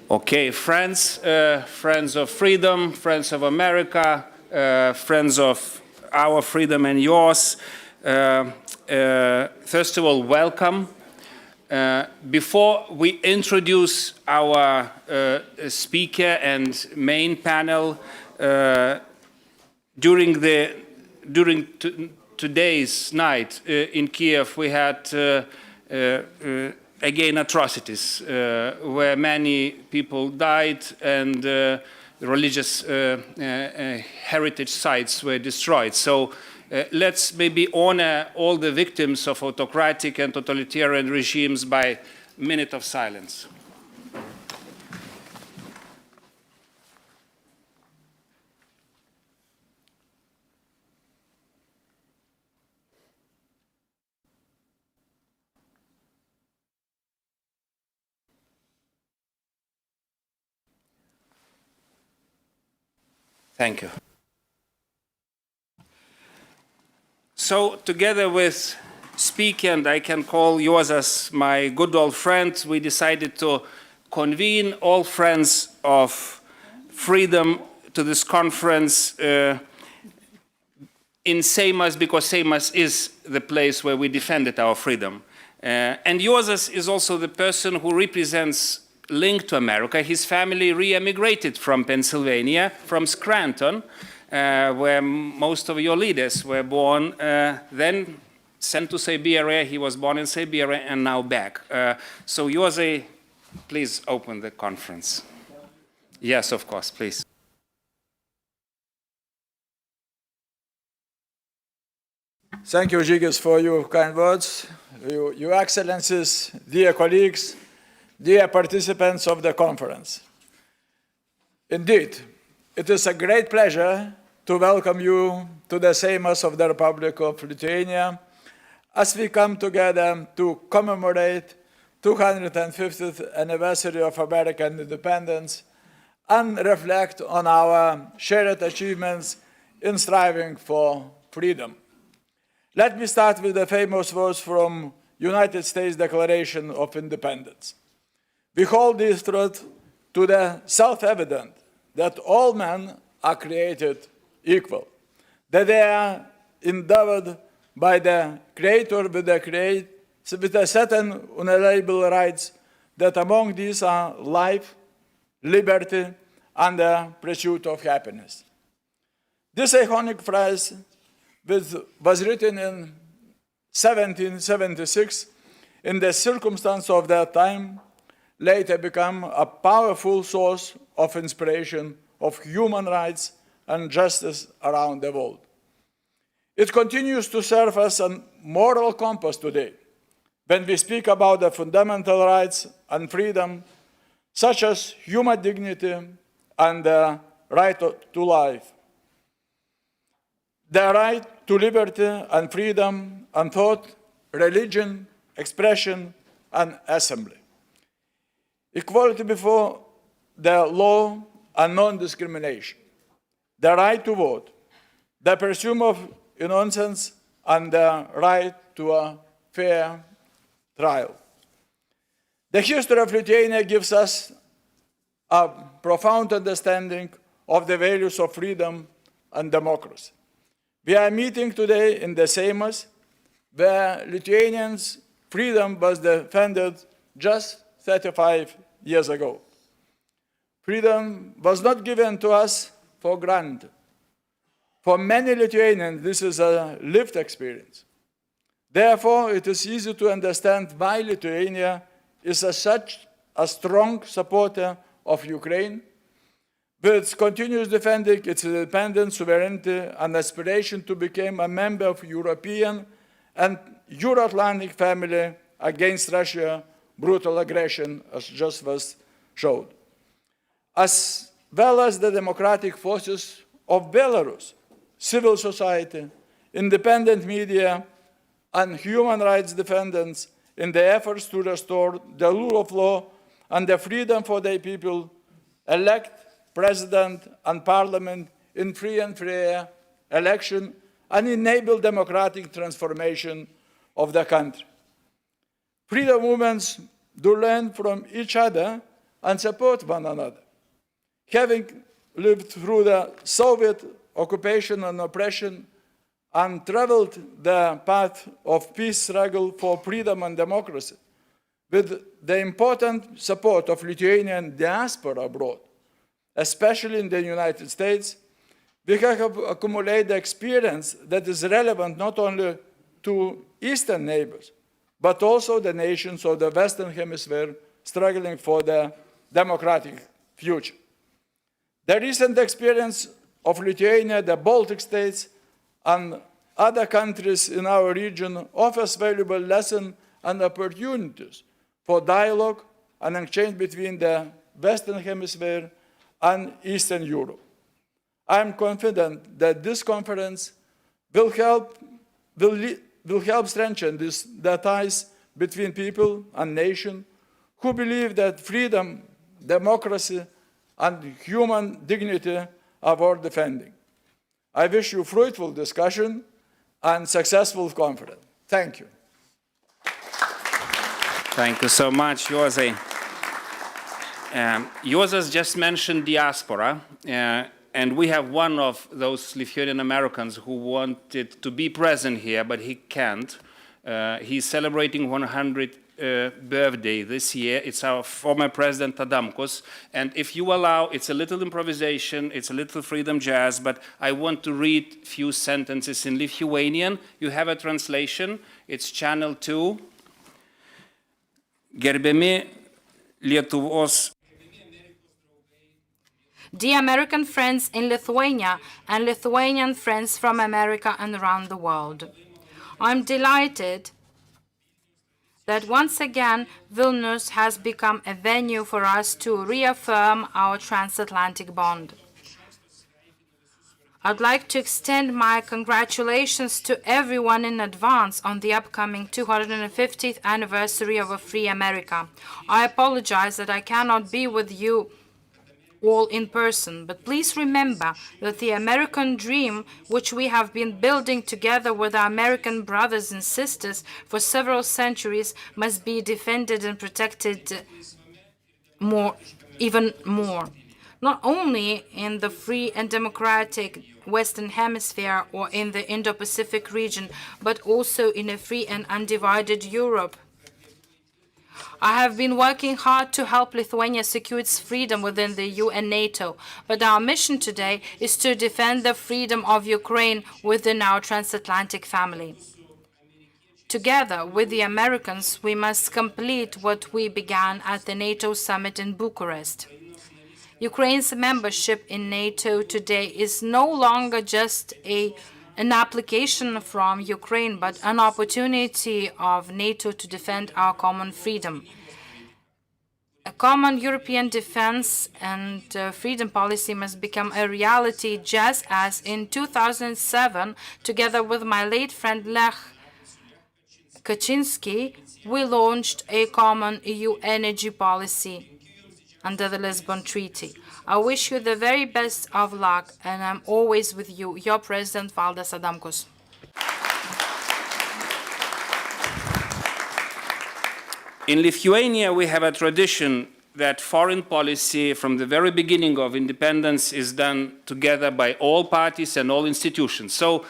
Okay, friends, friends of freedom, friends of America, friends of our freedom and yours. First of all, welcome. Before we introduce our speaker and main panel, during today's night in Kiev, we had again atrocities where many people died and religious heritage sites were destroyed. So let's maybe honor all the victims of autocratic and totalitarian regimes by a minute of silence. Thank you. So together with speaker, and I can call yours as my good old friend, we decided to convene all friends of freedom to this conference in Seimas, because Seimas is the place where we defended our freedom. And yours is also the person who represents linked to America. His family re-emigrated from Pennsylvania, from Scranton, where most of your leaders were born, then sent to Siberia. He was born in Siberia and now back. So Jose, please open the conference. Yes, of course, please. Thank you, Žygis, for your kind words. Your Excellencies, dear colleagues, dear participants of the conference. Indeed, it is a great pleasure to welcome you to the Seimas of the Republic of Lithuania as we come together to commemorate 250th anniversary of American independence and reflect on our shared achievements in striving for freedom. Let me start with the famous words from United States Declaration of Independence. We hold this truth to the self-evident that all men are created equal, that they are endowed by the Creator with a certain unalienable rights, that among these are life, liberty, and the pursuit of happiness. This iconic phrase, which was written in 1776 in the circumstance of that time, later become a powerful source of inspiration of human rights and justice around the world. It continues to serve as a moral compass today when we speak about the fundamental rights and freedom, such as human dignity and the right to life, the right to liberty and freedom and thought, religion, expression, and assembly. Equality before the law and non-discrimination, the right to vote, the presumption of innocence, and the right to a fair trial. The history of Lithuania gives us a profound understanding of the values of freedom and democracy. We are meeting today in the Seimas, where Lithuanians' freedom was defended just 35 years ago. Freedom was not given to us for granted. For many Lithuanians, this is a lived experience. Therefore, it is easy to understand why Lithuania is such a strong supporter of Ukraine, which continues defending its independence, sovereignty, and aspiration to become a member of European and Euro-Atlantic family against Russia's brutal aggression, as just was showed, as well as the democratic forces of Belarus, civil society, independent media, and human rights defenders in the efforts to restore the rule of law and the freedom for their people, elect president and parliament in free and fair election, and enable democratic transformation of the country. Freedom movements do learn from each other and support one another. Having lived through the Soviet occupation and oppression and traveled the path of peace struggle for freedom and democracy, with the important support of Lithuanian diaspora abroad, especially in the United States, we have accumulated experience that is relevant not only to Eastern neighbors, but also the nations of the Western Hemisphere struggling for the democratic future. The recent experience of Lithuania, the Baltic states, and other countries in our region offers valuable lessons and opportunities for dialogue and exchange between the Western Hemisphere and Eastern Europe. I am confident that this conference will help strengthen the ties between people and nations who believe that freedom, democracy, and human dignity are worth defending. I wish you fruitful discussion and successful conference. Thank you. Thank you so much, Juozai. Juozas just mentioned diaspora, and we have one of those Lithuanian Americans who wanted to be present here, but he can't. He's celebrating 100th birthday this year. It's our former president Adamkus, and if you allow, it's a little improvisation, it's a little freedom jazz, but I want to read a few sentences in Lithuanian. You have a translation, it's channel 2. Gerbiami Lietuvos. Dear American friends in Lithuania and Lithuanian friends from America and around the world, I'm delighted that once again Vilnius has become a venue for us to reaffirm our transatlantic bond. I'd like to extend my congratulations to everyone in advance on the upcoming 250th anniversary of a free America. I apologize that I cannot be with you all in person, but please remember that the American dream, which we have been building together with our American brothers and sisters for several centuries, must be defended and protected even more. Not only in the free and democratic Western Hemisphere or in the Indo-Pacific region, but also in a free and undivided Europe. I have been working hard to help Lithuania secure its freedom within the EU and NATO, but our mission today is to defend the freedom of Ukraine within our transatlantic family. Together with the Americans, we must complete what we began at the NATO summit in Bucharest. Ukraine's membership in NATO today is no longer just an application from Ukraine, but an opportunity of NATO to defend our common freedom. A common European defense and freedom policy must become a reality, just as in 2007, together with my late friend Lech Kaczynski, we launched a common EU energy policy under the Lisbon Treaty. I wish you the very best of luck, and I'm always with you, your President Valdas Adamkus. In Lithuania, we have a tradition that foreign policy from the very beginning of independence is done together by all parties and all institutions. So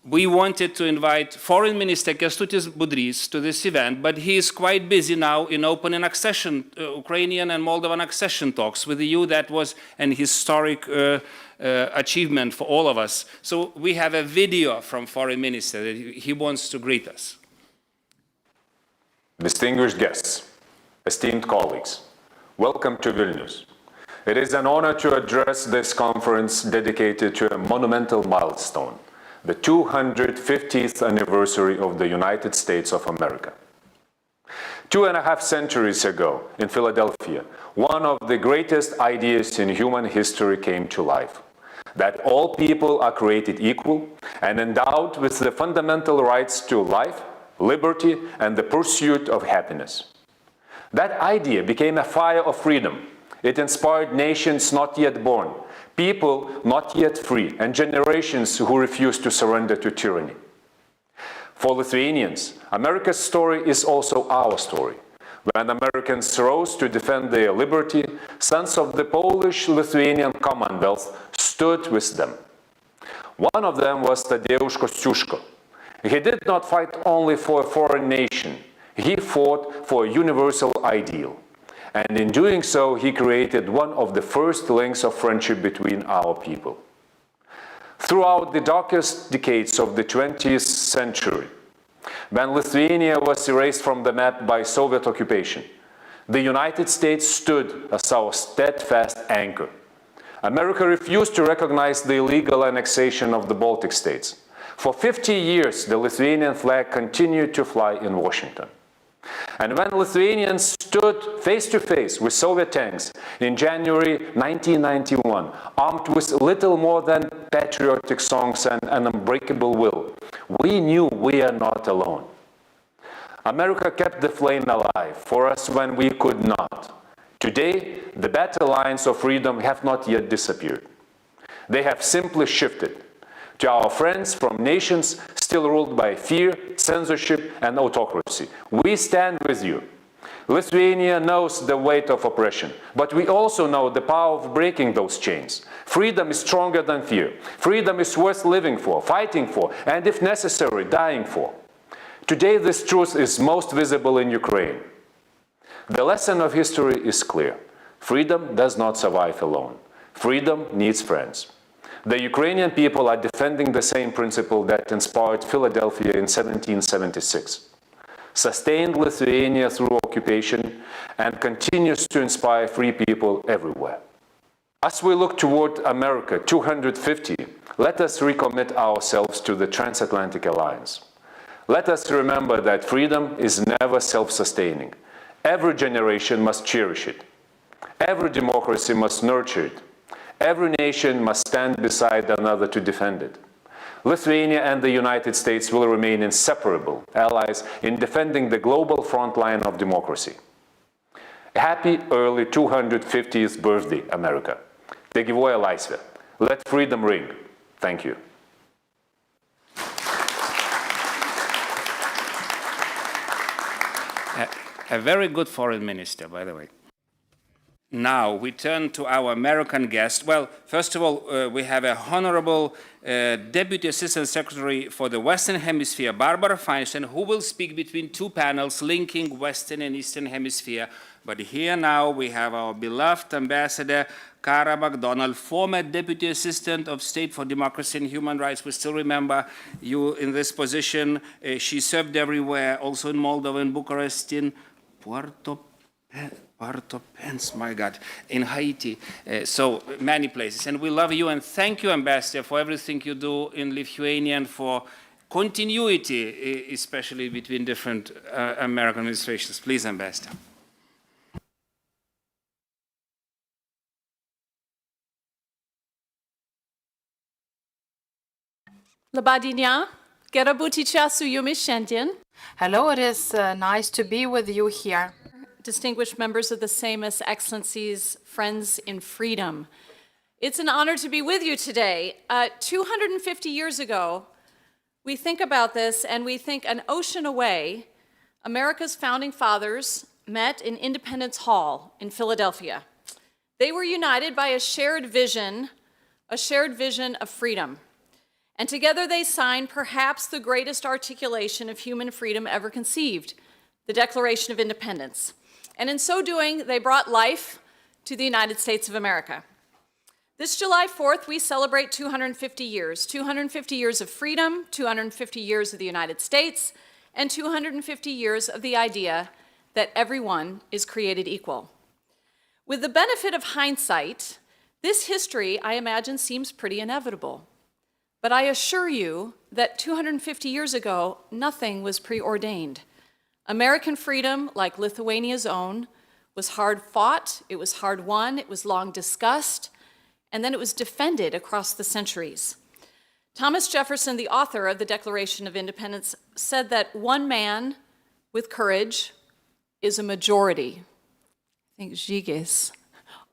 we wanted to invite Foreign Minister Kęstutis Budrys to this event, but he is quite busy now in opening Ukrainian and Moldovan accession talks with the EU. That was an historic achievement for all of us. So we have a video from Foreign Minister that he wants to greet us. Distinguished guests, esteemed colleagues, welcome to Vilnius. It is an honor to address this conference dedicated to a monumental milestone, the 250th anniversary of the United States of America. 2.5 centuries ago, in Philadelphia, one of the greatest ideas in human history came to life: that all people are created equal and endowed with the fundamental rights to life, liberty, and the pursuit of happiness. That idea became a fire of freedom. It inspired nations not yet born, people not yet free, and generations who refused to surrender to tyranny. For Lithuanians, America's story is also our story. When Americans rose to defend their liberty, sons of the Polish-Lithuanian Commonwealth stood with them. One of them was Tadeusz Kościuszko. He did not fight only for a foreign nation. He fought for a universal ideal. And in doing so, he created one of the first links of friendship between our people. Throughout the darkest decades of the 20th century, when Lithuania was erased from the map by Soviet occupation, the United States stood as our steadfast anchor. America refused to recognize the illegal annexation of the Baltic states. For 50 years, the Lithuanian flag continued to fly in Washington. And when Lithuanians stood face to face with Soviet tanks in January 1991, armed with little more than patriotic songs and an unbreakable will, we knew we are not alone. America kept the flame alive for us when we could not. Today, the battle lines of freedom have not yet disappeared. They have simply shifted to our friends from nations still ruled by fear, censorship, and autocracy. We stand with you. Lithuania knows the weight of oppression, but we also know the power of breaking those chains. Freedom is stronger than fear. Freedom is worth living for, fighting for, and if necessary, dying for. Today, this truth is most visible in Ukraine. The lesson of history is clear. Freedom does not survive alone. Freedom needs friends. The Ukrainian people are defending the same principle that inspired Philadelphia in 1776. Sustained Lithuania through occupation and continues to inspire free people everywhere. As we look toward America 250, let us recommit ourselves to the transatlantic alliance. Let us remember that freedom is never self-sustaining. Every generation must cherish it. Every democracy must nurture it. Every nation must stand beside another to defend it. Lithuania and the United States will remain inseparable allies in defending the global front line of democracy. Happy early 250th birthday, America. Tegyvuoja laisvė. Let freedom ring. Thank you. A very good foreign minister, by the way. Now we turn to our American guest. Well, first of all, we have a honorable Deputy Assistant Secretary for the Western Hemisphere, Barbara Feinstein, who will speak between two panels linking Western and Eastern Hemisphere. But here now we have our beloved Ambassador Cara MacDonald, former Deputy Assistant of State for Democracy and Human Rights. We still remember you in this position. She served everywhere, also in Moldova, in Bucharest, in Port-au-Prince, my God, in Haiti, so many places. And we love you and thank you, Ambassador, for everything you do in Lithuania and for continuity, especially between different American administrations. Please, Ambassador. Labadinia, gera būti čia su jumis šiandien. Hello, it is nice to be with you here. Distinguished members of the Seimas, Excellencies, friends in freedom. It's an honor to be with you today. 250 years ago, we think about this and we think an ocean away, America's founding fathers met in Independence Hall in Philadelphia. They were united by a shared vision of freedom. And together they signed perhaps the greatest articulation of human freedom ever conceived, the Declaration of Independence. And in so doing, they brought life to the United States of America. This July 4th, we celebrate 250 years of freedom, 250 years of the United States, and 250 years of the idea that everyone is created equal. With the benefit of hindsight, this history, I imagine, seems pretty inevitable. But I assure you that 250 years ago, nothing was preordained. American freedom, like Lithuania's own, was hard fought, it was hard won, it was long discussed, and then it was defended across the centuries. Thomas Jefferson, the author of the Declaration of Independence, said that one man with courage is a majority. I think Žygis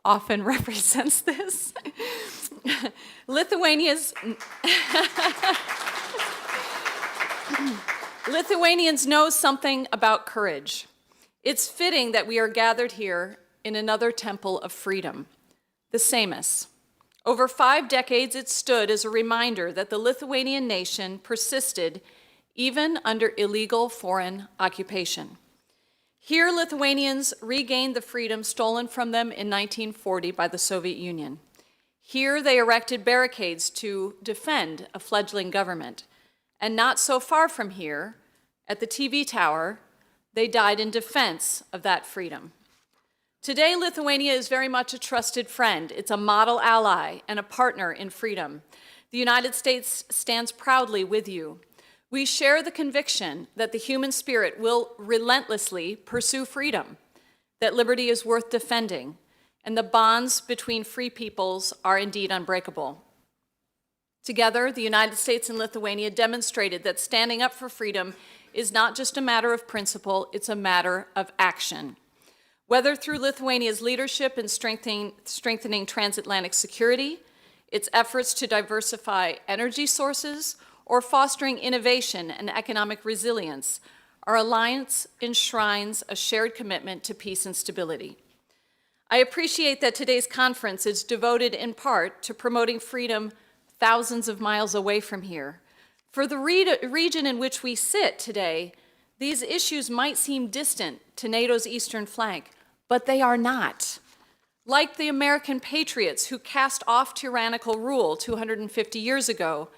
often represents this. Lithuanians know something about courage. It's fitting that we are gathered here in another temple of freedom, the Seimas. Over 5 decades, it stood as a reminder that the Lithuanian nation persisted even under illegal foreign occupation. Here, Lithuanians regained the freedom stolen from them in 1940 by the Soviet Union. Here, they erected barricades to defend a fledgling government. And not so far from here, at the TV tower, they died in defense of that freedom. Today, Lithuania is very much a trusted friend. It's a model ally and a partner in freedom. The United States stands proudly with you. We share the conviction that the human spirit will relentlessly pursue freedom, that liberty is worth defending, and the bonds between free peoples are indeed unbreakable. Together, the United States and Lithuania demonstrated that standing up for freedom is not just a matter of principle, it's a matter of action. Whether through Lithuania's leadership in strengthening transatlantic security, its efforts to diversify energy sources, or fostering innovation and economic resilience, our alliance enshrines a shared commitment to peace and stability. I appreciate that today's conference is devoted in part to promoting freedom thousands of miles away from here. For the region in which we sit today, these issues might seem distant to NATO's eastern flank, but they are not. Like the American patriots who cast off tyrannical rule 250 years ago,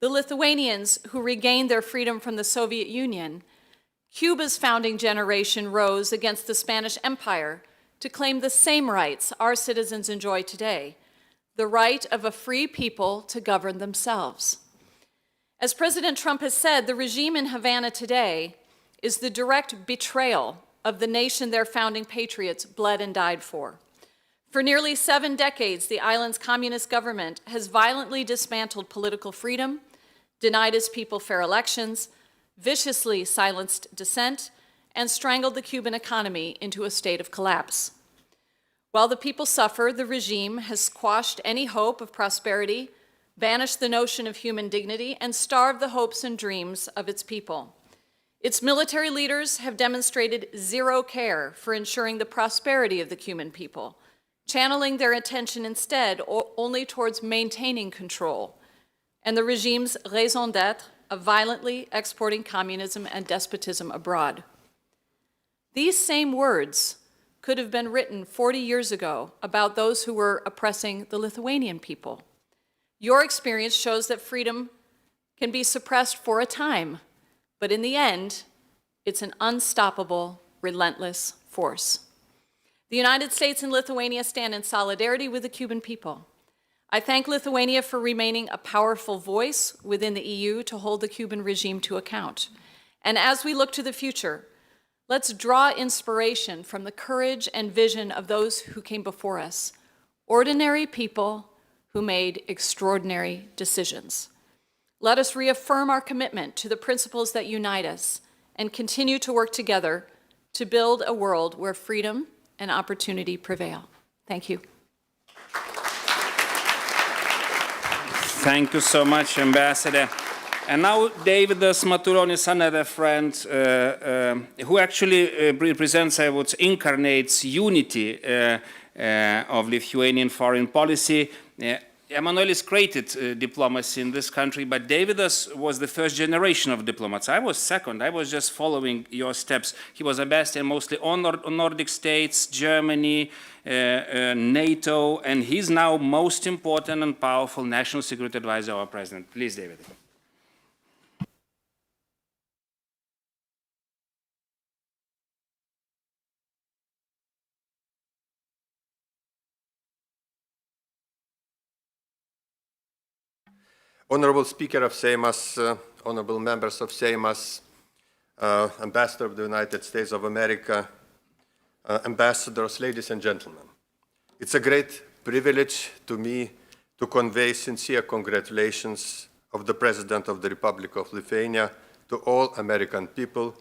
the Lithuanians who regained their freedom from the Soviet Union, Cuba's founding generation rose against the Spanish Empire to claim the same rights our citizens enjoy today, the right of a free people to govern themselves. As President Trump has said, the regime in Havana today is the direct betrayal of the nation their founding patriots bled and died for. For nearly 7 decades, the island's communist government has violently dismantled political freedom, denied its people fair elections, viciously silenced dissent, and strangled the Cuban economy into a state of collapse. While the people suffer, the regime has squashed any hope of prosperity, banished the notion of human dignity, and starved the hopes and dreams of its people. Its military leaders have demonstrated zero care for ensuring the prosperity of the Cuban people, channeling their attention instead only towards maintaining control, and the regime's raison d'etre of violently exporting communism and despotism abroad. These same words could have been written 40 years ago about those who were oppressing the Lithuanian people. Your experience shows that freedom can be suppressed for a time, but in the end, it's an unstoppable, relentless force. The United States and Lithuania stand in solidarity with the Cuban people. I thank Lithuania for remaining a powerful voice within the EU to hold the Cuban regime to account. And as we look to the future, let's draw inspiration from the courage and vision of those who came before us, ordinary people who made extraordinary decisions. Let us reaffirm our commitment to the principles that unite us and continue to work together to build a world where freedom and opportunity prevail. Thank you. Thank you so much, Ambassador. And now Davidas Maturonis, another friend who actually represents, I would say, incarnates unity of Lithuanian foreign policy. Emanuelis created diplomacy in this country, but Davidas was the first generation of diplomats. I was second. I was just following your steps. He was ambassador mostly on Nordic states, Germany, NATO, and he's now most important and powerful national security advisor of our president. Please, David. Honorable Speaker of Seimas, honorable members of Seimas, Ambassador of the United States of America, ambassadors, ladies and gentlemen. It's a great privilege to me to convey sincere congratulations of the President of the Republic of Lithuania to all American people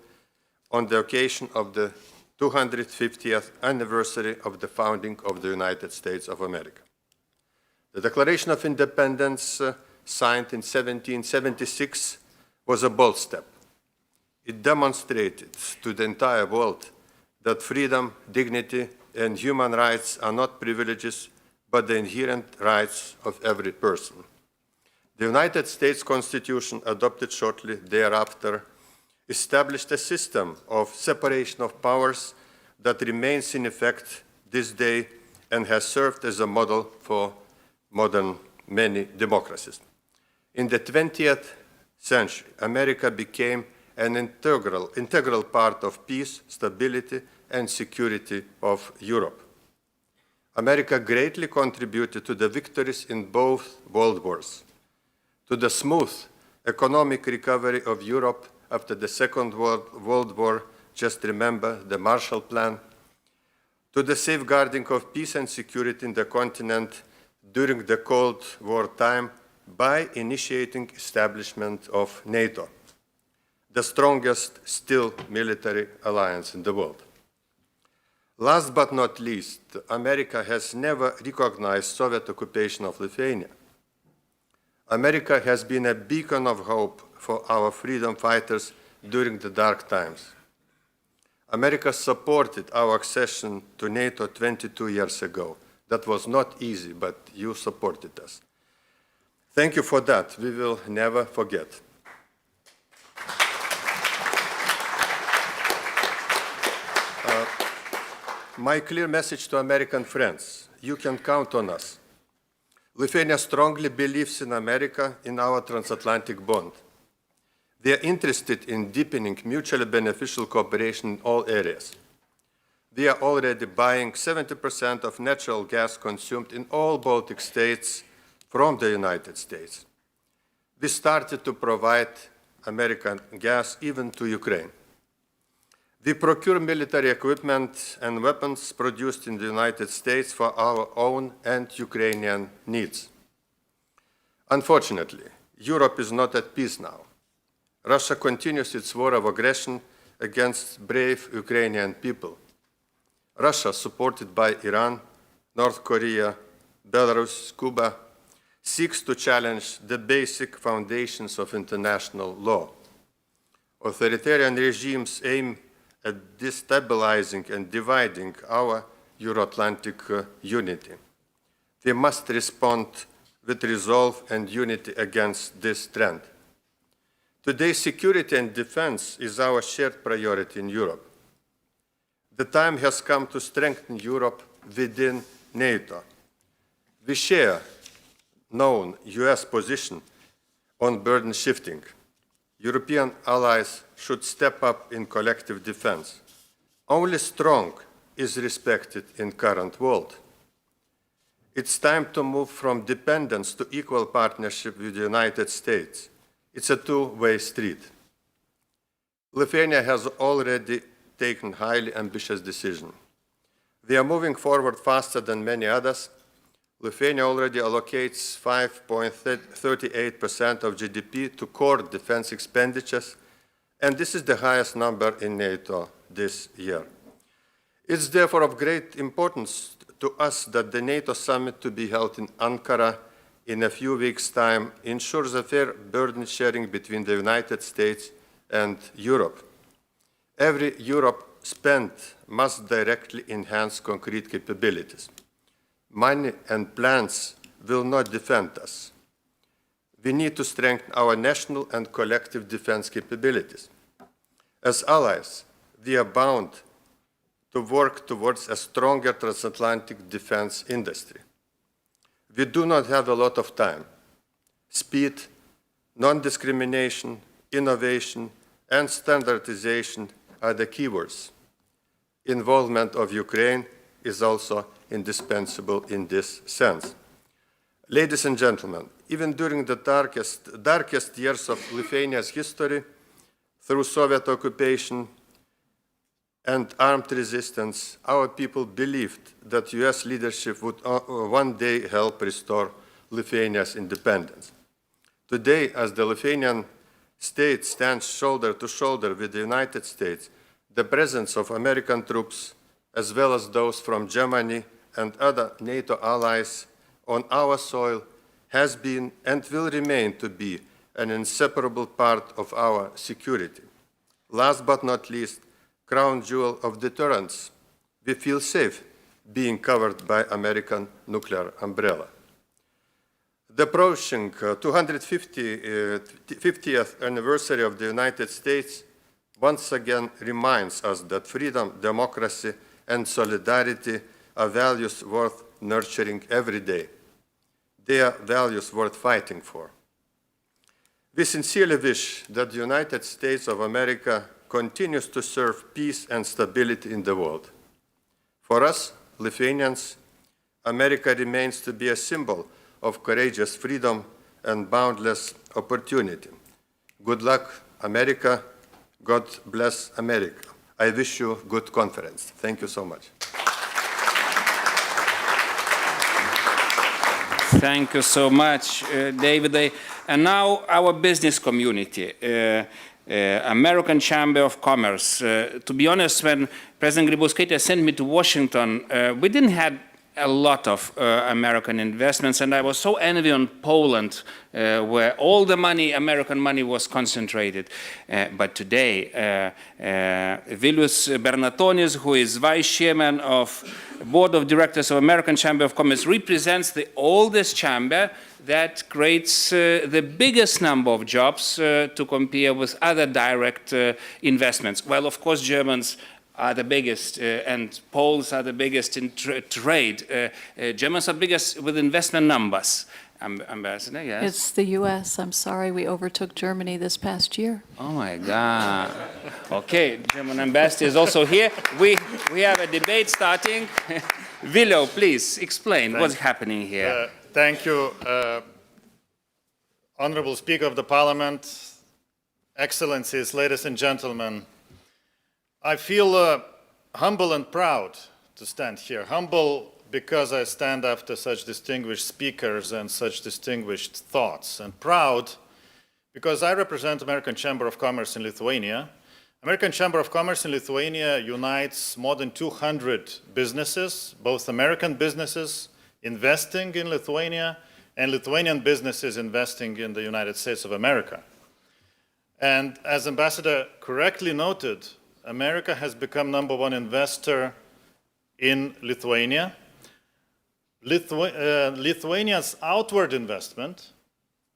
on the occasion of the 250th anniversary of the founding of the United States of America. The Declaration of Independence signed in 1776, was a bold step. It demonstrated to the entire world that freedom, dignity, and human rights are not privileges, but the inherent rights of every person. The United States Constitution, adopted shortly thereafter, established a system of separation of powers that remains in effect this day and has served as a model for modern many democracies. In the 20th century, America became an integral part of peace, stability, and security of Europe. America greatly contributed to the victories in both world wars, to the smooth economic recovery of Europe after the Second World War, just remember the Marshall Plan, to the safeguarding of peace and security in the continent during the Cold War time by initiating establishment of NATO, the strongest still military alliance in the world. Last but not least, America has never recognized Soviet occupation of Lithuania. America has been a beacon of hope for our freedom fighters during the dark times. America supported our accession to NATO 22 years ago. That was not easy, but you supported us. Thank you for that. We will never forget. My clear message to American friends: you can count on us. Lithuania strongly believes in America, in our transatlantic bond. We are interested in deepening mutually beneficial cooperation in all areas. We are already buying 70% of natural gas consumed in all Baltic states from the United States. We started to provide American gas even to Ukraine. We procure military equipment and weapons produced in the United States for our own and Ukrainian needs. Unfortunately, Europe is not at peace now. Russia continues its war of aggression against brave Ukrainian people. Russia, supported by Iran, North Korea, Belarus, Cuba, seeks to challenge the basic foundations of international law. Authoritarian regimes aim at destabilizing and dividing our Euro-Atlantic unity. We must respond with resolve and unity against this trend. Today, security and defense is our shared priority in Europe. The time has come to strengthen Europe within NATO. We share known US position on burden shifting. European allies should step up in collective defense. Only strong is respected in current world. It's time to move from dependence to equal partnership with the United States. It's a two-way street. Lithuania has already taken highly ambitious decisions. We are moving forward faster than many others. Lithuania already allocates 5.38% of GDP to core defense expenditures, and this is the highest number in NATO this year. It's therefore of great importance to us that the NATO summit to be held in Ankara in a few weeks' time ensures a fair burden sharing between the United States and Europe. Every euro spent must directly enhance concrete capabilities. Money and plans will not defend us. We need to strengthen our national and collective defense capabilities. As allies, we are bound to work towards a stronger transatlantic defense industry. We do not have a lot of time. Speed, non-discrimination, innovation, and standardization are the keywords. Involvement of Ukraine is also indispensable in this sense. Ladies and gentlemen, even during the darkest years of Lithuania's history, through Soviet occupation and armed resistance, our people believed that US leadership would one day help restore Lithuania's independence. Today, as the Lithuanian state stands shoulder to shoulder with the United States, the presence of American troops, as well as those from Germany and other NATO allies on our soil, has been and will remain to be an inseparable part of our security. Last but not least, crown jewel of deterrence, we feel safe being covered by American nuclear umbrella. The approaching 250th anniversary of the United States once again reminds us that freedom, democracy, and solidarity are values worth nurturing every day. They are values worth fighting for. We sincerely wish that the United States of America continues to serve peace and stability in the world. For us, Lithuanians, America remains to be a symbol of courageous freedom and boundless opportunity. Good luck, America. God bless America. I wish you a good conference. Thank you so much. Thank you so much, David. And now our business community, American Chamber of Commerce. To be honest, when President Grybauskaitė sent me to Washington, we didn't have a lot of American investments, and I was so envious on Poland, where all the money, American money, was concentrated. But today, Vilius Bernatonis, who is vice chairman of Board of Directors of American Chamber of Commerce, represents the oldest chamber that creates the biggest number of jobs to compare with other direct investments. Well, of course, Germans are the biggest, and Poles are the biggest in trade. Germans are biggest with investment numbers. Ambassador, yes? It's the U.S. I'm sorry, we overtook Germany this past year. Oh my God. Okay, German ambassador is also here. We have a debate starting. Vilo, please explain what's happening here. Thank you, Honorable Speaker of the Parliament, Excellencies, ladies and gentlemen. I feel humble and proud to stand here. Humble because I stand after such distinguished speakers and such distinguished thoughts, and proud because I represent American Chamber of Commerce in Lithuania. American Chamber of Commerce in Lithuania unites more than 200 businesses, both American businesses investing in Lithuania and Lithuanian businesses investing in the United States of America. And as Ambassador correctly noted, America has become #1 investor in Lithuania. Lithuania's outward investment,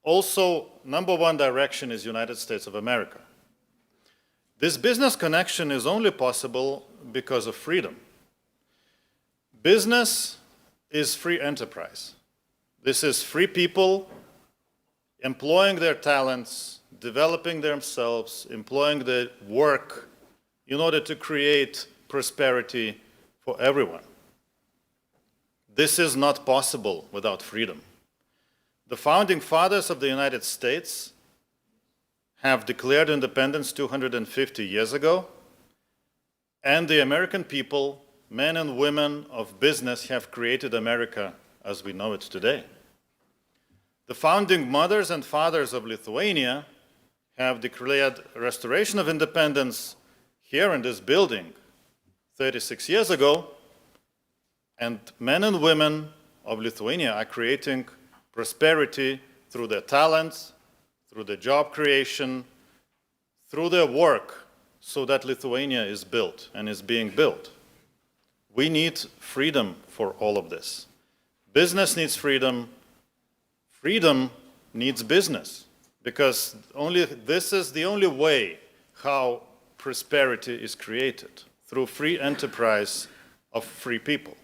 also #1 direction is United States of America. This business connection is only possible because of freedom. Business is free enterprise. This is free people employing their talents, developing themselves, employing their work in order to create prosperity for everyone. This is not possible without freedom. The founding fathers of the United States have declared independence 250 years ago, and the American people, men and women of business, have created America as we know it today. The founding mothers and fathers of Lithuania have declared restoration of independence here in this building 36 years ago, and men and women of Lithuania are creating prosperity through their talents, through their job creation, through their work, so that Lithuania is built and is being built. We need freedom for all of this. Business needs freedom. Freedom needs business, because this is the only way how prosperity is created, through free enterprise of free people.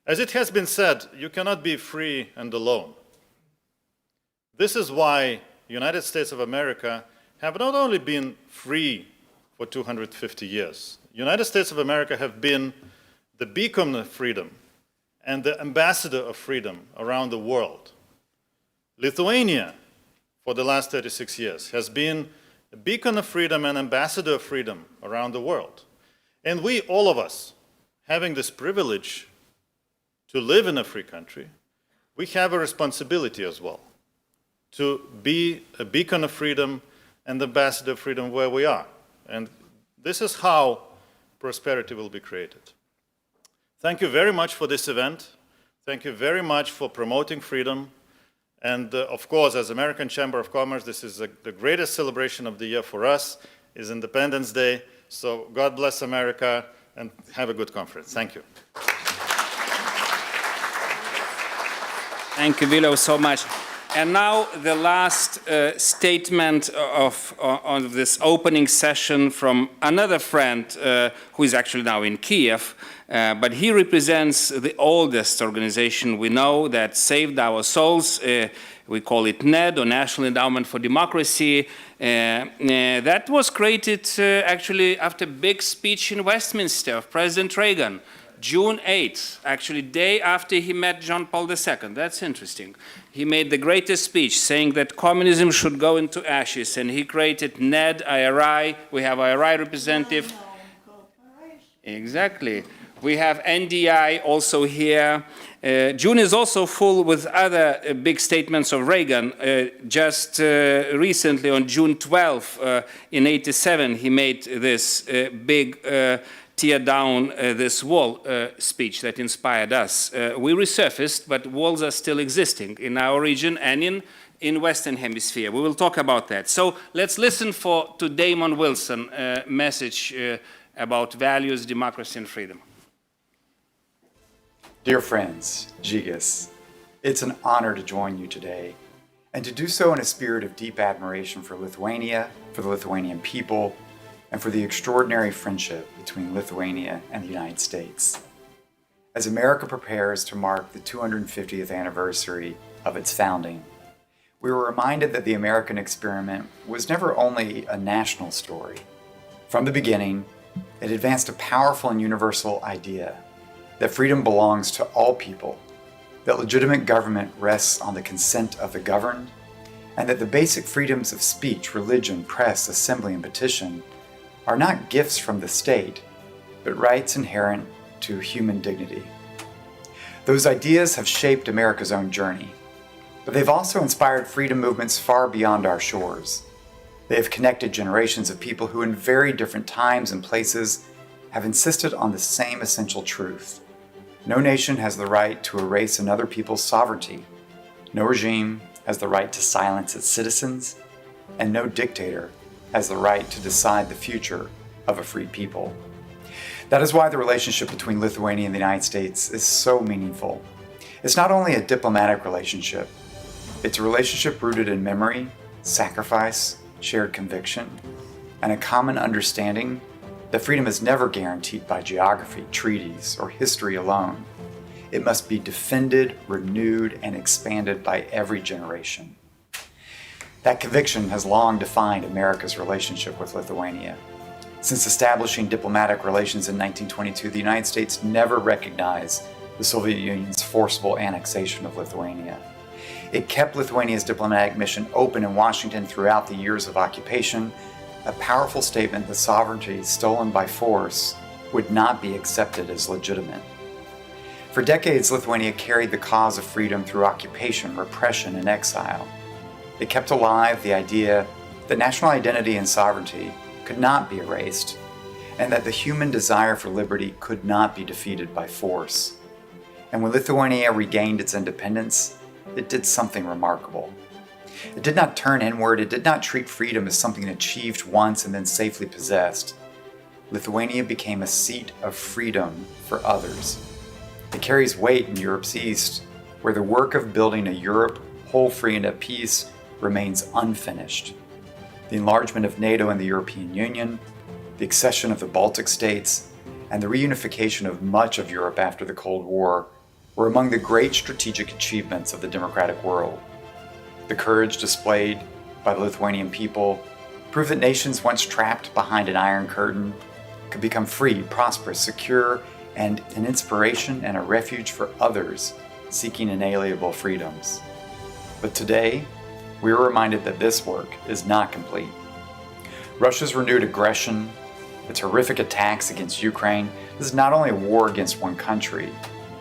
As it has been said, you cannot be free and alone. This is why the United States of America have not only been free for 250 years. The United States of America have been the beacon of freedom and the ambassador of freedom around the world. Lithuania, for the last 36 years, has been a beacon of freedom and ambassador of freedom around the world. And we, all of us, having this privilege to live in a free country, we have a responsibility as well to be a beacon of freedom and ambassador of freedom where we are. And this is how prosperity will be created. Thank you very much for this event. Thank you very much for promoting freedom. And of course, as American Chamber of Commerce, this is the greatest celebration of the year for us, is Independence Day. So God bless America, and have a good conference. Thank you. Thank you, Vilo, so much. And now the last statement of this opening session from another friend who is actually now in Kiev, but he represents the oldest organization we know that saved our souls. We call it NED, or National Endowment for Democracy. That was created actually after a big speech in Westminster of President Reagan. June 8th, actually day after he met John Paul II. That's interesting. He made the greatest speech saying that communism should go into ashes, and he created NED, IRI. We have IRI representative. Exactly. We have NDI also here. June is also full with other big statements of Reagan. Just recently on June 12th in '87, he made this big tear down this wall speech that inspired us. We resurfaced, but walls are still existing in our region and in Western Hemisphere. We will talk about that. So let's listen to Damon Wilson message about values, democracy, and freedom. Dear friends, Gigas, it's an honor to join you today, and to do so in a spirit of deep admiration for Lithuania, for the Lithuanian people, and for the extraordinary friendship between Lithuania and the United States. As America prepares to mark the 250th anniversary of its founding, we were reminded that the American experiment was never only a national story. From the beginning, it advanced a powerful and universal idea that freedom belongs to all people, that legitimate government rests on the consent of the governed, and that the basic freedoms of speech, religion, press, assembly, and petition are not gifts from the state, but rights inherent to human dignity. Those ideas have shaped America's own journey, but they've also inspired freedom movements far beyond our shores. They have connected generations of people who in very different times and places have insisted on the same essential truth. No nation has the right to erase another people's sovereignty. No regime has the right to silence its citizens, and no dictator has the right to decide the future of a free people. That is why the relationship between Lithuania and the United States is so meaningful. It's not only a diplomatic relationship, it's a relationship rooted in memory, sacrifice, shared conviction, and a common understanding that freedom is never guaranteed by geography, treaties, or history alone. It must be defended, renewed, and expanded by every generation. That conviction has long defined America's relationship with Lithuania. Since establishing diplomatic relations in 1922, the United States never recognized the Soviet Union's forcible annexation of Lithuania. It kept Lithuania's diplomatic mission open in Washington throughout the years of occupation, a powerful statement that sovereignty stolen by force would not be accepted as legitimate. For decades, Lithuania carried the cause of freedom through occupation, repression, and exile. It kept alive the idea that national identity and sovereignty could not be erased, and that the human desire for liberty could not be defeated by force. And when Lithuania regained its independence, it did something remarkable. It did not turn inward, it did not treat freedom as something achieved once and then safely possessed. Lithuania became a seat of freedom for others. It carries weight in Europe's East, where the work of building a Europe whole, free, and at peace remains unfinished. The enlargement of NATO and the European Union, the accession of the Baltic states, and the reunification of much of Europe after the Cold War were among the great strategic achievements of the democratic world. The courage displayed by the Lithuanian people proved that nations once trapped behind an iron curtain could become free, prosperous, secure, and an inspiration and a refuge for others seeking inalienable freedoms. But today, we are reminded that this work is not complete. Russia's renewed aggression, its horrific attacks against Ukraine, this is not only a war against one country,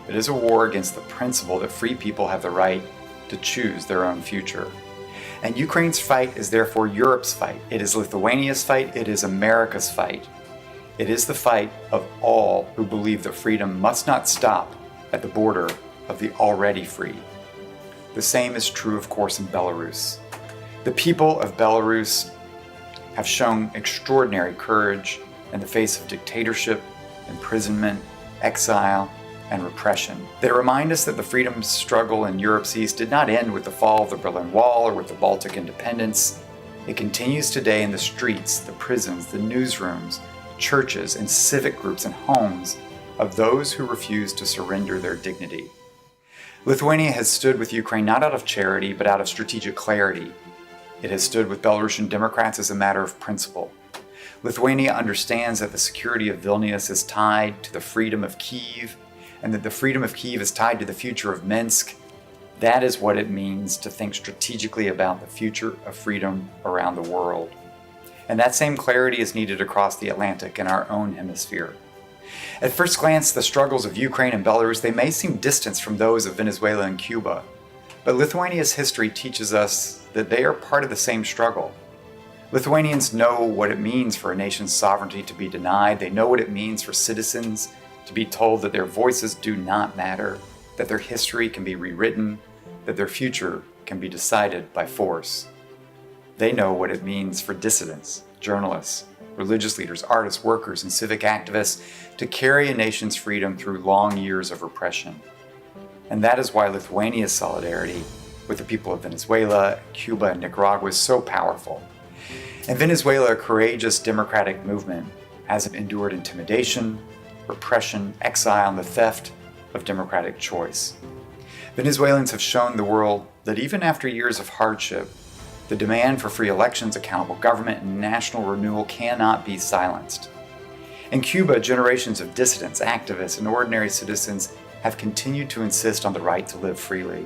it is a war against the principle that free people have the right to choose their own future. And Ukraine's fight is therefore Europe's fight. It is Lithuania's fight. It is America's fight. It is the fight of all who believe that freedom must not stop at the border of the already free. The same is true, of course, in Belarus. The people of Belarus have shown extraordinary courage, in the face of dictatorship, imprisonment, exile, and repression. They remind us that the freedom struggle in Europe's East did not end with the fall of the Berlin Wall or with the Baltic independence. It continues today in the streets, the prisons, the newsrooms, churches, and civic groups and homes of those who refuse to surrender their dignity. Lithuania has stood with Ukraine not out of charity, but out of strategic clarity. It has stood with Belarusian Democrats as a matter of principle. Lithuania understands that the security of Vilnius is tied to the freedom of Kyiv, and that the freedom of Kyiv is tied to the future of Minsk. That is what it means to think strategically about the future of freedom around the world. And that same clarity is needed across the Atlantic in our own hemisphere. At first glance, the struggles of Ukraine and Belarus, they may seem distant from those of Venezuela and Cuba, but Lithuania's history teaches us that they are part of the same struggle. Lithuanians know what it means for a nation's sovereignty to be denied. They know what it means for citizens to be told that their voices do not matter, that their history can be rewritten, that their future can be decided by force. They know what it means for dissidents, journalists, religious leaders, artists, workers, and civic activists to carry a nation's freedom through long years of repression. And that is why Lithuania's solidarity with the people of Venezuela, Cuba, and Nicaragua is so powerful. In Venezuela, a courageous democratic movement has endured intimidation, repression, exile, and the theft of democratic choice. Venezuelans have shown the world that even after years of hardship, the demand for free elections, accountable government, and national renewal cannot be silenced. In Cuba, generations of dissidents, activists, and ordinary citizens have continued to insist on the right to live freely.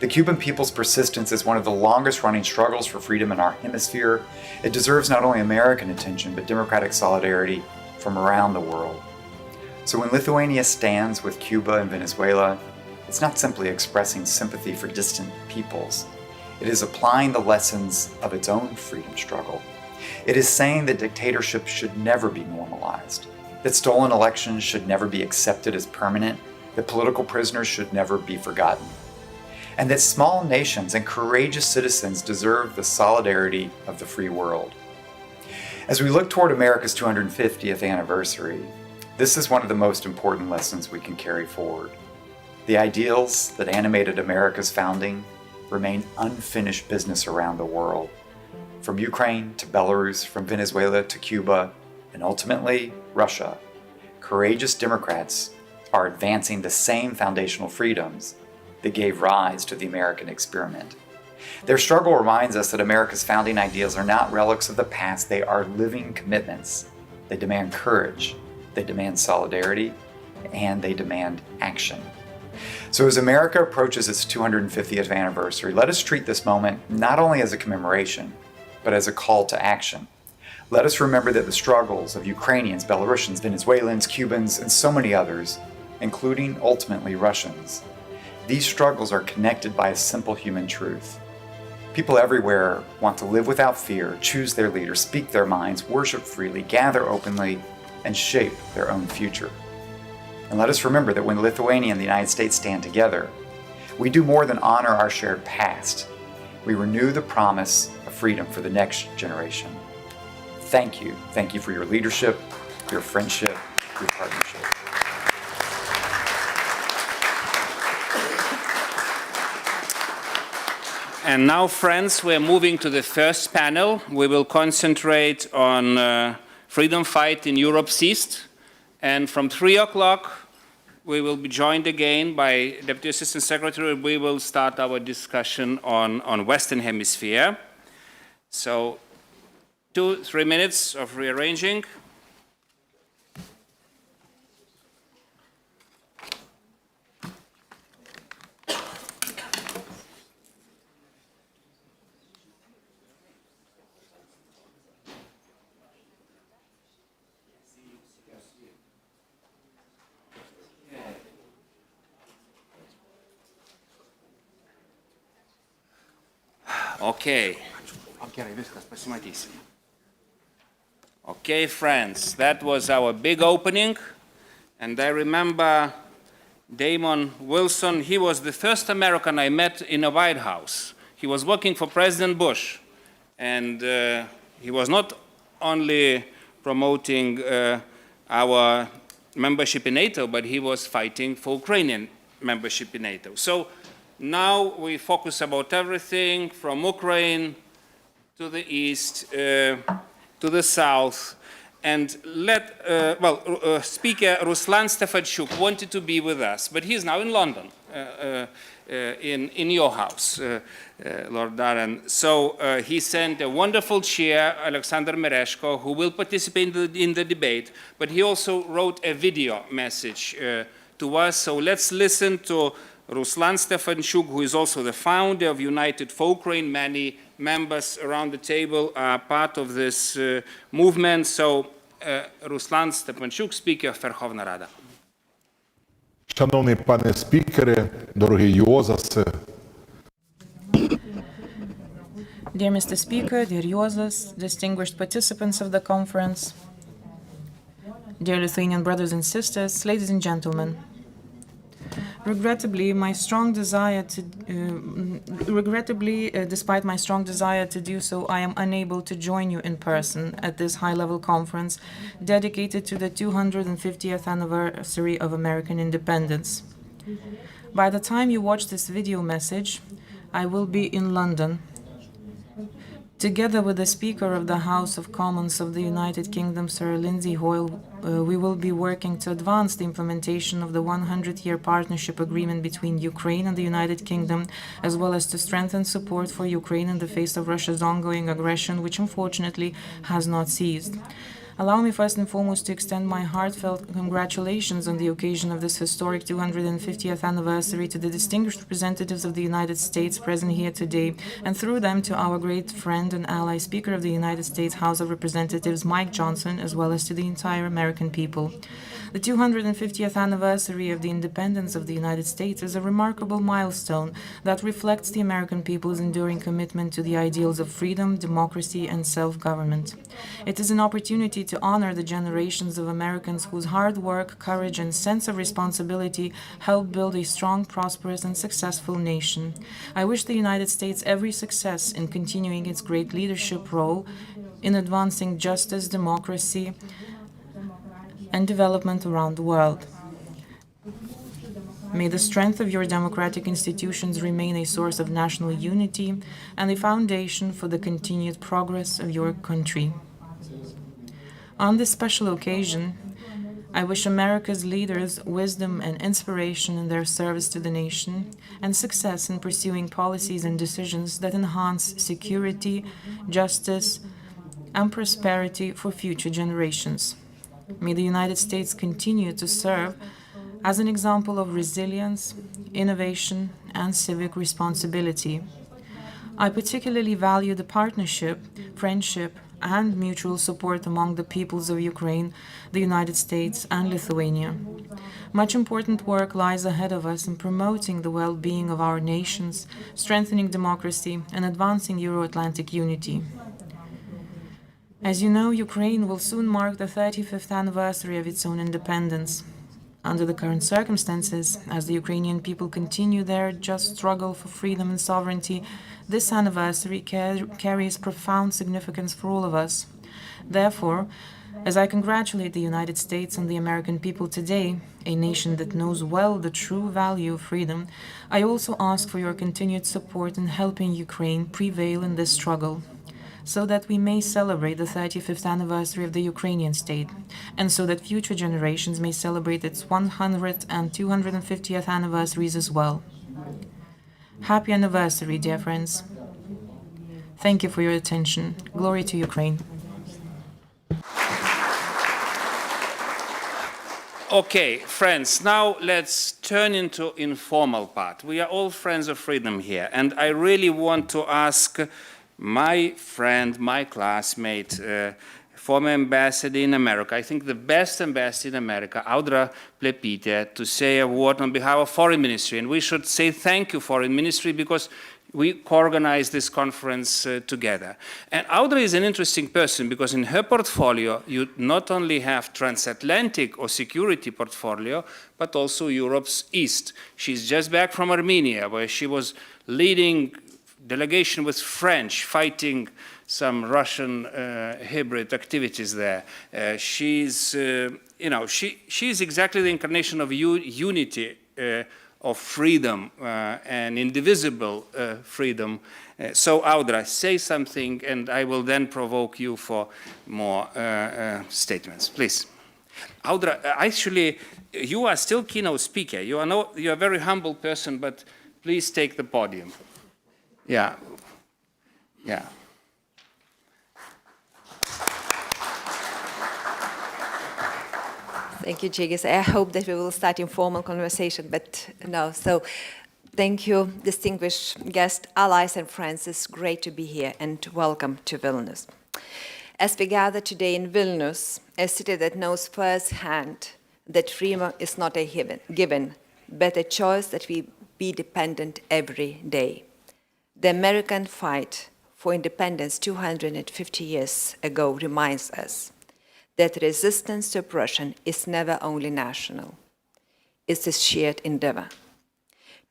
The Cuban people's persistence is one of the longest-running struggles for freedom in our hemisphere. It deserves not only American attention, but democratic solidarity from around the world. So when Lithuania stands with Cuba and Venezuela, it's not simply expressing sympathy for distant peoples. It is applying the lessons of its own freedom struggle. It is saying that dictatorship should never be normalized, that stolen elections should never be accepted as permanent, that political prisoners should never be forgotten, and that small nations and courageous citizens deserve the solidarity of the free world. As we look toward America's 250th anniversary, this is one of the most important lessons we can carry forward. The ideals that animated America's founding remain unfinished business around the world. From Ukraine to Belarus, from Venezuela to Cuba, and ultimately Russia, courageous Democrats are advancing the same foundational freedoms that gave rise to the American experiment. Their struggle reminds us that America's founding ideals are not relics of the past, they are living commitments. They demand courage, they demand solidarity, and they demand action. So as America approaches its 250th anniversary, let us treat this moment not only as a commemoration, but as a call to action. Let us remember that the struggles of Ukrainians, Belarusians, Venezuelans, Cubans, and so many others, including ultimately Russians, these struggles are connected by a simple human truth. People everywhere want to live without fear, choose their leaders, speak their minds, worship freely, gather openly, and shape their own future. And let us remember that when Lithuania and the United States stand together, we do more than honor our shared past. We renew the promise of freedom for the next generation. Thank you. Thank you for your leadership, your friendship, your partnership. And now, friends, we're moving to the first panel. We will concentrate on freedom fight in Europe's East. And from 3 o'clock, we will be joined again by Deputy Assistant Secretary. We will start our discussion on Western Hemisphere. So 2-3 minutes of rearranging. Okay, friends, that was our big opening, and I remember Damon Wilson. He was the first American I met in a White House. He was working for President Bush, and he was not only promoting our membership in NATO, but he was fighting for Ukrainian membership in NATO. So now we focus about everything from Ukraine to the east, to the south. And Speaker Ruslan Stefanchuk wanted to be with us, but he's now in London, in your house, Lord Darren. So he sent a wonderful chair, Alexander Mereshko, who will participate in the debate, but he also wrote a video message to us. So let's listen to Ruslan Stefanchuk, who is also the founder of United for Ukraine. Many members around the table are part of this movement. So Ruslan Stefanchuk, Speaker of Верховна Рада. Шановний пане спікере, дорогий Йозасе. Dear Mr. Speaker, dear Juozas, distinguished participants of the conference, dear Lithuanian brothers and sisters, ladies and gentlemen. Regrettably, despite my strong desire to do so, I am unable to join you in person at this high-level conference dedicated to the 250th anniversary of American independence. By the time you watch this video message, I will be in London. Together with the Speaker of the House of Commons of the United Kingdom, Sir Lindsay Hoyle, we will be working to advance the implementation of the 100-year partnership agreement between Ukraine and the United Kingdom, as well as to strengthen support for Ukraine in the face of Russia's ongoing aggression, which unfortunately has not ceased. Allow me first and foremost to extend my heartfelt congratulations on the occasion of this historic 250th anniversary to the distinguished representatives of the United States present here today, and through them to our great friend and ally, Speaker of the United States House of Representatives, Mike Johnson, as well as to the entire American people. The 250th anniversary of the independence of the United States is a remarkable milestone that reflects the American people's enduring commitment to the ideals of freedom, democracy, and self-government. It is an opportunity to honor the generations of Americans whose hard work, courage, and sense of responsibility helped build a strong, prosperous, and successful nation. I wish the United States every success in continuing its great leadership role in advancing justice, democracy, and development around the world. May the strength of your democratic institutions remain a source of national unity and a foundation for the continued progress of your country. On this special occasion, I wish America's leaders wisdom and inspiration in their service to the nation, and success in pursuing policies and decisions that enhance security, justice, and prosperity for future generations. May the United States continue to serve as an example of resilience, innovation, and civic responsibility. I particularly value the partnership, friendship, and mutual support among the peoples of Ukraine, the United States, and Lithuania. Much important work lies ahead of us in promoting the well-being of our nations, strengthening democracy, and advancing Euro-Atlantic unity. As you know, Ukraine will soon mark the 35th anniversary of its own independence. Under the current circumstances, as the Ukrainian people continue their just struggle for freedom and sovereignty, this anniversary carries profound significance for all of us. Therefore, as I congratulate the United States and the American people today, a nation that knows well the true value of freedom, I also ask for your continued support in helping Ukraine prevail in this struggle, so that we may celebrate the 35th anniversary of the Ukrainian state, and so that future generations may celebrate its 100th and 250th anniversaries as well. Happy anniversary, dear friends. Thank you for your attention. Glory to Ukraine. Okay, friends, now let's turn into informal part. We are all friends of freedom here, and I really want to ask my friend, my classmate, former ambassador in America, I think the best ambassador in America, Audra Plepytė, to say a word on behalf of Foreign Ministry. And we should say thank you, Foreign Ministry, because we co-organized this conference together. And Audra is an interesting person because in her portfolio, you not only have transatlantic or security portfolio, but also Europe's East. She's just back from Armenia, where she was leading delegation was French, fighting some Russian hybrid activities there. She's exactly the incarnation of unity, of freedom, and indivisible freedom. So Audra, say something, and I will then provoke you for more statements. Please. Audra, actually, you are still keynote speaker. You are a very humble person, but please take the podium. Yeah. Thank you, Jigis. I hope that we will start informal conversation, but no. So thank you, distinguished guests, allies, and friends. It's great to be here, and welcome to Vilnius. As we gather today in Vilnius, a city that knows firsthand that freedom is not a given, but a choice that we be dependent every day. The American fight for independence 250 years ago reminds us that resistance to oppression is never only national. It's a shared endeavor.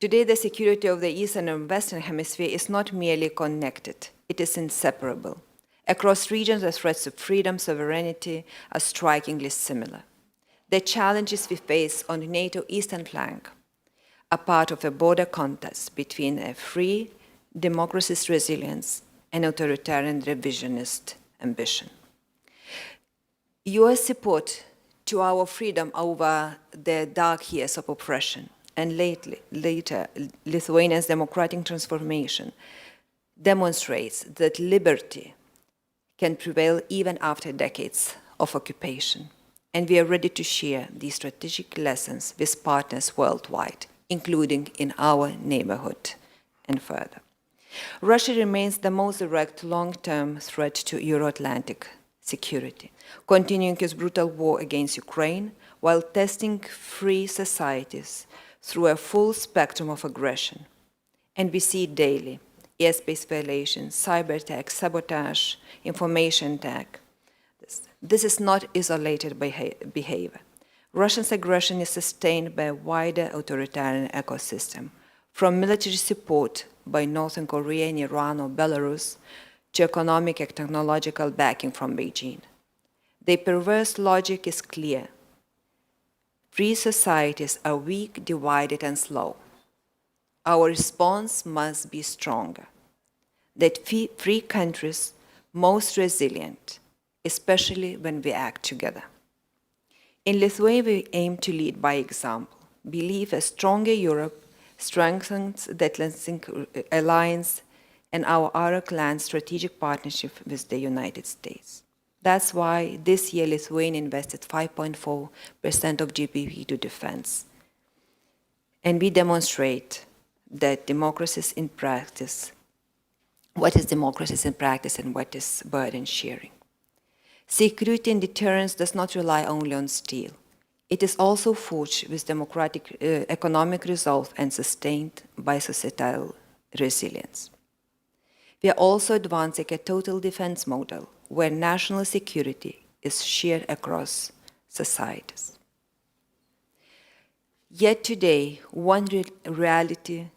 Today, the security of the Eastern and Western Hemisphere is not merely connected, it is inseparable. Across regions, the threats to freedom, sovereignty are strikingly similar. The challenges we face on the NATO eastern flank are part of a border contest between a free democracy's resilience and authoritarian revisionist ambition. US support to our freedom over the dark years of oppression and later Lithuania's democratic transformation demonstrates that liberty can prevail even after decades of occupation. And we are ready to share these strategic lessons with partners worldwide, including in our neighborhood and further. Russia remains the most direct long-term threat to Euro-Atlantic security, continuing its brutal war against Ukraine while testing free societies through a full spectrum of aggression. And we see daily airspace violations, cyber attacks, sabotage, information attack. This is not isolated behavior. Russia's aggression is sustained by a wider authoritarian ecosystem, from military support by Northern Korea and Iran or Belarus to economic and technological backing from Beijing. The perverse logic is clear. Free societies are weak, divided, and slow. Our response must be stronger. That free countries most resilient, especially when we act together. In Lithuania, we aim to lead by example, believe a stronger Europe strengthens the Atlantic Alliance and our Arab-land strategic partnership with the United States. That's why this year Lithuania invested 5.4% of GDP to defense. And we demonstrate that democracies in practice, what is democracy in practice and what is burden sharing. Security and deterrence does not rely only on steel. It is also forged with democratic economic resolve and sustained by societal resilience. We are also advancing a total defense model where national security is shared across societies. Yet today, one reality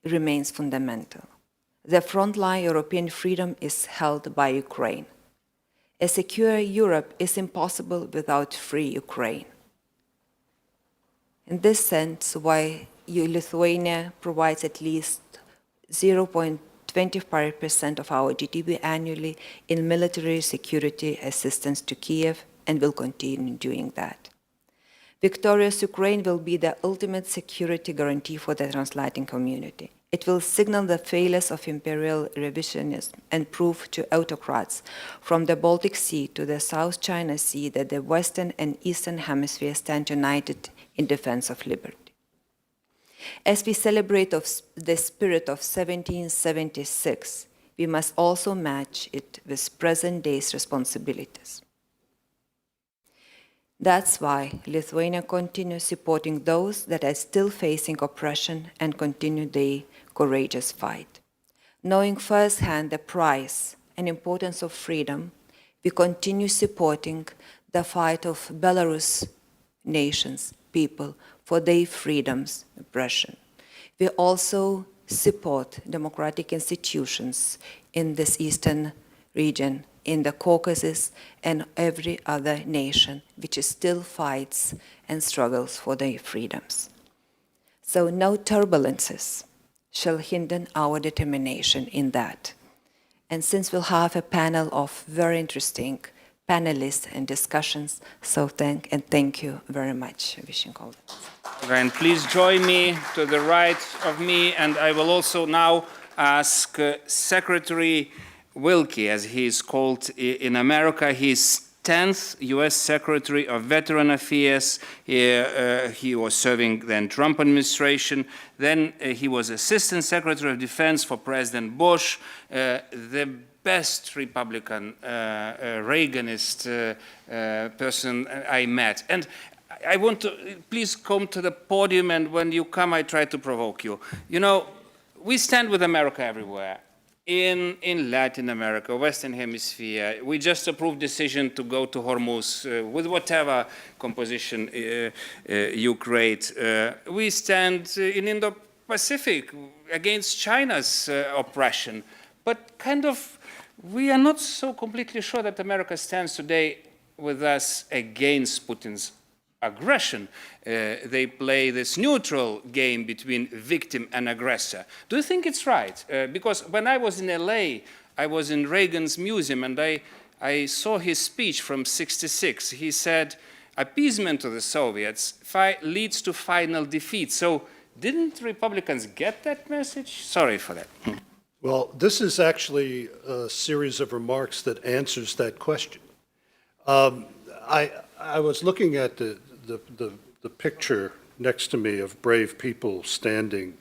remains fundamental. The frontline European freedom is held by Ukraine. A secure Europe is impossible without free Ukraine. In this sense, why Lithuania provides at least 0.25% of our GDP annually in military security assistance to Kiev and will continue doing that. Victorious Ukraine will be the ultimate security guarantee for the transatlantic community. It will signal the failures of imperial revisionism and prove to autocrats from the Baltic Sea to the South China Sea that the Western and Eastern Hemisphere stand united in defense of liberty. As we celebrate the spirit of 1776, we must also match it with present-day responsibilities. That's why Lithuania continues supporting those that are still facing oppression and continue their courageous fight. Knowing firsthand the price and importance of freedom, we continue supporting the fight of Belarus nations, people, for their freedom's oppression. We also support democratic institutions in this eastern region, in the Caucasus and every other nation which still fights and struggles for their freedoms. So no turbulences shall hinder our determination in that. And since we'll have a panel of very interesting panelists and discussions, so thank you very much. Wishing all the best. And please join me to the right of me, and I will also now ask Secretary Wilkie, as he is called in America. He's 10th U.S. Secretary of Veteran Affairs. He was serving then Trump administration. Then he was Assistant Secretary of Defense for President Bush, the best Republican Reaganist person I met. And I want to, please come to the podium, and when you come, I try to provoke you. You know, we stand with America everywhere. In Latin America, Western Hemisphere, we just approved decision to go to Hormuz with whatever composition you create. We stand in Indo-Pacific against China's oppression, but kind of we are not so completely sure that America stands today with us against Putin's aggression. They play this neutral game between victim and aggressor. Do you think it's right? Because when I was in LA, I was in Reagan's museum, and I saw his speech from '66. He said, appeasement to the Soviets leads to final defeat. So didn't Republicans get that message? Sorry for that. Well, this is actually a series of remarks that answers that question. I was looking at the picture next to me of brave people standing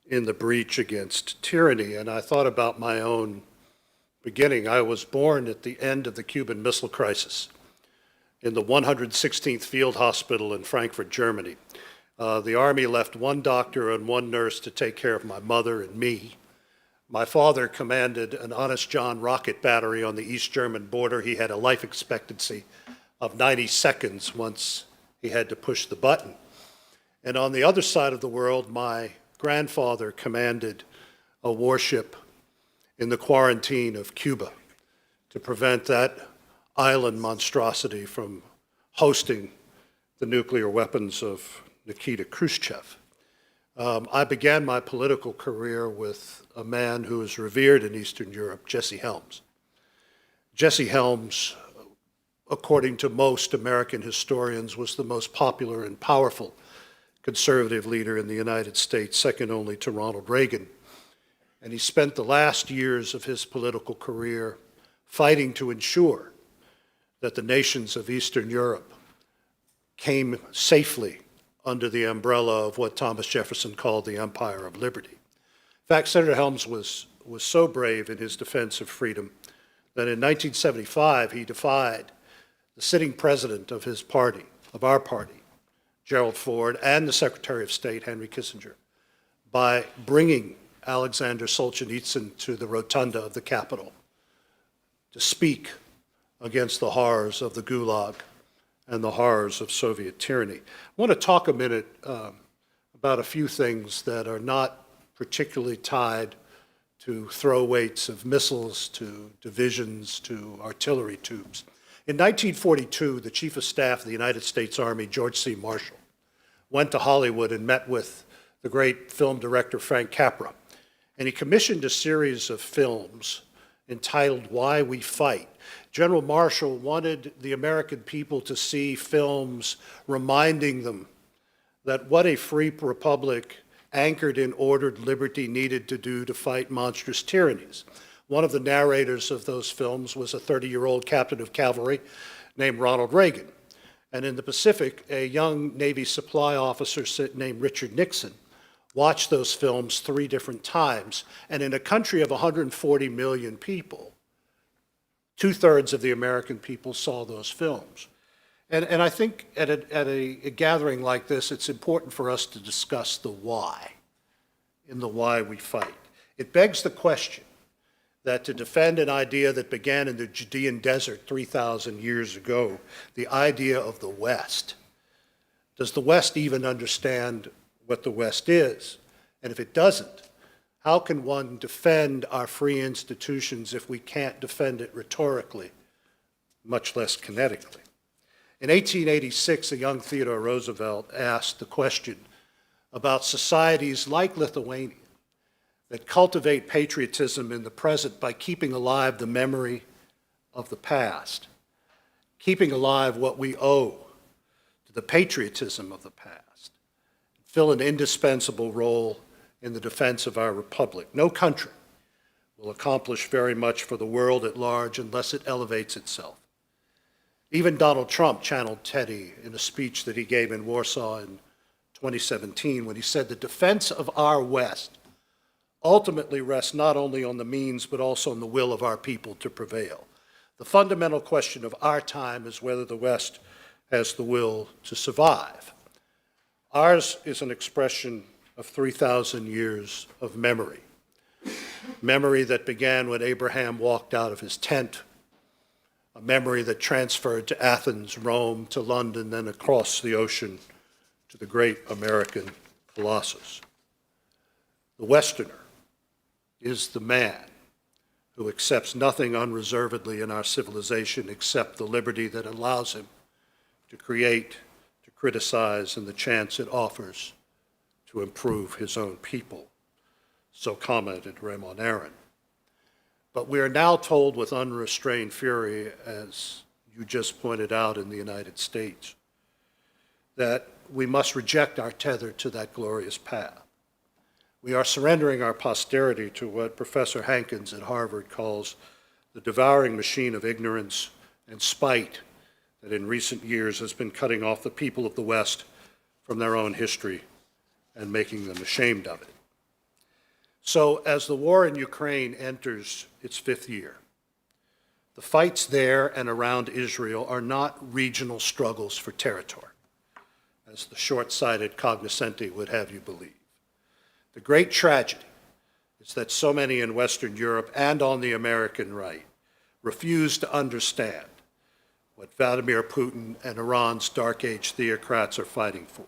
in the breach against tyranny, and I thought about my own beginning. I was born at the end of the Cuban Missile Crisis in the 116th Field Hospital in Frankfurt, Germany. The Army left one doctor and one nurse to take care of my mother and me. My father commanded an Honest John rocket battery on the East German border. He had a life expectancy of 90 seconds once he had to push the button. And on the other side of the world, my grandfather commanded a warship in the quarantine of Cuba to prevent that island monstrosity from hosting the nuclear weapons of Nikita Khrushchev. I began my political career with a man who is revered in Eastern Europe, Jesse Helms. Jesse Helms, according to most American historians, was the most popular and powerful conservative leader in the United States, second only to Ronald Reagan. And he spent the last years of his political career fighting to ensure that the nations of Eastern Europe came safely under the umbrella of what Thomas Jefferson called the Empire of Liberty. In fact, Senator Helms was so brave in his defense of freedom that in 1975 he defied the sitting president of his party, of our party, Gerald Ford, and the Secretary of State, Henry Kissinger, by bringing Alexander Solzhenitsyn to the rotunda of the Capitol to speak against the horrors of the Gulag and the horrors of Soviet tyranny. I want to talk a minute about a few things that are not particularly tied to throwawaits of missiles, to divisions, to artillery tubes. In 1942, the Chief of Staff of the United States Army, George C. Marshall, went to Hollywood and met with the great film director Frank Capra, and he commissioned a series of films entitled Why We Fight. General Marshall wanted the American people to see films reminding them that what a free republic anchored in ordered liberty needed to do to fight monstrous tyrannies. One of the narrators of those films was a 30-year-old captain of cavalry named Ronald Reagan. And in the Pacific, a young Navy supply officer named Richard Nixon watched those films 3 different times. And in a country of 140 million people, 2/3 of the American people saw those films. And I think at a gathering like this, it's important for us to discuss the why, in the why we fight. It begs the question that to defend an idea that began in the Judean desert 3,000 years ago, the idea of the West, does the West even understand what the West is? And if it doesn't, How can one defend our free institutions if we can't defend it rhetorically, much less kinetically? In 1886, a young Theodore Roosevelt asked the question about societies like Lithuania that cultivate patriotism in the present by keeping alive the memory of the past, keeping alive what we owe to the patriotism of the past, fill an indispensable role in the defense of our republic. No country will accomplish very much for the world at large unless it elevates itself. Even Donald Trump channeled Teddy in a speech that he gave in Warsaw in 2017 when he said the defense of our West ultimately rests not only on the means but also on the will of our people to prevail. The fundamental question of our time is whether the West has the will to survive. Ours is an expression of 3,000 years of memory. Memory that began when Abraham walked out of his tent, a memory that transferred to Athens, Rome, to London, then across the ocean to the great American Colossus. The Westerner is the man who accepts nothing unreservedly in our civilization except the liberty that allows him to create, to criticize, and the chance it offers to improve his own people. So commented Raymond Aron. But we are now told with unrestrained fury, as you just pointed out in the United States, that we must reject our tether to that glorious path. We are surrendering our posterity to what Professor Hankins at Harvard calls the devouring machine of ignorance and spite that in recent years has been cutting off the people of the West from their own history and making them ashamed of it. So as the war in Ukraine enters its 5th year, the fights there and around Israel are not regional struggles for territory, as the short-sighted cognoscenti would have you believe. The great tragedy is that so many in Western Europe and on the American right refuse to understand what Vladimir Putin and Iran's dark age theocrats are fighting for.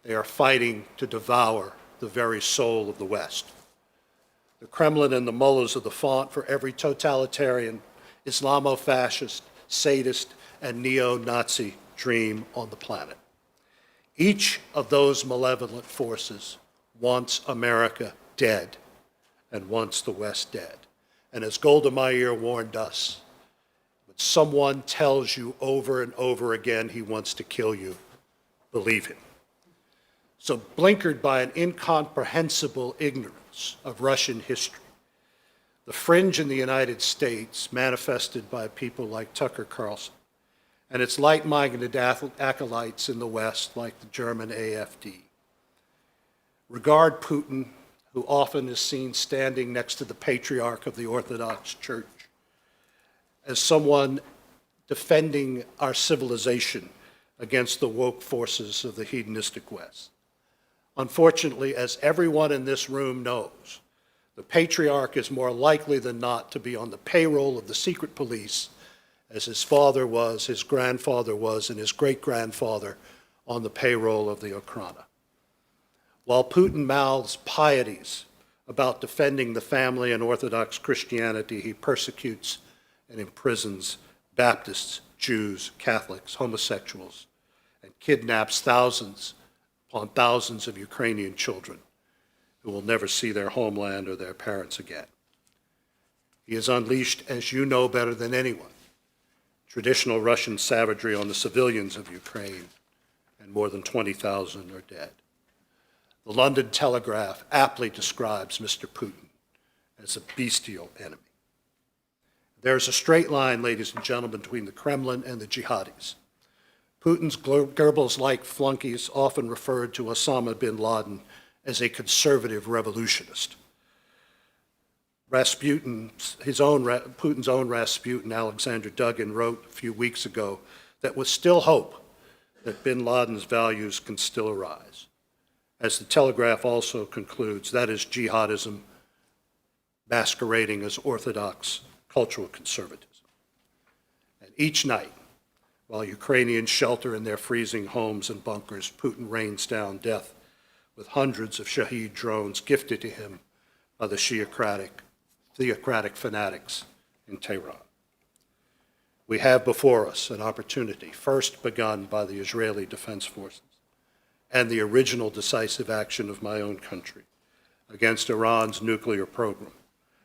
They are fighting to devour the very soul of the West. The Kremlin and the mullahs are the font for every totalitarian, Islamo-fascist, sadist, and neo-Nazi dream on the planet. Each of those malevolent forces wants America dead and wants the West dead. And as Golda Meir warned us, when someone tells you over and over again he wants to kill you, believe him. So blinkered by an incomprehensible ignorance of Russian history, the fringe in the United States, manifested by people like Tucker Carlson, and its like-minded acolytes in the West, like the German AfD, regard Putin, who often is seen standing next to the patriarch of the Orthodox Church, as someone defending our civilization against the woke forces of the hedonistic West. Unfortunately, as everyone in this room knows, the patriarch is more likely than not to be on the payroll of the secret police, as his father was, his grandfather was, and his great-grandfather on the payroll of the Okhrana. While Putin mouths pieties about defending the family and Orthodox Christianity, he persecutes and imprisons Baptists, Jews, Catholics, homosexuals, and kidnaps thousands upon thousands of Ukrainian children who will never see their homeland or their parents again. He has unleashed, as you know better than anyone, traditional Russian savagery on the civilians of Ukraine, and more than 20,000 are dead. The London Telegraph aptly describes Mr. Putin as a bestial enemy. There's a straight line, ladies and gentlemen, between the Kremlin and the jihadis. Putin's Goebbels-like flunkies often referred to Osama bin Laden as a conservative revolutionist. Putin's own Rasputin, Alexander Dugin, wrote a few weeks ago that with still hope that bin Laden's values can still arise. As the Telegraph also concludes, that is jihadism masquerading as orthodox cultural conservatism. And each night, while Ukrainians shelter in their freezing homes and bunkers, Putin rains down death with hundreds of Shahed drones gifted to him by the theocratic fanatics in Tehran. We have before us an opportunity, first begun by the Israeli Defense Forces and the original decisive action of my own country against Iran's nuclear program.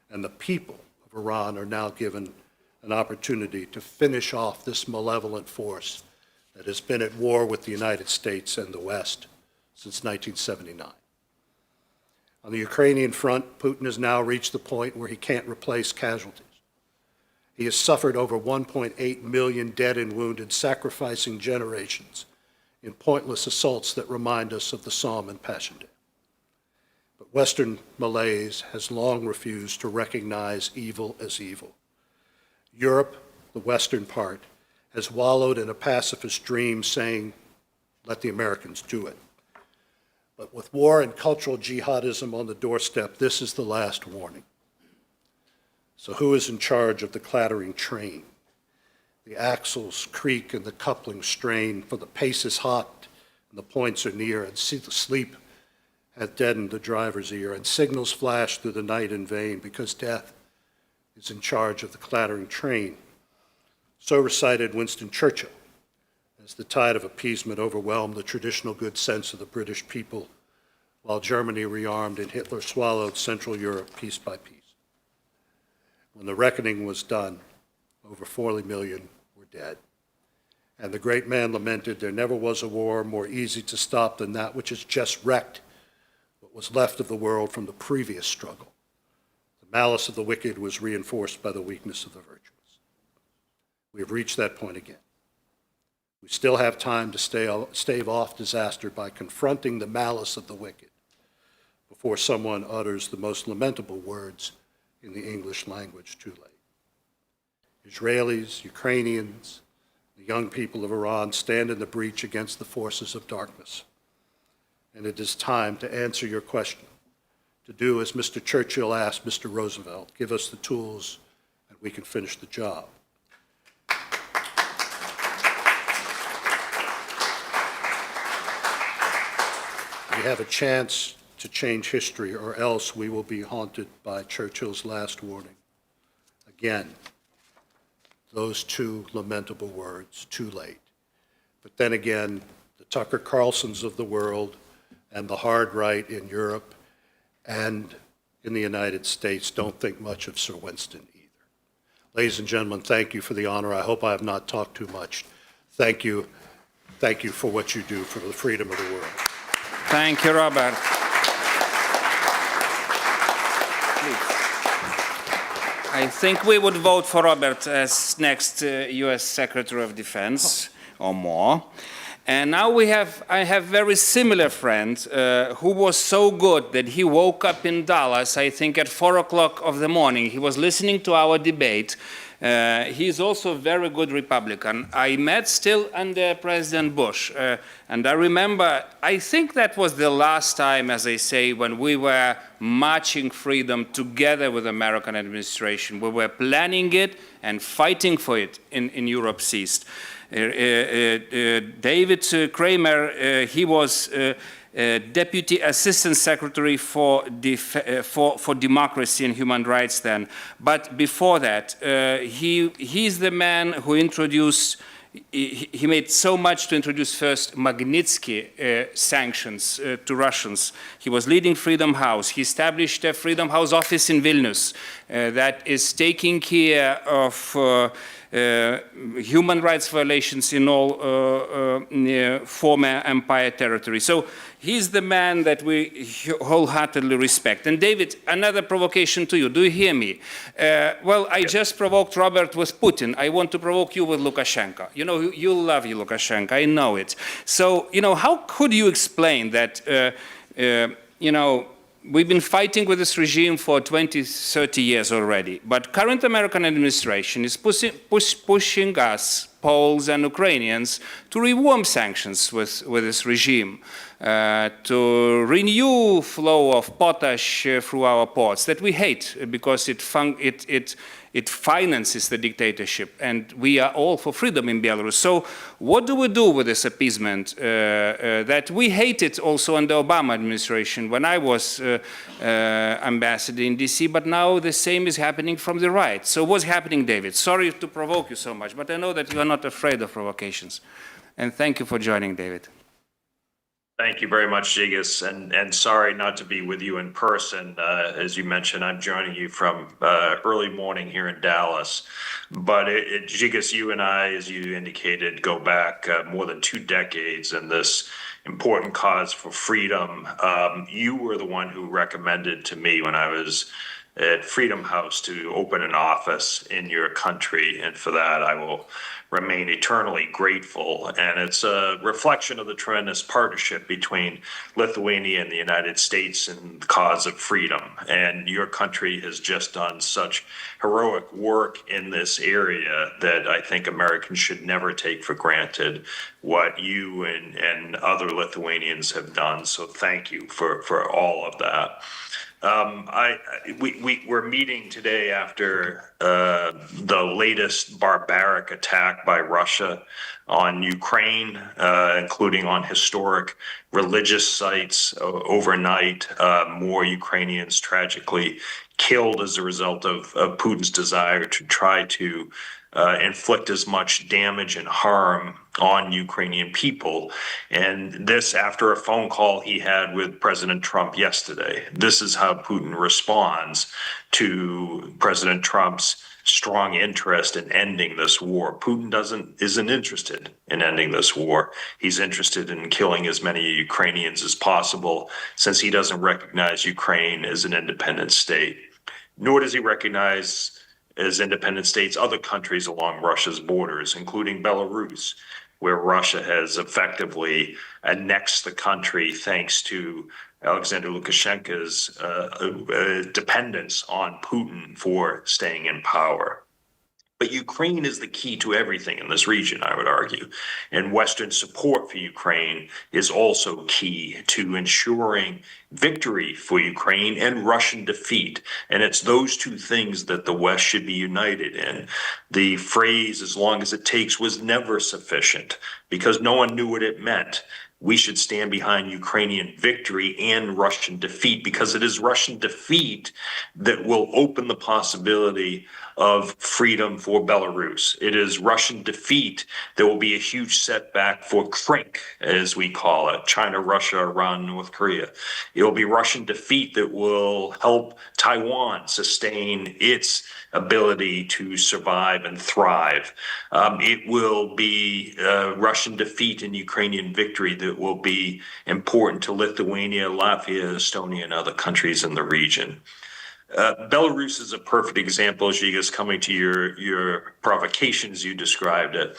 And the people of Iran are now given an opportunity to finish off this malevolent force that has been at war with the United States and the West since 1979. On the Ukrainian front, Putin has now reached the point where he can't replace casualties. He has suffered over 1.8 million dead and wounded, sacrificing generations in pointless assaults that remind us of the Somme and Passchendaele. But Western malaise has long refused to recognize evil as evil. Europe, the Western part, has wallowed in a pacifist dream saying, let the Americans do it. But with war and cultural jihadism on the doorstep, this is the last warning. So who is in charge of the clattering train? The axles creak and the couplings strain, for the pace is hot and the points are near, and sleep hath deadened the driver's ear, and signals flash through the night in vain, because death is in charge of the clattering train. So recited Winston Churchill, as the tide of appeasement overwhelmed the traditional good sense of the British people, while Germany rearmed and Hitler swallowed Central Europe piece by piece. When the reckoning was done, over 40 million were dead. And the great man lamented, there never was a war more easy to stop than that which has just wrecked what was left of the world from the previous struggle. The malice of the wicked was reinforced by the weakness of the virtuous. We have reached that point again. We still have time to stave off disaster by confronting the malice of the wicked before someone utters the most lamentable words in the English language too late. Israelis, Ukrainians, the young people of Iran stand in the breach against the forces of darkness. And it is time to answer your question, to do as Mr. Churchill asked Mr. Roosevelt, give us the tools and we can finish the job. We have a chance to change history, or else we will be haunted by Churchill's last warning. Again, those two lamentable words, too late. But then again, the Tucker Carlsons of the world and the hard right in Europe and in the United States don't think much of Sir Winston either. Ladies and gentlemen, thank you for the honor. I hope I have not talked too much. Thank you. Thank you for what you do for the freedom of the world. Thank you, Robert. I think we would vote for Robert as next U.S. Secretary of Defense, or more. And now I have a very similar friend who was so good that he woke up in Dallas, I think at 4 o'clock of the morning. He was listening to our debate. He's also a very good Republican. I met still under President Bush. And I remember, I think that was the last time, as I say, when we were marching freedom together with the American administration. We were planning it and fighting for it in Europe's East. David Kramer, he was Deputy Assistant Secretary for Democracy and Human Rights then. But before that, he's the man who introduced, he made so much to introduce first Magnitsky sanctions to Russians. He was leading Freedom House. He established a Freedom House office in Vilnius that is taking care of human rights violations in all former empire territory. So he's the man that we wholeheartedly respect. And David, another provocation to you. Do you hear me? Well, I just provoked Robert with Putin. I want to provoke you with Lukashenko. You know, you love Lukashenko. I know it. So, you know, how could you explain that, you know, we've been fighting with this regime for 20, 30 years already, but current American administration is pushing us, Poles and Ukrainians to rewarm sanctions with this regime, to renew flow of potash through our ports that we hate because it finances the dictatorship, and we are all for freedom in Belarus. So what do we do with this appeasement that we hated also under Obama administration when I was ambassador in DC, but now the same is happening from the right. So what's happening, David? Sorry to provoke you so much, but I know that you are not afraid of provocations. And thank you for joining, David. Thank you very much, Gigas, and sorry not to be with you in person. As you mentioned, I'm joining you from early morning here in Dallas. But Gigas, you and I, as you indicated, go back more than 2 decades in this important cause for freedom. You were the one who recommended to me when I was at Freedom House to open an office in your country, and for that I will remain eternally grateful. And it's a reflection of the tremendous partnership between Lithuania and the United States in the cause of freedom. And your country has just done such heroic work in this area that I think Americans should never take for granted what you and other Lithuanians have done. So thank you for all of that. We're meeting today after the latest barbaric attack by Russia on Ukraine, including on historic religious sites overnight. More Ukrainians tragically killed as a result of Putin's desire to try to inflict as much damage and harm on Ukrainian people. And this after a phone call he had with President Trump yesterday. This is how Putin responds to President Trump's strong interest in ending this war. Putin isn't interested in ending this war. He's interested in killing as many Ukrainians as possible, since he doesn't recognize Ukraine as an independent state. Nor does he recognize as independent states other countries along Russia's borders, including Belarus, where Russia has effectively annexed the country thanks to Alexander Lukashenko's dependence on Putin for staying in power. But Ukraine is the key to everything in this region, I would argue. And Western support for Ukraine is also key to ensuring victory for Ukraine and Russian defeat. And it's those two things that the West should be united in. The phrase, as long as it takes, was never sufficient because no one knew what it meant. We should stand behind Ukrainian victory and Russian defeat, because it is Russian defeat that will open the possibility of freedom for Belarus. It is Russian defeat that will be a huge setback for CRINC, as we call it, China, Russia, Iran, North Korea. It will be Russian defeat that will help Taiwan sustain its ability to survive and thrive. It will be Russian defeat and Ukrainian victory that will be important to Lithuania, Latvia, Estonia, and other countries in the region. Belarus is a perfect example, Gigas, coming to your provocations, you described it,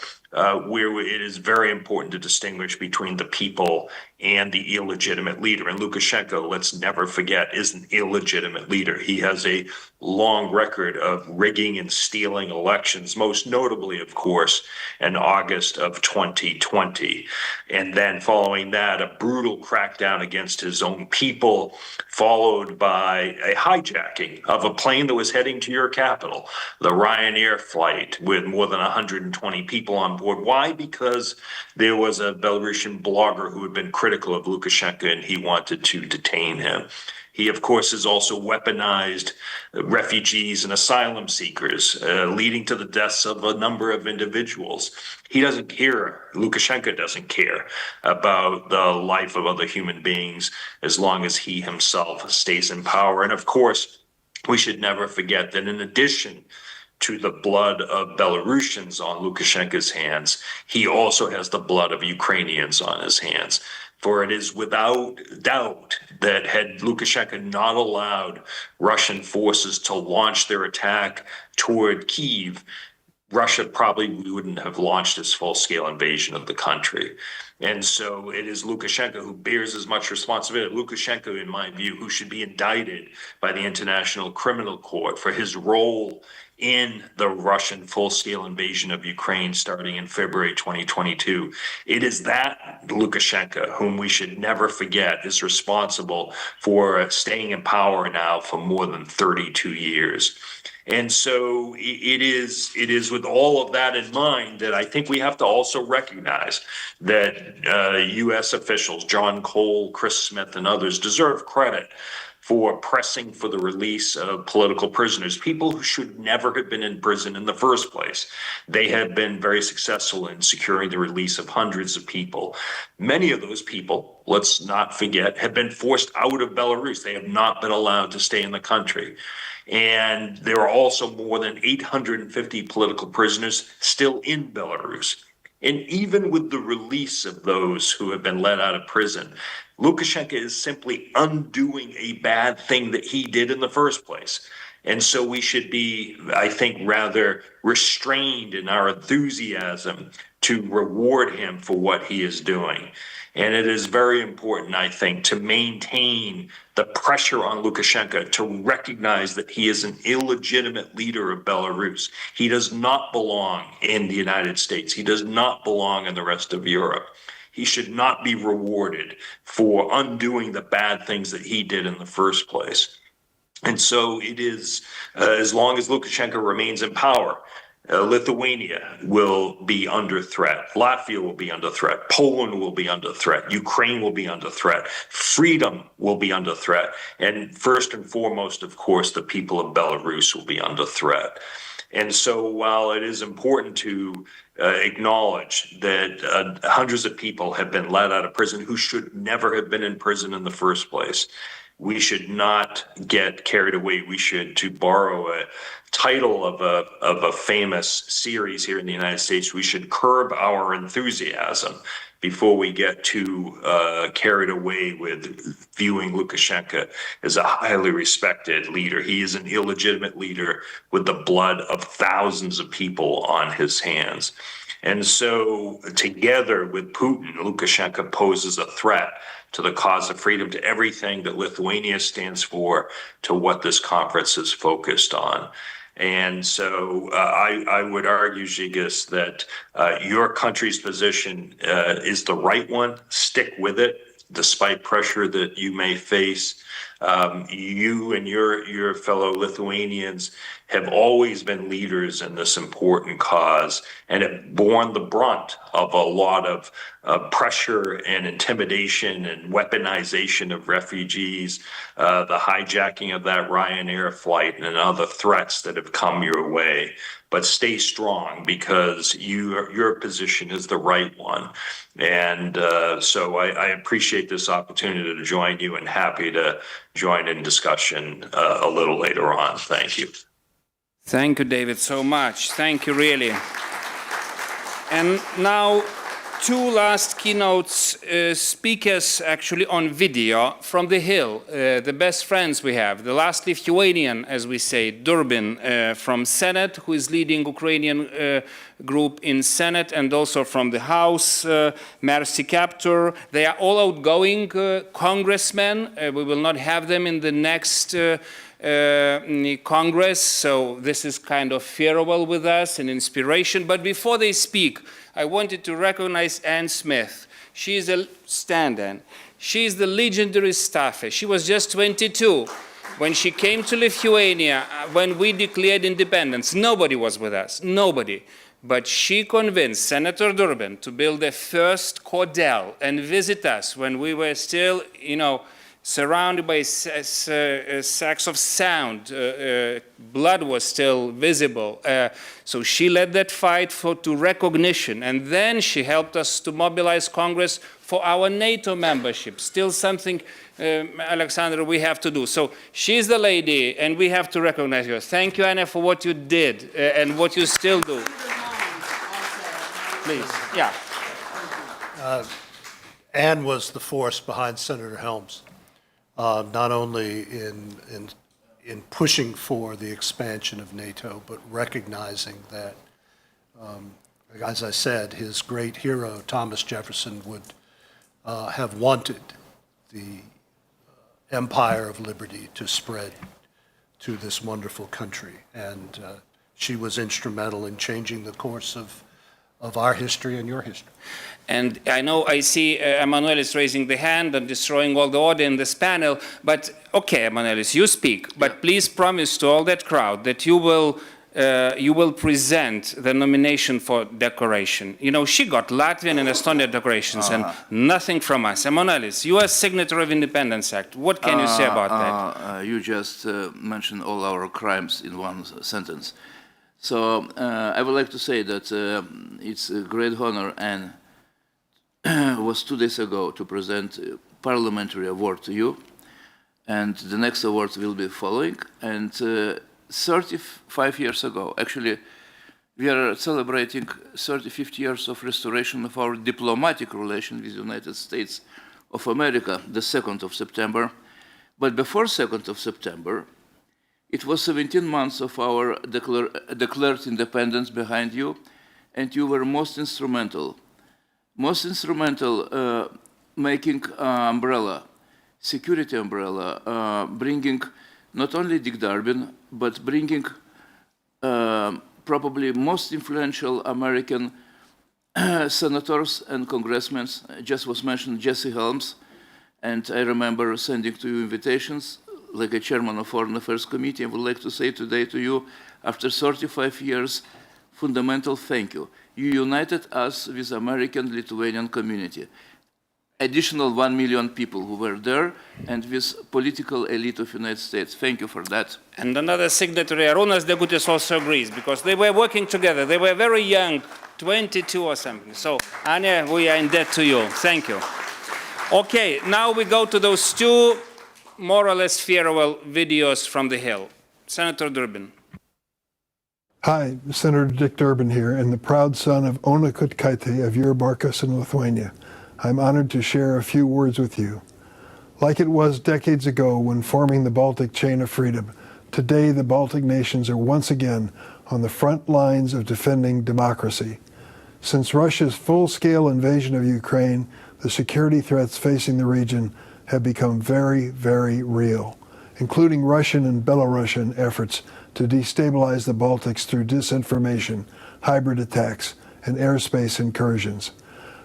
where it is very important to distinguish between the people and the illegitimate leader. And Lukashenko, let's never forget, is an illegitimate leader. He has a long record of rigging and stealing elections, most notably, of course, in August of 2020. And then following that, a brutal crackdown against his own people, followed by a hijacking of a plane that was heading to your capital, the Ryanair flight with more than 120 people on board. Why? Because there was a Belarusian blogger who had been critical of Lukashenko and he wanted to detain him. He, of course, has also weaponized refugees and asylum seekers, leading to the deaths of a number of individuals. He doesn't care, Lukashenko doesn't care about the life of other human beings as long as he himself stays in power. And of course, we should never forget that in addition to the blood of Belarusians on Lukashenko's hands, he also has the blood of Ukrainians on his hands. For it is without doubt that had Lukashenko not allowed Russian forces to launch their attack toward Kyiv, Russia probably wouldn't have launched its full-scale invasion of the country. And so it is Lukashenko who bears as much responsibility. Lukashenko, in my view, who should be indicted by the International Criminal Court for his role in the Russian full-scale invasion of Ukraine starting in February 2022. It is that Lukashenko, whom we should never forget, is responsible for staying in power now for more than 32 years. And so it is with all of that in mind that I think we have to also recognize that U.S. officials, John Cole, Chris Smith, and others, deserve credit for pressing for the release of political prisoners, people who should never have been in prison in the first place. They have been very successful in securing the release of hundreds of people. Many of those people, let's not forget, have been forced out of Belarus. They have not been allowed to stay in the country. And there are also more than 850 political prisoners still in Belarus. And even with the release of those who have been let out of prison, Lukashenko is simply undoing a bad thing that he did in the first place. And so we should be, I think, rather restrained in our enthusiasm to reward him for what he is doing. And it is very important, I think, to maintain the pressure on Lukashenko to recognize that he is an illegitimate leader of Belarus. He does not belong in the United States. He does not belong in the rest of Europe. He should not be rewarded for undoing the bad things that he did in the first place. And so it is, as long as Lukashenko remains in power, Lithuania will be under threat. Latvia will be under threat. Poland will be under threat. Ukraine will be under threat. Freedom will be under threat. And first and foremost, of course, the people of Belarus will be under threat. And so while it is important to acknowledge that hundreds of people have been let out of prison who should never have been in prison in the first place, we should not get carried away. We should, to borrow a title of a famous series here in the United States, we should curb our enthusiasm before we get too carried away with viewing Lukashenko as a highly respected leader. He is an illegitimate leader with the blood of thousands of people on his hands. And so together with Putin, Lukashenko poses a threat to the cause of freedom, to everything that Lithuania stands for, to what this conference is focused on. And so I would argue, Žygis, that your country's position is the right one. Stick with it, despite pressure that you may face. You and your fellow Lithuanians have always been leaders in this important cause and have borne the brunt of a lot of pressure and intimidation and weaponization of refugees, the hijacking of that Ryanair flight and other threats that have come your way. But stay strong, because your position is the right one. And so I appreciate this opportunity to join you, and happy to join in discussion a little later on. Thank you. Thank you, David, so much. Thank you, really. And now, two last keynote speakers actually on video from the Hill, the best friends we have. The last Lithuanian, as we say, Durbin from Senate, who is leading Ukrainian group in Senate, and also from the House, Mercy Kaptur. They are all outgoing congressmen. We will not have them in the next Congress, so this is kind of farewell with us and inspiration. But before they speak, I wanted to recognize Anne Smith. She is a stand-in. She is the legendary staffer. She was just 22 when she came to Lithuania, when we declared independence. Nobody was with us, nobody. But she convinced Senator Durbin to build a first cordell and visit us when we were still, surrounded by sacks of sound. Blood was still visible. So she led that fight to recognition. And then she helped us to mobilize Congress for our NATO membership. Still something, Alexander, we have to do. So she's the lady, and we have to recognize her. Thank you, Anna, for what you did and what you still do. Please, yeah. Anne was the force behind Senator Helms. Not only in pushing for the expansion of NATO, but recognizing that As I said, his great hero, Thomas Jefferson, would have wanted the empire of liberty to spread to this wonderful country. And she was instrumental in changing the course of our history and your history. And I know I see Emmanuel is raising the hand and destroying all the order in this panel, but okay, Emmanuel, you speak, but please promise to all that crowd that you will present the nomination for decoration. You know, she got Latvian and Estonian decorations and nothing from us. Emanuelis, you are signatory of Independence Act. What can you say about that? You just mentioned all our crimes in one sentence. So I would like to say that it's a great honor and was 2 days ago to present a parliamentary award to you. And the next award will be following. And 35 years ago, actually, we are celebrating 35 years of restoration of our diplomatic relation with the United States of America, the 2nd of September. But before 2nd of September, it was 17 months of our declared independence behind you, and you were most instrumental making umbrella, security umbrella, bringing not only Dick Durbin, but bringing probably most influential American senators and congressmen. Just was mentioned Jesse Helms, and I remember sending to you invitations, like a chairman of Foreign Affairs Committee. I would like to say today to you, after 35 years, fundamental thank you. You united us with American-Lithuanian community. Additional 1 million people who were there, and with political elite of the United States. Thank you for that. And another signatory, Arūnas Degutis, also agrees, because they were working together. They were very young, 22 or something. So, Anya, we are in debt to you. Thank you. Okay, now we go to those two more or less farewell videos from the Hill. Senator Durbin. Hi, Senator Dick Durbin here, and the proud son of Ona Kutkaitė of Jurbarkas in Lithuania. I'm honored to share a few words with you. Like it was decades ago when forming the Baltic chain of freedom, today the Baltic nations are once again on the front lines of defending democracy. Since Russia's full-scale invasion of Ukraine, the security threats facing the region have become very, very real, including Russian and Belarusian efforts to destabilize the Baltics through disinformation, hybrid attacks, and airspace incursions.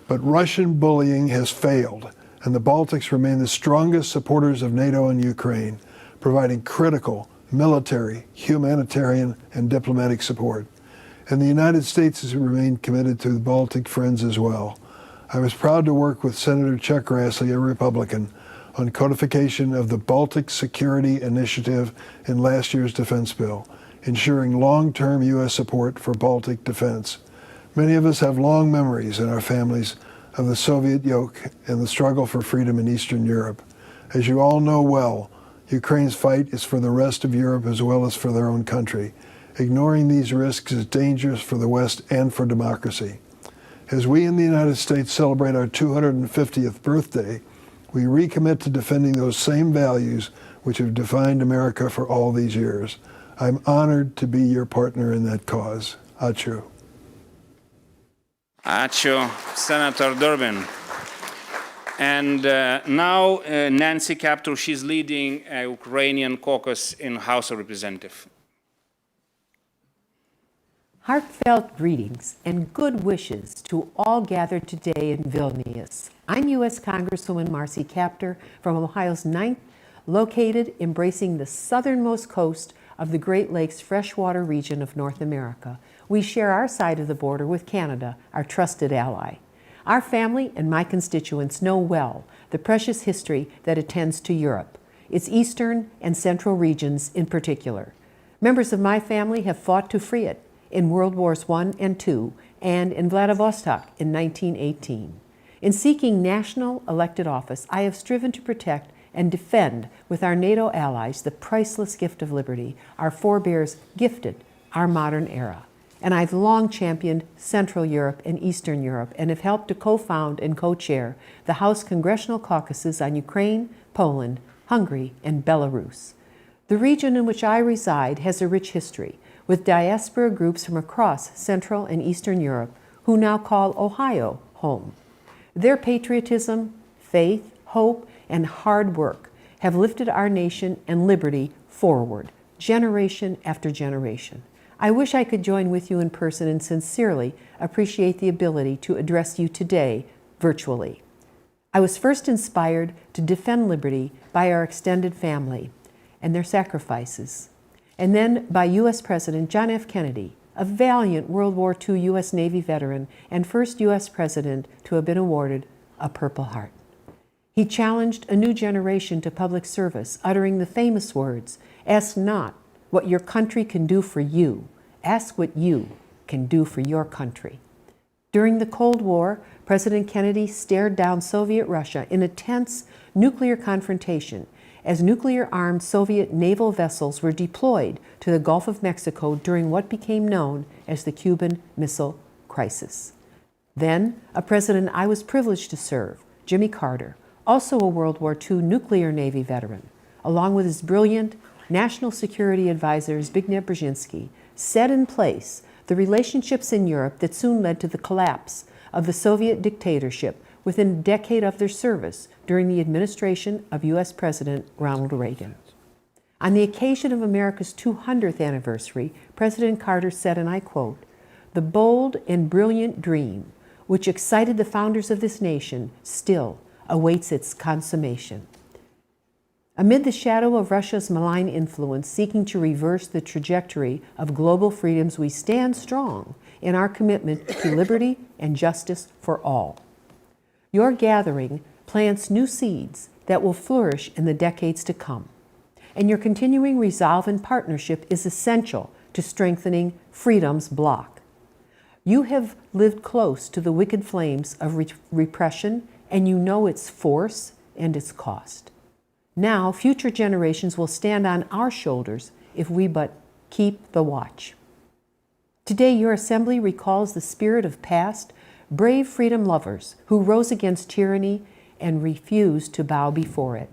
But Russian bullying has failed, and the Baltics remain the strongest supporters of NATO and Ukraine, providing critical military, humanitarian, and diplomatic support. And the United States has remained committed to the Baltic friends as well. I was proud to work with Senator Chuck Grassley, a Republican, on codification of the Baltic Security Initiative in last year's defense bill, ensuring long-term U.S. support for Baltic defense. Many of us have long memories in our families of the Soviet yoke and the struggle for freedom in Eastern Europe. As you all know well, Ukraine's fight is for the rest of Europe as well as for their own country. Ignoring these risks is dangerous for the West and for democracy. As we in the United States celebrate our 250th birthday, we recommit to defending those same values which have defined America for all these years. I'm honored to be your partner in that cause. Ačiū. Ačiū, Senator Durbin. And now Nancy Kaptur, she's leading a Ukrainian caucus in House of Representatives. Heartfelt greetings and good wishes to all gathered today in Vilnius. I'm U.S. Congresswoman Marcy Kaptur from Ohio's 9th, located embracing the southernmost coast of the Great Lakes freshwater region of North America. We share our side of the border with Canada, our trusted ally. Our family and my constituents know well the precious history that attends to Europe, its eastern and central regions in particular. Members of my family have fought to free it in World Wars I and II, and in Vladivostok in 1918. In seeking national elected office, I have striven to protect and defend with our NATO allies the priceless gift of liberty our forebears gifted our modern era. And I've long championed Central Europe and Eastern Europe and have helped to co-found and co-chair the House Congressional Caucuses on Ukraine, Poland, Hungary, and Belarus. The region in which I reside has a rich history, with diaspora groups from across Central and Eastern Europe who now call Ohio home. Their patriotism, faith, hope, and hard work have lifted our nation and liberty forward, generation after generation. I wish I could join with you in person and sincerely appreciate the ability to address you today virtually. I was first inspired to defend liberty by our extended family and their sacrifices, and then by U.S. President John F. Kennedy, a valiant World War II U.S. Navy veteran and first U.S. president to have been awarded a Purple Heart. He challenged a new generation to public service, uttering the famous words, "Ask not what your country can do for you, ask what you can do for your country." During the Cold War, President Kennedy stared down Soviet Russia in a tense nuclear confrontation as nuclear-armed Soviet naval vessels were deployed to the Gulf of Mexico during what became known as the Cuban Missile Crisis. Then, a president I was privileged to serve, Jimmy Carter, also a World War II nuclear Navy veteran, along with his brilliant national security advisor Zbigniew Brzezinski, set in place the relationships in Europe that soon led to the collapse of the Soviet dictatorship within a decade of their service during the administration of U.S. President Ronald Reagan. On the occasion of America's 200th anniversary, President Carter said, and I quote, "The bold and brilliant dream which excited the founders of this nation still awaits its consummation." Amid the shadow of Russia's malign influence seeking to reverse the trajectory of global freedoms, we stand strong in our commitment to liberty and justice for all. Your gathering plants new seeds that will flourish in the decades to come, and your continuing resolve and partnership is essential to strengthening freedom's block. You have lived close to the wicked flames of repression, and you know its force and its cost. Now, future generations will stand on our shoulders if we but keep the watch. Today, your assembly recalls the spirit of past, brave freedom lovers who rose against tyranny and refused to bow before it.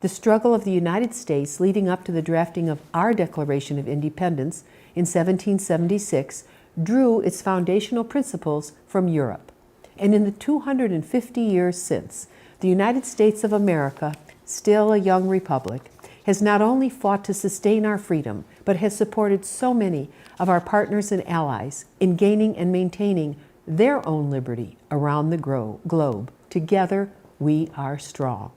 The struggle of the United States leading up to the drafting of our Declaration of Independence in 1776 drew its foundational principles from Europe. And in the 250 years since, the United States of America, still a young republic, has not only fought to sustain our freedom, but has supported so many of our partners and allies in gaining and maintaining their own liberty around the globe. Together, we are strong.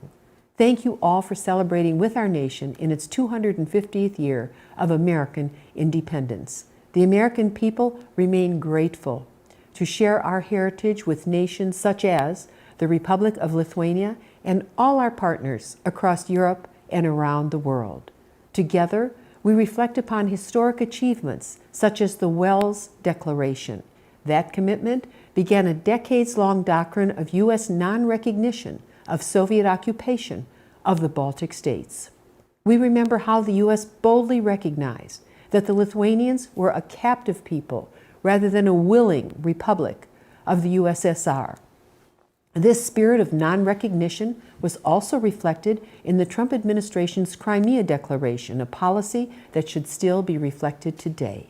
Thank you all for celebrating with our nation in its 250th year of American independence. The American people remain grateful to share our heritage with nations such as the Republic of Lithuania and all our partners across Europe and around the world. Together, we reflect upon historic achievements such as the Wells Declaration. That commitment began a decades-long doctrine of U.S. non-recognition of Soviet occupation of the Baltic states. We remember how the U.S. boldly recognized that the Lithuanians were a captive people rather than a willing republic of the USSR. This spirit of non-recognition was also reflected in the Trump administration's Crimea Declaration, a policy that should still be reflected today.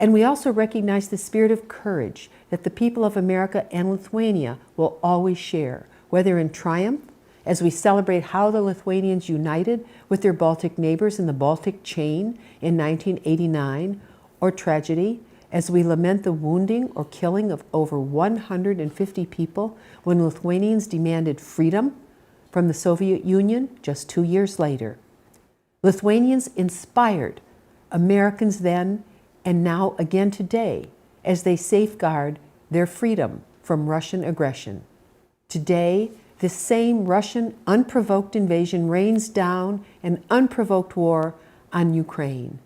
And we also recognize the spirit of courage that the people of America and Lithuania will always share, whether in triumph, as we celebrate how the Lithuanians united with their Baltic neighbors in the Baltic Chain in 1989, or tragedy, as we lament the wounding or killing of over 150 people when Lithuanians demanded freedom from the Soviet Union just 2 years later. Lithuanians inspired Americans then and now again today as they safeguard their freedom from Russian aggression. Today, this same Russian unprovoked invasion rains down an unprovoked war on Ukraine.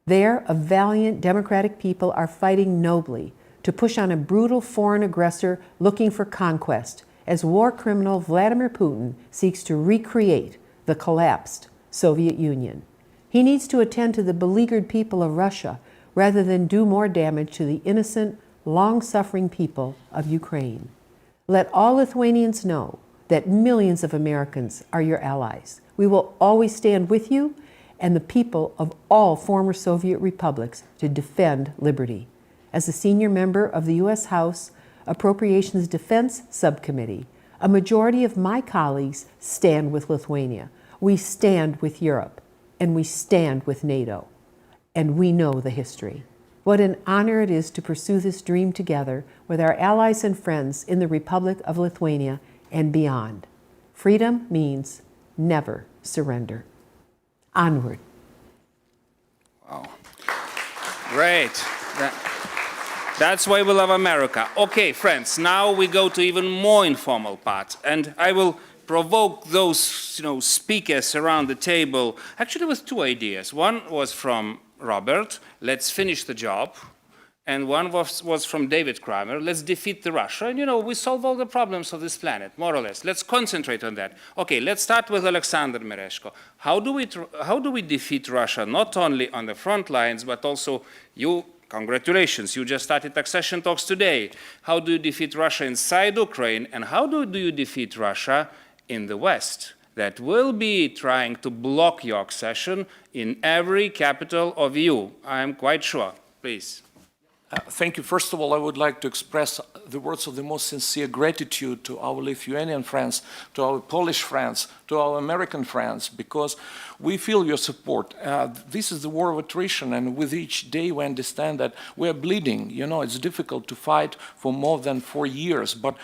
There, a valiant democratic people are fighting nobly to push on a brutal foreign aggressor looking for conquest as war criminal Vladimir Putin seeks to recreate the collapsed Soviet Union. He needs to attend to the beleaguered people of Russia rather than do more damage to the innocent, long-suffering people of Ukraine. Let all Lithuanians know that millions of Americans are your allies. We will always stand with you and the people of all former Soviet republics to defend liberty. As a senior member of the U.S. House Appropriations Defense Subcommittee, a majority of my colleagues stand with Lithuania. We stand with Europe, and we stand with NATO, and we know the history. What an honor it is to pursue this dream together with our allies and friends in the Republic of Lithuania and beyond. Freedom means never surrender. Onward. Wow. Great. That's why we love America. Okay, friends, now we go to even more informal part, and I will provoke those, speakers around the table, actually with two ideas. One was from Robert, let's finish the job, and one was from David Kramer, let's defeat the Russia, and we solve all the problems of this planet, more or less. Let's concentrate on that. Okay, let's start with Alexander Mereshko. How do we defeat Russia, not only on the front lines, but also congratulations, you just started accession talks today. How do you defeat Russia inside Ukraine, and how do you defeat Russia in the West that will be trying to block your accession in every capital of EU? I'm quite sure. Please. Thank you. First of all, I would like to express the words of the most sincere gratitude to our Lithuanian friends, to our Polish friends, to our American friends, because we feel your support. This is the war of attrition, and with each day we understand that we're bleeding. It's difficult to fight for more than 4 years, but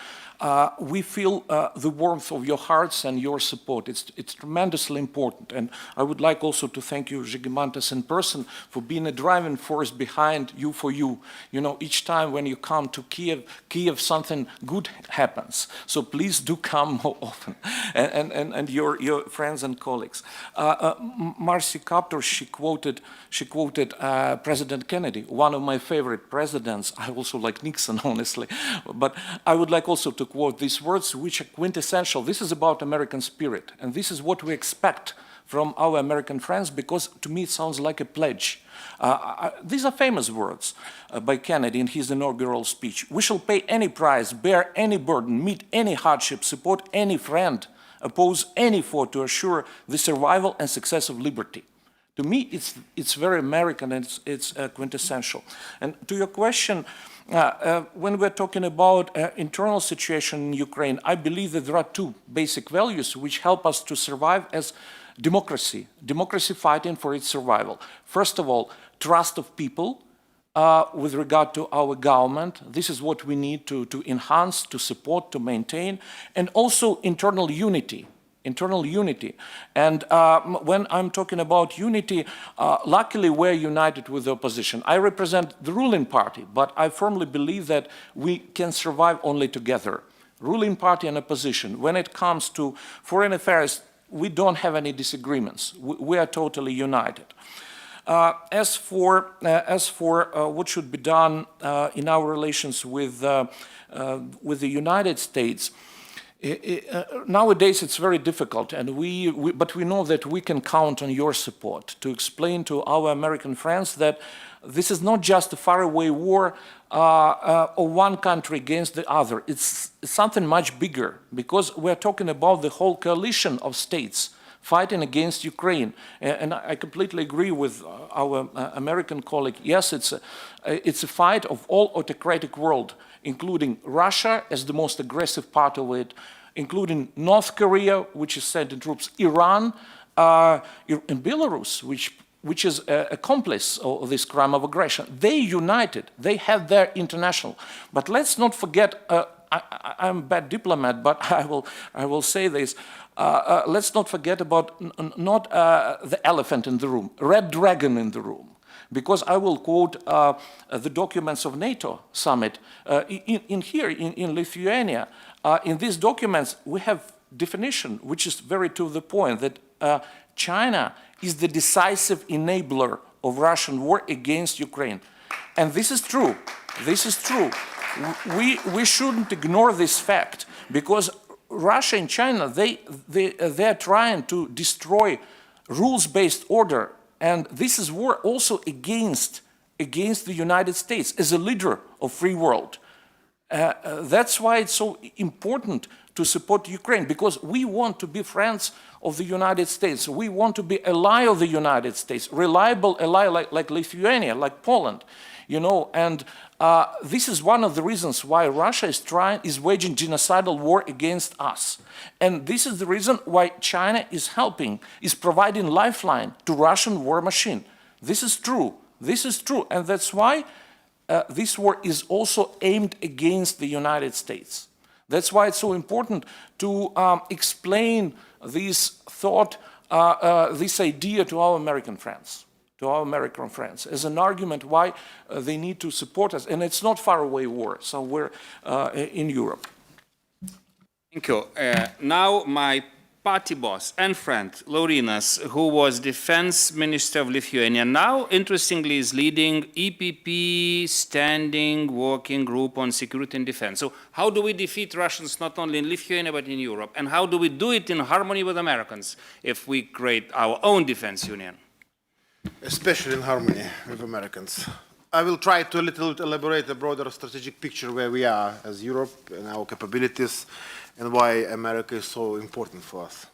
we feel the warmth of your hearts and your support. It's tremendously important. And I would like also to thank you, Žygimantas, in person for being a driving force behind You for You. Each time when you come to Kiev something good happens. So please do come more often. And your friends and colleagues. Marcy Kaptur, she quoted President Kennedy, one of my favorite presidents. I also like Nixon, honestly. But I would like also to quote these words, which are quintessential. This is about American spirit, and this is what we expect from our American friends, because to me it sounds like a pledge. These are famous words by Kennedy in his inaugural speech. We shall pay any price, bear any burden, meet any hardship, support any friend, oppose any foe to assure the survival and success of liberty. To me, it's very American, and it's quintessential. And to your question, when we're talking about internal situation in Ukraine, I believe that there are two basic values which help us to survive as democracy fighting for its survival. First of all, trust of people with regard to our government. This is what we need to enhance, to support, to maintain, and also internal unity. And when I'm talking about unity, luckily we're united with the opposition. I represent the ruling party, but I firmly believe that we can survive only together. Ruling party and opposition. When it comes to foreign affairs, we don't have any disagreements. We are totally united. As for what should be done in our relations with the United States, nowadays it's very difficult, and but we know that we can count on your support to explain to our American friends that this is not just a faraway war of one country against the other. It's something much bigger, because we're talking about the whole coalition of states fighting against Ukraine. And I completely agree with our American colleague. Yes, it's a fight of all autocratic world, including Russia as the most aggressive part of it, including North Korea, which is sending troops, Iran, and Belarus, which is an accomplice of this crime of aggression. They united. They have their international. But let's not forget, I'm a bad diplomat, but I will say this. Let's not forget about not the elephant in the room, red dragon in the room. Because I will quote the documents of NATO summit in Lithuania. In these documents, we have definition, which is very to the point, that China is the decisive enabler of Russian war against Ukraine. And this is true. This is true. We shouldn't ignore this fact, because Russia and China, they're trying to destroy rules-based order. And this is war also against the United States as a leader of free world. That's why it's so important to support Ukraine, because we want to be friends of the United States. We want to be ally of the United States, reliable ally like Lithuania, like Poland, you know. And this is one of the reasons why Russia is waging genocidal war against us. And this is the reason why China is providing lifeline to Russian war machine. This is true. This is true. And that's why this war is also aimed against the United States. That's why it's so important to explain this thought, this idea to our American friends, as an argument why they need to support us. And it's not faraway war, somewhere in Europe. Thank you. Now my party boss and friend, Laurynas, who was defense minister of Lithuania, now interestingly is leading EPP standing working group on security and defense. So how do we defeat Russians not only in Lithuania but in Europe? And how do we do it in harmony with Americans if we create our own defense union? Especially in harmony with Americans. I will try to a little elaborate a broader strategic picture where we are as Europe and our capabilities and why America is so important for us.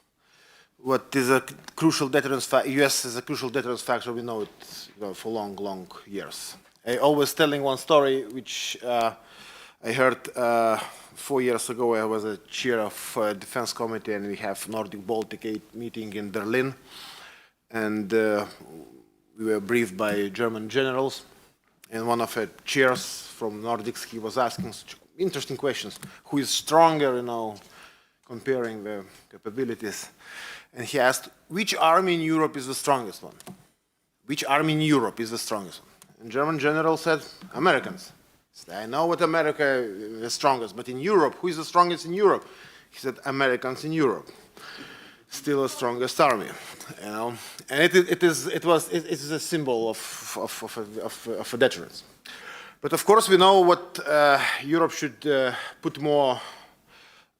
What is a crucial deterrence factor? US is a crucial deterrence factor. We know it for long years. I always telling one story which I heard 4 years ago. I was a chair of a defense committee, and we have Nordic-Baltic meeting in Berlin, and we were briefed by German generals. And one of the chairs from Nordics, he was asking such interesting questions. Who is stronger, you know, comparing the capabilities? And he asked, which army in Europe is the strongest one? Which army in Europe is the strongest one? And German general said, Americans. He said, I know what America is the strongest, but in Europe, who is the strongest in Europe? He said, Americans in Europe. Still the strongest army, you know, and it is a symbol of a deterrence. But of course, we know what Europe should put more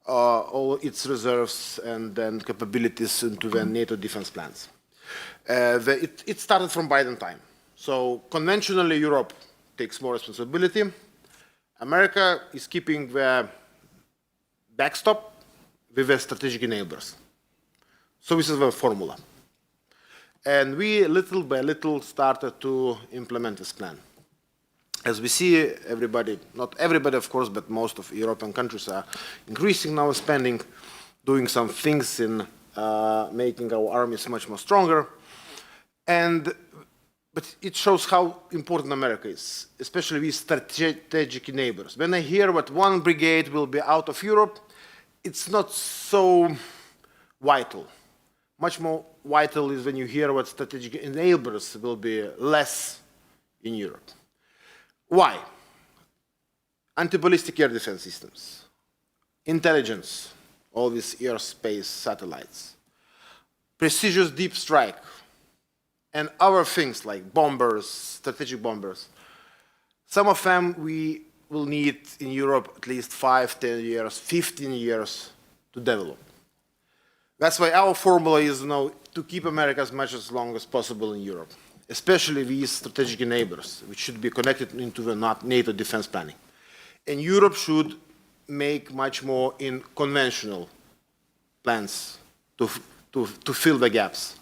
all its reserves and then capabilities into the NATO defense plans. It started from Biden time. So conventionally, Europe takes more responsibility. America is keeping the backstop with the strategic enablers. So this is the formula. And we, little by little, started to implement this plan. As we see, everybody, not everybody, of course, but most of European countries are increasing now spending, doing some things in making our armies much more stronger. But it shows how important America is, especially with strategic neighbors. When I hear that one brigade will be out of Europe, it's not so vital. Much more vital is when you hear what strategic enablers will be less in Europe. Why? Anti-ballistic air defense systems, intelligence, all these airspace satellites, precision deep strike, and other things like bombers, strategic bombers. Some of them we will need in Europe at least 5, 10 years, 15 years to develop. That's why our formula is now to keep America as much as long as possible in Europe, especially these strategic enablers, which should be connected into the NATO defense planning. And Europe should make much more in conventional plans to fill the gaps.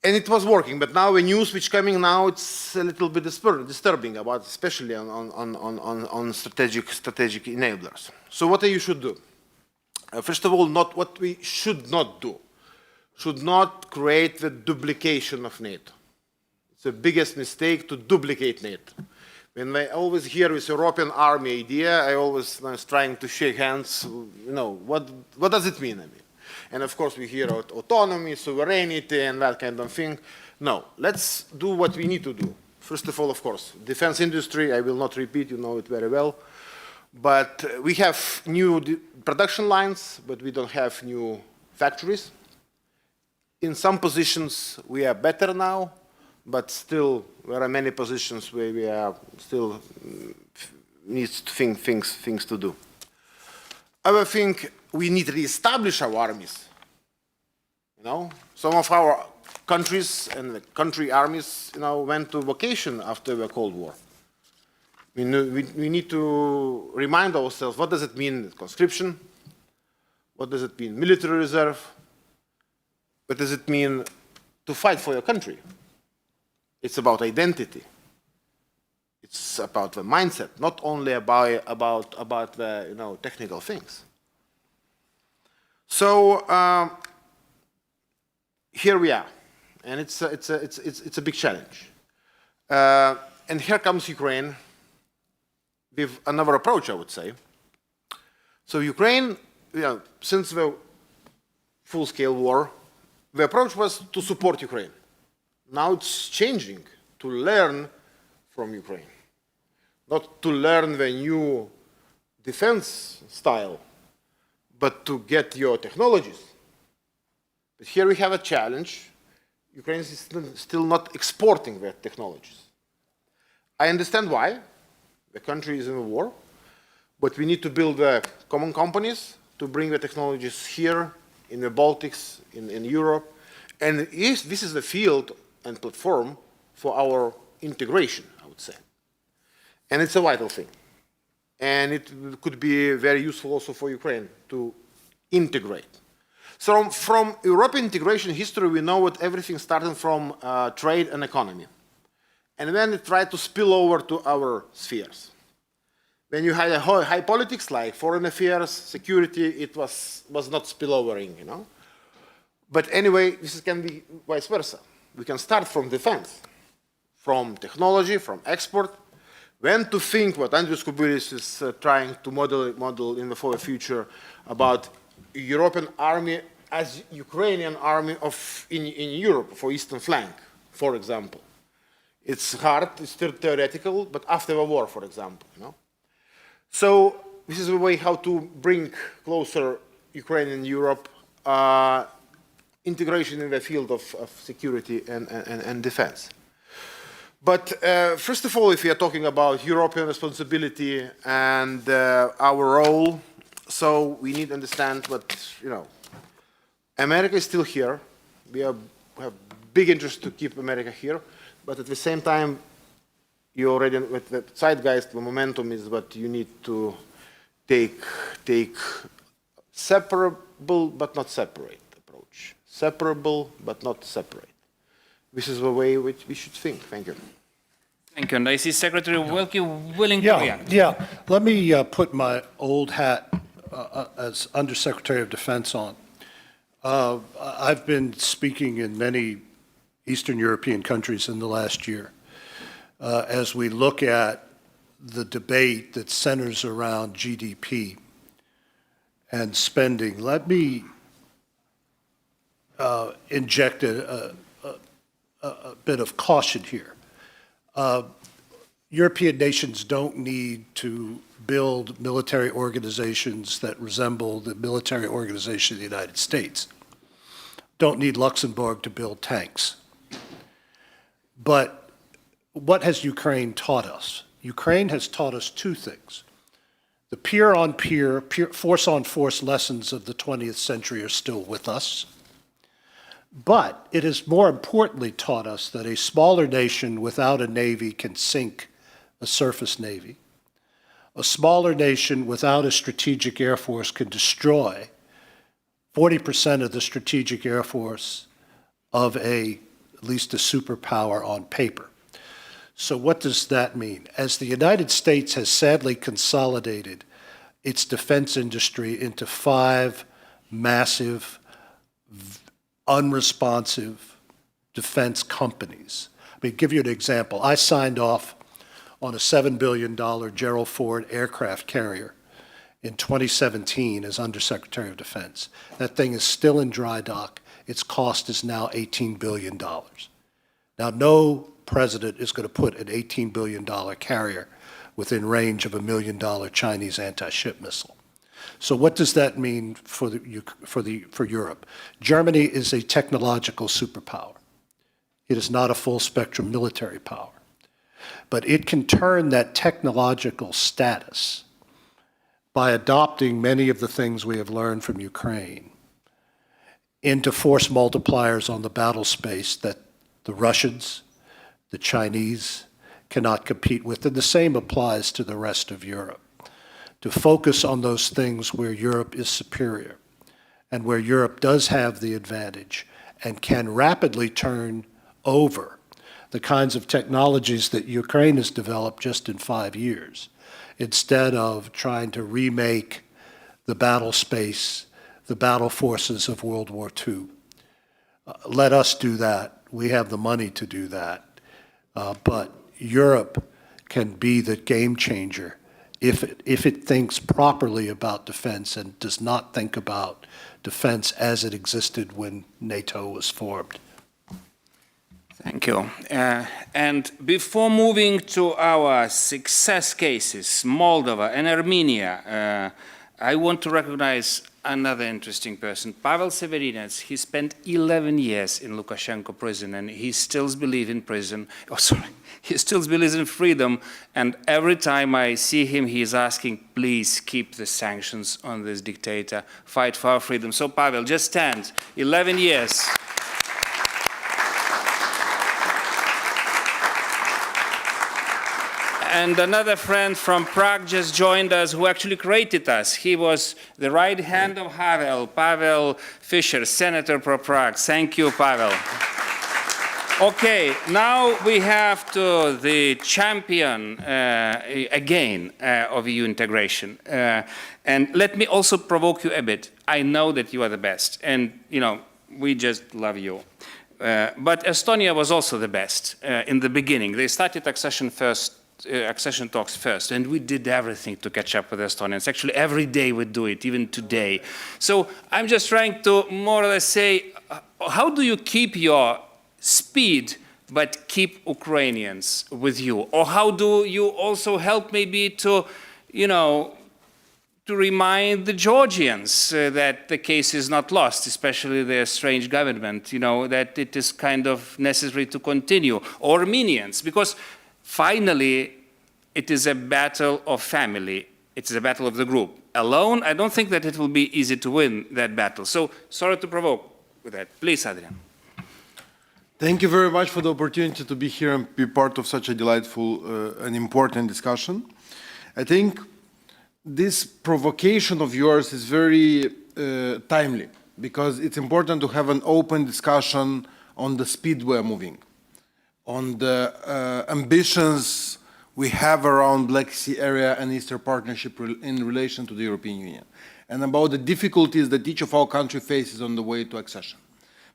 And it was working, but now the news which coming now, it's a little bit disturbing about, especially on strategic enablers. So what you should do? First of all, what we should not do. Should not create the duplication of NATO. It's the biggest mistake to duplicate NATO. When I always hear this European army idea, I always was trying to shake hands. You know, what does it mean? I mean, and of course we hear about autonomy, sovereignty, and that kind of thing. No, let's do what we need to do. First of all, of course, defense industry. I will not repeat. You know it very well. But we have new production lines, but we don't have new factories. In some positions, we are better now, but still there are many positions where we are still needs to think things to do. I think we need to reestablish our armies. You know, some of our countries and the country armies, you know, went to vacation after the Cold War. We need to remind ourselves, what does it mean conscription? What does it mean military reserve? What does it mean to fight for your country? It's about identity. It's about the mindset, not only about the technical things. So here we are, and it's a big challenge. And here comes Ukraine with another approach, I would say. So Ukraine, since the full-scale war, the approach was to support Ukraine. Now it's changing, to learn from Ukraine, not to learn the new defense style, but to get your technologies. But here we have a challenge. Ukraine is still not exporting their technologies. I understand why. The country is in a war, but we need to build common companies to bring the technologies here in the Baltics, in Europe. And this is the field and platform for our integration, I would say. And it's a vital thing. And it could be very useful also for Ukraine to integrate. So from European integration history, we know that everything started from trade and economy. And then it tried to spill over to our spheres. When you had a high politics, like foreign affairs, security, it was not spillovering, But anyway, this can be vice versa. We can start from defense, from technology, from export. When to think what Andrius Kubilius is trying to model for the future about European army as Ukrainian army in Europe for Eastern flank, for example. It's hard, it's still theoretical, but after the war, for example. So this is a way how to bring closer Ukraine and Europe, integration in the field of security and defense. But first of all, if we are talking about European responsibility and our role, so we need to understand what, America is still here. We have big interest to keep America here. But at the same time, you already, with the zeitgeist, the momentum is what you need to take separable but not separate approach. Separable but not separate. This is the way which we should think. Thank you. Thank you. And I see Secretary Wilkie willing to react. Yeah. Let me put my old hat as Undersecretary of Defense on. I've been speaking in many Eastern European countries in the last year. As we look at the debate that centers around GDP and spending, let me inject a bit of caution here. European nations don't need to build military organizations that resemble the military organization of the United States. Don't need Luxembourg to build tanks. But what has Ukraine taught us? Ukraine has taught us two things. The peer-on-peer, force-on-force lessons of the 20th century are still with us. But it has more importantly taught us that a smaller nation without a navy can sink a surface navy. A smaller nation without a strategic air force can destroy 40% of the strategic air force of at least a superpower on paper. So what does that mean? As the United States has sadly consolidated its defense industry into 5 massive, unresponsive defense companies. Let me give you an example. I signed off on a $7 billion Gerald Ford aircraft carrier in 2017 as Undersecretary of Defense. That thing is still in dry dock. Its cost is now $18 billion. Now, no president is going to put an $18 billion carrier within range of $1 million Chinese anti-ship missile. So what does that mean for Europe? Germany is a technological superpower. It is not a full-spectrum military power. But it can turn that technological status by adopting many of the things we have learned from Ukraine into force multipliers on the battle space that the Russians, the Chinese cannot compete with. And the same applies to the rest of Europe. To focus on those things where Europe is superior and where Europe does have the advantage and can rapidly turn over the kinds of technologies that Ukraine has developed just in 5 years, instead of trying to remake the battle space, the battle forces of World War II. Let us do that. We have the money to do that. But Europe can be the game changer if it thinks properly about defense and does not think about defense as it existed when NATO was formed. Thank you. And before moving to our success cases, Moldova and Armenia, I want to recognize another interesting person, Pavel Severinets. He spent 11 years in Lukashenko prison, and he still believes in prison. Oh, sorry, he still believes in freedom. And every time I see him, he is asking, please keep the sanctions on this dictator, fight for our freedom. So Pavel, just stand. 11 years. And another friend from Prague just joined us, who actually created us. He was the right hand of Havel, Pavel Fischer, Senator for Prague. Thank you, Pavel. Okay, now we have to the champion again of EU integration. And let me also provoke you a bit. I know that you are the best, and we just love you. But Estonia was also the best in the beginning. They started accession talks first, and we did everything to catch up with the Estonians. Actually, every day we do it, even today. So I'm just trying to more or less say, how do you keep your speed but keep Ukrainians with you? Or how do you also help maybe to, to remind the Georgians that the case is not lost, especially their strange government, that it is kind of necessary to continue? Or Armenians, because finally, it is a battle of family. It is a battle of the group. Alone, I don't think that it will be easy to win that battle. So, sorry to provoke with that. Please, Adrian. Thank you very much for the opportunity to be here and be part of such a delightful and important discussion. I think this provocation of yours is very timely, because it's important to have an open discussion on the speed we're moving, on the ambitions we have around Black Sea area and Eastern Partnership in relation to the European Union, and about the difficulties that each of our countries faces on the way to accession.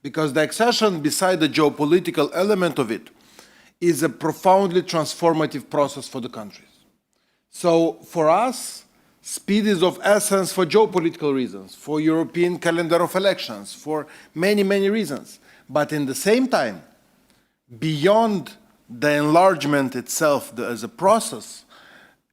Because the accession, beside the geopolitical element of it, is a profoundly transformative process for the countries. So for us, speed is of essence for geopolitical reasons, for European calendar of elections, for many, many reasons. But in the same time, beyond the enlargement itself as a process,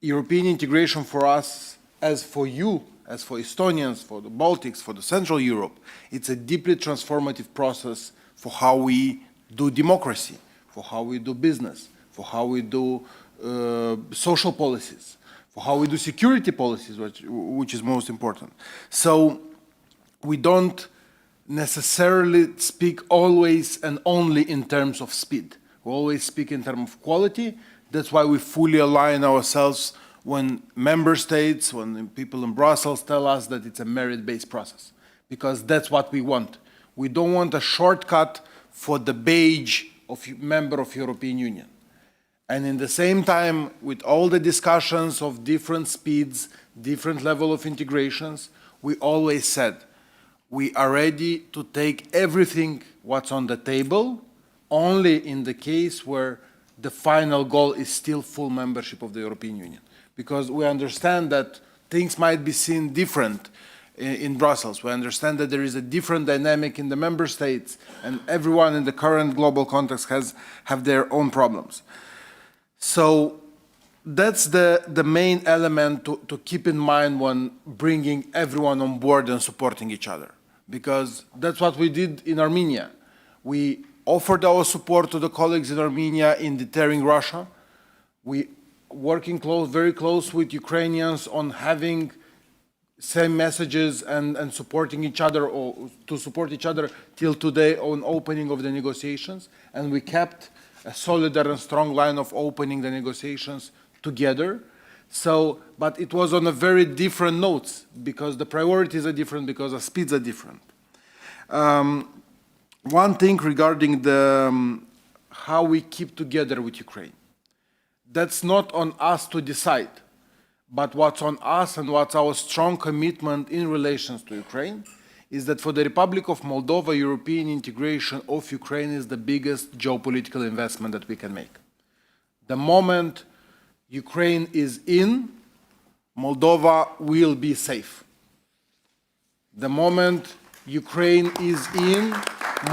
European integration for us, as for you, as for Estonians, for the Baltics, for the Central Europe, it's a deeply transformative process for how we do democracy, for how we do business, for how we do social policies, for how we do security policies, which is most important. So we don't necessarily speak always and only in terms of speed. We always speak in terms of quality. That's why we fully align ourselves when member states, when people in Brussels tell us that it's a merit-based process, because that's what we want. We don't want a shortcut for the badge of member of European Union. And in the same time, with all the discussions of different speeds, different level of integrations, we always said, we are ready to take everything what's on the table, only in the case where the final goal is still full membership of the European Union. Because we understand that things might be seen different in Brussels. We understand that there is a different dynamic in the member states, and everyone in the current global context have their own problems. So that's the main element to keep in mind when bringing everyone on board and supporting each other. Because that's what we did in Armenia. We offered our support to the colleagues in Armenia in deterring Russia. We working very close with Ukrainians on having same messages and supporting each other, or to support each other till today on opening of the negotiations. And we kept a solid and strong line of opening the negotiations together. So, but it was on a very different notes because the priorities are different, because the speeds are different. One thing regarding the how we keep together with Ukraine. That's not on us to decide, but what's on us and what's our strong commitment in relations to Ukraine is that for the Republic of Moldova, European integration of Ukraine is the biggest geopolitical investment that we can make. The moment Ukraine is in, Moldova will be safe. The moment Ukraine is in,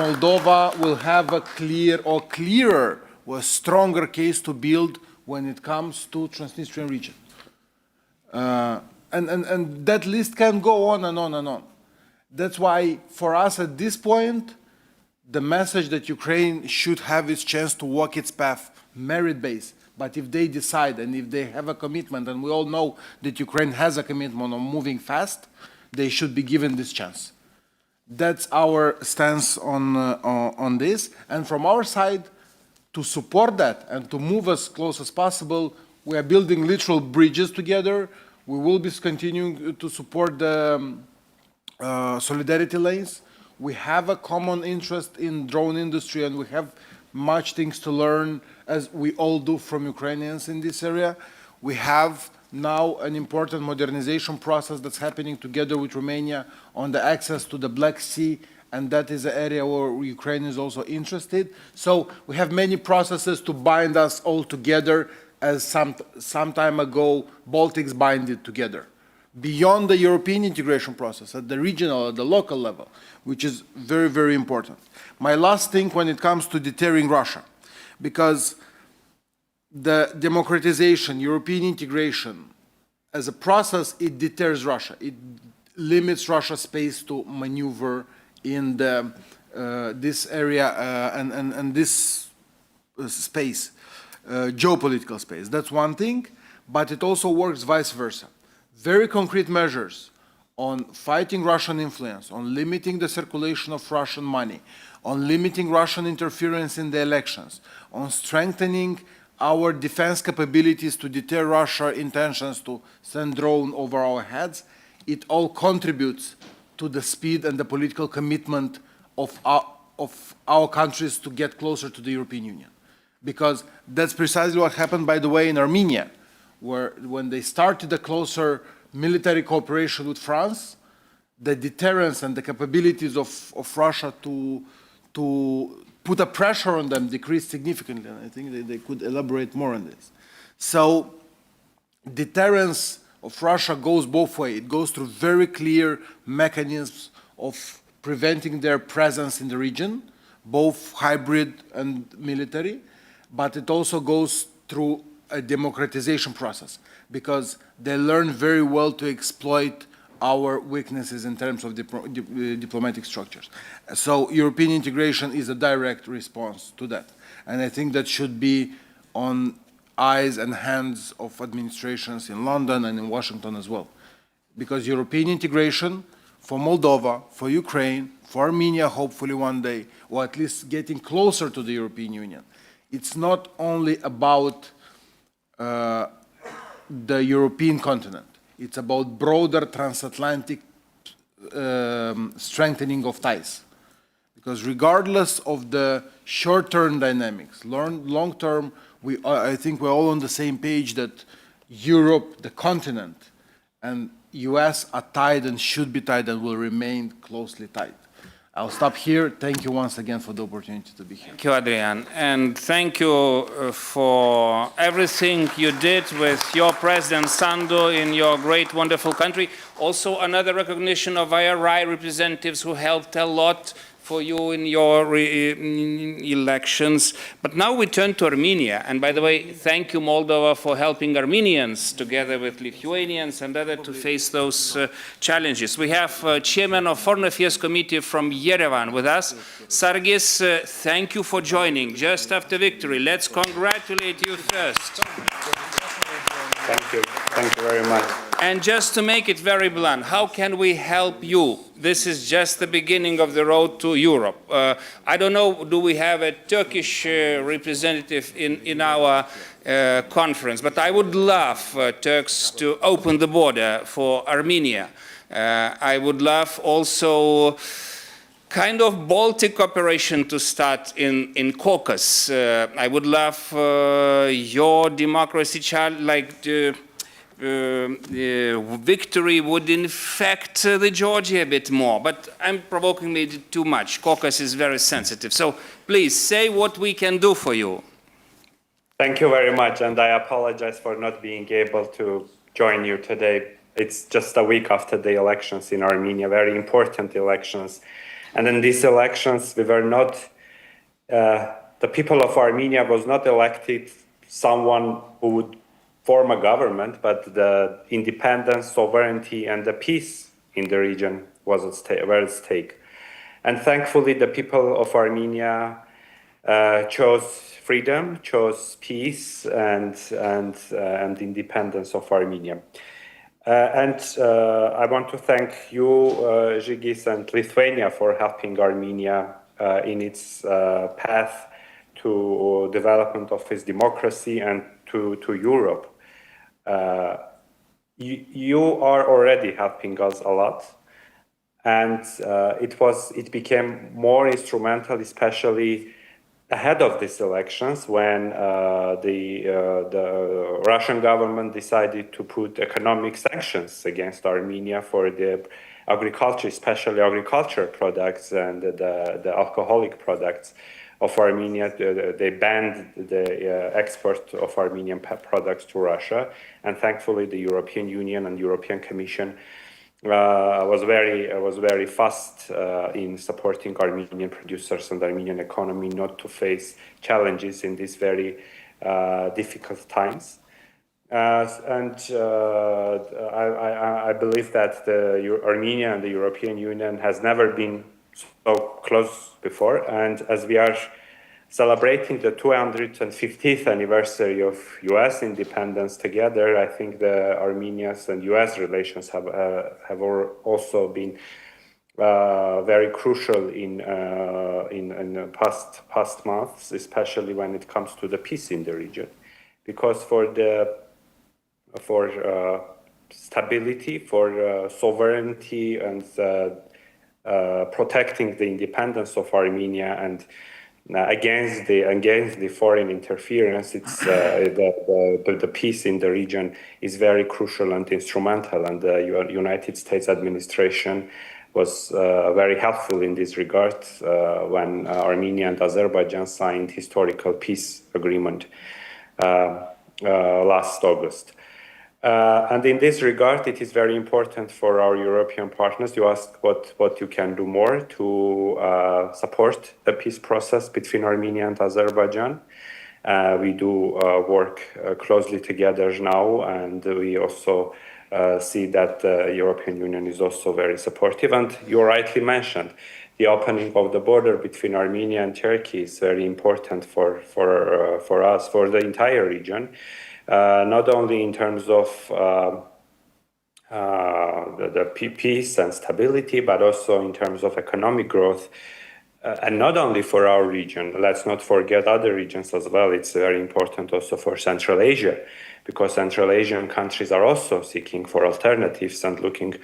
Moldova will have a clear or clearer or stronger case to build when it comes to Transnistrian region. And that list can go on and on and on. That's why for us at this point, the message that Ukraine should have its chance to walk its path, merit-based. But if they decide and if they have a commitment, and we all know that Ukraine has a commitment on moving fast, they should be given this chance. That's our stance on this. And from our side, to support that and to move as close as possible, we are building literal bridges together. We will be continuing to support the solidarity lanes. We have a common interest in drone industry, and we have much things to learn, as we all do from Ukrainians in this area. We have now an important modernization process that's happening together with Romania on the access to the Black Sea, and that is an area where Ukraine is also interested. So we have many processes to bind us all together, as some time ago Baltics binded together. Beyond the European integration process, at the regional, at the local level, which is very, very important. My last thing when it comes to deterring Russia, because the democratization, European integration, as a process, it deters Russia. It limits Russia's space to maneuver in the, this area and this space, geopolitical space. That's one thing, but it also works vice versa. Very concrete measures on fighting Russian influence, on limiting the circulation of Russian money, on limiting Russian interference in the elections, on strengthening our defense capabilities to deter Russia's intentions to send drones over our heads. It all contributes to the speed and the political commitment of our countries to get closer to the European Union. Because that's precisely what happened, by the way, in Armenia, where when they started a closer military cooperation with France, the deterrence and the capabilities of Russia to put a pressure on them decreased significantly, and I think they could elaborate more on this. So deterrence of Russia goes both ways. It goes through very clear mechanisms of preventing their presence in the region, both hybrid and military, but it also goes through a democratization process, because they learn very well to exploit our weaknesses in terms of diplomatic structures. So European integration is a direct response to that. And I think that should be on eyes and hands of administrations in London and in Washington as well. Because European integration for Moldova, for Ukraine, for Armenia, hopefully one day, or at least getting closer to the European Union, it's not only about the European continent. It's about broader transatlantic strengthening of ties. Because regardless of the short-term dynamics, long-term, I think we're all on the same page that Europe, the continent, and US are tied and should be tied and will remain closely tied. I'll stop here. Thank you once again for the opportunity to be here. Thank you, Adrian. And thank you for everything you did with your president, Sandu, in your great, wonderful country. Also, another recognition of IRI representatives who helped a lot for you in your elections. But now we turn to Armenia. And by the way, thank you, Moldova, for helping Armenians together with Lithuanians and others to face those challenges. We have Chairman of Foreign Affairs Committee from Yerevan with us. Sargis, thank you for joining just after victory. Let's congratulate you first. Thank you. Thank you very much. And just to make it very blunt, how can we help you? This is just the beginning of the road to Europe. I don't know, do we have a Turkish representative in our conference, but I would love Turks to open the border for Armenia. I would love also kind of Baltic cooperation to start in Caucasus. I would love your democracy victory would infect the Georgia a bit more, but I'm provoking it too much. Caucasus is very sensitive. So please say what we can do for you. Thank you very much, and I apologize for not being able to join you today. It's just a week after the elections in Armenia, very important elections. And in these elections, we were not, the people of Armenia was not elected someone who would form a government, but the independence, sovereignty, and the peace in the region were at stake. And thankfully, the people of Armenia chose freedom, chose peace, and independence of Armenia. I want to thank you, Žygis, and Lithuania for helping Armenia in its path to development of its democracy and to Europe. You are already helping us a lot, and it became more instrumental, especially ahead of these elections, when the Russian government decided to put economic sanctions against Armenia for the agriculture, especially agriculture products and the alcoholic products of Armenia. They banned the export of Armenian products to Russia, and thankfully the European Union and European Commission was very fast in supporting Armenian producers and Armenian economy not to face challenges in these very difficult times. I believe that Armenia and the European Union has never been so close before, and as we are celebrating the 250th anniversary of U.S. independence together, I think the Armenia's and U.S. relations have also been very crucial in past months, especially when it comes to the peace in the region, because for stability, for sovereignty, and protecting the independence of Armenia and against the foreign interference, it's the peace in the region is very crucial and instrumental, and the United States administration was very helpful in this regard when Armenia and Azerbaijan signed historical peace agreement last August. And in this regard, it is very important for our European partners. You asked what you can do more to support the peace process between Armenia and Azerbaijan. We do work closely together now, and we also see that the European Union is also very supportive. And you rightly mentioned the opening of the border between Armenia and Turkey is very important for us, for the entire region. Not only in terms of the peace and stability, but also in terms of economic growth, and not only for our region. Let's not forget other regions as well. It's very important also for Central Asia, because Central Asian countries are also seeking for alternatives and looking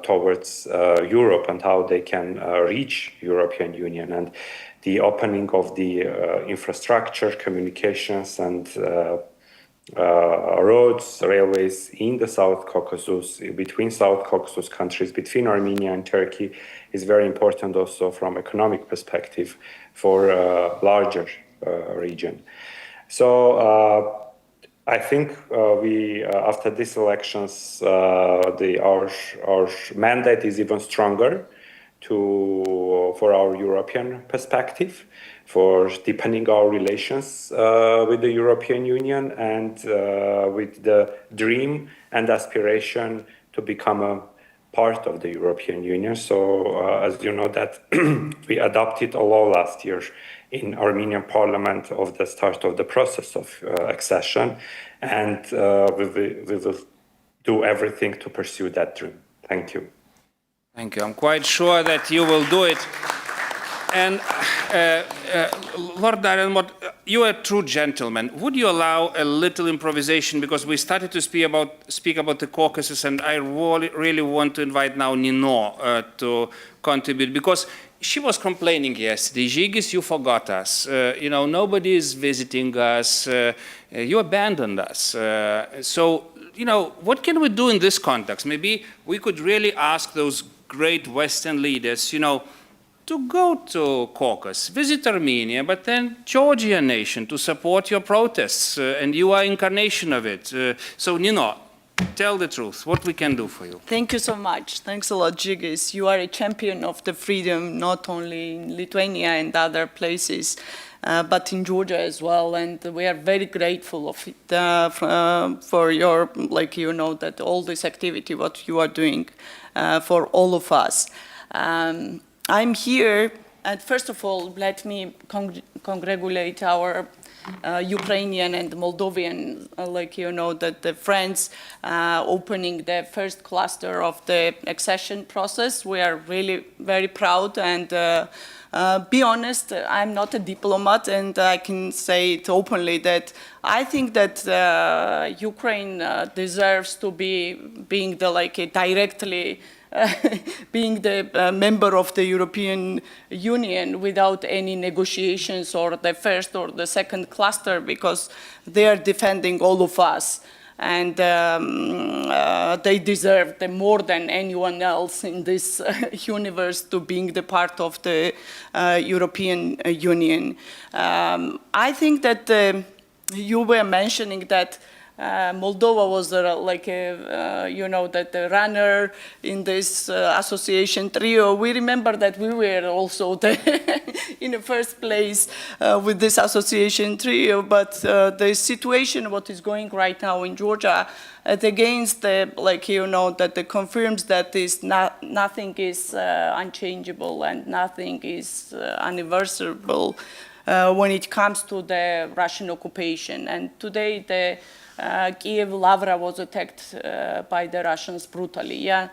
towards Europe and how they can reach European Union. And the opening of the infrastructure, communications, and roads, railways in the South Caucasus, between South Caucasus countries, between Armenia and Turkey, is very important also from economic perspective for a larger region. So I think we, after these elections, our mandate is even stronger for our European perspective, for deepening our relations with the European Union, and with the dream and aspiration to become a part of the European Union. So as you know that we adopted a law last year in Armenian parliament of the start of the process of accession, and we will do everything to pursue that dream. Thank you. Thank you. I'm quite sure that you will do it. And Lord Darren, you are a true gentleman. Would you allow a little improvisation? Because we started to speak about the Caucasus, and I really want to invite now Nino to contribute, because she was complaining yesterday. Žygis, you forgot us. Nobody is visiting us. You abandoned us. So, what can we do in this context? Maybe we could really ask those great Western leaders, to go to Caucasus, visit Armenia, but then Georgia nation to support your protests, and you are incarnation of it. So, Nino, tell the truth, what we can do for you. Thank you so much. Thanks a lot, Žygis. You are a champion of the freedom, not only in Lithuania and other places, but in Georgia as well. And we are very grateful of it, for your, that all this activity, what you are doing for all of us. I'm here, and first of all, let me congratulate our Ukrainian and Moldovan, that the friends opening the first cluster of the accession process. We are really very proud, and be honest, I'm not a diplomat, and I can say it openly that I think that Ukraine deserves to be being directly being the member of the European Union without any negotiations or the first or the second cluster, because they are defending all of us, and they deserve more than anyone else in this universe to being the part of the European Union. I think that you were mentioning that Moldova was the runner in this association trio. We remember that we were also in the first place with this association trio, but the situation, what is going right now in Georgia, against that confirms that nothing is unchangeable and nothing is unreversible when it comes to the Russian occupation. And today the Kiev Lavra was attacked by the Russians brutally. Yeah,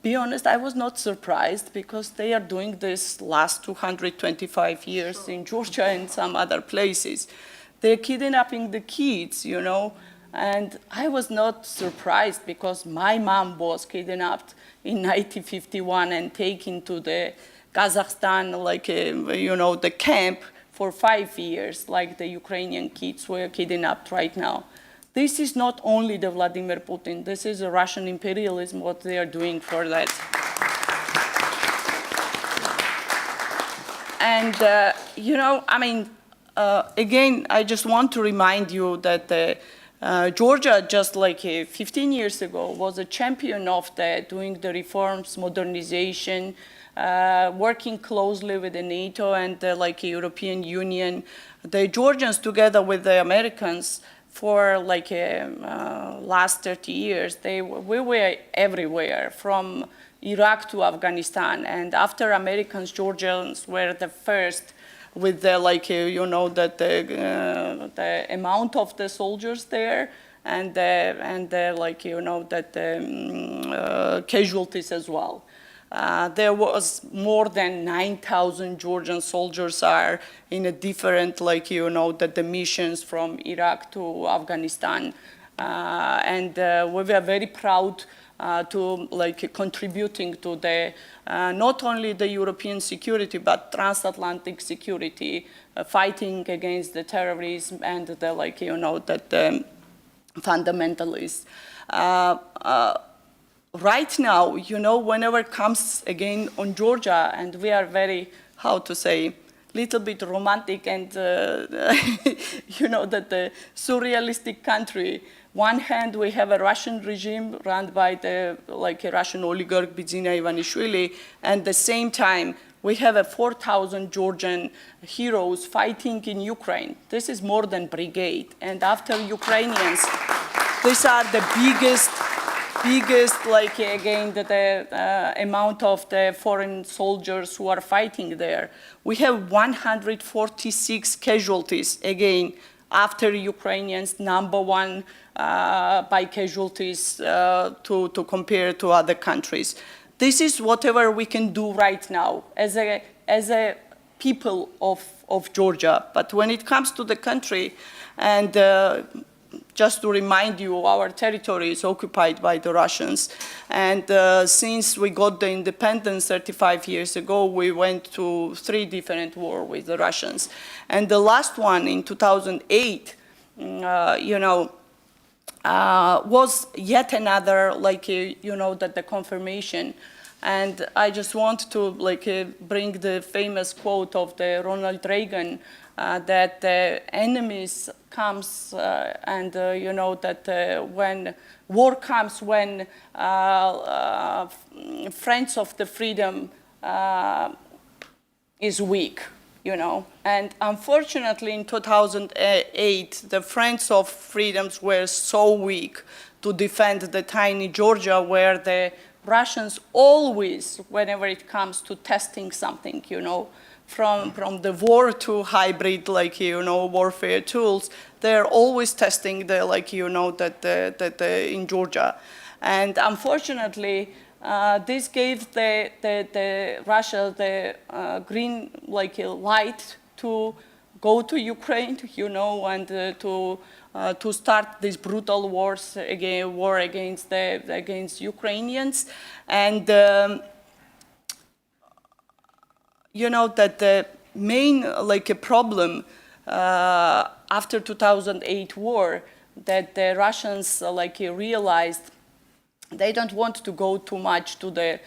be honest, I was not surprised, because they are doing this last 225 years in Georgia and some other places. They're kidnapping the kids, and I was not surprised, because my mom was kidnapped in 1951 and taken to the Kazakhstan, the camp for 5 years, like the Ukrainian kids were kidnapped right now. This is not only the Vladimir Putin, this is a Russian imperialism, what they are doing for that. And, again, I just want to remind you that Georgia, just 15 years ago, was a champion of doing the reforms, modernization, working closely with the NATO and the European Union. The Georgians, together with the Americans, for last 30 years, we were everywhere, from Iraq to Afghanistan. And after Americans, Georgians were the first with the the amount of the soldiers there, and casualties as well. There was more than 9,000 Georgian soldiers are in a different, the missions from Iraq to Afghanistan. And we were very proud to contributing to the, not only the European security, but transatlantic security, fighting against the terrorism and the, fundamentalists. Right now, whenever it comes again on Georgia, and we are very, little bit romantic and, that the surrealistic country. One hand, we have a Russian regime run by the, a Russian oligarch, Bidzina Ivanishvili, and at the same time, we have 4,000 Georgian heroes fighting in Ukraine. This is more than brigade. And after Ukrainians, these are the biggest, again, the amount of the foreign soldiers who are fighting there. We have 146 casualties, again, after Ukrainians, #1 by casualties to compare to other countries. This is whatever we can do right now as a people of Georgia. But when it comes to the country, and just to remind you, our territory is occupied by the Russians. And since we got the independence 35 years ago, we went to 3 different wars with the Russians. And the last one in 2008, was yet another, that the confirmation. And I just want to bring the famous quote of the Ronald Reagan, that enemies comes and that when war comes, when friends of the freedom is weak, And unfortunately, in 2008, the friends of freedoms were so weak to defend the tiny Georgia, where the Russians always, whenever it comes to testing something, from the war to hybrid, warfare tools, they're always testing in Georgia. And unfortunately, this gave the Russia the green light to go to Ukraine, and to start this brutal war against Ukrainians. And that the main problem after 2008 war, that the Russians realized they don't want to go too much to the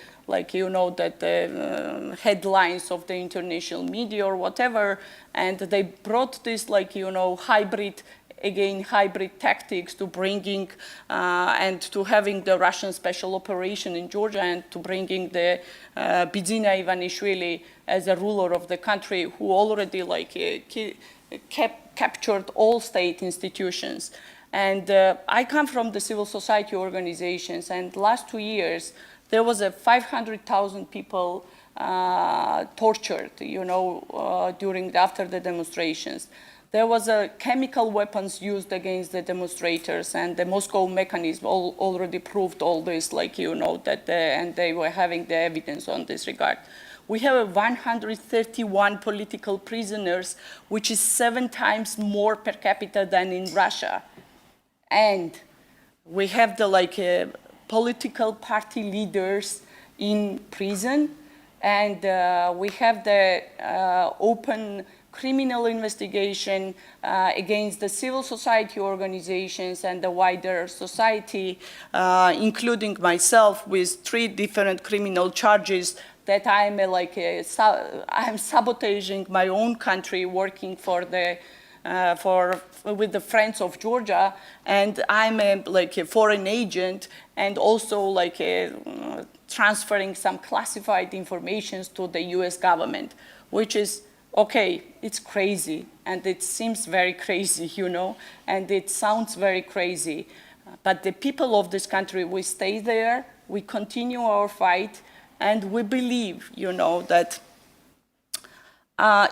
headlines of the international media or whatever, and they brought this hybrid tactics to bringing and to having the Russian special operation in Georgia, and to bringing the Bidzina Ivanishvili as a ruler of the country, who already captured all state institutions. And I come from the civil society organizations, and last 2 years there was 500,000 people tortured, after the demonstrations. There was chemical weapons used against the demonstrators, and the Moscow mechanism already proved all this, and they were having the evidence on this regard. We have 131 political prisoners, which is 7 times more per capita than in Russia. And we have the political party leaders in prison, and we have the open criminal investigation against the civil society organizations and the wider society, including myself, with 3 different criminal charges that I'm sabotaging my own country, working for the with the Friends of Georgia, and I'm a foreign agent, and also transferring some classified information to the U.S. government, which is okay. It's crazy, and it seems very crazy, and it sounds very crazy. But the people of this country, we stay there, we continue our fight, and we believe, that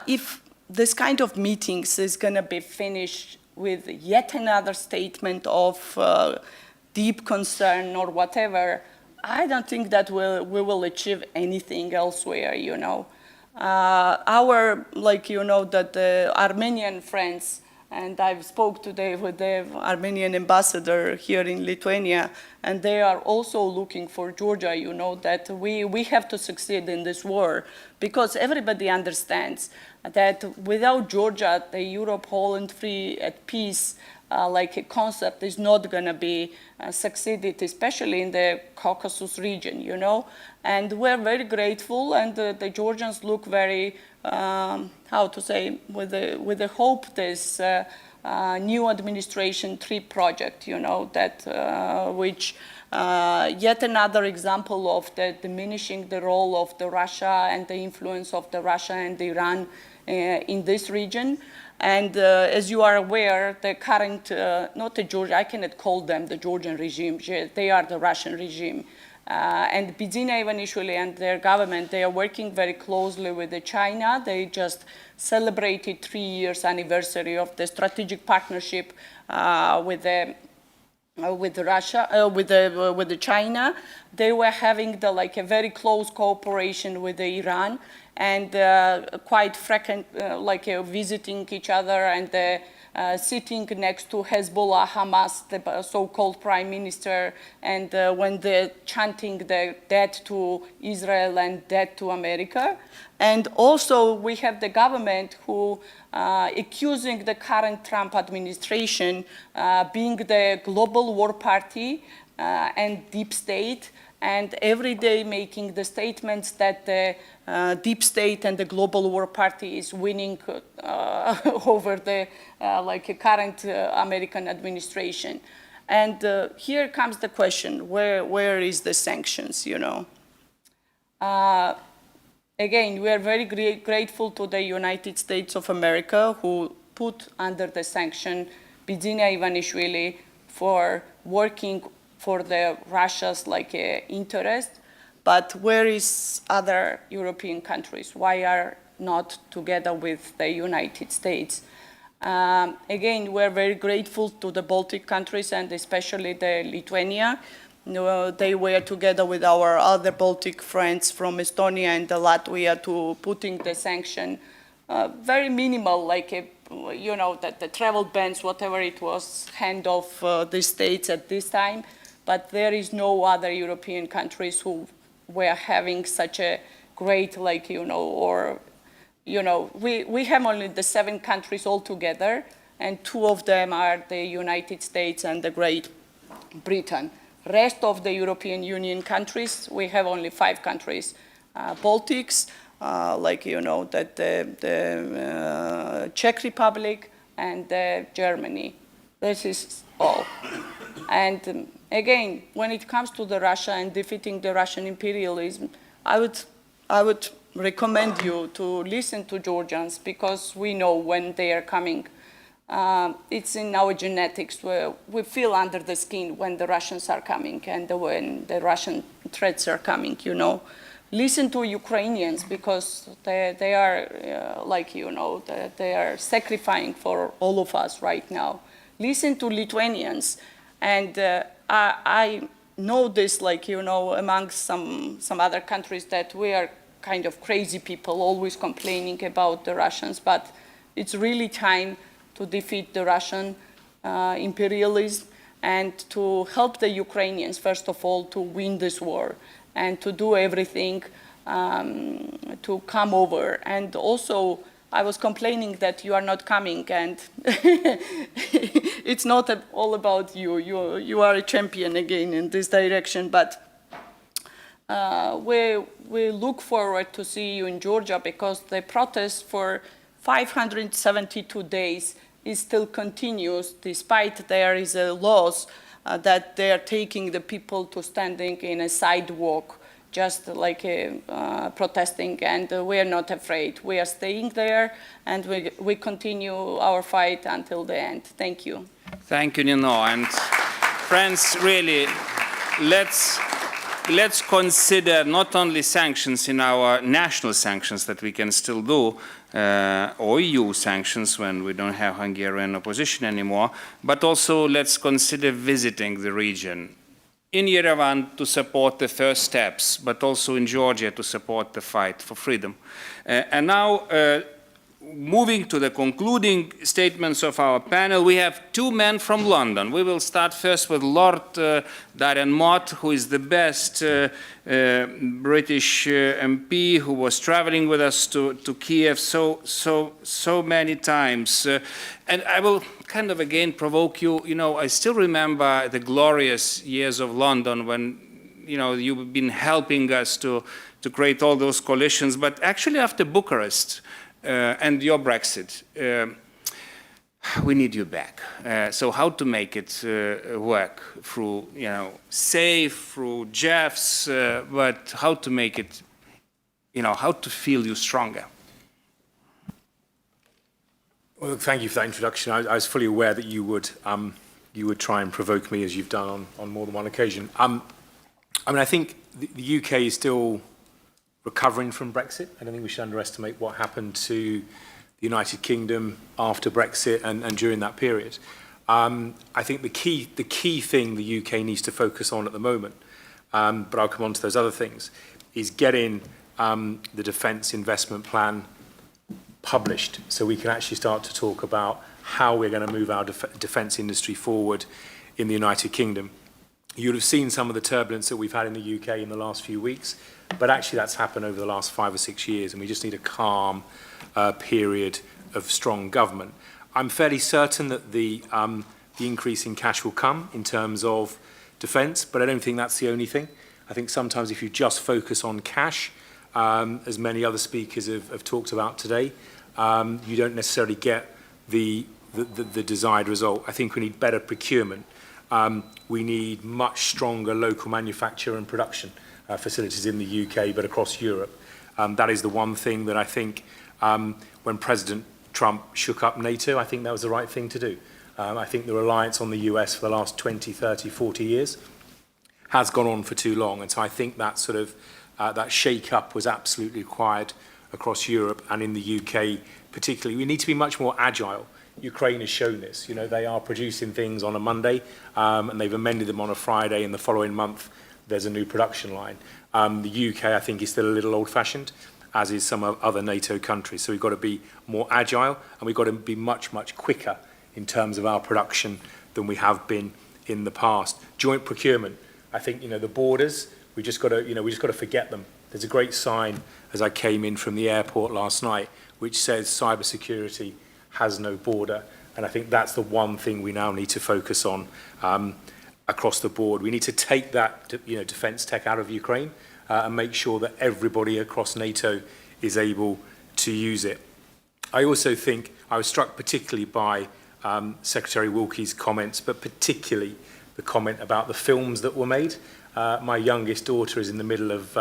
if this kind of meetings is going to be finished with yet another statement of deep concern or whatever, I don't think that we will achieve anything elsewhere, Our, that the Armenian friends, and I've spoke today with the Armenian ambassador here in Lithuania, and they are also looking for Georgia, that we have to succeed in this war, because everybody understands that without Georgia, the Europe whole and free at peace, a concept is not going to be succeeded, especially in the Caucasus region, And we're very grateful, and the Georgians look very, with the hope this new administration trip project, that which yet another example of the diminishing the role of the Russia and the influence of the Russia and Iran in this region. And as you are aware, the current, not the Georgia, I cannot call them the Georgian regime, they are the Russian regime. And Bidzina Ivanishvili and their government, they are working very closely with China. They just celebrated 3 years anniversary of the strategic partnership with Russia, with China. They were having a very close cooperation with Iran, and quite frequent, visiting each other and sitting next to Hezbollah, Hamas, the so-called prime minister, and when they're chanting the death to Israel and death to America. And also we have the government who accusing the current Trump administration being the global war party and deep state, and every day making the statements that the deep state and the global war party is winning over the current American administration. And here comes the question: where is the sanctions? Again, we are very grateful to the United States of America, who put under the sanction Bidzina Ivanishvili for working for the Russia's interest. But where is other European countries? Why are not together with the United States? Again, we're very grateful to the Baltic countries and especially the Lithuania. They were together with our other Baltic friends from Estonia and Latvia to putting the sanction very minimal, that the travel bans, whatever it was, hand off the states at this time. But there is no other European countries who were having such a great, we have only the 7 countries altogether, and 2 of them are the United States and the Great Britain. Rest of the European Union countries, we have only 5 countries. Baltics, the Czech Republic and Germany. This is all. And again, when it comes to the Russia and defeating the Russian imperialism, I would recommend you to listen to Georgians, because we know when they are coming. It's in our genetics, where we feel under the skin when the Russians are coming and when the Russian threats are coming, Listen to Ukrainians, because they are, they are sacrificing for all of us right now. Listen to Lithuanians. And I know this, among some other countries, that we are kind of crazy people, always complaining about the Russians, but it's really time to defeat the Russian imperialism and to help the Ukrainians, first of all, to win this war and to do everything to come over. And also, I was complaining that you are not coming, and it's not all about you. You are a champion again in this direction, but we look forward to see you in Georgia, because the protest for 572 days is still continuous, despite there is a laws that they are taking the people to standing in a sidewalk, just protesting, and we are not afraid. We are staying there, and we continue our fight until the end. Thank you. Thank you, Nino. And friends, really, let's consider not only sanctions in our national sanctions that we can still do, or EU sanctions when we don't have Hungarian opposition anymore, but also let's consider visiting the region. In Yerevan to support the first steps, but also in Georgia to support the fight for freedom. And now, moving to the concluding statements of our panel, we have 2 men from London. We will start first with Lord Darren Mott, who is the best British MP, who was traveling with us to Kiev so many times. And I will kind of again provoke you. I still remember the glorious years of London when you've been helping us to create all those coalitions. But actually after Bucharest, and your Brexit, we need you back. So how to make it work through, safe, through Jeffs, but how to make it, how to feel you stronger? Well, thank you for that introduction. I was fully aware that you would try and provoke me, as you've done on more than one occasion. I mean, I think the UK is still recovering from Brexit. I don't think we should underestimate what happened to the United Kingdom after Brexit and during that period. I think the key thing the UK needs to focus on at the moment, but I'll come on to those other things, is getting the defence investment plan published so we can actually start to talk about how we're going to move our defence industry forward in the United Kingdom. You'll have seen some of the turbulence that we've had in the UK in the last few weeks, but actually that's happened over the last 5 or 6 years, and we just need a calm period of strong government. I'm fairly certain that the increase in cash will come in terms of defence, but I don't think that's the only thing. I think sometimes if you just focus on cash, as many other speakers have talked about today, you don't necessarily get the desired result. I think we need better procurement. We need much stronger local manufacture and production facilities in the UK, but across Europe. That is the one thing that I think when President Trump shook up NATO, I think that was the right thing to do. I think the reliance on the US for the last 20, 30, 40 years has gone on for too long. And so I think that sort of that shake-up was absolutely required across Europe and in the UK particularly. We need to be much more agile. Ukraine has shown this. You know, they are producing things on a Monday and they've amended them on a Friday, and the following month there's a new production line. The UK, I think, is still a little old-fashioned, as is some other NATO countries. So we've got to be more agile, and we've got to be much, much quicker in terms of our production than we have been in the past. Joint procurement. I think, you know, the borders, we just got to forget them. There's a great sign as I came in from the airport last night, which says cybersecurity has no border. And I think that's the one thing we now need to focus on across the board. We need to take that, defence tech out of Ukraine and make sure that everybody across NATO is able to use it. I also think I was struck particularly by Secretary Wilkie's comments, but particularly the comment about the films that were made. My youngest daughter is in the middle of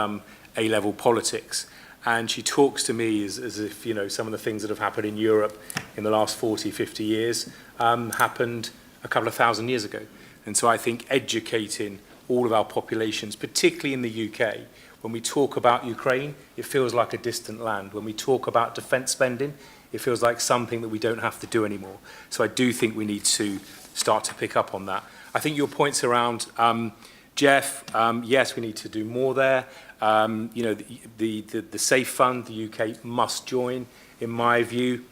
A-level politics, and she talks to me as if, you know, some of the things that have happened in Europe in the last 40, 50 years happened a couple of thousand years ago. And so I think educating all of our populations, particularly in the UK, when we talk about Ukraine, it feels like a distant land. When we talk about defence spending, it feels like something that we don't have to do anymore. So I do think we need to start to pick up on that. I think your points around Jeff, yes, we need to do more there. You know, the Safe Fund, the UK must join, in my view.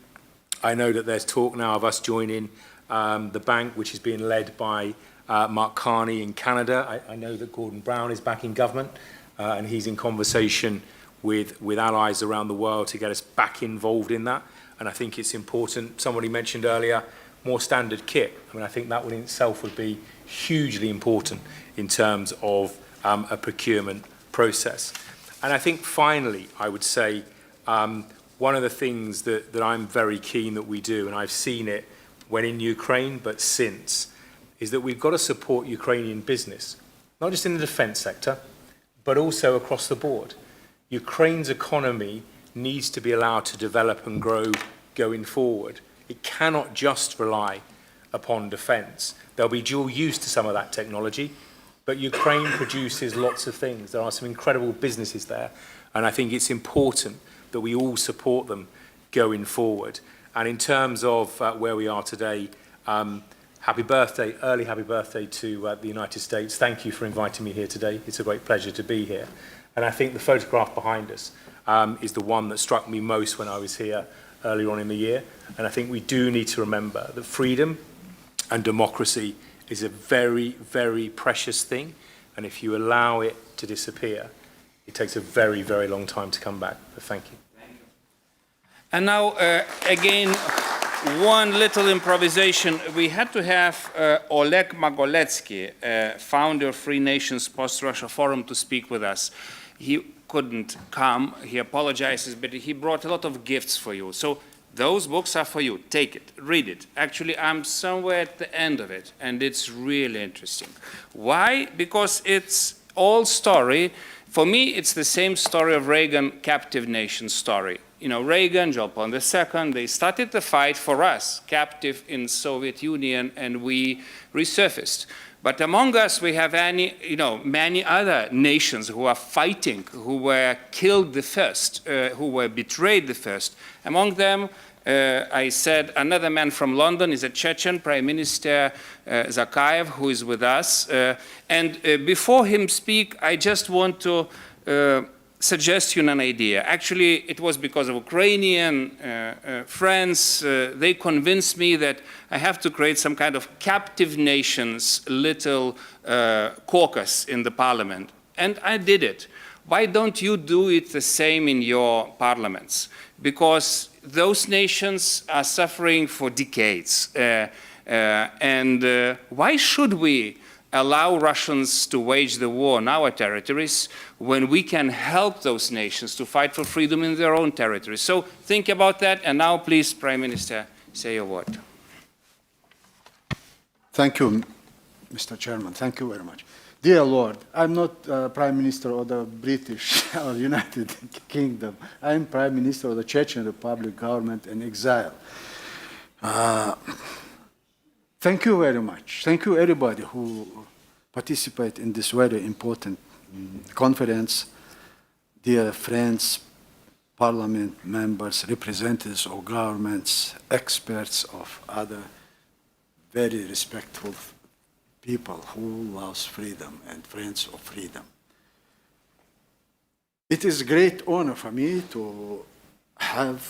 I know that there's talk now of us joining the bank, which is being led by Mark Carney in Canada. I know that Gordon Brown is back in government, and he's in conversation with allies around the world to get us back involved in that. And I think it's important. Somebody mentioned earlier, more standard kit. I mean, I think that one in itself would be hugely important in terms of a procurement process. And I think finally, I would say, one of the things that I'm very keen that we do, and I've seen it when in Ukraine, but since, is that we've got to support Ukrainian business, not just in the defence sector, but also across the board. Ukraine's economy needs to be allowed to develop and grow going forward. It cannot just rely upon defence. There'll be dual use to some of that technology, but Ukraine produces lots of things. There are some incredible businesses there, and I think it's important that we all support them going forward. And in terms of where we are today, happy birthday, early happy birthday to the United States. Thank you for inviting me here today. It's a great pleasure to be here. And I think the photograph behind us is the one that struck me most when I was here earlier on in the year. And I think we do need to remember that freedom and democracy is a very, very precious thing. And if you allow it to disappear, it takes a very, very long time to come back. But thank you. And now, again, one little improvisation. We had to have Oleg Magoletsky, founder of Free Nations Post-Russia Forum, to speak with us. He couldn't come. He apologizes, but he brought a lot of gifts for you. So those books are for you. Take it, read it. Actually, I'm somewhere at the end of it, and it's really interesting. Why? Because it's all story. For me, it's the same story of Reagan captive nation story. You know, Reagan, John Paul II, they started the fight for us, captive in Soviet Union, and we resurfaced. But among us, we have many other nations who are fighting, who were killed the first, who were betrayed the first. Among them, I said, another man from London is a Chechen Prime Minister Zakayev, who is with us. And before him speak, I just want to suggest you an idea. Actually, it was because of Ukrainian friends. They convinced me that I have to create some kind of captive nations little caucus in the parliament. And I did it. Why don't you do it the same in your parliaments? Because those nations are suffering for decades. Why should we allow Russians to wage the war on our territories when we can help those nations to fight for freedom in their own territories? So think about that, and now please, Prime Minister, say a word. Thank you, Mr. Chairman. Thank you very much. Dear Lord, I'm not Prime Minister of the British or United Kingdom. I'm Prime Minister of the Chechen Republic government in exile. Thank you very much. Thank you everybody who participate in this very important conference. Dear friends, parliament members, representatives of governments, experts of other very respectful people who love freedom and friends of freedom. It is a great honor for me to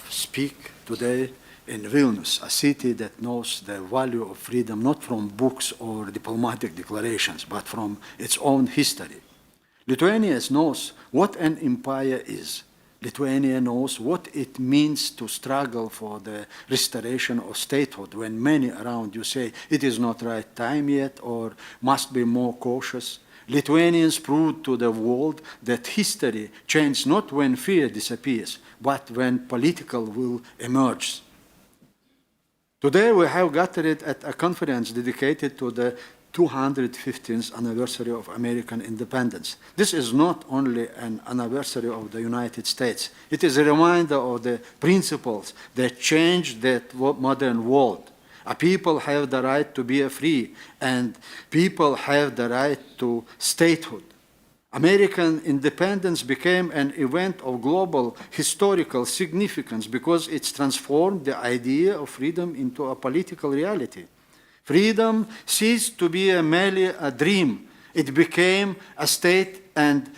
speak today in Vilnius, a city that knows the value of freedom not from books or diplomatic declarations, but from its own history. Lithuania knows what an empire is. Lithuania knows what it means to struggle for the restoration of statehood when many around you say it is not right time yet or must be more cautious. Lithuanians proved to the world that history changes not when fear disappears, but when political will emerges. Today we have gathered at a conference dedicated to the 215th anniversary of American independence. This is not only an anniversary of the United States, it is a reminder of the principles that changed that modern world. A people have the right to be free, and people have the right to statehood. American independence became an event of global historical significance because it transformed the idea of freedom into a political reality. Freedom ceased to be merely a dream. It became a state and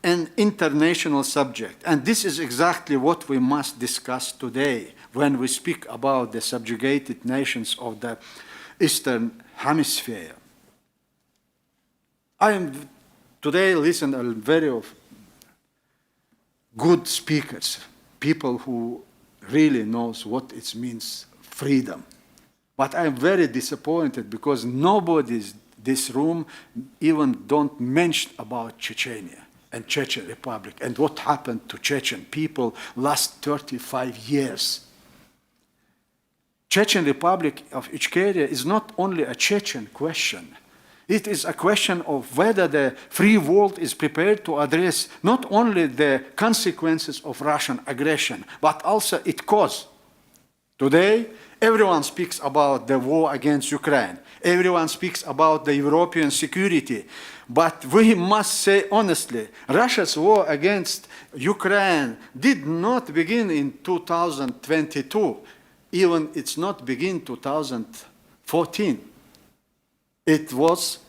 an international subject. And this is exactly what we must discuss today when we speak about the subjugated nations of the Eastern Hemisphere. I am today listened to very good speakers, people who really knows what it means freedom. But I'm very disappointed because nobody in this room even don't mention about Chechnya and Chechen Republic and what happened to Chechen people last 35 years. Chechen Republic of Ichkeria is not only a Chechen question. It is a question of whether the free world is prepared to address not only the consequences of Russian aggression, but also its cause. Today, everyone speaks about the war against Ukraine. Everyone speaks about the European security. But we must say honestly, Russia's war against Ukraine did not begin in 2022. Even it's not begin 2014. It was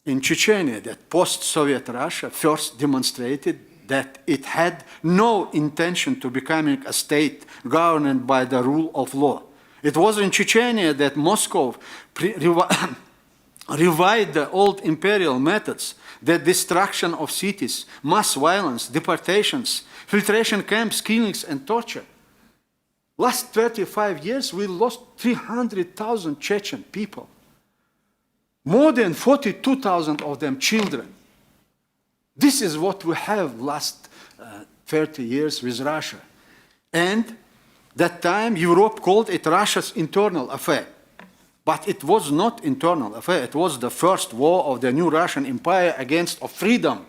in Chechnya that post-Soviet Russia first demonstrated that it had no intention to becoming a state governed by the rule of law. It was in Chechnya that Moscow revived the old imperial methods, the destruction of cities, mass violence, deportations, filtration camps, killings, and torture. Last 35 years, we lost 300,000 Chechen people. More than 42,000 of them children. This is what we have last 30 years with Russia. And that time, Europe called it Russia's internal affair. But it was not internal affair. It was the first war of the new Russian empire against freedom.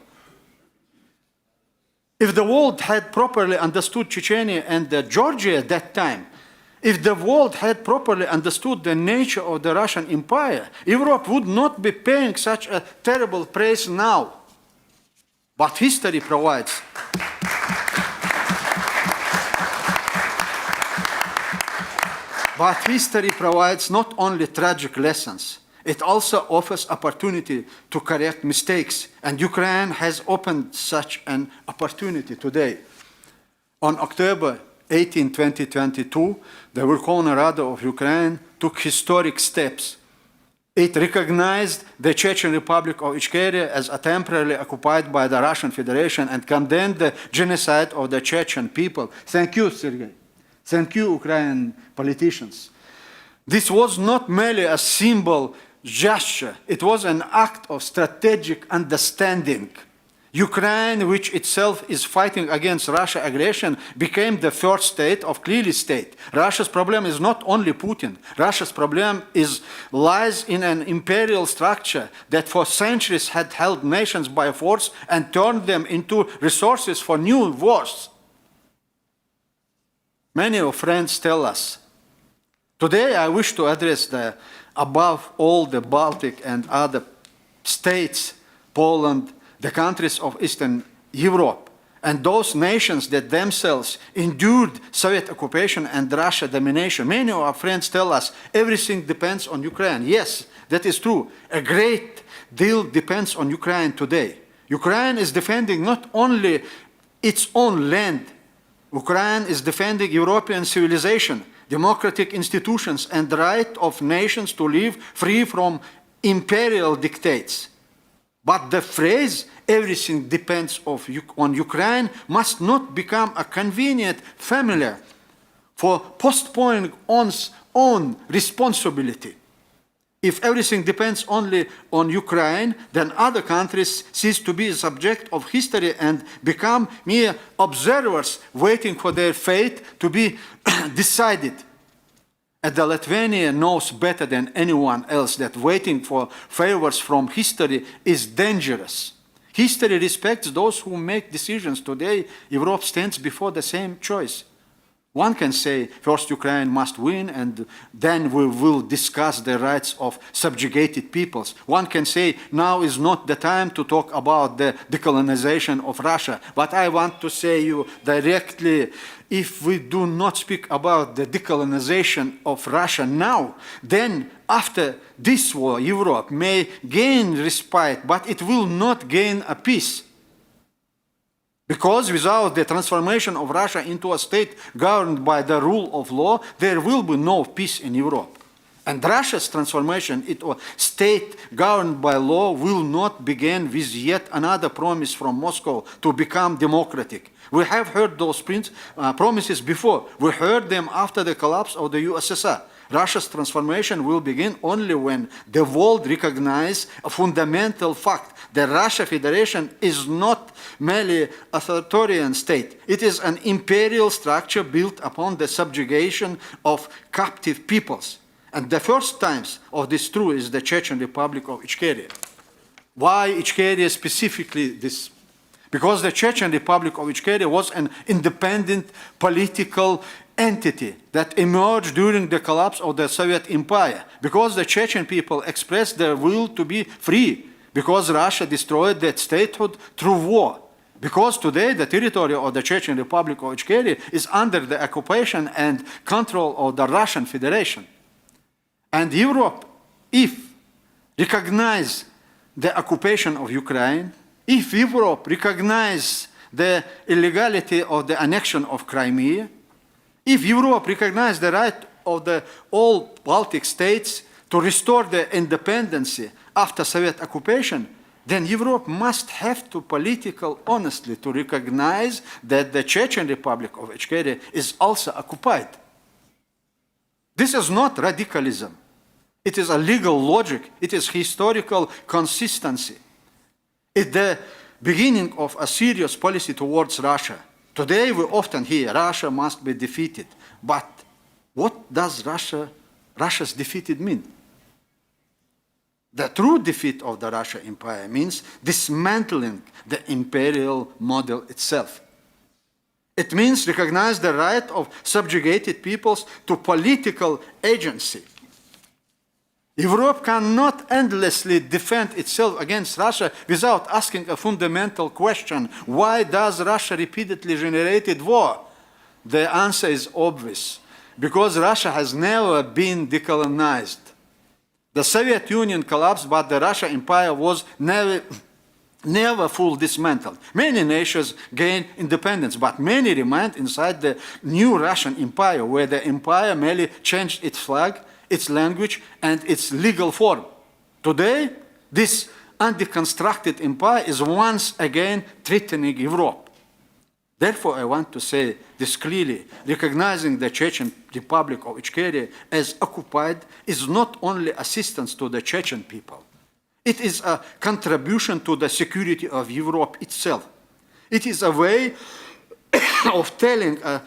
If the world had properly understood Chechnya and Georgia at that time, If the world had properly understood the nature of the Russian Empire, Europe would not be paying such a terrible price now. But history provides not only tragic lessons, it also offers opportunity to correct mistakes, and Ukraine has opened such an opportunity today. On October 18, 2022, the Verkhovna Rada of Ukraine took historic steps. It recognized the Chechen Republic of Ichkeria as temporarily occupied by the Russian Federation and condemned the genocide of the Chechen people. Thank you, Sergei. Thank you, Ukrainian politicians. This was not merely a symbol gesture, it was an act of strategic understanding. Ukraine, which itself is fighting against Russia's aggression, became the first state of clearly state. Russia's problem is not only Putin. Russia's problem lies in an imperial structure that for centuries had held nations by force and turned them into resources for new wars. Many of friends tell us. Today I wish to address above all the Baltic and other states, Poland, the countries of Eastern Europe, and those nations that themselves endured Soviet occupation and Russia domination. Many of our friends tell us everything depends on Ukraine. Yes, that is true. A great deal depends on Ukraine today. Ukraine is defending not only its own land, Ukraine is defending European civilization, democratic institutions, and the right of nations to live free from imperial dictates. But the phrase, everything depends on Ukraine, must not become a convenient familiar for postponing one's own responsibility. If everything depends only on Ukraine, then other countries cease to be a subject of history and become mere observers waiting for their fate to be decided. And the Lithuania knows better than anyone else that waiting for favors from history is dangerous. History respects those who make decisions. Today, Europe stands before the same choice. One can say, first Ukraine must win, and then we will discuss the rights of subjugated peoples. One can say, now is not the time to talk about the decolonization of Russia. But I want to say you directly, if we do not speak about the decolonization of Russia now, then after this war, Europe may gain respite, but it will not gain a peace. Because without the transformation of Russia into a state governed by the rule of law, there will be no peace in Europe. And Russia's transformation into a state governed by law will not begin with yet another promise from Moscow to become democratic. We have heard those promises before. We heard them after the collapse of the USSR. Russia's transformation will begin only when the world recognizes a fundamental fact. The Russia Federation is not merely an authoritarian state. It is an imperial structure built upon the subjugation of captive peoples. And the first times of this truth is the Chechen Republic of Ichkeria. Why Ichkeria specifically this? Because the Chechen Republic of Ichkeria was an independent political entity that emerged during the collapse of the Soviet Empire. Because the Chechen people expressed their will to be free. Because Russia destroyed that statehood through war. Because today the territory of the Chechen Republic of Ichkeria is under the occupation and control of the Russian Federation. And Europe, if recognize the occupation of Ukraine, if Europe recognize the illegality of the annexion of Crimea, if Europe recognize the right of all Baltic states to restore their independence after Soviet occupation, then Europe must have to political honestly to recognize that the Chechen Republic of Ichkeria is also occupied. This is not radicalism. It is a legal logic. It is historical consistency. It's the beginning of a serious policy towards Russia. Today we often hear Russia must be defeated. But what does Russia's defeated mean? The true defeat of the Russian Empire means dismantling the imperial model itself. It means recognize the right of subjugated peoples to political agency. Europe cannot endlessly defend itself against Russia without asking a fundamental question: why does Russia repeatedly generate war? The answer is obvious: because Russia has never been decolonized. The Soviet Union collapsed, but the Russian Empire was never fully dismantled. Many nations gained independence, but many remained inside the new Russian Empire, where the empire merely changed its flag, its language, and its legal form. Today, this undeconstructed empire is once again threatening Europe. Therefore, I want to say this clearly: recognizing the Chechen Republic of Ichkeria as occupied is not only assistance to the Chechen people. It is a contribution to the security of Europe itself. It is a way of telling a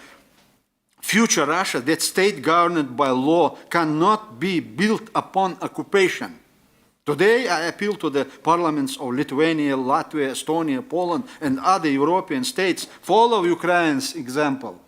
future Russia that state governed by law cannot be built upon occupation. Today, I appeal to the parliaments of Lithuania, Latvia, Estonia, Poland, and other European states: follow Ukraine's example.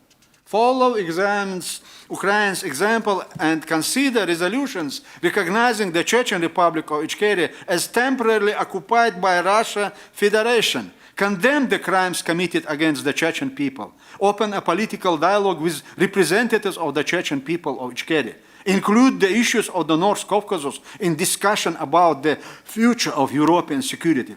Follow Ukraine's example and consider resolutions recognizing the Chechen Republic of Ichkeria as temporarily occupied by Russia Federation. Condemn the crimes committed against the Chechen people. Open a political dialogue with representatives of the Chechen people of Ichkeria. Include the issues of the North Caucasus in discussion about the future of European security.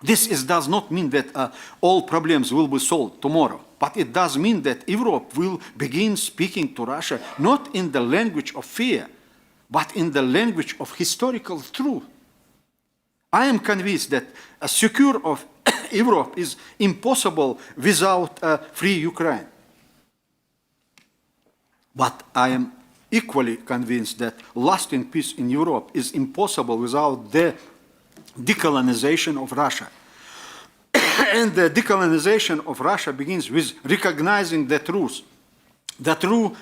This does not mean that all problems will be solved tomorrow, but it does mean that Europe will begin speaking to Russia not in the language of fear, but in the language of historical truth. I am convinced that a secure of Europe is impossible without a free Ukraine. But I am equally convinced that lasting peace in Europe is impossible without the decolonization of Russia. And the decolonization of Russia begins with recognizing the truth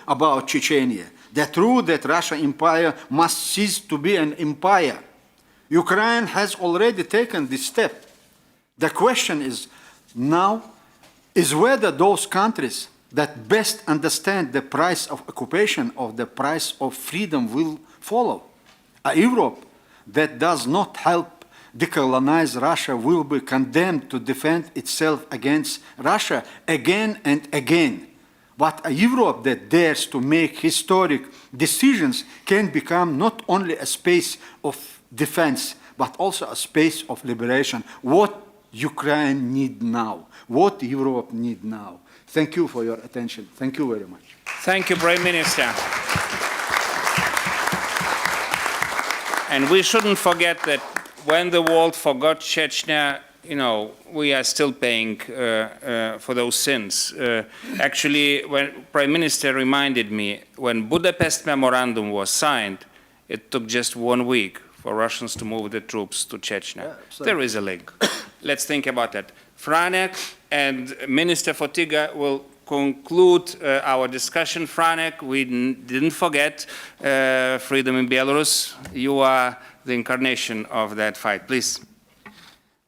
about Chechnya, the truth that Russian Empire must cease to be an empire. Ukraine has already taken this step. The question is now is whether those countries that best understand the price of occupation or the price of freedom will follow. A Europe that does not help decolonize Russia will be condemned to defend itself against Russia again and again. But a Europe that dares to make historic decisions can become not only a space of defense, but also a space of liberation. What Ukraine needs now, what Europe needs now. Thank you for your attention. Thank you very much. Thank you, Prime Minister. And we shouldn't forget that when the world forgot Chechnya, we are still paying for those sins. Actually, when Prime Minister reminded me, when Budapest Memorandum was signed, it took just 1 week for Russians to move the troops to Chechnya. There is a link. Let's think about that. Franek and Minister Fotyga will conclude our discussion. Franek, we didn't forget freedom in Belarus. You are the incarnation of that fight. Please.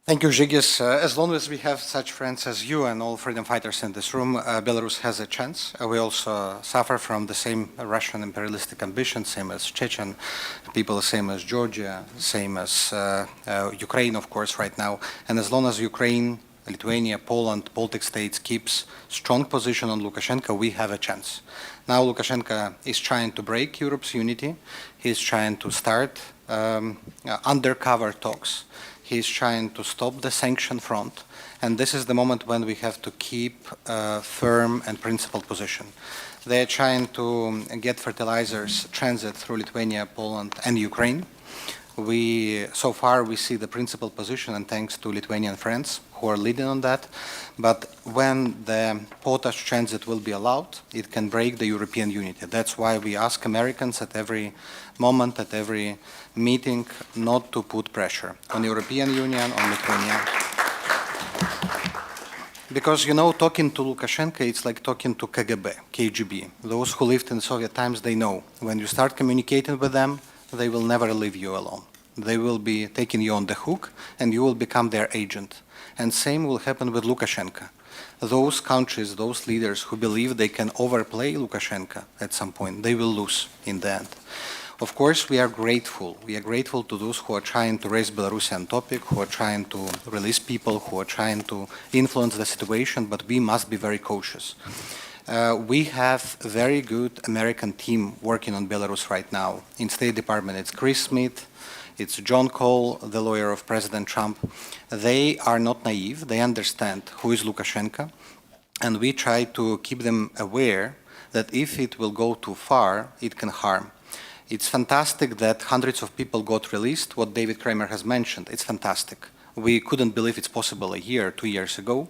Thank you, Žygis. As long as we have such friends as you and all freedom fighters in this room, Belarus has a chance. We also suffer from the same Russian imperialistic ambition, same as Chechen people, same as Georgia, same as Ukraine, of course, right now. And as long as Ukraine, Lithuania, Poland, Baltic states keeps strong position on Lukashenko, we have a chance. Now Lukashenko is trying to break Europe's unity. He's trying to start undercover talks. He's trying to stop the sanction front. And this is the moment when we have to keep a firm and principled position. They're trying to get fertilizers transit through Lithuania, Poland, and Ukraine. So far we see the principled position, and thanks to Lithuanian friends who are leading on that. But when the potash transit will be allowed, it can break the European unity. That's why we ask Americans at every moment, at every meeting, not to put pressure on the European Union, on Lithuania. Because, talking to Lukashenko, it's like talking to KGB. Those who lived in Soviet times, they know. When you start communicating with them, they will never leave you alone. They will be taking you on the hook, and you will become their agent. And same will happen with Lukashenko. those countries, those leaders who believe they can overplay Lukashenko at some point, they will lose in the end. Of course, we are grateful. We are grateful to those who are trying to raise Belarusian topic, who are trying to release people, who are trying to influence the situation, but we must be very cautious. We have a very good American team working on Belarus right now. In State Department, it's Chris Smith, it's John Cole, the lawyer of President Trump. They are not naive. They understand who is Lukashenko, and we try to keep them aware that if it will go too far, it can harm. It's fantastic that hundreds of people got released, what David Kramer has mentioned. It's fantastic. We couldn't believe it's possible a year, 2 years ago,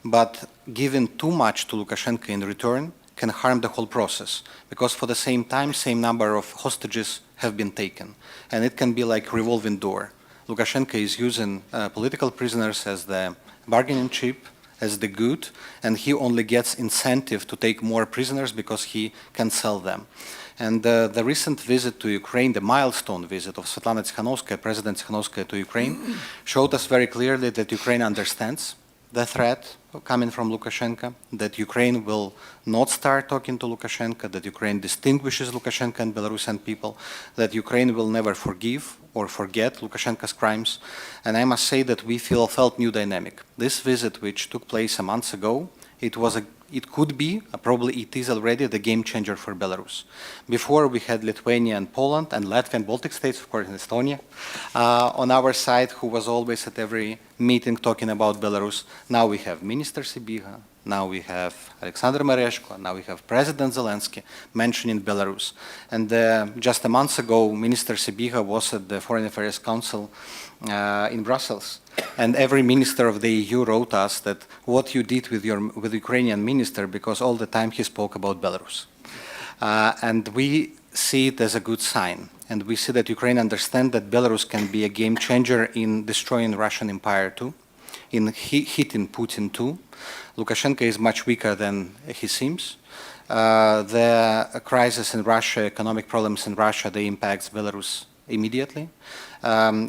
but giving too much to Lukashenko in return can harm the whole process, because for the same time, same number of hostages have been taken, and it can be like revolving door. Lukashenko is using political prisoners as the bargaining chip, as the good, and he only gets incentive to take more prisoners because he can sell them. And the recent visit to Ukraine, the milestone visit of Svetlana Tikhanovskaya, President Tikhanovskaya to Ukraine, showed us very clearly that Ukraine understands the threat coming from Lukashenko, that Ukraine will not start talking to Lukashenko, that Ukraine distinguishes Lukashenko and Belarusian people, that Ukraine will never forgive or forget Lukashenko's crimes. And I must say that we felt new dynamic. This visit, which took place a month ago, it could be, probably it is already, the game changer for Belarus. Before we had Lithuania and Poland and Latvia and Baltic states, of course, and Estonia, on our side, who was always at every meeting talking about Belarus. Now we have Minister Sibiha, now we have Alexander Mereshko, now we have President Zelensky mentioning Belarus. And just a month ago, Minister Sibiha was at the Foreign Affairs Council in Brussels. And every minister of the EU wrote us that what you did with the Ukrainian minister, because all the time he spoke about Belarus. And we see it as a good sign. And we see that Ukraine understands that Belarus can be a game changer in destroying the Russian empire too, in hitting Putin too. Lukashenko is much weaker than he seems. The crisis in Russia, economic problems in Russia, they impact Belarus immediately.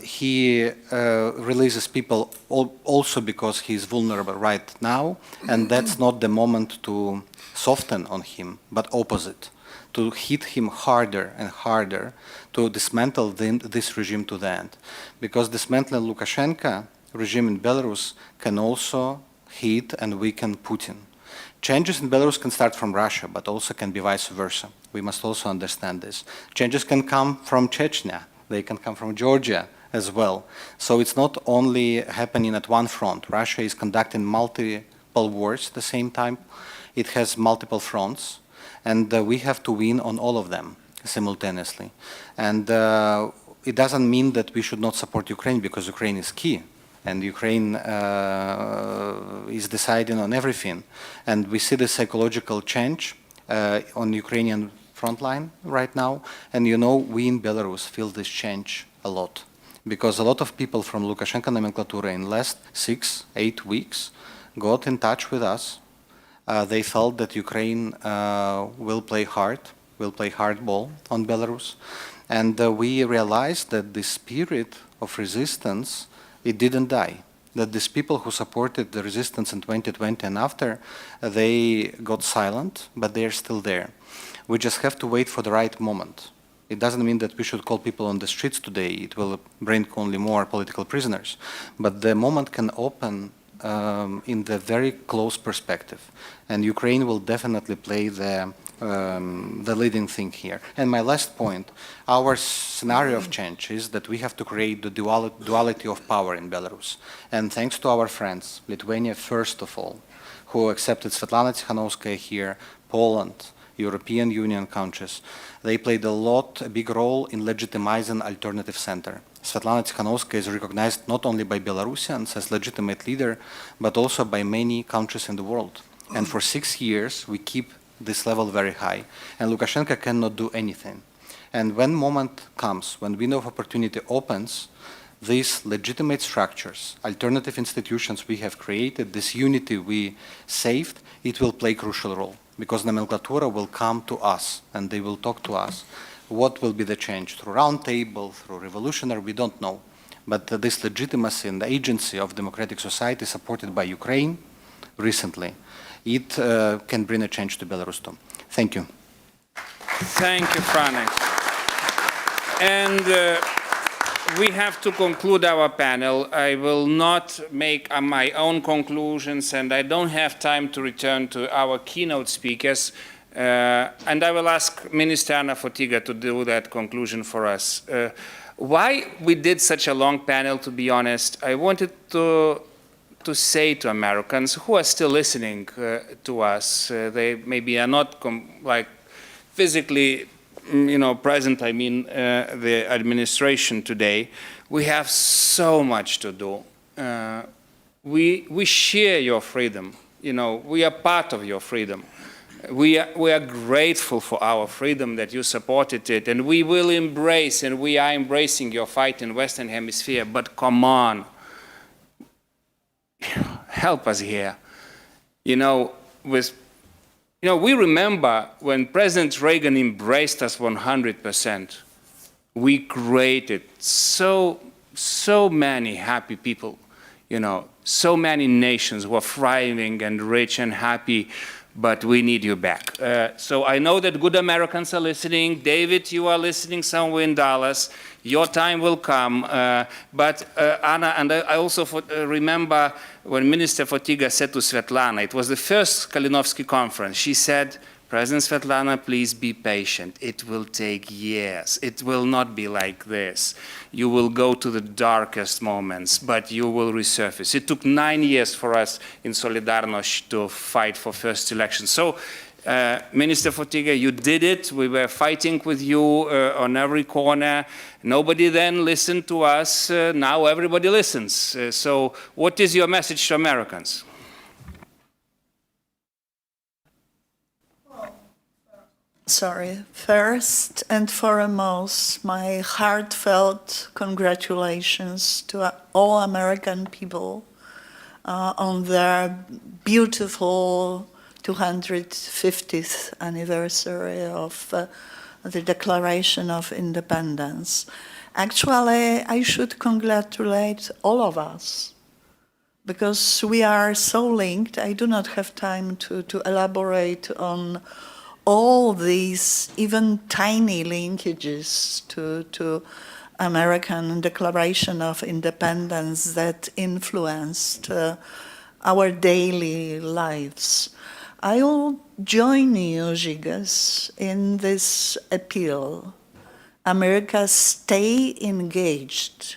He releases people also because he's vulnerable right now, and that's not the moment to soften on him, but opposite, to hit him harder and harder, to dismantle this regime to the end. Because dismantling Lukashenko regime in Belarus can also hit and weaken Putin. Changes in Belarus can start from Russia, but also can be vice versa. We must also understand this. Changes can come from Chechnya. They can come from Georgia as well. So it's not only happening at one front. Russia is conducting multiple wars at the same time. It has multiple fronts, and we have to win on all of them simultaneously. And it doesn't mean that we should not support Ukraine, because Ukraine is key. And Ukraine is deciding on everything. And we see the psychological change on Ukrainian front line right now. And you know, we in Belarus feel this change a lot. Because a lot of people from Lukashenko nomenclatura in last 6-8 weeks got in touch with us. They felt that Ukraine will play hardball on Belarus. And we realized that the spirit of resistance, it didn't die. That these people who supported the resistance in 2020 and after, they got silent, but they are still there. We just have to wait for the right moment. It doesn't mean that we should call people on the streets today. It will bring only more political prisoners. But the moment can open in the very close perspective. And Ukraine will definitely play the leading thing here. And my last point, our scenario of change is that we have to create the duality of power in Belarus. And thanks to our friends, Lithuania first of all, who accepted Svetlana Tikhanovskaya here, Poland, European Union countries, they played a big role in legitimizing alternative center. Svetlana Tikhanovskaya is recognized not only by Belarusians as legitimate leader, but also by many countries in the world. And for 6 years, we keep this level very high. And Lukashenko cannot do anything. And when moment comes, when window of opportunity opens, these legitimate structures, alternative institutions we have created, this unity we saved, it will play a crucial role. Because nomenclatura will come to us and they will talk to us. What will be the change? Through roundtable, through revolutionary, we don't know. But this legitimacy and the agency of democratic society supported by Ukraine, recently. It can bring a change to Belarus too. Thank you. Thank you, Franek. And we have to conclude our panel. I will not make my own conclusions, and I don't have time to return to our keynote speakers. And I will ask Minister Anna Fotyga to do that conclusion for us. Why we did such a long panel, to be honest, I wanted to say to Americans who are still listening to us, they maybe are not physically present, I mean the administration today, we have so much to do. We share your freedom, we are part of your freedom. We are grateful for our freedom that you supported it, and we will embrace, and we are embracing your fight in Western Hemisphere, but come on, help us here. We remember when President Reagan embraced us 100%. We created so many happy people, so many nations who are thriving and rich and happy, but we need you back. So I know that good Americans are listening. David, you are listening somewhere in Dallas. Your time will come. But Anna, and I also remember when Minister Fotyga said to Svetlana, it was the first Kalinowski conference, she said, President Svetlana, please be patient. It will take years. It will not be like this. You will go to the darkest moments, but you will resurface. It took 9 years for us in Solidarność to fight for first election. So, Minister Fotyga, you did it. We were fighting with you on every corner. Nobody then listened to us. Now everybody listens. So what is your message to Americans? First and foremost, my heartfelt congratulations to all American people on their beautiful 250th anniversary of the Declaration of Independence. Actually, I should congratulate all of us, because we are so linked. I do not have time to elaborate on all these even tiny linkages to American Declaration of Independence that influenced our daily lives. I will join you, Žygis, in this appeal. America, stay engaged.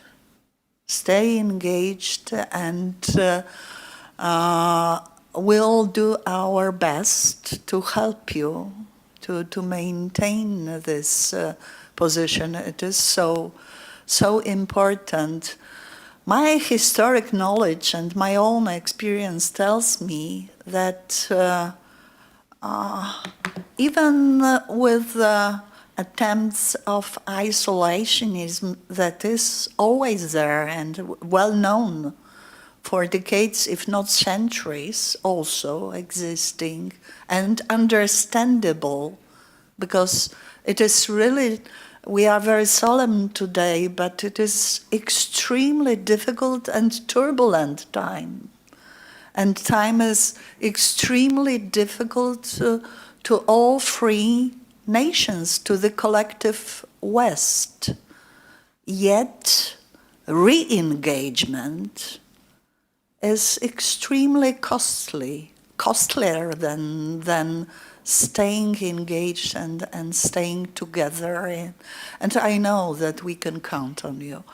Stay engaged, and we'll do our best to help you to maintain this position. It is so important. My historic knowledge and my own experience tells me that even with attempts of isolationism that is always there and well known for decades, if not centuries, also existing and understandable, because it is really, we are very solemn today, but it is extremely difficult and turbulent time. And time is extremely difficult to all free nations, to the collective West. Yet, re-engagement is extremely costly, costlier than staying engaged and staying together. And I know that we can count on you.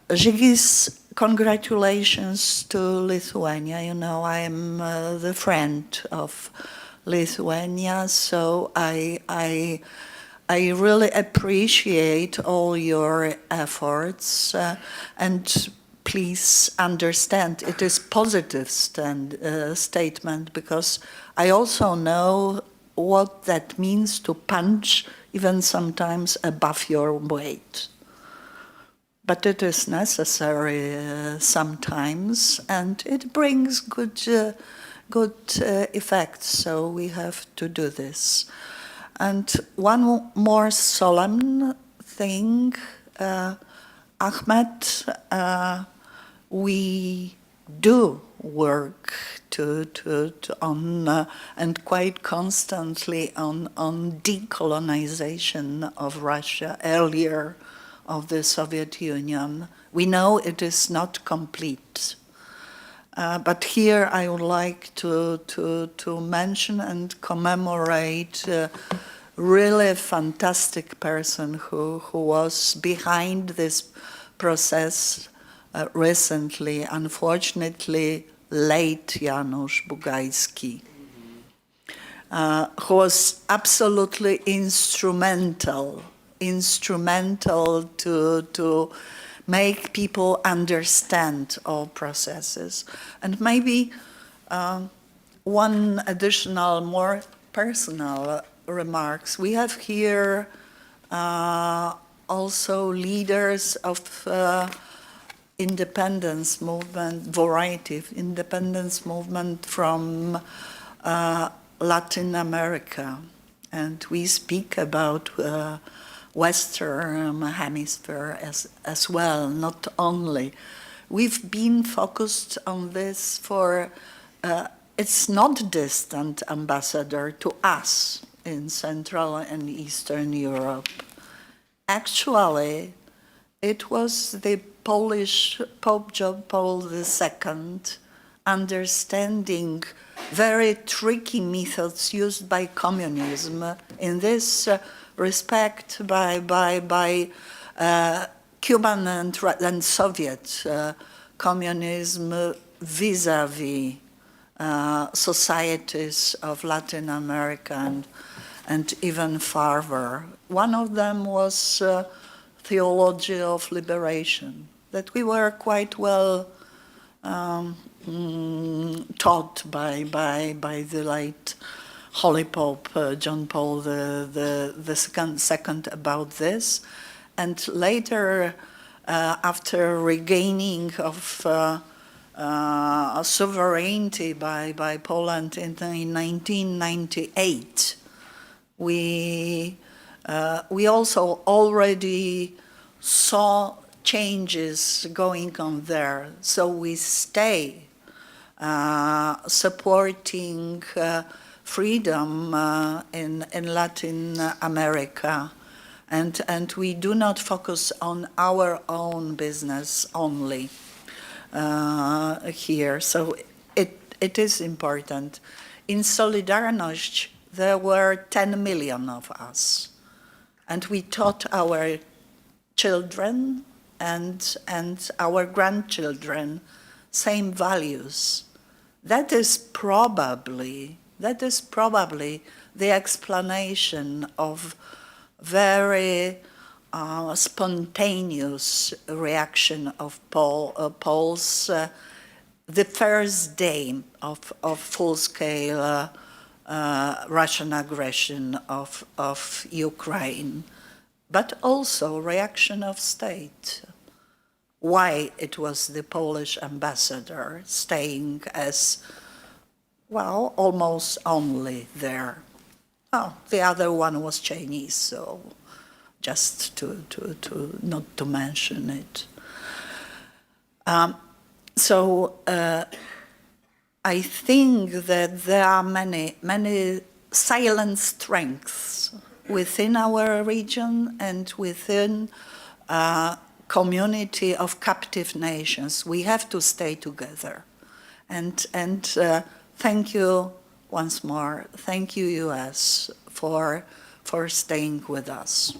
Žygis, congratulations to Lithuania. You know, I am the friend of Lithuania, so I really appreciate all your efforts, and please understand it is positive statement, because I also know what that means to punch even sometimes above your weight. But it is necessary sometimes, and it brings good effects, so we have to do this. And one more solemn thing, Ahmed, we do work on and quite constantly on decolonization of Russia, earlier of the Soviet Union. We know it is not complete. But here I would like to mention and commemorate a really fantastic person who was behind this process recently, unfortunately late Janusz Bugajski, who was absolutely instrumental to make people understand all processes. And maybe one additional, more personal remarks. We have here also leaders of independence movement, variety of independence movement from Latin America. And we speak about Western Hemisphere as well, not only. We've been focused on this for, it's not distant ambassador to us in Central and Eastern Europe. Actually, it was the Polish Pope John Paul II understanding very tricky methods used by communism in this respect by Cuban and Soviet communism vis-a-vis societies of Latin America and even farther. One of them was theology of liberation, that we were quite well taught by the late Holy Pope John Paul the second about this, and later after regaining of sovereignty by Poland in 1998, we also already saw changes going on there. So we stay supporting freedom in Latin America, and we do not focus on our own business only here. So it is important. In Solidarność, there were 10 million of us, and we taught our children and our grandchildren same values. That is probably the explanation of very spontaneous reaction of Poles the first day of full-scale Russian aggression of Ukraine, but also reaction of state. Why it was the Polish ambassador staying as, well, almost only there. Oh, the other one was Chinese, so just to not to mention it. So I think that there are many silent strengths within our region and within community of captive nations. We have to stay together. And thank you once more. Thank you, US, for staying with us.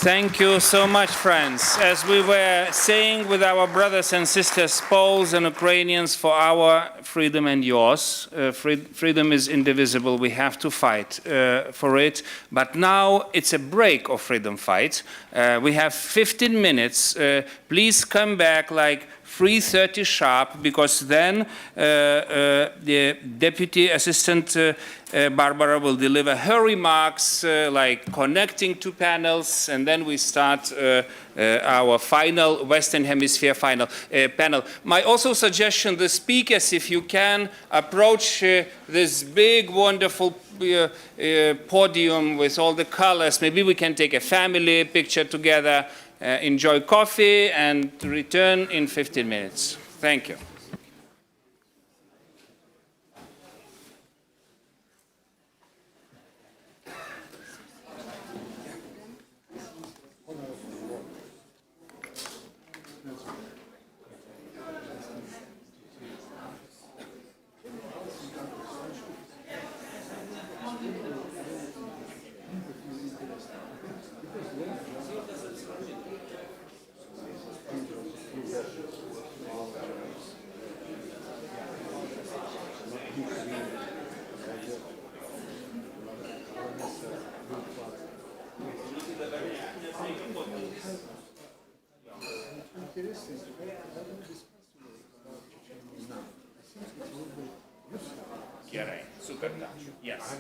Thank you so much, friends. As we were saying with our brothers and sisters, Poles and Ukrainians, for our freedom and yours. Freedom is indivisible. We have to fight for it. But now it's a break of freedom fight. We have 15 minutes. Please come back like 3:30 sharp, because then the Deputy Assistant Barbara will deliver her remarks, like connecting two panels, and then we start our final Western Hemisphere panel. My also suggestion, the speakers, if you can, approach this big, wonderful podium with all the colors. Maybe we can take a family picture together, enjoy coffee, and return in 15 minutes. Thank you. Gerai, super. Yes.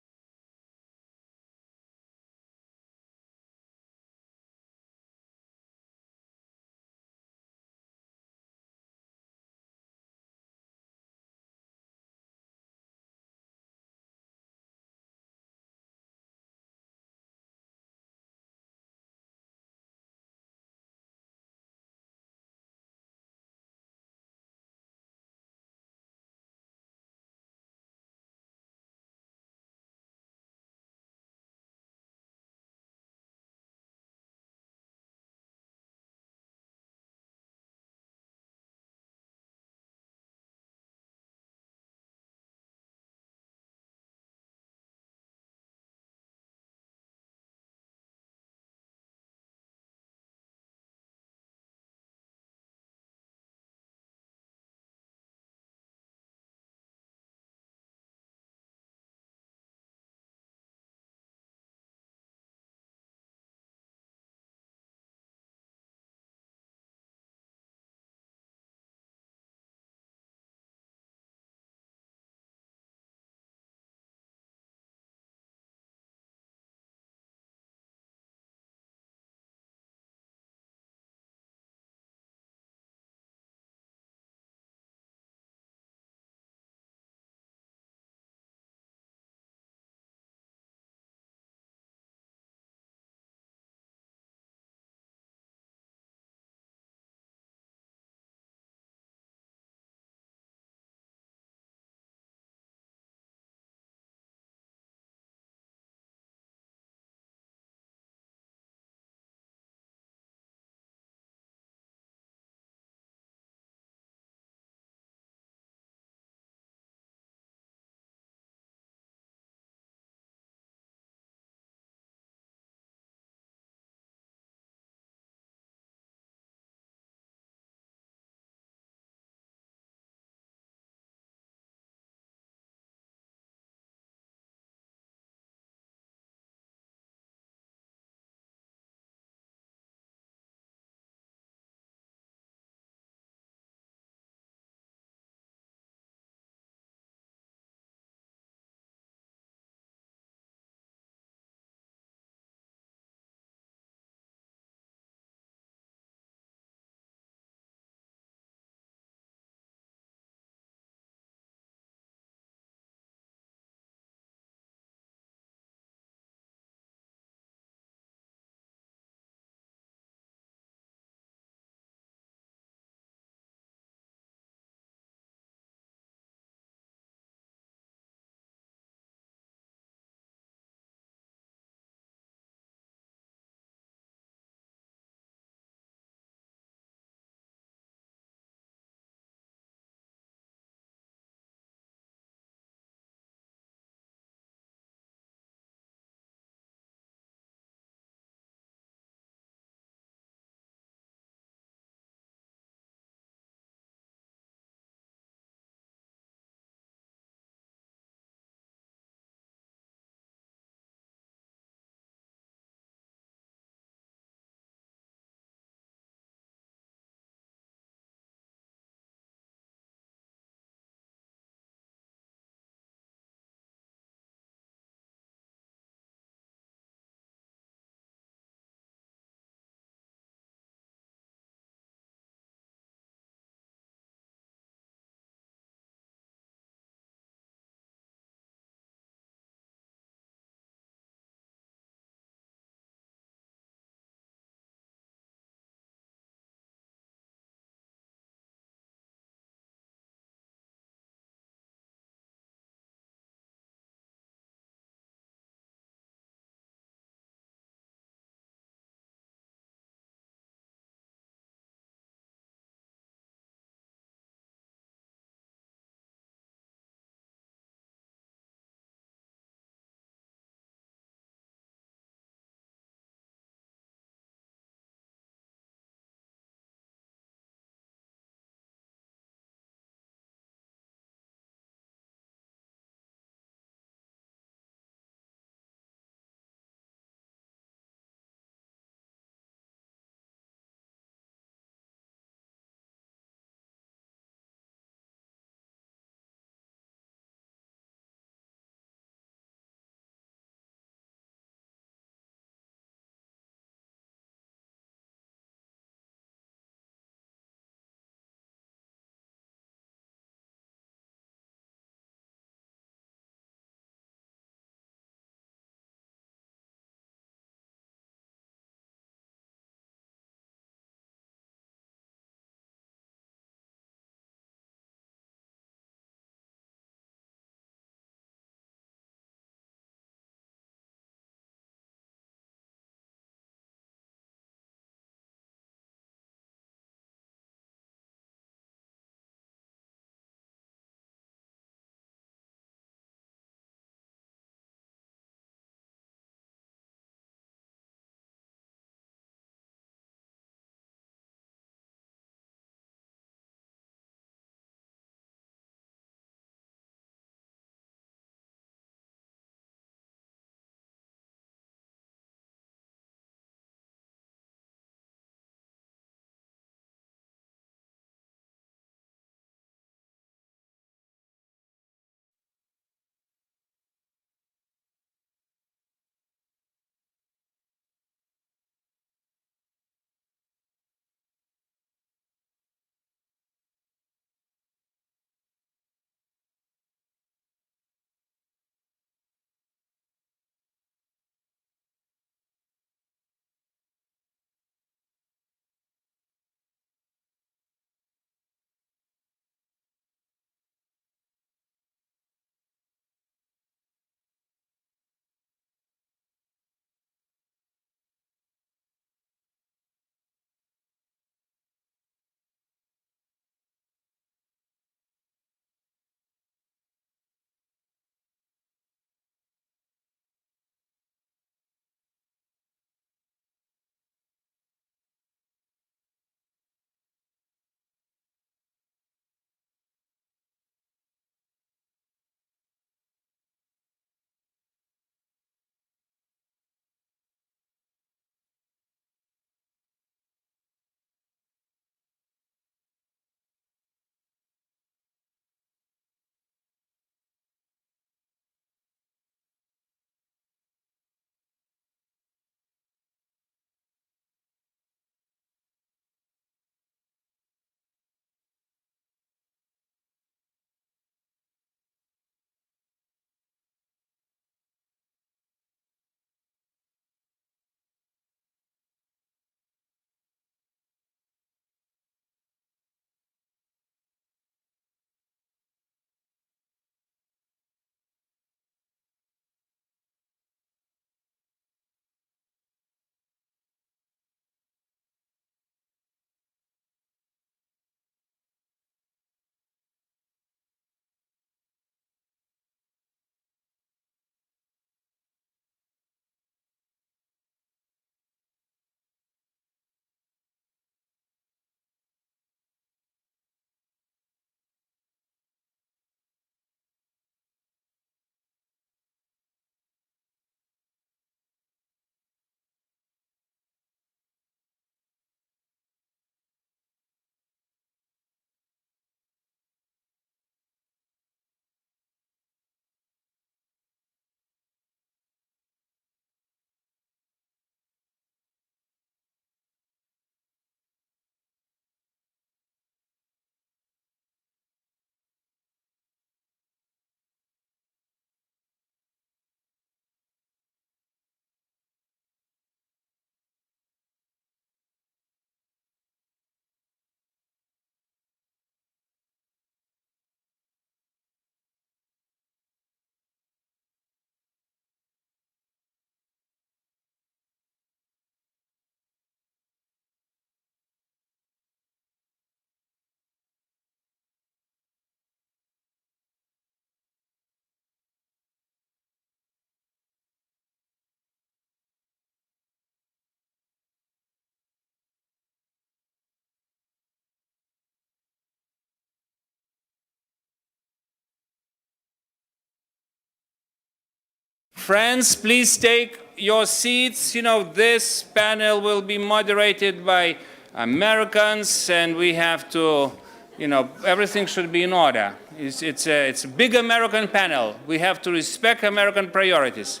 Friends, please take your seats. You know, this panel will be moderated by Americans, and we have to, you know, everything should be in order. It's a big American panel. We have to respect American priorities.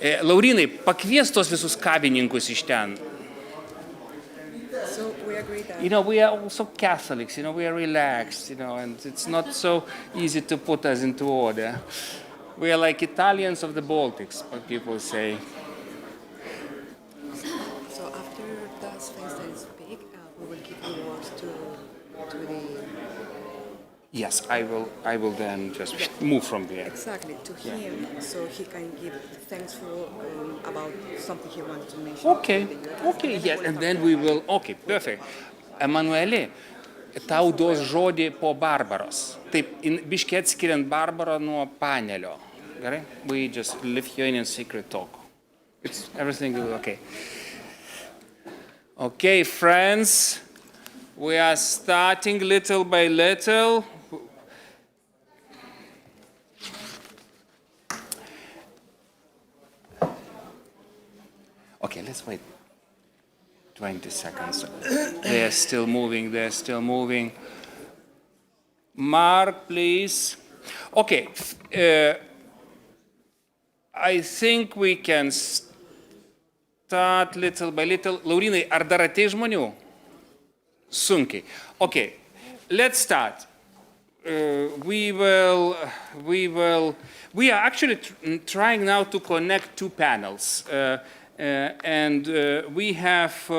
Laurinai, pakvies tos visus kabininkus iš ten. So we agree that. You know, we are also Catholics, you know, we are relaxed, you know, and it's not so easy to put us into order. We are like Italians of the Baltics, what people say. So after those things that speak, we will give you words to the... Yes, I will then just move from there. Exactly, to him, so he can give thanks for about something he wanted to mention. Okay, yes, and then we will, okay, perfect. Emanueli, tau duos žodį po Barbaros. Taip, biškiai atskiriant Barbarą nuo panelio. Gerai? We just Lithuanian secret talk. It's everything okay. Okay, friends, we are starting little by little. Okay, let's wait 20 seconds. They're still moving. Mark, please. Okay, I think we can start little by little. Laurinai, ar dar ateis žmonių? Sunkiai. Okay, let's start. We are actually trying now to connect two panels. And we have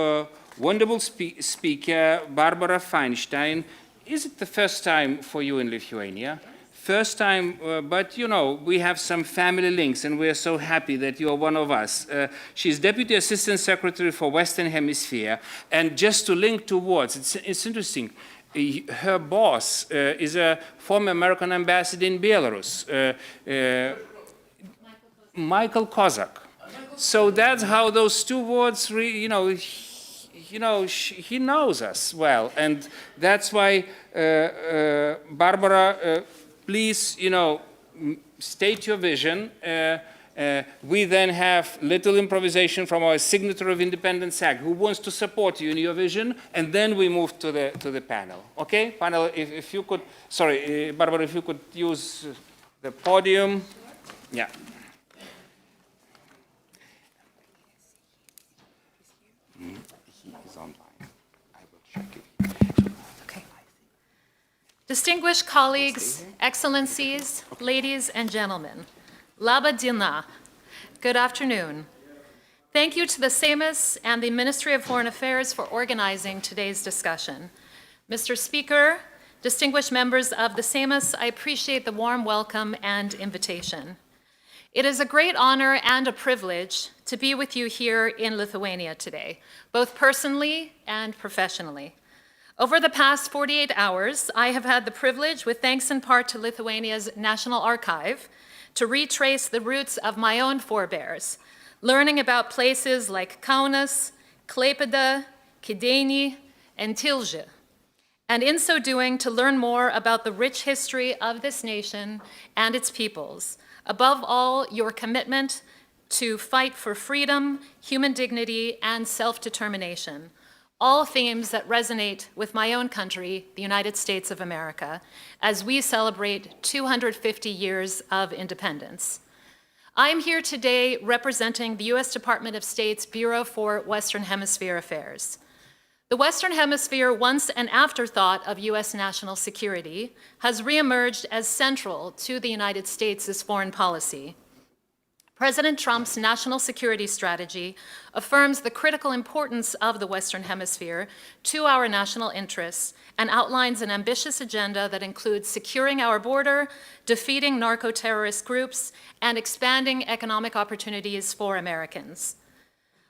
wonderful speaker, Barbara Feinstein. Is it the first time for you in Lithuania? First time, but you know, we have some family links, and we are so happy that you are one of us. She's Deputy Assistant Secretary for Western Hemisphere, and just to link towards, it's interesting, her boss is a former American ambassador in Belarus, Michael Kozak. So that's how those two words, he knows us well, and that's why, Barbara, please, state your vision. We then have little improvisation from our signatory of Independent SAG, who wants to support you in your vision, and then we move to the panel. Okay, panel, if you could, sorry, Barbara, if you could use the podium. Yeah. Distinguished colleagues, excellencies, ladies and gentlemen, Laba Diena, good afternoon. Thank you to the Seimas and the Ministry of Foreign Affairs for organizing today's discussion. Mr. Speaker, distinguished members of the Seimas, I appreciate the warm welcome and invitation. It is a great honor and a privilege to be with you here in Lithuania today, both personally and professionally. Over the past 48 hours, I have had the privilege, with thanks in part to Lithuania's National Archive, to retrace the roots of my own forebears, learning about places like Kaunas, Klaipėda, Kėdainiai, and Tilžė, and in so doing to learn more about the rich history of this nation and its peoples. Above all, your commitment to fight for freedom, human dignity, and self-determination. All themes that resonate with my own country, the United States of America, as we celebrate 250 years of independence. I am here today representing the U.S. Department of State's Bureau for Western Hemisphere Affairs. The Western Hemisphere, once an afterthought of U.S. national security, has reemerged as central to the United States' foreign policy. President Trump's national security strategy affirms the critical importance of the Western Hemisphere to our national interests and outlines an ambitious agenda that includes securing our border, defeating narco-terrorist groups, and expanding economic opportunities for Americans.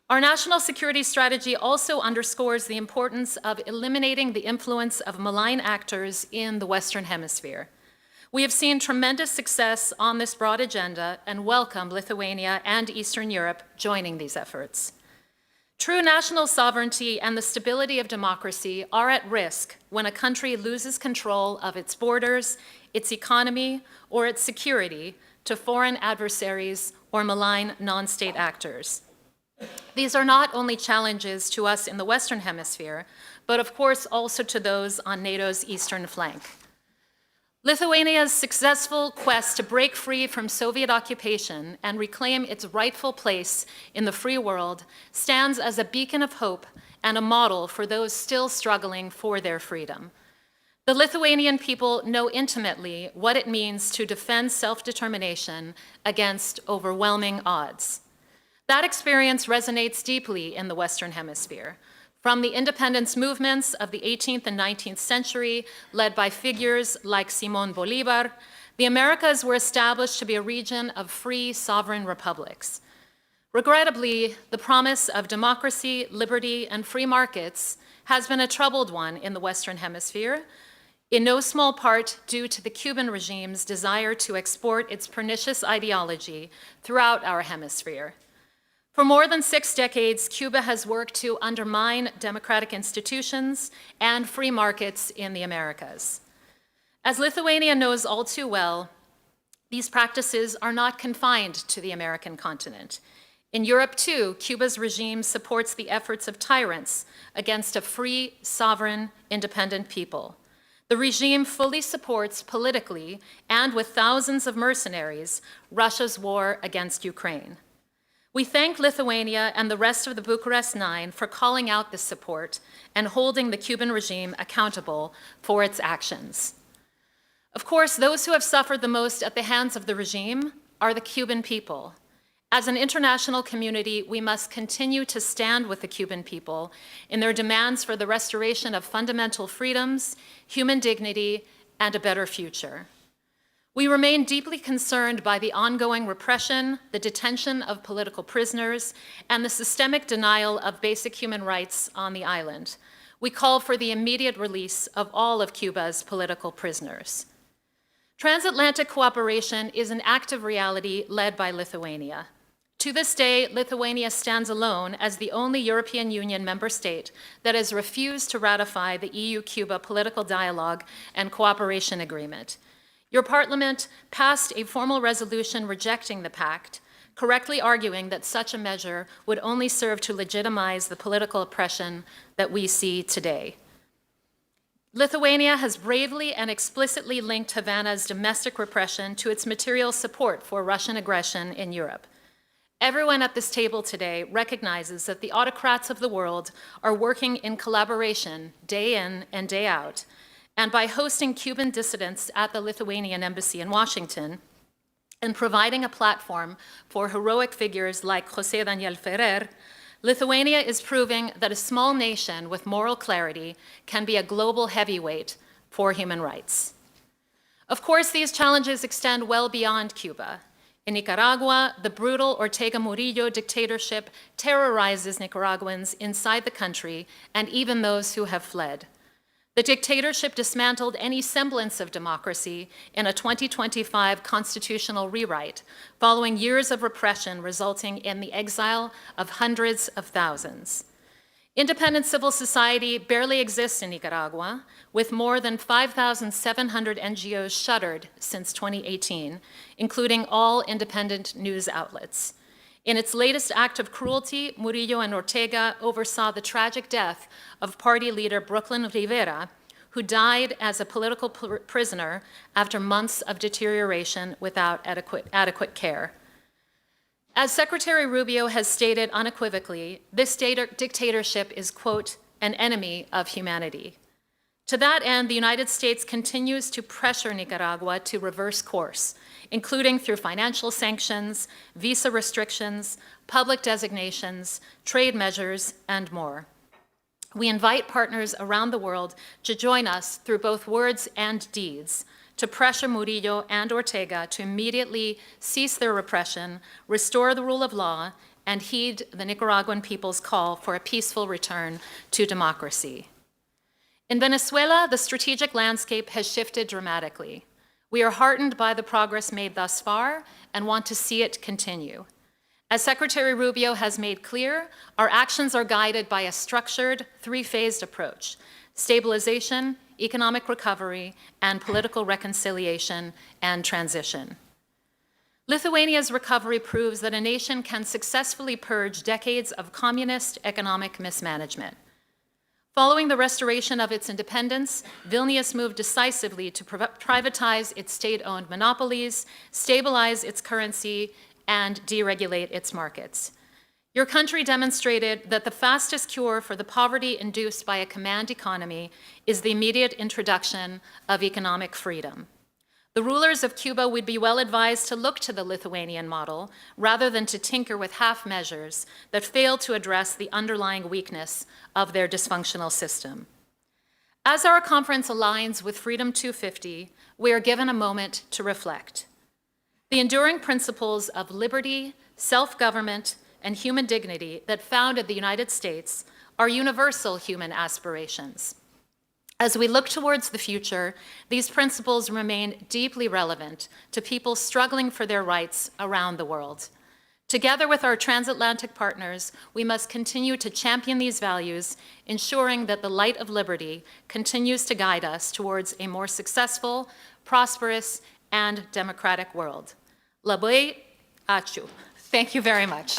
Our national security strategy also underscores the importance of eliminating the influence of malign actors in the Western Hemisphere. We have seen tremendous success on this broad agenda and welcome Lithuania and Eastern Europe joining these efforts. True national sovereignty and the stability of democracy are at risk when a country loses control of its borders, its economy, or its security to foreign adversaries or malign non-state actors. These are not only challenges to us in the Western Hemisphere, but of course also to those on NATO's eastern flank. Lithuania's successful quest to break free from Soviet occupation and reclaim its rightful place in the free world stands as a beacon of hope and a model for those still struggling for their freedom. The Lithuanian people know intimately what it means to defend self-determination against overwhelming odds. That experience resonates deeply in the Western Hemisphere. From the independence movements of the 18th and 19th century, led by figures like Simón Bolívar, the Americas were established to be a region of free, sovereign republics. Regrettably, the promise of democracy, liberty, and free markets has been a troubled one in the Western Hemisphere, in no small part due to the Cuban regime's desire to export its pernicious ideology throughout our hemisphere. For more than 6 decades, Cuba has worked to undermine democratic institutions and free markets in the Americas. As Lithuania knows all too well, these practices are not confined to the American continent. In Europe, too, Cuba's regime supports the efforts of tyrants against a free, sovereign, independent people. The regime fully supports politically and with thousands of mercenaries Russia's war against Ukraine. We thank Lithuania and the rest of the Bucharest Nine for calling out this support and holding the Cuban regime accountable for its actions. Of course, those who have suffered the most at the hands of the regime are the Cuban people. As an international community, we must continue to stand with the Cuban people in their demands for the restoration of fundamental freedoms, human dignity, and a better future. We remain deeply concerned by the ongoing repression, the detention of political prisoners, and the systemic denial of basic human rights on the island. We call for the immediate release of all of Cuba's political prisoners. Transatlantic cooperation is an active reality led by Lithuania. To this day, Lithuania stands alone as the only European Union member state that has refused to ratify the EU-Cuba political dialogue and cooperation agreement. Your parliament passed a formal resolution rejecting the pact, correctly arguing that such a measure would only serve to legitimize the political oppression that we see today. Lithuania has bravely and explicitly linked Havana's domestic repression to its material support for Russian aggression in Europe. Everyone at this table today recognizes that the autocrats of the world are working in collaboration day in and day out, and by hosting Cuban dissidents at the Lithuanian embassy in Washington and providing a platform for heroic figures like José Daniel Ferrer, Lithuania is proving that a small nation with moral clarity can be a global heavyweight for human rights. Of course, these challenges extend well beyond Cuba. In Nicaragua, the brutal Ortega Murillo dictatorship terrorizes Nicaraguans inside the country and even those who have fled. The dictatorship dismantled any semblance of democracy in a 2025 constitutional rewrite, following years of repression resulting in the exile of hundreds of thousands. Independent civil society barely exists in Nicaragua, with more than 5,700 NGOs shuttered since 2018, including all independent news outlets. In its latest act of cruelty, Murillo and Ortega oversaw the tragic death of party leader Brooklyn Rivera, who died as a political prisoner after months of deterioration without adequate care. As Secretary Rubio has stated unequivocally, this dictatorship is, quote, an enemy of humanity. To that end, the United States continues to pressure Nicaragua to reverse course, including through financial sanctions, visa restrictions, public designations, trade measures, and more. We invite partners around the world to join us through both words and deeds to pressure Murillo and Ortega to immediately cease their repression, restore the rule of law, and heed the Nicaraguan people's call for a peaceful return to democracy. In Venezuela, the strategic landscape has shifted dramatically. We are heartened by the progress made thus far and want to see it continue. As Secretary Rubio has made clear, our actions are guided by a structured, three-phased approach: stabilization, economic recovery, and political reconciliation and transition. Lithuania's recovery proves that a nation can successfully purge decades of communist economic mismanagement. Following the restoration of its independence, Vilnius moved decisively to privatize its state-owned monopolies, stabilize its currency, and deregulate its markets. Your country demonstrated that the fastest cure for the poverty induced by a command economy is the immediate introduction of economic freedom. The rulers of Cuba would be well advised to look to the Lithuanian model rather than to tinker with half measures that fail to address the underlying weakness of their dysfunctional system. As our conference aligns with Freedom 250, we are given a moment to reflect. The enduring principles of liberty, self-government, and human dignity that founded the United States are universal human aspirations. As we look towards the future, these principles remain deeply relevant to people struggling for their rights around the world. Together with our transatlantic partners, we must continue to champion these values, ensuring that the light of liberty continues to guide us towards a more successful, prosperous, and democratic world. Labai ačiū. Thank you very much.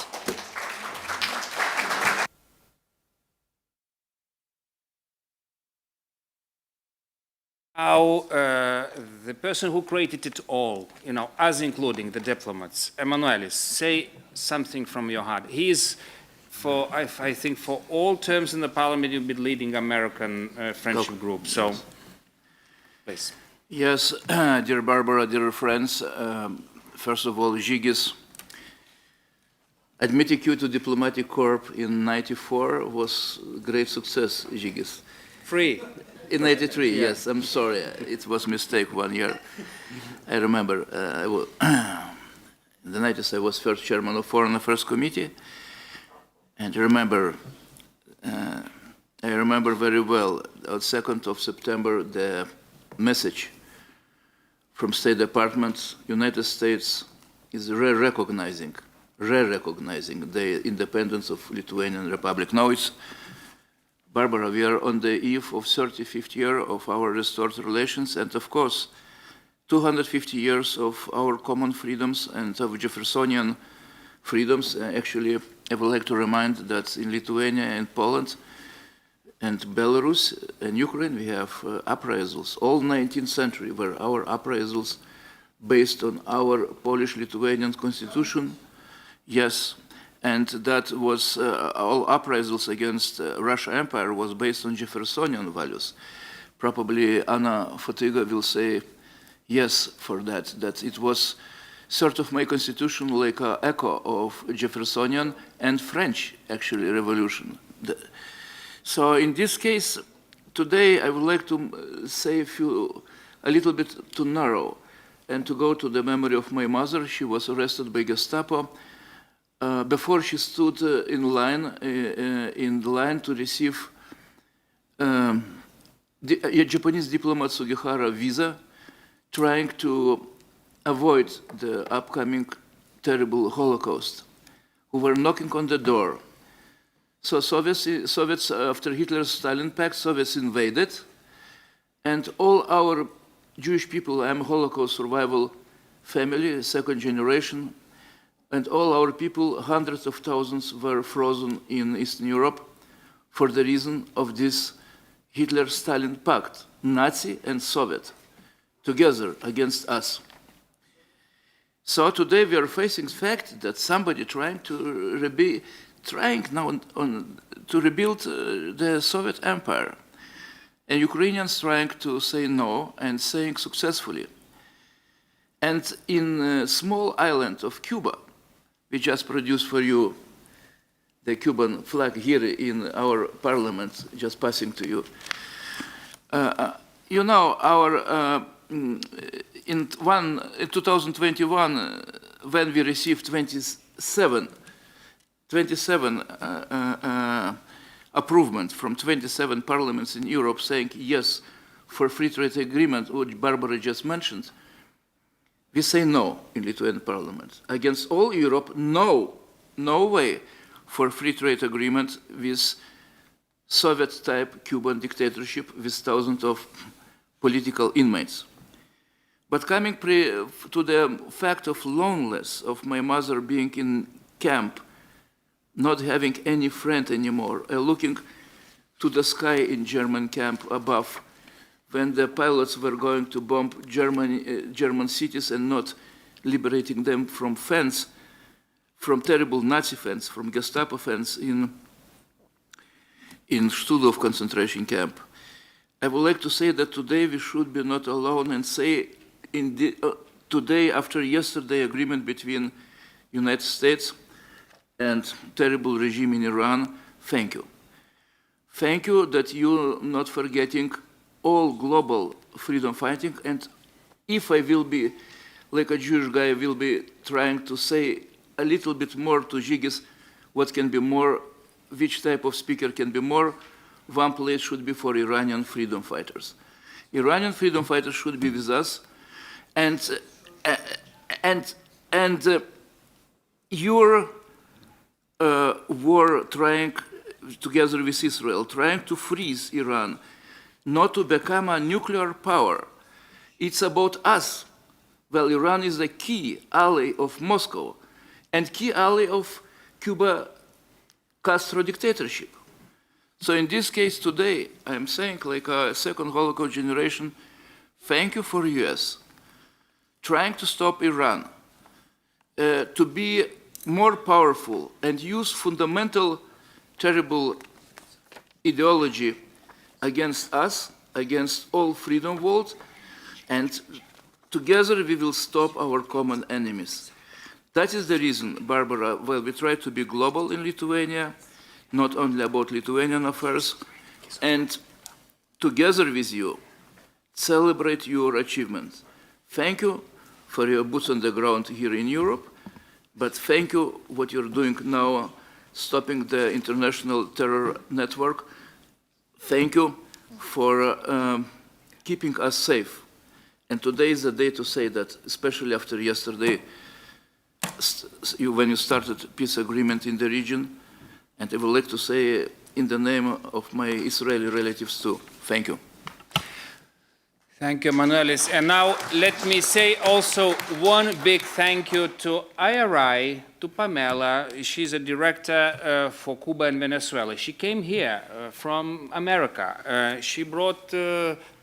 Now, the person who created it all, us including the diplomats, Emanuelis, say something from your heart. He is, I think, for all terms in the parliament, you've been leading American friendship group. So, please. Yes, dear Barbara, dear friends, first of all, Žygis, admitting you to diplomatic corps in '94 was a great success, Žygis. Free. In '83, yeah. Yes, I'm sorry, it was a mistake 1 year. I remember, in the '90s I was first chairman of Foreign Affairs Committee, and I remember very well, on 2nd of September, the message from State Department, United States is re-recognizing the independence of Lithuanian Republic. Now it's, Barbara, we are on the eve of 35th year of our restored relations, and of course, 250 years of our common freedoms and of Jeffersonian freedoms. Actually, I would like to remind that in Lithuania and Poland and Belarus and Ukraine, we have uprisals. All 19th century were our uprisals based on our Polish-Lithuanian constitution. Yes, and that was all uprisals against Russian Empire was based on Jeffersonian values. Probably Anna Fotyga will say yes for that, that it was sort of my constitution like an echo of Jeffersonian and French, actually, revolution. So in this case, today I would like to say a little bit too narrow and to go to the memory of my mother. She was arrested by Gestapo. Before she stood in the line to receive a Japanese diplomat Sugihara visa, trying to avoid the upcoming terrible Holocaust, who were knocking on the door. So Soviets after Hitler's Stalin Pact, Soviets invaded, and all our Jewish people, I'm a Holocaust survival family, second generation, and all our people, hundreds of thousands, were frozen in Eastern Europe for the reason of this Hitler-Stalin pact, Nazi and Soviet, together against us. So today we are facing the fact that somebody trying now to rebuild the Soviet Empire, and Ukrainians trying to say no and saying successfully. And in a small island of Cuba, we just produced for you the Cuban flag here in our parliament, just passing to you. You know, in 2021, when we received 27 approval from 27 parliaments in Europe saying yes for free trade agreement, which Barbara just mentioned, we say no in Lithuanian parliament. Against all Europe, no way for free trade agreement with Soviet-type Cuban dictatorship with thousands of political inmates. But coming to the fact of loneliness of my mother being in camp, not having any friend anymore, looking to the sky in German camp above, when the pilots were going to bomb German cities and not liberating them from fence, from terrible Nazi fence, from Gestapo fence in Stutthof concentration camp. I would like to say that today we should be not alone and say today, after yesterday agreement between United States and terrible regime in Iran, thank you. Thank you that you're not forgetting all global freedom fighting, and if I will be, like a Jewish guy, I will be trying to say a little bit more to Žygis, what can be more, which type of speaker can be more, one place should be for Iranian freedom fighters. Iranian freedom fighters should be with us, and your war trying, together with Israel, trying to freeze Iran, not to become a nuclear power. It's about us. Well, Iran is the key ally of Moscow and key ally of Cuba Castro dictatorship. So in this case today, I'm saying like a second Holocaust generation, thank you for US, trying to stop Iran, to be more powerful and use fundamental, terrible ideology against us, against all freedom world, and together we will stop our common enemies. That is the reason, Barbara, well, we try to be global in Lithuania, not only about Lithuanian affairs, and together with you, celebrate your achievements. Thank you for your boots on the ground here in Europe, but thank you what you're doing now, stopping the international terror network. Thank you for keeping us safe. And today is the day to say that, especially after yesterday, when you started peace agreement in the region, and I would like to say in the name of my Israeli relatives too, thank you. Thank you, Manuelis. And now let me say also one big thank you to IRI, to Pamela. She's a director for Cuba and Venezuela. She came here from America. She brought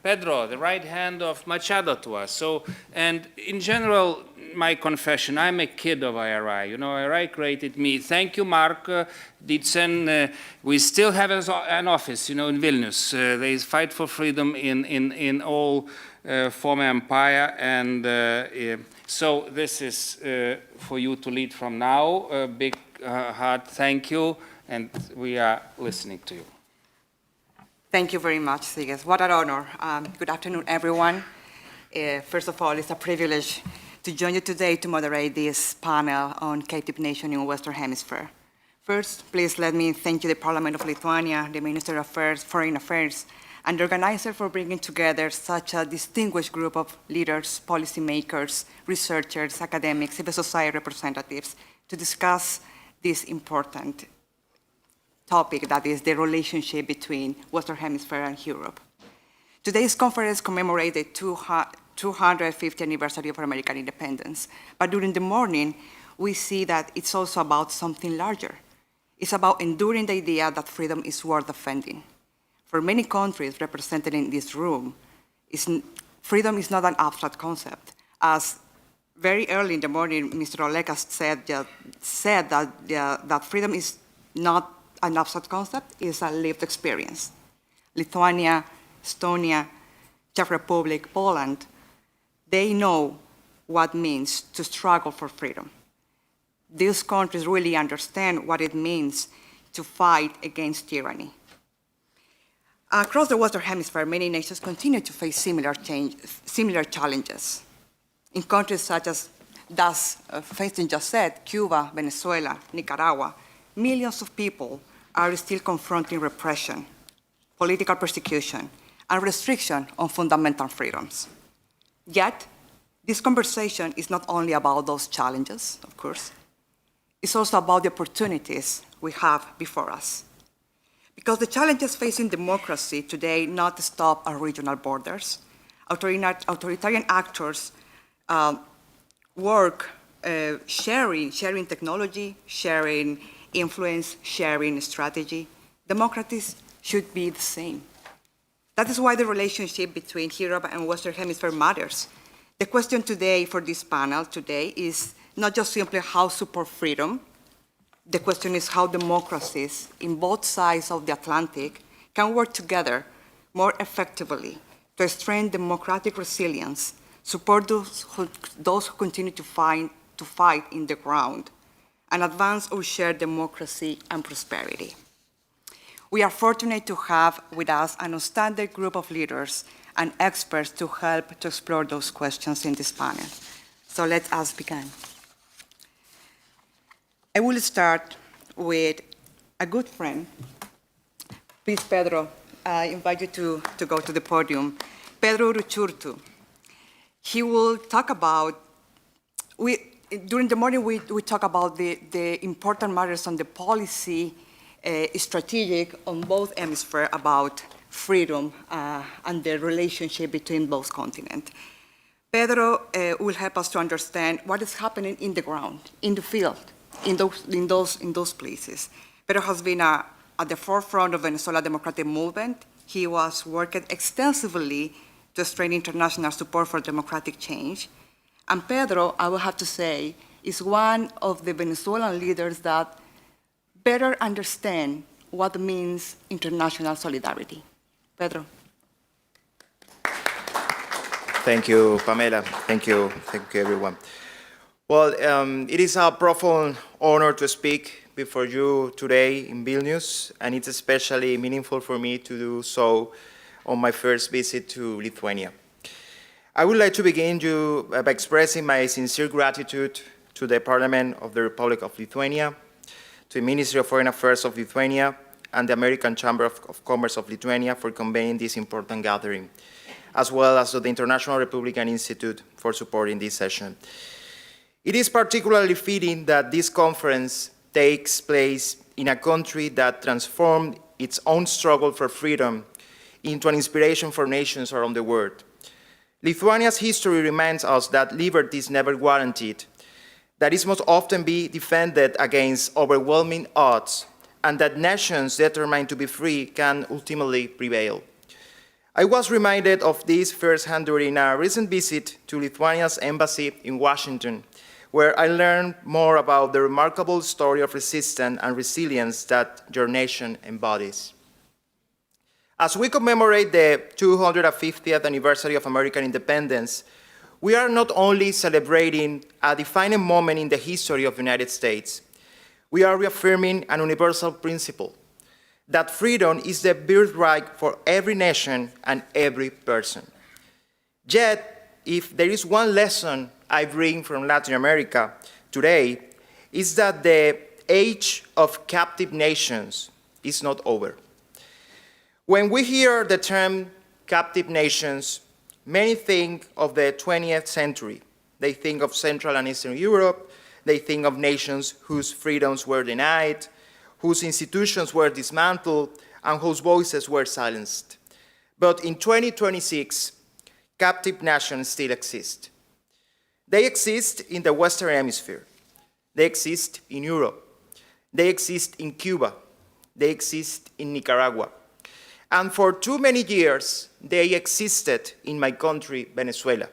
Pedro, the right hand of Machado, to us. So, and in general, my confession, I'm a kid of IRI. You know, IRI created me. Thank you, Mark Ditzen. We still have an office, you know, in Vilnius. They fight for freedom in all former empire. And so this is for you to lead from now. A big heart thank you. And we are listening to you. Thank you very much, Sigas. What an honor. Good afternoon, everyone. First of all, it's a privilege to join you today to moderate this panel on captive nation in Western Hemisphere. First, please let me thank you, the Parliament of Lithuania, the Minister of Foreign Affairs, and the organizer for bringing together such a distinguished group of leaders, policymakers, researchers, academics, civil society representatives to discuss this important topic, that is the relationship between Western Hemisphere and Europe. Today's conference commemorates the 250th anniversary of American independence. But during the morning, we see that it's also about something larger. It's about enduring the idea that freedom is worth defending. For many countries represented in this room, freedom is not an abstract concept. As very early in the morning, Mr. Olekas said that freedom is not an abstract concept, it's a lived experience. Lithuania, Estonia, Czech Republic, Poland, they know what it means to struggle for freedom. These countries really understand what it means to fight against tyranny. Across the Western Hemisphere, many nations continue to face similar challenges. In countries such as Faistin just said, Cuba, Venezuela, Nicaragua, millions of people are still confronting repression, political persecution, and restriction on fundamental freedoms. Yet, this conversation is not only about those challenges, of course, it's also about the opportunities we have before us. Because the challenges facing democracy today not stop at regional borders. Authoritarian actors work sharing technology, sharing influence, sharing strategy. Democracies should be the same. That is why the relationship between Europe and Western Hemisphere matters. The question today for this panel today is not just simply how to support freedom. The question is how democracies in both sides of the Atlantic can work together more effectively to strengthen democratic resilience, support those who continue to fight in the ground, and advance our shared democracy and prosperity. We are fortunate to have with us an outstanding group of leaders and experts to help to explore those questions in this panel. So let us begin. I will start with a good friend. Please, Pedro, I invite you to go to the podium. Pedro Uruchurtu. He will talk about, during the morning we talk about the important matters on the policy, strategic on both hemispheres about freedom and the relationship between both continents. Pedro will help us to understand what is happening in the ground, in the field, in those places. Pedro has been at the forefront of Venezuela democratic movement. He was working extensively to strengthen international support for democratic change. And Pedro, I will have to say, is one of the Venezuelan leaders that better understand what means international solidarity. Pedro. Thank you, Pamela. Thank you everyone. Well, it is a profound honor to speak before you today in Vilnius, and it's especially meaningful for me to do so on my first visit to Lithuania. I would like to begin by expressing my sincere gratitude to the Parliament of the Republic of Lithuania, to the Ministry of Foreign Affairs of Lithuania, and the American Chamber of Commerce of Lithuania for convening this important gathering, as well as to the International Republican Institute for supporting this session. It is particularly fitting that this conference takes place in a country that transformed its own struggle for freedom into an inspiration for nations around the world. Lithuania's history reminds us that liberty is never guaranteed, that it must often be defended against overwhelming odds, and that nations determined to be free can ultimately prevail. I was reminded of this firsthand during a recent visit to Lithuania's embassy in Washington, where I learned more about the remarkable story of resistance and resilience that your nation embodies. As we commemorate the 250th anniversary of American independence, we are not only celebrating a defining moment in the history of the United States, we are reaffirming an universal principle, that freedom is the birthright for every nation and every person. Yet, if there is one lesson I bring from Latin America today, is that the age of captive nations is not over. When we hear the term captive nations, many think of the 20th century. They think of Central and Eastern Europe. They think of nations whose freedoms were denied, whose institutions were dismantled, and whose voices were silenced. But in 2026, captive nations still exist. They exist in the Western Hemisphere. They exist in Europe. They exist in Cuba. They exist in Nicaragua. And for too many years, they existed in my country, Venezuela.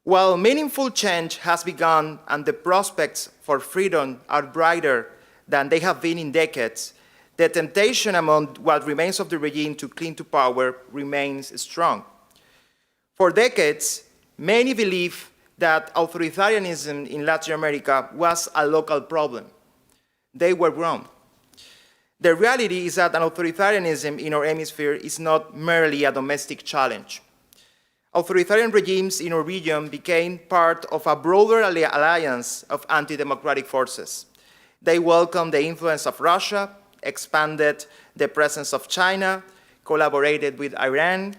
While meaningful change has begun and the prospects for freedom are brighter than they have been in decades, the temptation among what remains of the regime to cling to power remains strong. For decades, many believe that authoritarianism in Latin America was a local problem. They were wrong. The reality is that an authoritarianism in our hemisphere is not merely a domestic challenge. Authoritarian regimes in our region became part of a broader alliance of anti-democratic forces. They welcomed the influence of Russia, expanded the presence of China, collaborated with Iran,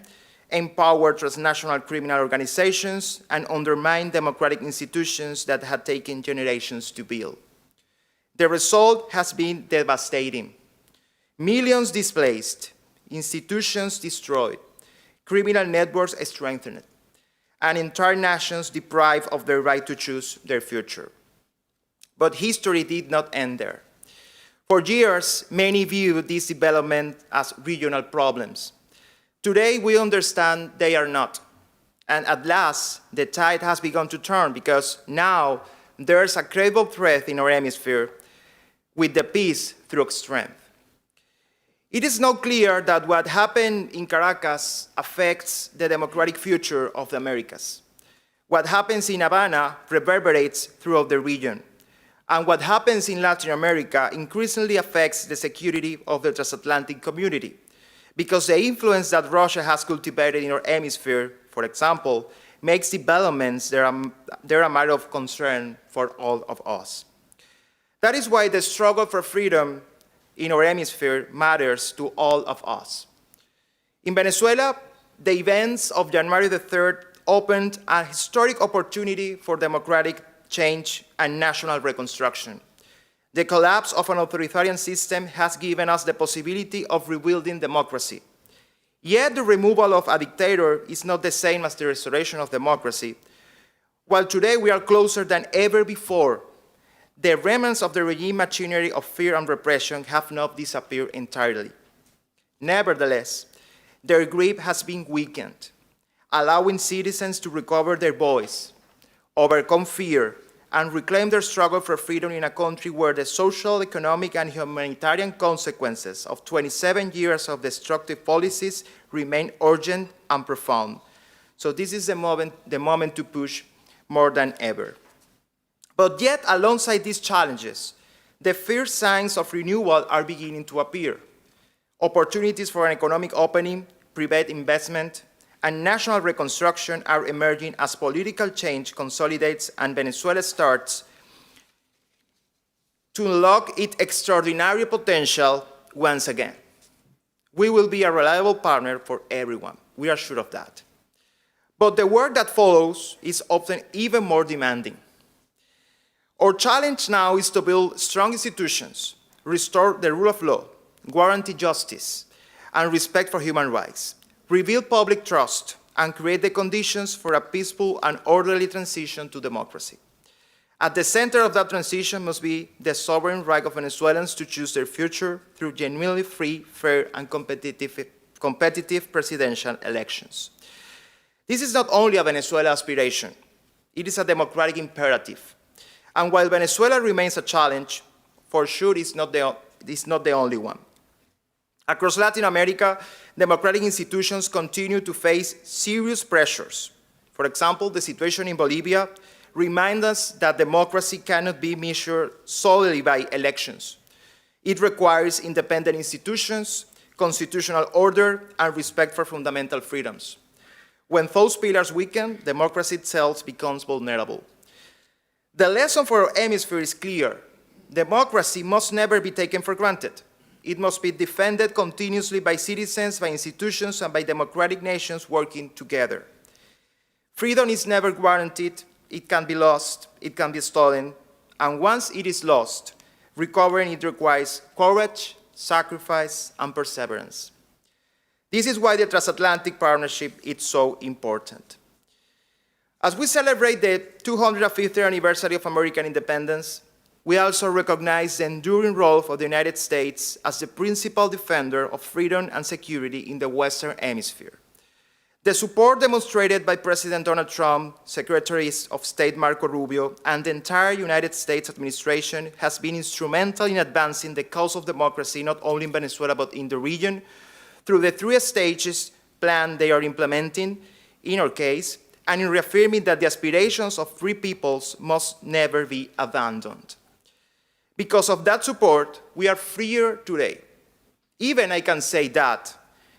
empowered transnational criminal organizations, and undermined democratic institutions that had taken generations to build. The result has been devastating. Millions displaced, institutions destroyed, criminal networks strengthened, and entire nations deprived of their right to choose their future. But history did not end there. For years, many viewed this development as regional problems. Today, we understand they are not. And at last, the tide has begun to turn because now there's a credible threat in our hemisphere with the peace through strength. It is now clear that what happened in Caracas affects the democratic future of the Americas. What happens in Havana reverberates throughout the region. And what happens in Latin America increasingly affects the security of the transatlantic community, because the influence that Russia has cultivated in our hemisphere, for example, makes developments that are a matter of concern for all of us. That is why the struggle for freedom in our hemisphere matters to all of us. In Venezuela, the events of January the 3rd opened a historic opportunity for democratic change and national reconstruction. The collapse of an authoritarian system has given us the possibility of rebuilding democracy. Yet the removal of a dictator is not the same as the restoration of democracy. While today we are closer than ever before, the remnants of the regime machinery of fear and repression have not disappeared entirely. Nevertheless, their grip has been weakened, allowing citizens to recover their voice, overcome fear, and reclaim their struggle for freedom in a country where the social, economic, and humanitarian consequences of 27 years of destructive policies remain urgent and profound. So this is the moment to push more than ever. But yet, alongside these challenges, the first signs of renewal are beginning to appear. Opportunities for an economic opening, private investment, and national reconstruction are emerging as political change consolidates and Venezuela starts to unlock its extraordinary potential once again. We will be a reliable partner for everyone. We are sure of that. But the work that follows is often even more demanding. Our challenge now is to build strong institutions, restore the rule of law, guarantee justice, and respect for human rights, rebuild public trust, and create the conditions for a peaceful and orderly transition to democracy. At the center of that transition must be the sovereign right of Venezuelans to choose their future through genuinely free, fair, and competitive presidential elections. This is not only a Venezuela aspiration, it is a democratic imperative. And while Venezuela remains a challenge, for sure it's not the only one. Across Latin America, democratic institutions continue to face serious pressures. For example, the situation in Bolivia reminds us that democracy cannot be measured solely by elections. It requires independent institutions, constitutional order, and respect for fundamental freedoms. When those pillars weaken, democracy itself becomes vulnerable. The lesson for our hemisphere is clear. Democracy must never be taken for granted. It must be defended continuously by citizens, by institutions, and by democratic nations working together. Freedom is never guaranteed. It can be lost, it can be stolen, and once it is lost, recovering it requires courage, sacrifice, and perseverance. This is why the transatlantic partnership is so important. As we celebrate the 250th anniversary of American independence, we also recognize the enduring role of the United States as the principal defender of freedom and security in the Western Hemisphere. The support demonstrated by President Donald Trump, Secretary of State Marco Rubio, and the entire United States administration has been instrumental in advancing the cause of democracy not only in Venezuela but in the region through the 3 stages plan they are implementing, in our case, and in reaffirming that the aspirations of free peoples must never be abandoned. Because of that support, we are freer today. Even I can say that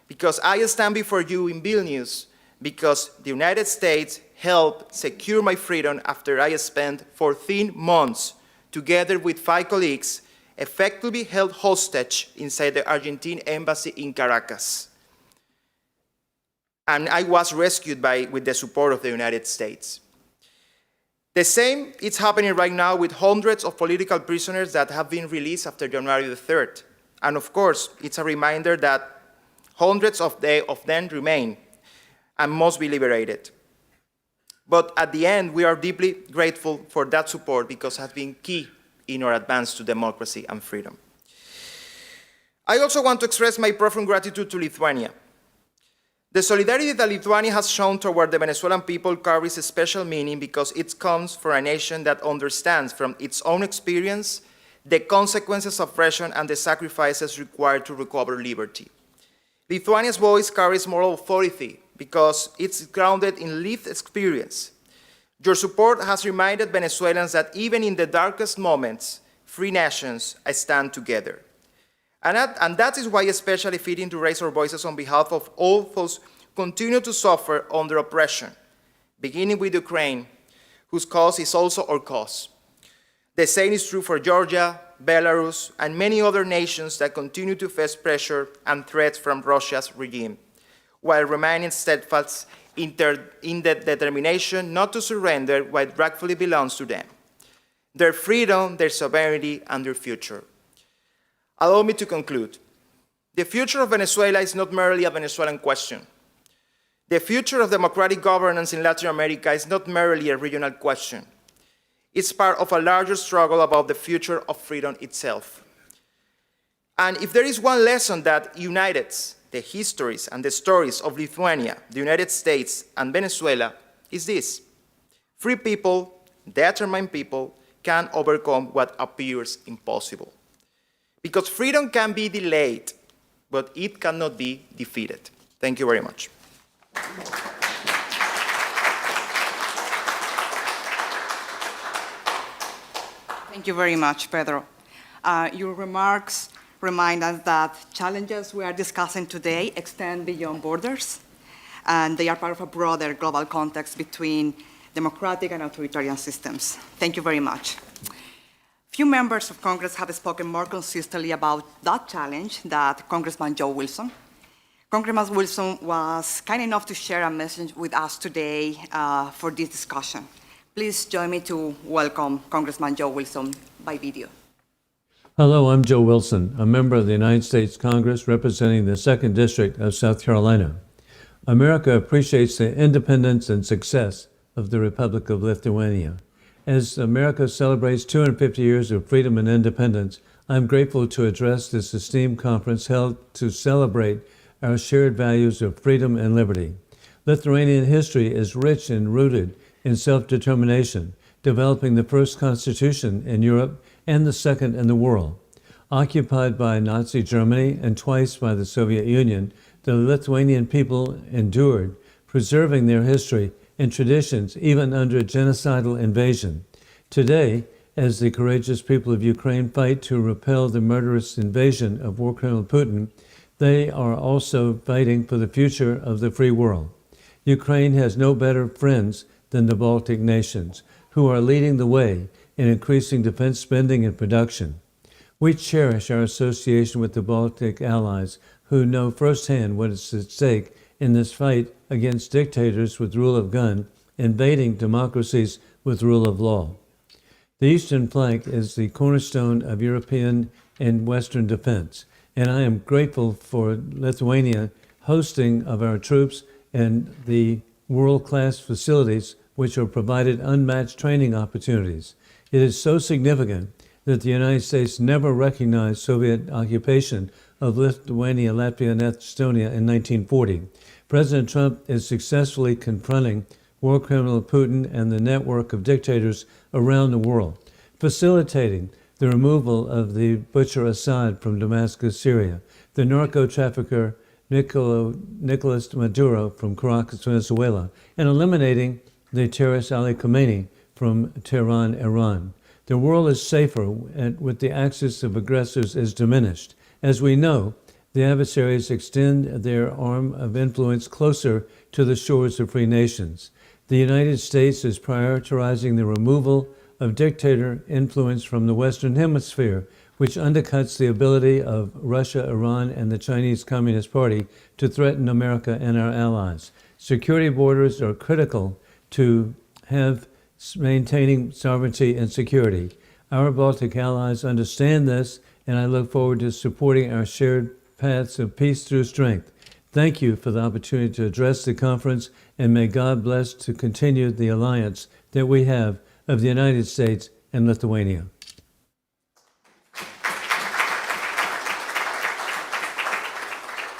because I stand before you in Vilnius because the United States helped secure my freedom after I spent 14 months together with 5 colleagues effectively held hostage inside the Argentine embassy in Caracas. And I was rescued with the support of the United States. The same is happening right now with hundreds of political prisoners that have been released after January the 3rd. And of course, it's a reminder that hundreds of them remain and must be liberated. But at the end, we are deeply grateful for that support because it has been key in our advance to democracy and freedom. I also want to express my profound gratitude to Lithuania. The solidarity that Lithuania has shown toward the Venezuelan people carries a special meaning because it comes from a nation that understands from its own experience the consequences of oppression and the sacrifices required to recover liberty. Lithuania's voice carries moral authority because it's grounded in lived experience. Your support has reminded Venezuelans that even in the darkest moments, free nations stand together. And that is why it's especially fitting to raise our voices on behalf of all those who continue to suffer under oppression, beginning with Ukraine, whose cause is also our cause. The same is true for Georgia, Belarus, and many other nations that continue to face pressure and threats from Russia's regime, while remaining steadfast in the determination not to surrender what rightfully belongs to them, their freedom, their sovereignty, and their future. Allow me to conclude. The future of Venezuela is not merely a Venezuelan question. The future of democratic governance in Latin America is not merely a regional question. It's part of a larger struggle about the future of freedom itself. And if there is one lesson that unites the histories and the stories of Lithuania, the United States, and Venezuela, is this: free people, determined people, can overcome what appears impossible. Because freedom can be delayed, but it cannot be defeated. Thank you very much. Thank you very much, Pedro. Your remarks remind us that challenges we are discussing today extend beyond borders, and they are part of a broader global context between democratic and authoritarian systems. Thank you very much. Few members of Congress have spoken more consistently about that challenge than Congressman Joe Wilson. Congressman Wilson was kind enough to share a message with us today for this discussion. Please join me to welcome Congressman Joe Wilson by video. Hello, I'm Joe Wilson, a member of the United States Congress representing the 2nd District of South Carolina. America appreciates the independence and success of the Republic of Lithuania. As America celebrates 250 years of freedom and independence, I'm grateful to address this esteemed conference held to celebrate our shared values of freedom and liberty. Lithuanian history is rich and rooted in self-determination, developing the first constitution in Europe and the second in the world. Occupied by Nazi Germany and twice by the Soviet Union, the Lithuanian people endured, preserving their history and traditions even under genocidal invasion. Today, as the courageous people of Ukraine fight to repel the murderous invasion of war criminal Putin, they are also fighting for the future of the free world. Ukraine has no better friends than the Baltic nations, who are leading the way in increasing defense spending and production. We cherish our association with the Baltic allies who know firsthand what is at stake in this fight against dictators with rule of gun, invading democracies with rule of law. The eastern flank is the cornerstone of European and Western defense, and I am grateful for Lithuania hosting of our troops and the world-class facilities which are provided unmatched training opportunities. It is so significant that the United States never recognized Soviet occupation of Lithuania, Latvia, and Estonia in 1940. President Trump is successfully confronting war criminal Putin and the network of dictators around the world, facilitating the removal of the butcher Assad from Damascus, Syria, the narco-trafficker Nicolas Maduro from Caracas, Venezuela, and eliminating the terrorist Ali Khamenei from Tehran, Iran. The world is safer with the axis of aggressors is diminished. As we know, the adversaries extend their arm of influence closer to the shores of free nations. The United States is prioritizing the removal of dictator influence from the Western Hemisphere, which undercuts the ability of Russia, Iran, and the Chinese Communist Party to threaten America and our allies. Security borders are critical to have maintaining sovereignty and security. Our Baltic allies understand this and I look forward to supporting our shared paths of peace through strength. Thank you for the opportunity to address the conference, and may God bless to continue the alliance that we have of the United States and Lithuania.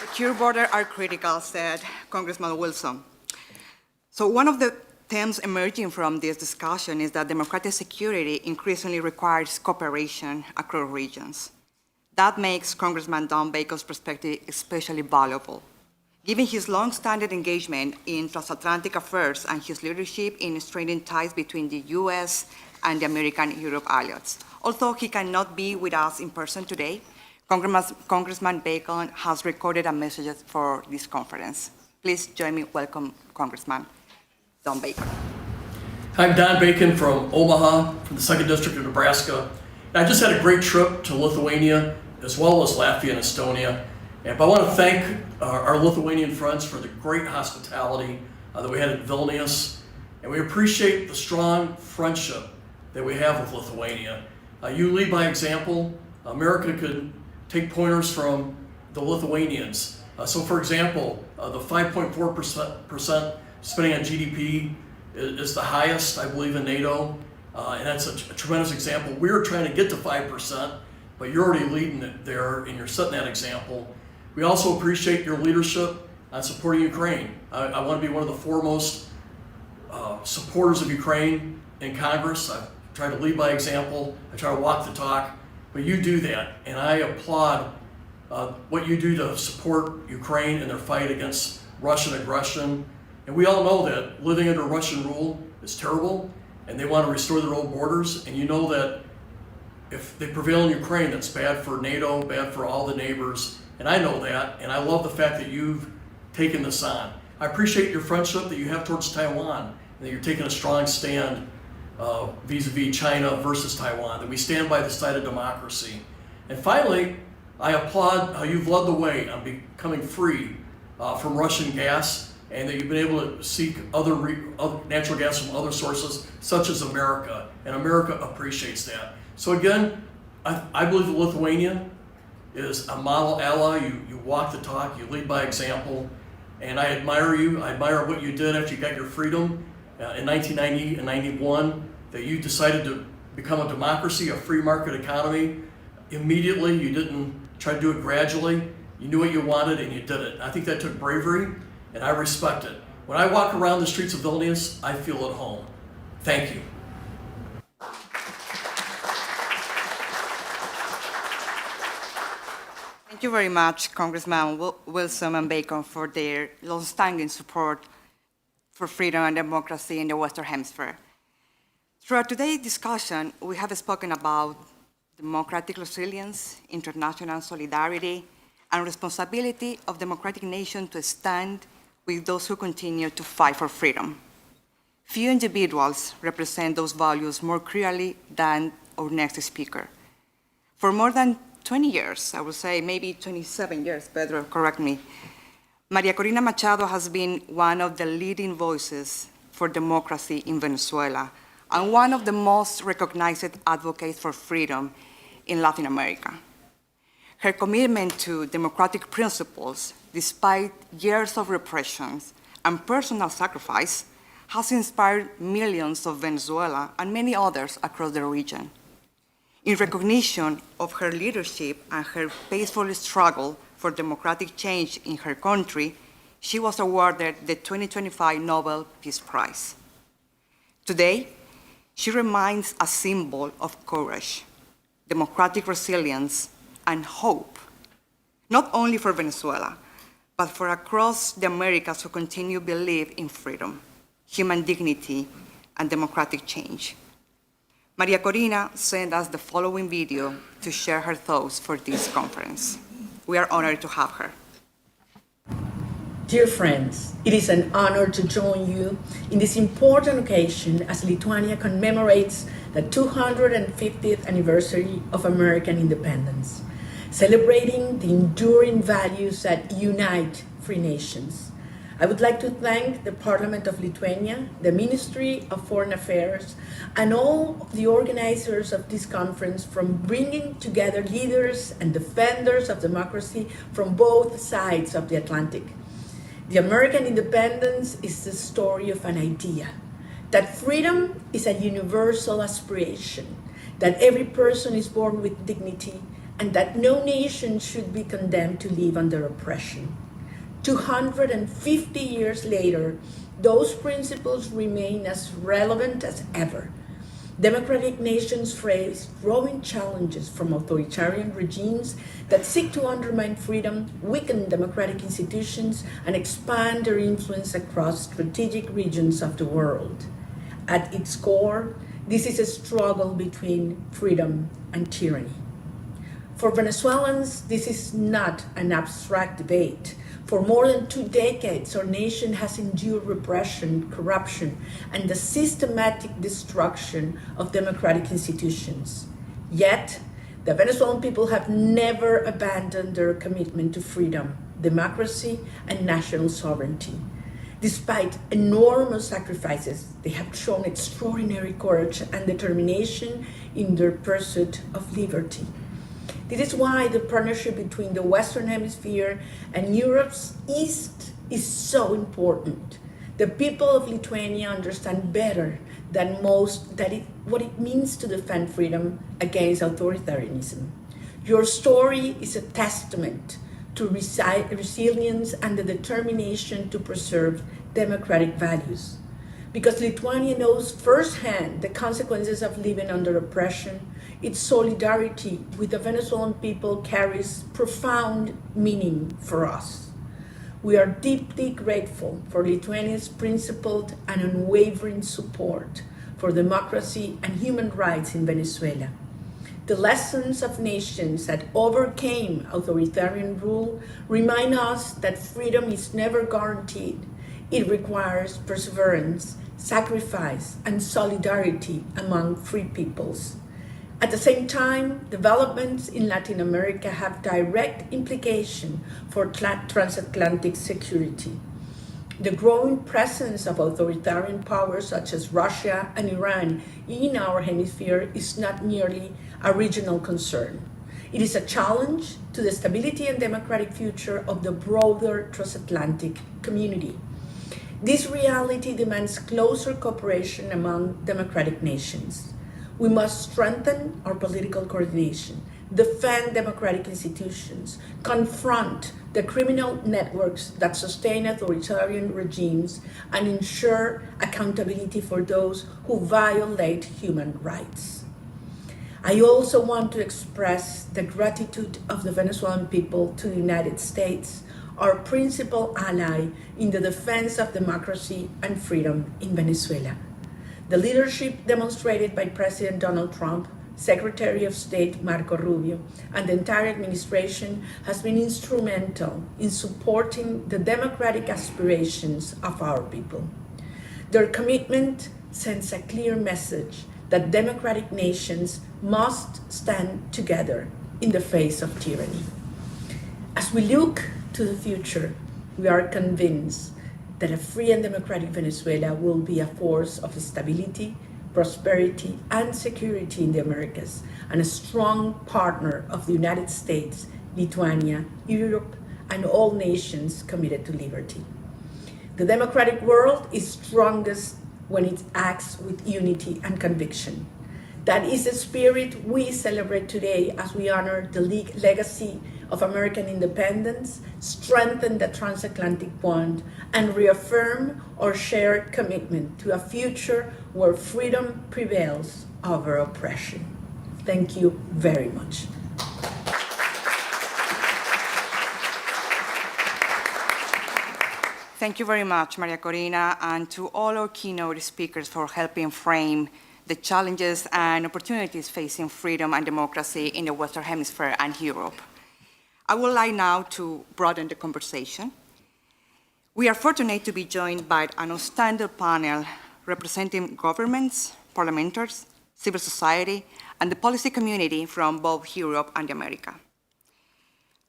Secure borders are critical, said Congressman Wilson. So one of the themes emerging from this discussion is that democratic security increasingly requires cooperation across regions. That makes Congressman Don Bacon's perspective especially valuable. Given his long-standing engagement in transatlantic affairs and his leadership in strengthening ties between the U.S. and the American Europe allies. Although he cannot be with us in person today, Congressman Bacon has recorded a message for this conference. Please join me in welcome Congressman Don Bacon. I'm Don Bacon from Omaha, from the 2nd District of Nebraska. And I just had a great trip to Lithuania, as well as Latvia and Estonia. And I want to thank our Lithuanian friends for the great hospitality that we had in Vilnius. And we appreciate the strong friendship that we have with Lithuania. You lead by example. America could take pointers from the Lithuanians. So for example, the 5.4% spending on GDP is the highest, I believe, in NATO. And that's a tremendous example. We're trying to get to 5%, but you're already leading it there and you're setting that example. We also appreciate your leadership on supporting Ukraine. I want to be one of the foremost supporters of Ukraine in Congress. I try to lead by example. I try to walk the talk, but you do that. And I applaud what you do to support Ukraine in their fight against Russian aggression. And we all know that living under Russian rule is terrible, and they want to restore their old borders. And you know that if they prevail in Ukraine, that's bad for NATO, bad for all the neighbors. And I know that, and I love the fact that you've taken this on. I appreciate your friendship that you have towards Taiwan, and that you're taking a strong stand vis-a-vis China versus Taiwan, that we stand by the side of democracy. And finally, I applaud how you've led the way on becoming free from Russian gas, and that you've been able to seek other natural gas from other sources, such as America, and America appreciates that. So again, I believe that Lithuania is a model ally. You walk the talk, you lead by example, and I admire you. I admire what you did after you got your freedom in 1990 and 91, that you decided to become a democracy, a free market economy. Immediately, you didn't try to do it gradually. You knew what you wanted and you did it. I think that took bravery, and I respect it. When I walk around the streets of Vilnius, I feel at home. Thank you. Thank you very much, Congressman Wilson and Bacon, for their long-standing support for freedom and democracy in the Western Hemisphere. Throughout today's discussion, we have spoken about democratic resilience, international solidarity, and responsibility of democratic nations to stand with those who continue to fight for freedom. Few individuals represent those values more clearly than our next speaker. For more than 20 years, I would say maybe 27 years, Pedro, correct me, Maria Corina Machado has been one of the leading voices for democracy in Venezuela and one of the most recognized advocates for freedom in Latin America. Her commitment to democratic principles, despite years of repressions and personal sacrifice, has inspired millions of Venezuela and many others across the region. In recognition of her leadership and her peaceful struggle for democratic change in her country, she was awarded the 2025 Nobel Peace Prize. Today, she remains a symbol of courage, democratic resilience, and hope, not only for Venezuela, but for across the Americas who continue to believe in freedom, human dignity, and democratic change. Maria Corina sent us the following video to share her thoughts for this conference. We are honored to have her. Dear friends, it is an honor to join you in this important occasion as Lithuania commemorates the 250th anniversary of American independence, celebrating the enduring values that unite free nations. I would like to thank the Parliament of Lithuania, the Ministry of Foreign Affairs, and all the organizers of this conference for bringing together leaders and defenders of democracy from both sides of the Atlantic. The American independence is the story of an idea, that freedom is a universal aspiration, that every person is born with dignity, and that no nation should be condemned to live under oppression. 250 years later, those principles remain as relevant as ever. Democratic nations face growing challenges from authoritarian regimes that seek to undermine freedom, weaken democratic institutions, and expand their influence across strategic regions of the world. At its core, this is a struggle between freedom and tyranny. For Venezuelans, this is not an abstract debate. For more than 2 decades, our nation has endured repression, corruption, and the systematic destruction of democratic institutions. Yet, the Venezuelan people have never abandoned their commitment to freedom, democracy, and national sovereignty. Despite enormous sacrifices, they have shown extraordinary courage and determination in their pursuit of liberty. This is why the partnership between the Western Hemisphere and Europe's East is so important. The people of Lithuania understand better than most what it means to defend freedom against authoritarianism. Your story is a testament to resilience and the determination to preserve democratic values. Because Lithuania knows firsthand the consequences of living under oppression, its solidarity with the Venezuelan people carries profound meaning for us. We are deeply grateful for Lithuania's principled and unwavering support for democracy and human rights in Venezuela. The lessons of nations that overcame authoritarian rule remind us that freedom is never guaranteed. It requires perseverance, sacrifice, and solidarity among free peoples. At the same time, developments in Latin America have direct implication for transatlantic security. The growing presence of authoritarian powers such as Russia and Iran in our hemisphere is not merely a regional concern. It is a challenge to the stability and democratic future of the broader transatlantic community. This reality demands closer cooperation among democratic nations. We must strengthen our political coordination, defend democratic institutions, confront the criminal networks that sustain authoritarian regimes, and ensure accountability for those who violate human rights. I also want to express the gratitude of the Venezuelan people to the United States, our principal ally in the defense of democracy and freedom in Venezuela. The leadership demonstrated by President Donald Trump, Secretary of State Marco Rubio, and the entire administration has been instrumental in supporting the democratic aspirations of our people. Their commitment sends a clear message that democratic nations must stand together in the face of tyranny. As we look to the future, we are convinced that a free and democratic Venezuela will be a force of stability, prosperity, and security in the Americas, and a strong partner of the United States, Lithuania, Europe, and all nations committed to liberty. The democratic world is strongest when it acts with unity and conviction. That is the spirit we celebrate today as we honor the legacy of American independence, strengthen the transatlantic bond, and reaffirm our shared commitment to a future where freedom prevails over oppression. Thank you very much. Thank you very much, Maria Corina, and to all our keynote speakers for helping frame the challenges and opportunities facing freedom and democracy in the Western Hemisphere and Europe. I would like now to broaden the conversation. We are fortunate to be joined by an outstanding panel representing governments, parliamentarians, civil society, and the policy community from both Europe and America.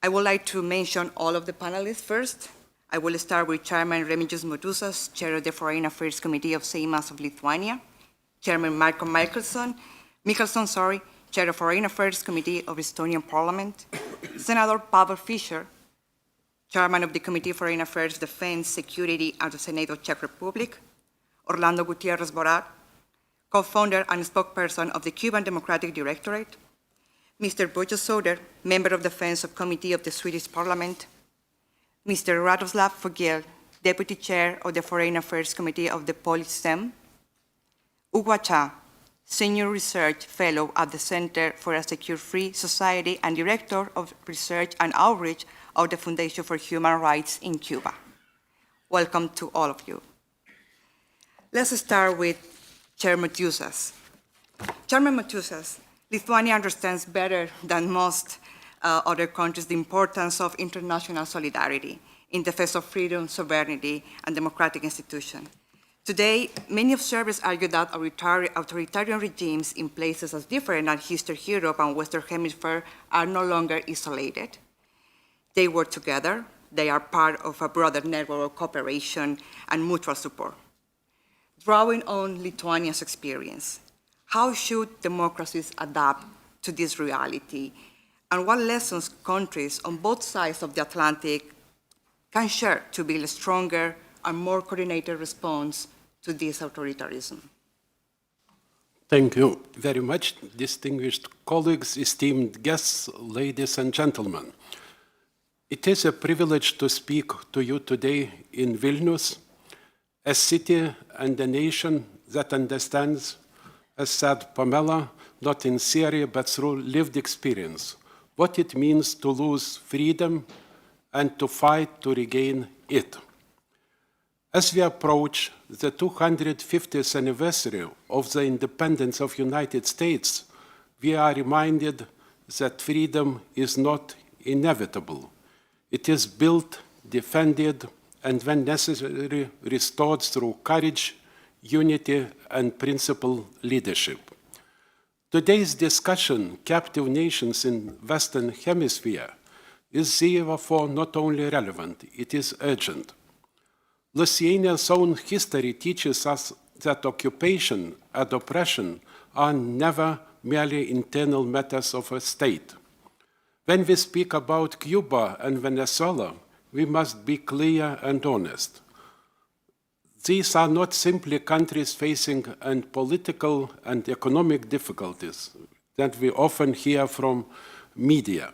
I would like to mention all of the panelists first. I will start with Chairman Remigijus Motuzas, Chair of the Foreign Affairs Committee of Seimas of Lithuania, Chairman Marko Michelson, Chair of Foreign Affairs Committee of Estonian Parliament, Senator Pavel Fischer, Chairman of the Committee of Foreign Affairs, Defense, Security, and the Senate of Czech Republic, Orlando Gutierrez Borat, co-founder and spokesperson of the Cuban Democratic Directorate, Mr. Bojo Soder, member of the Defense Subcommittee of the Swedish Parliament, Mr. Radoslav Fogel, Deputy Chair of the Foreign Affairs Committee of the Polish Sejm, Ugwa Cha, Senior Research Fellow at the Center for a Secure Free Society and Director of Research and Outreach of the Foundation for Human Rights in Cuba. Welcome to all of you. Let's start with Chair Motuzas. Chairman Motuzas, Lithuania understands better than most other countries the importance of international solidarity in defense of freedom, sovereignty, and democratic institutions. Today, many observers argue that authoritarian regimes in places as different as Eastern Europe and Western Hemisphere are no longer isolated. They work together. They are part of a broader network of cooperation and mutual support. Drawing on Lithuania's experience, how should democracies adapt to this reality? And what lessons countries on both sides of the Atlantic can share to build a stronger and more coordinated response to this authoritarianism? Thank you very much, distinguished colleagues, esteemed guests, ladies and gentlemen. It is a privilege to speak to you today in Vilnius, a city and a nation that understands, as said Pamela, not in theory but through lived experience, what it means to lose freedom and to fight to regain it. As we approach the 250th anniversary of the independence of the United States, we are reminded that freedom is not inevitable. It is built, defended, and when necessary, restored through courage, unity, and principled leadership. Today's discussion, Captive Nations in Western Hemisphere, is therefore not only relevant, it is urgent. Lithuania's own history teaches us that occupation and oppression are never merely internal matters of a state. When we speak about Cuba and Venezuela, we must be clear and honest. These are not simply countries facing political and economic difficulties that we often hear from media.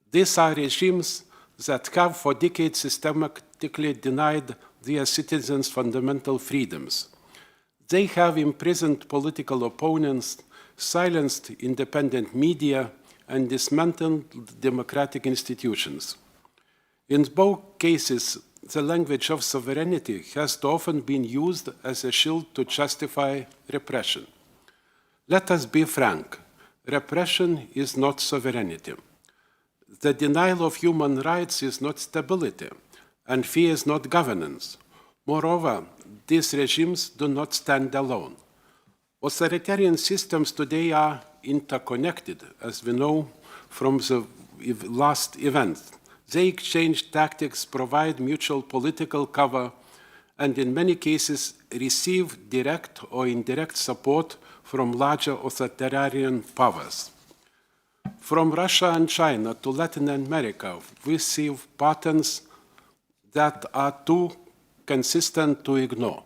These are regimes that have for decades systematically denied their citizens fundamental freedoms. They have imprisoned political opponents, silenced independent media, and dismantled democratic institutions. In both cases, the language of sovereignty has often been used as a shield to justify repression. Let us be frank, repression is not sovereignty. The denial of human rights is not stability, and fear is not governance. Moreover, these regimes do not stand alone. Authoritarian systems today are interconnected, as we know from the last events. They exchange tactics, provide mutual political cover, and in many cases receive direct or indirect support from larger authoritarian powers. From Russia and China to Latin America, we see patterns that are too consistent to ignore.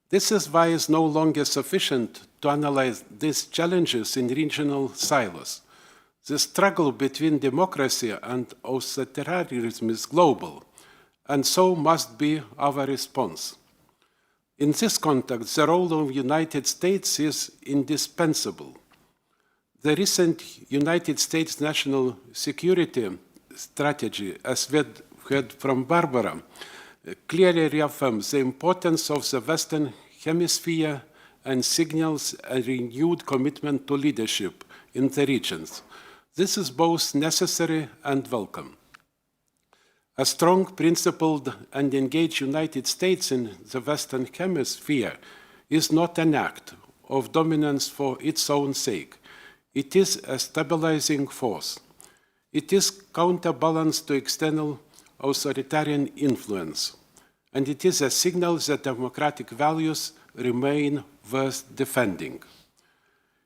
This is why it's no longer sufficient to analyze these challenges in regional silos. The struggle between democracy and authoritarianism is global, and so must be our response. In this context, the role of the United States is indispensable. The recent United States National Security Strategy, as we heard from Barbara, clearly reaffirms the importance of the Western Hemisphere and signals a renewed commitment to leadership in the regions. This is both necessary and welcome. A strong, principled, and engaged United States in the Western Hemisphere is not an act of dominance for its own sake. It is a stabilizing force. It is counterbalance to external authoritarian influence, and it is a signal that democratic values remain worth defending.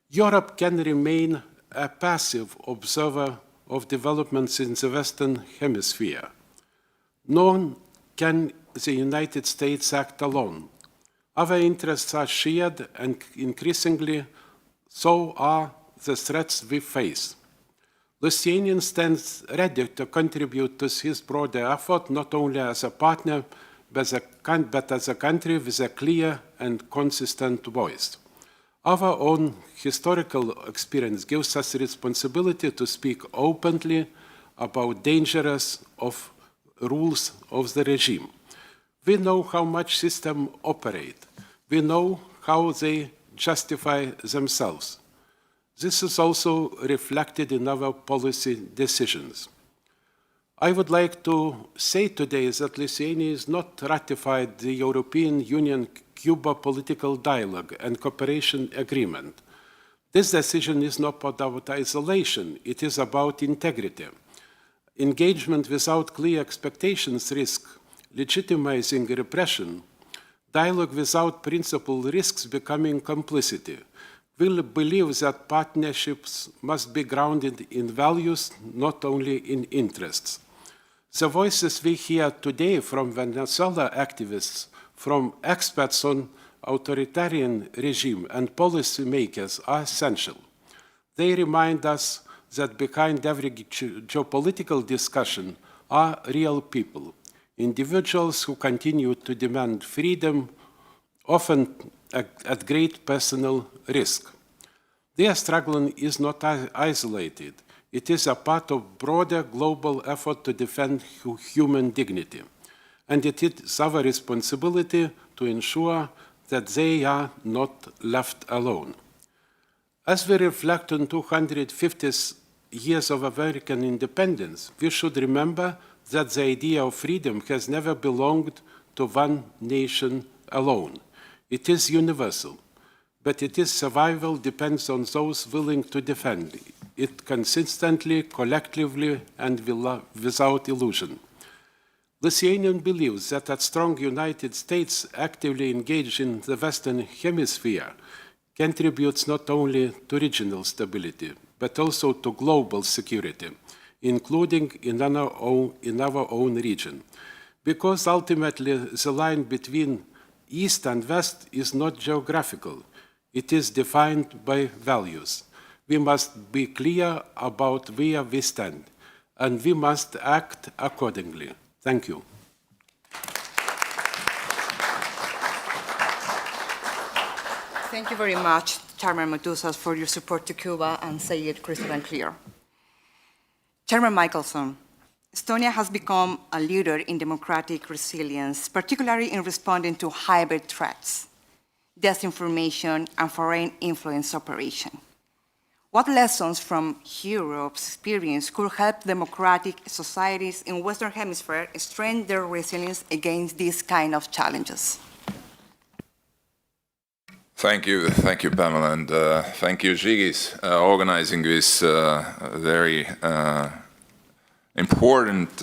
Europe can remain a passive observer of developments in the Western Hemisphere. Nor can the United States act alone. Our interests are shared, and increasingly so are the threats we face. Lithuania stands ready to contribute to this broader effort, not only as a partner, but as a country with a clear and consistent voice. Our own historical experience gives us the responsibility to speak openly about dangers of rules of the regime. We know how much systems operate. We know how they justify themselves. This is also reflected in our policy decisions. I would like to say today that Lithuania has not ratified the European Union-Cuba political dialogue and cooperation agreement. This decision is not about isolation, it is about integrity. Engagement without clear expectations risks legitimizing repression. Dialogue without principle risks becoming complicity. We believe that partnerships must be grounded in values, not only in interests. The voices we hear today from Venezuela activists, from experts on authoritarian regime and policymakers are essential. They remind us that behind every geopolitical discussion are real people, individuals who continue to demand freedom, often at great personal risk. Their struggle is not isolated. It is a part of broader global effort to defend human dignity. And it is our responsibility to ensure that they are not left alone. As we reflect on 250 years of American independence, we should remember that the idea of freedom has never belonged to one nation alone. It is universal, but its survival depends on those willing to defend it consistently, collectively, and without illusion. Lithuania believes that a strong United States actively engaged in the Western Hemisphere contributes not only to regional stability, but also to global security, including in our own region. Because ultimately the line between East and West is not geographical, it is defined by values. We must be clear about where we stand, and we must act accordingly. Thank you. Thank you very much, Chairman Matuzas, for your support to Cuba and say it crystal and clear. Chairman Michelson, Estonia has become a leader in democratic resilience, particularly in responding to hybrid threats, disinformation, and foreign influence operation. What lessons from Europe's experience could help democratic societies in Western Hemisphere strengthen their resilience against these kind of challenges? Thank you, Pamela, and thank you, Žygis, organizing this very important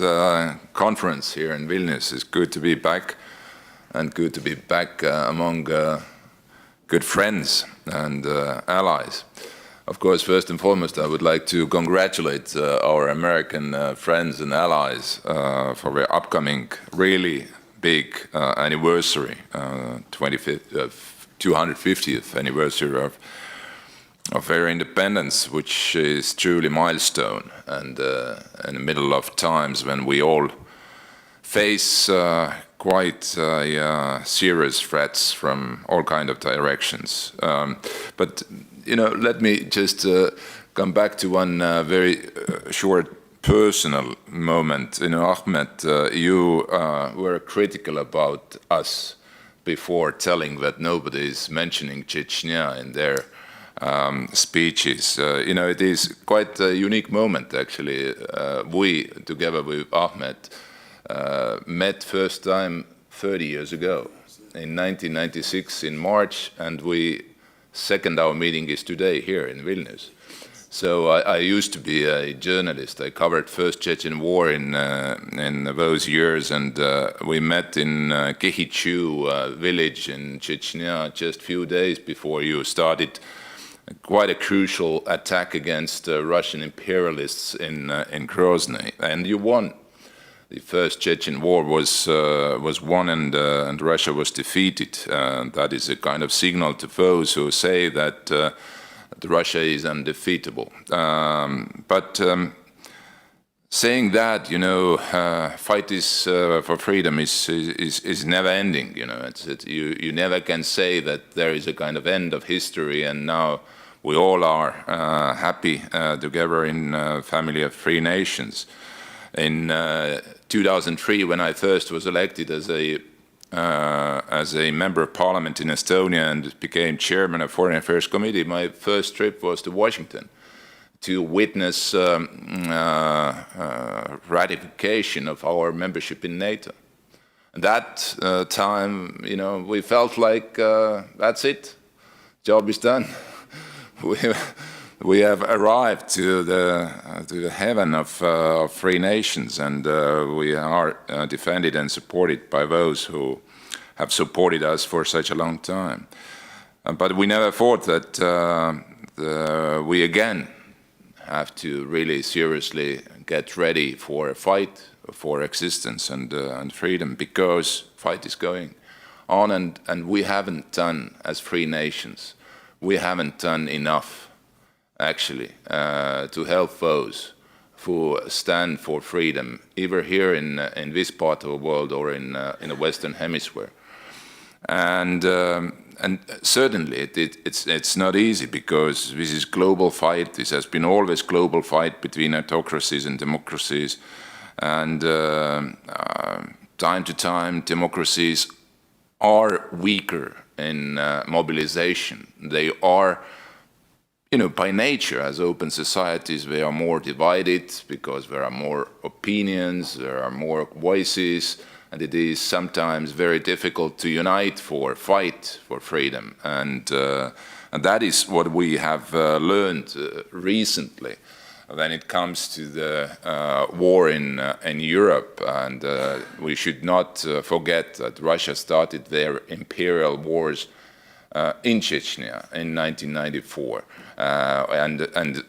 conference here in Vilnius. It's good to be back, and good to be back among good friends and allies. Of course, first and foremost, I would like to congratulate our American friends and allies for their upcoming really big anniversary, 250th anniversary of their independence, which is truly a milestone, and in the middle of times when we all face quite serious threats from all kinds of directions. But let me just come back to one very short personal moment. Ahmed, you were critical about us before, telling that nobody is mentioning Chechnya in their speeches. It is quite a unique moment, actually. We, together with Ahmed, met first time 30 years ago, in 1996 in March, and our meeting is today here in Vilnius. So I used to be a journalist. I covered first Chechen war in those years, and we met in Kehichu village in Chechnya just a few days before you started quite a crucial attack against Russian imperialists in Grozny, and you won. The first Chechen war was won, and Russia was defeated. That is a kind of signal to those who say that Russia is undefeatable. But saying that, fight is for freedom is never ending. You never can say that there is a kind of end of history, and now we all are happy together in family of free nations. In 2003, when I first was elected as a member of parliament in Estonia and became chairman of Foreign Affairs Committee, my first trip was to Washington to witness ratification of our membership in NATO. And that time, we felt like that's it, job is done. We have arrived to the heaven of free nations, and we are defended and supported by those who have supported us for such a long time. But we never thought that we again have to really seriously get ready for a fight for existence and freedom, because fight is going on, and we haven't done, as free nations, we haven't done enough actually to help those who stand for freedom, either here in this part of the world or in the Western Hemisphere. And certainly it's not easy, because this is global fight. This has been always global fight between autocracies and democracies. And time to time, democracies are weaker in mobilization. They are, by nature, as open societies, they are more divided because there are more opinions, there are more voices, and it is sometimes very difficult to unite for fight for freedom. And that is what we have learned recently when it comes to the war in Europe. And we should not forget that Russia started their imperial wars in Chechnya in 1994, and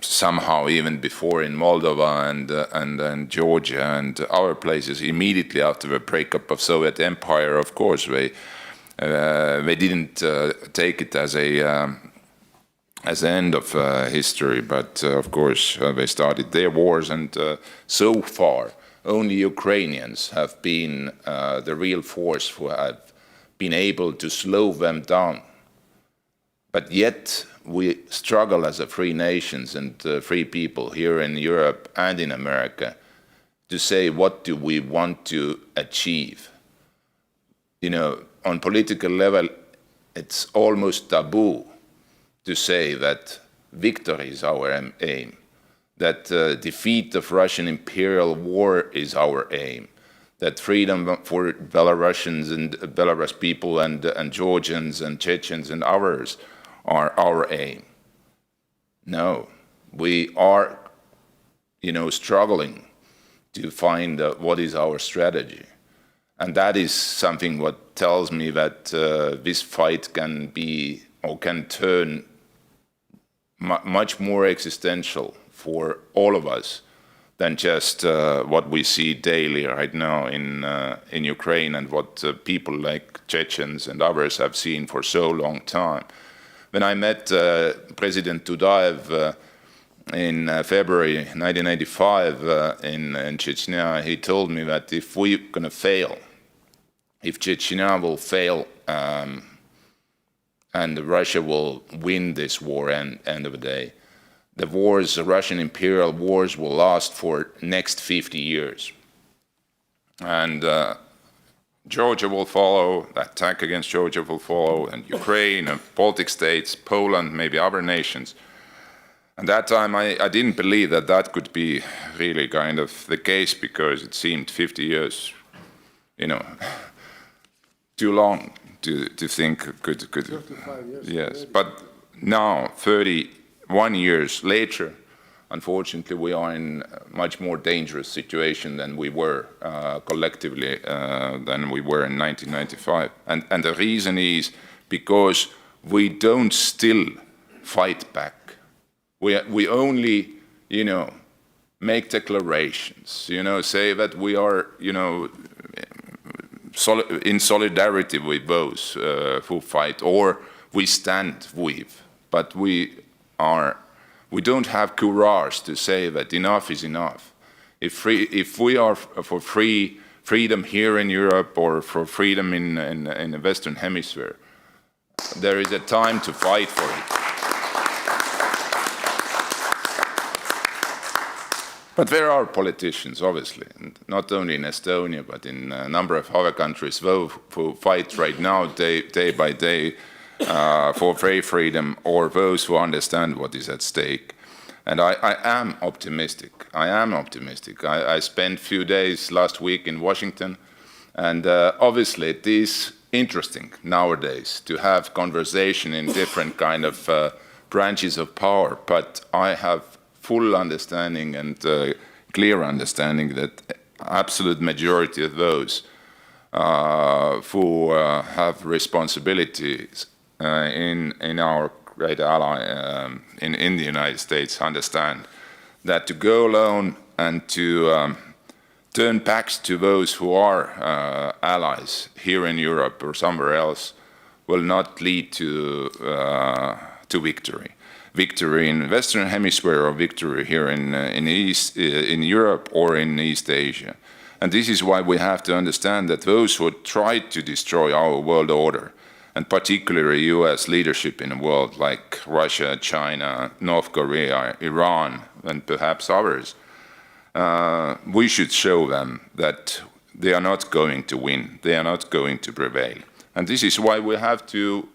somehow even before in Moldova and Georgia and other places. Immediately after the breakup of Soviet Empire, of course, they didn't take it as an end of history, but of course they started their wars, and so far only Ukrainians have been the real force who have been able to slow them down. But yet we struggle as a free nations and free people here in Europe and in America to say, what do we want to achieve? On political level, it's almost taboo to say that victory is our aim, that defeat of Russian imperial war is our aim, that freedom for Belarusians and Belarus people and Georgians and Chechens and others are our aim. No, we are, struggling to find what is our strategy. And that is something what tells me that this fight can be, or can turn much more existential for all of us than just what we see daily right now in Ukraine, and what people like Chechens and others have seen for so long time. When I met President Dudayev in February 1985 in Chechnya, he told me that if we're going to fail, if Chechnya will fail and Russia will win this war end of the day, the wars, the Russian imperial wars, will last for next 50 years. And Georgia will follow, the attack against Georgia will follow, and Ukraine, and Baltic states, Poland, maybe other nations. At that time, I didn't believe that that could be really kind of the case, because it seemed 50 years, too long to think could 55 years. Yes, but now, 30 1 year later, unfortunately, we are in a much more dangerous situation than we were collectively than we were in 1995. And the reason is because we don't still fight back. We only, make declarations, say that we are, in solidarity with those who fight, or we stand with, but we don't have courage to say that enough is enough. If we are for freedom here in Europe or for freedom in the Western Hemisphere, there is a time to fight for it. But there are politicians, obviously, not only in Estonia, but in a number of other countries, who fight right now, day by day, for their freedom, or those who understand what is at stake. And I am optimistic. I spent a few days last week in Washington, and obviously it is interesting nowadays to have conversation in different kind of branches of power, but I have full understanding and clear understanding that absolute majority of those who have responsibilities in our great ally in the United States understand that to go alone and to turn backs to those who are allies here in Europe or somewhere else will not lead to victory. Victory in the Western Hemisphere or victory here in Europe or in East Asia. And this is why we have to understand that those who try to destroy our world order, and particularly US leadership in the world like Russia, China, North Korea, Iran, and perhaps others, we should show them that they are not going to win, they are not going to prevail. And this is why we have to,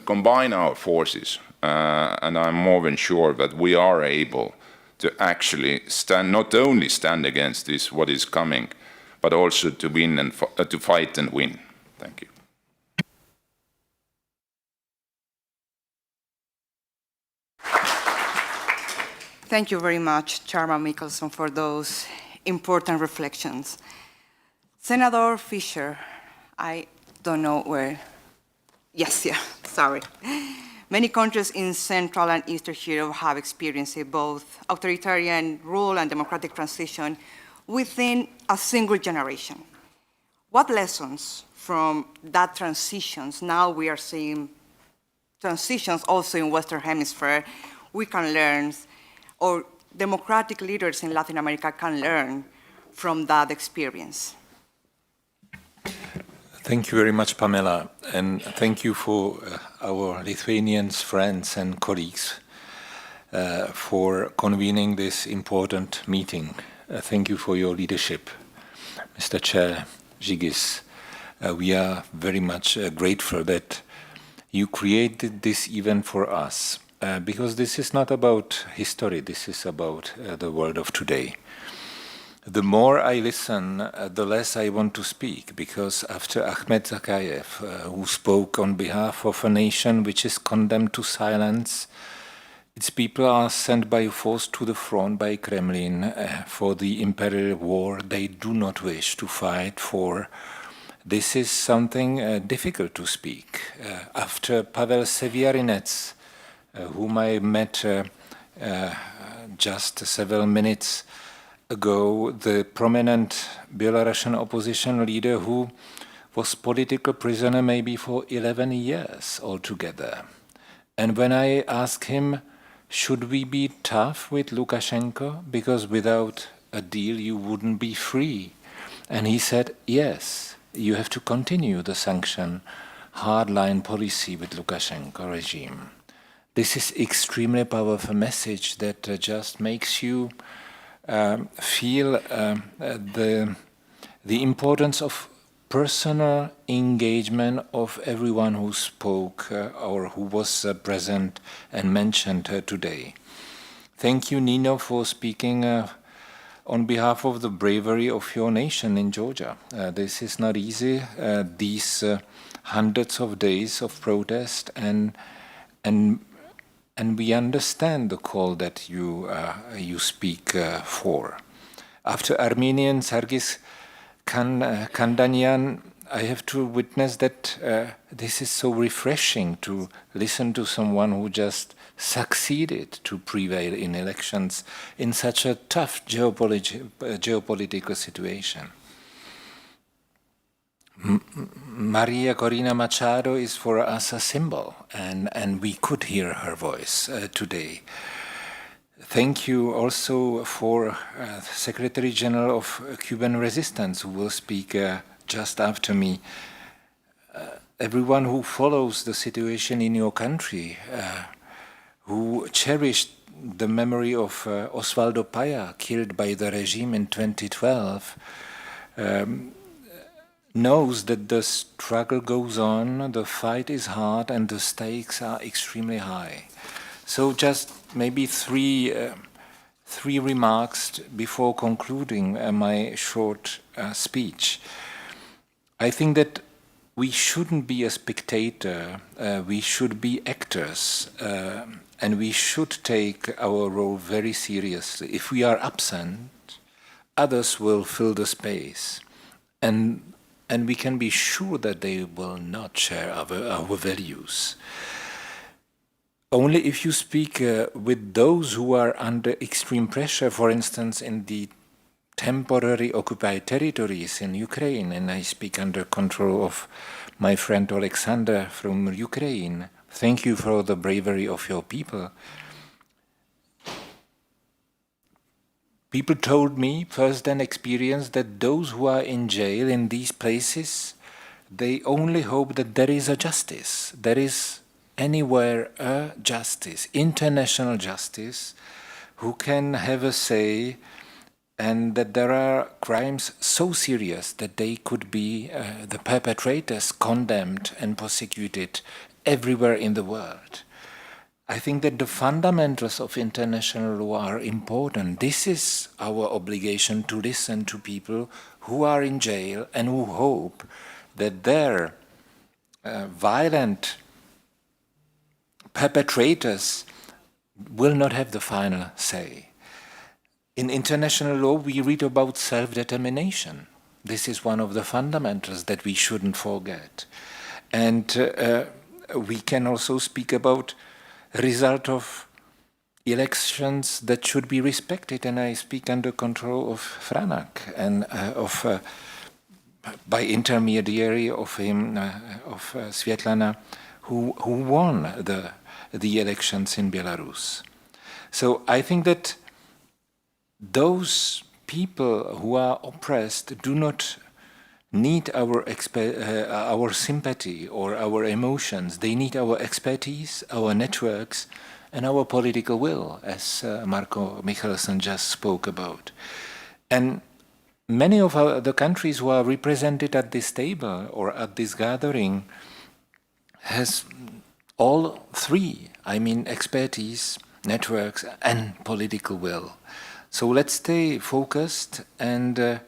combine our forces. And I'm more than sure that we are able to actually not only stand against this, what is coming, but also to win and to fight and win. Thank you. Thank you very much, Chairman Mickelson, for those important reflections. Senator Fisher, I don't know where. Yes, sorry. Many countries in Central and Eastern Europe have experienced both authoritarian rule and democratic transition within a single generation. What lessons from that transitions, now we are seeing transitions also in Western Hemisphere, we can learn, or democratic leaders in Latin America can learn from that experience? Thank you very much, Pamela, and thank you for our Lithuanian friends and colleagues for convening this important meeting. Thank you for your leadership, Mr. Chair Žygis. We are very much grateful that you created this event for us, because this is not about history, this is about the world of today. The more I listen, the less I want to speak, because after Ahmed Zakayev, who spoke on behalf of a nation which is condemned to silence, its people are sent by force to the front by Kremlin for the imperial war they do not wish to fight for. This is something difficult to speak. After Pavel Severinets, whom I met just several minutes ago, the prominent Belarusian opposition leader who was political prisoner maybe for 11 years altogether. And when I asked him, should we be tough with Lukashenko, because without a deal you wouldn't be free? And he said, yes, you have to continue the sanction hardline policy with Lukashenko regime. This is extremely powerful message that just makes you feel the importance of personal engagement of everyone who spoke or who was present and mentioned today. Thank you, Nino, for speaking on behalf of the bravery of your nation in Georgia. This is not easy. These hundreds of days of protest and and we understand the call that you speak for. After Armenian Sargis Kandanyan, I have to witness that this is so refreshing to listen to someone who just succeeded to prevail in elections in such a tough geopolitical situation. Maria Corina Machado is for us a symbol, and we could hear her voice today. Thank you also for Secretary General of Cuban Resistance, who will speak just after me. Everyone who follows the situation in your country, who cherished the memory of Osvaldo Paya, killed by the regime in 2012, knows that the struggle goes on, the fight is hard, and the stakes are extremely high. So just maybe three remarks before concluding my short speech. I think that we shouldn't be a spectator, we should be actors, and we should take our role very seriously. If we are absent, others will fill the space, and we can be sure that they will not share our values. Only if you speak with those who are under extreme pressure, for instance, in the temporary occupied territories in Ukraine, and I speak under control of my friend Alexander from Ukraine. Thank you for the bravery of your people. People told me, first-hand experience, that those who are in jail in these places, they only hope that there is a justice. There is anywhere a justice, international justice, who can have a say, and that there are crimes so serious that they could be the perpetrators condemned and prosecuted everywhere in the world. I think that the fundamentals of international law are important. This is our obligation, to listen to people who are in jail and who hope that their violent perpetrators will not have the final say. In international law, we read about self-determination. This is one of the fundamentals that we shouldn't forget. And we can also speak about result of elections that should be respected, and I speak under control of Franak and by intermediary of him, of Svetlana, who won the elections in Belarus. So I think that those people who are oppressed do not need our sympathy or our emotions. They need our expertise, our networks, and our political will, as Marco Michelsen just spoke about. And many of the countries who are represented at this table or at this gathering has all three, I mean expertise, networks, and political will. So let's stay focused, and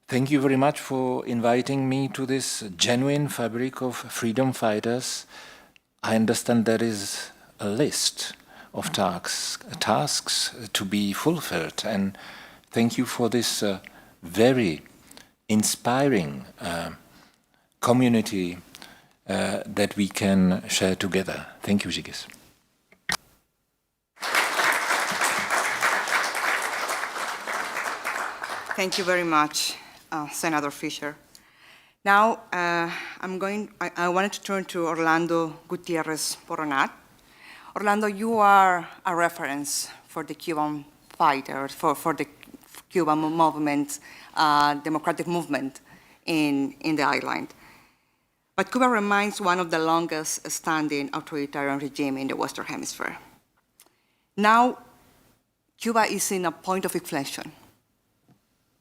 thank you very much for inviting me to this genuine fabric of freedom fighters. I understand there is a list of tasks to be fulfilled, and thank you for this very inspiring community that we can share together. Thank you, Žygis. Thank you very much, Senator Fisher. Now, I wanted to turn to Orlando Gutierrez Boronat. Orlando, you are a reference for the Cuban fighters, for the Cuban movement, democratic movement in the island. But Cuba remains one of the longest standing authoritarian regimes in the Western Hemisphere. Now, Cuba is in a point of inflection.